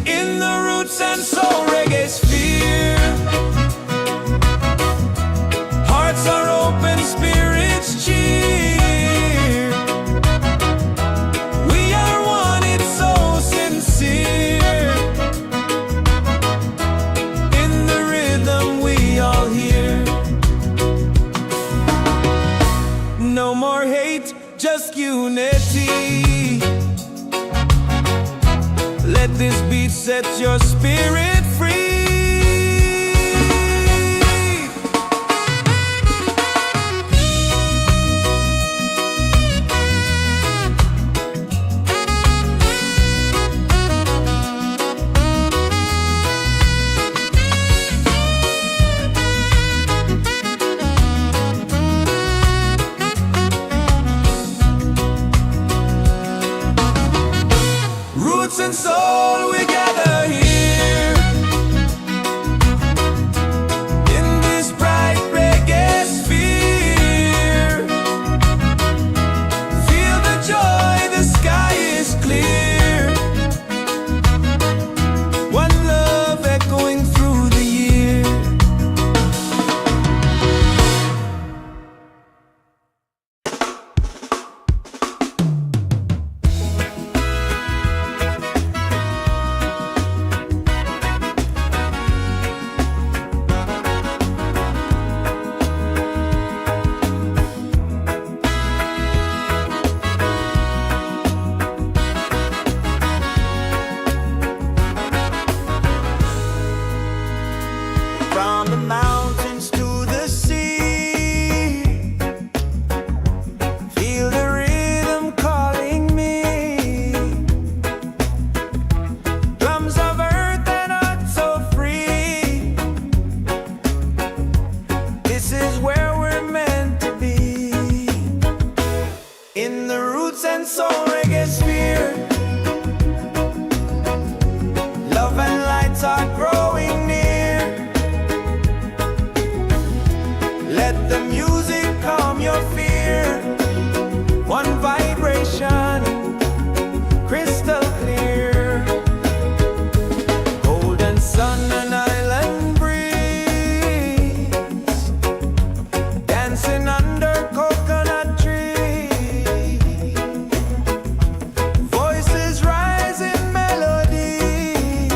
In the Roots and Soul Reggaesphere, hearts are open, spirits cheer. We are one, it's so sincere. In the rhythm, we all hear. No more hate, just unity. Let this beat set your spirit free. Roots and Soul Reggaesphere. Love and lights are growing near. Let the music calm your fear. One vibration, crystal clear. Golden sun and island breeze, dancing under coconut trees. Voices rise in melodies,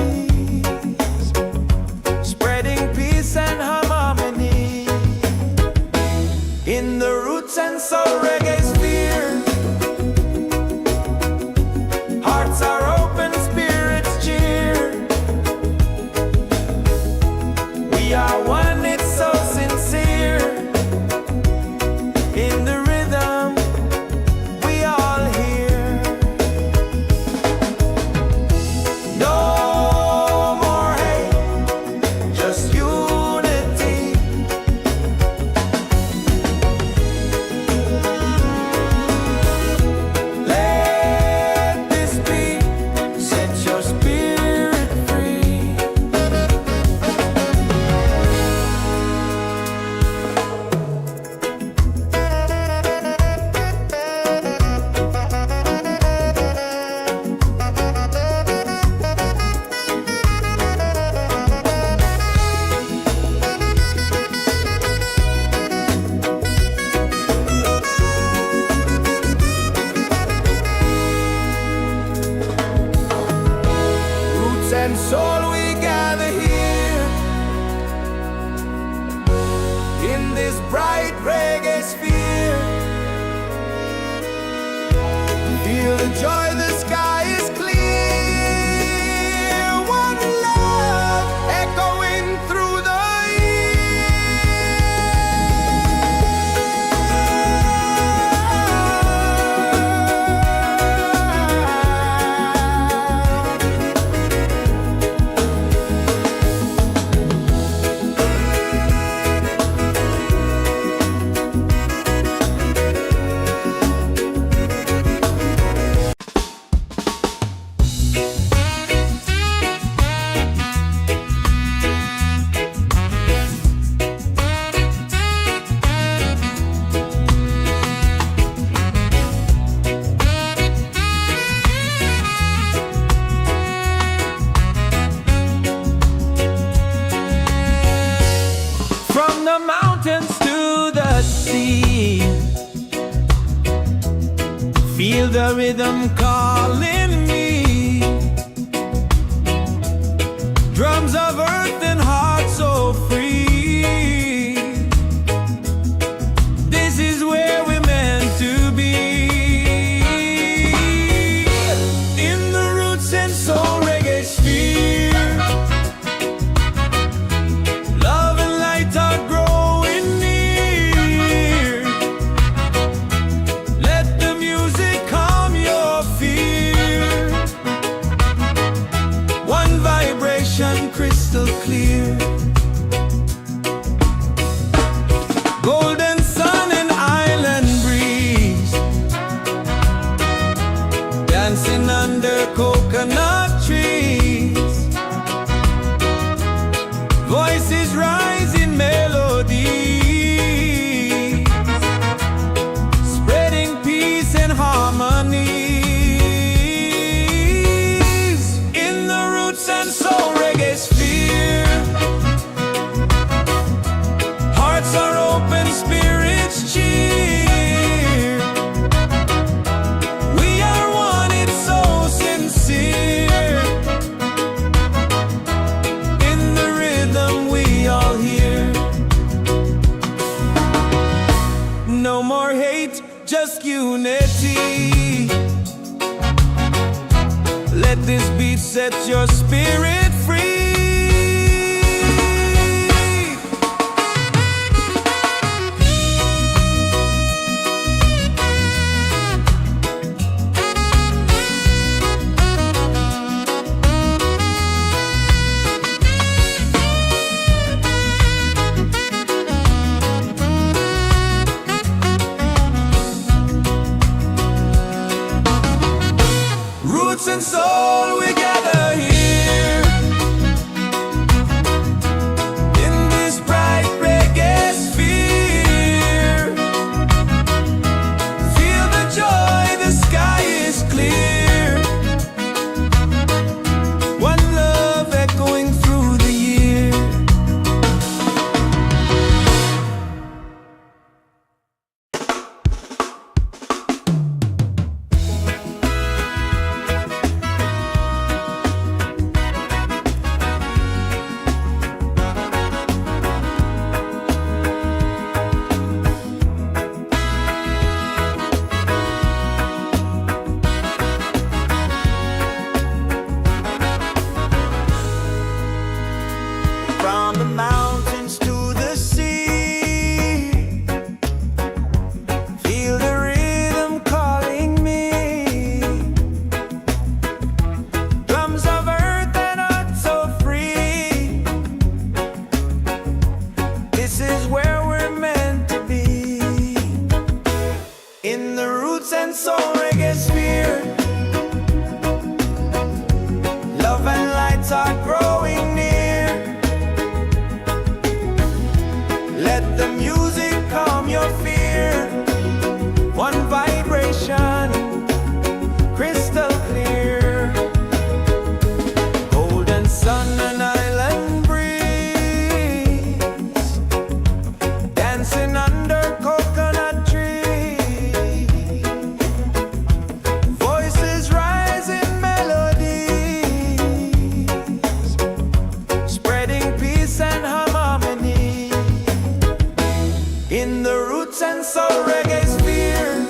spreading peace and harmony. In the Roots and Soul Reggaesphere, hearts are open, spirits cheer. We are one, it's so sincere. In the rhythm, we all hear. No more hate, just unity. Let this beat set your spirit free. Roots and soul, we gather here in this bright reggae sphere. Feel the joy, the sky is clear. One love echoing through the from the mountains to the sea. Feel the rhythm calling me. Drums of earth and heart so free. This is where we're meant to be. In the Roots and Soul Reggaesphere, love and light are growing near. Let the music calm your fear. One vibration, crystal clear. Golden sun and island breeze, dancing under coconut trees. Voices rise in melodies, spreading peace and harmonies. In the Roots and Soul Reggaesphere, hearts are open, spirits cheer. We are one, it's so sincere. In the rhythm, we all hear. No more hate, just unity. Let this beat set your spirit free. and soul, we gather here in this bright reggae sphere. Feel the joy, the sky is clear. One love echoing through the year. From the mountains to the sea, feel the rhythm calling me. Drums of earth and heart so free. This is where we're meant to be. In the Roots and Soul Reggaesphere, love and lights are growing near. Let the music calm your fear. One vibration, crystal clear. Golden sun and island breeze, dancing under coconut tree. Voices rise in melodies, spreading peace and harmony. In the Roots and Soul Reggaesphere,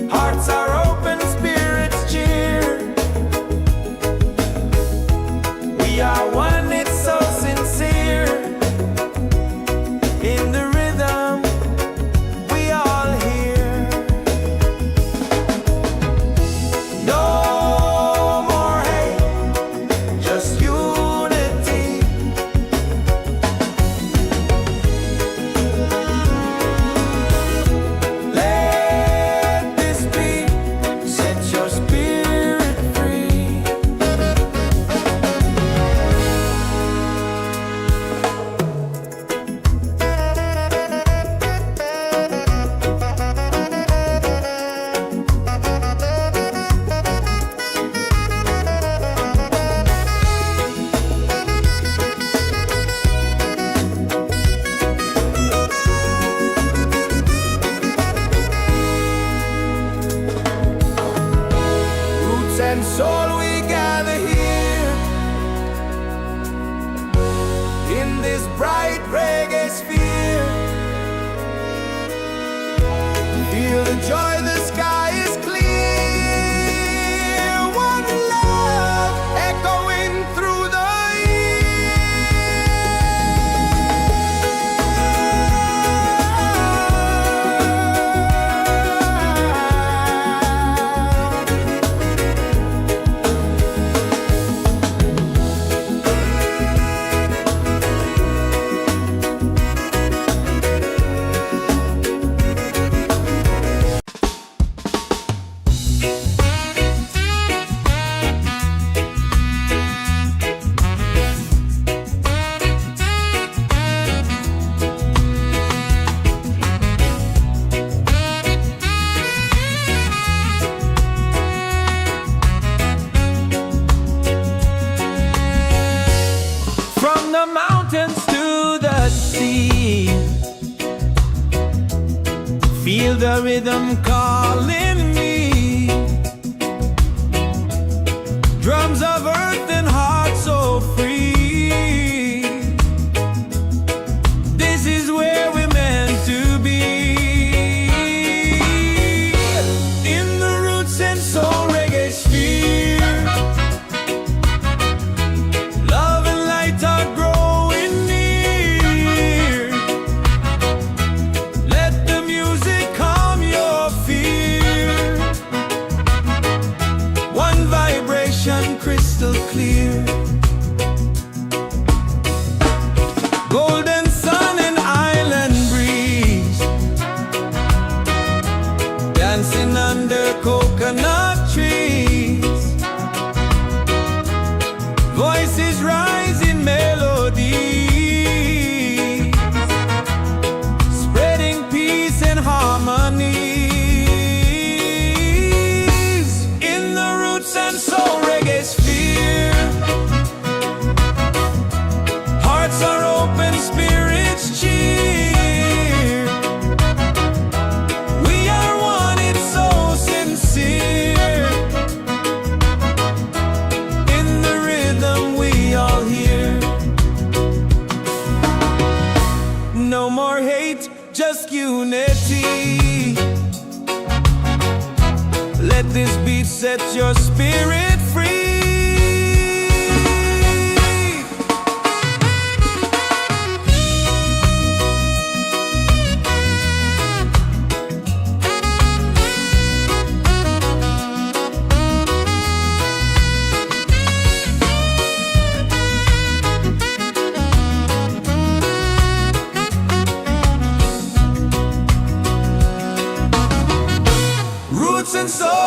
hearts are open, spirits cheer. We are one, it's so sincere. In the rhythm, we all hear. No more hate, just unity. Let this beat set your spirit free. Roots and soul, we gather here in this bright reggae sphere. Feel the joy, the sky is clear. One love echoing through the from the mountains to the sea. Feel the rhythm calling me. Drums of earth and heart so free. This is where we're meant to be. In the Roots and Soul Reggaesphere, love and light are growing near. Let the music calm your fear. One vibration, crystal clear. Golden sun and island breeze, dancing under coconut set your spirit free. Roots and soul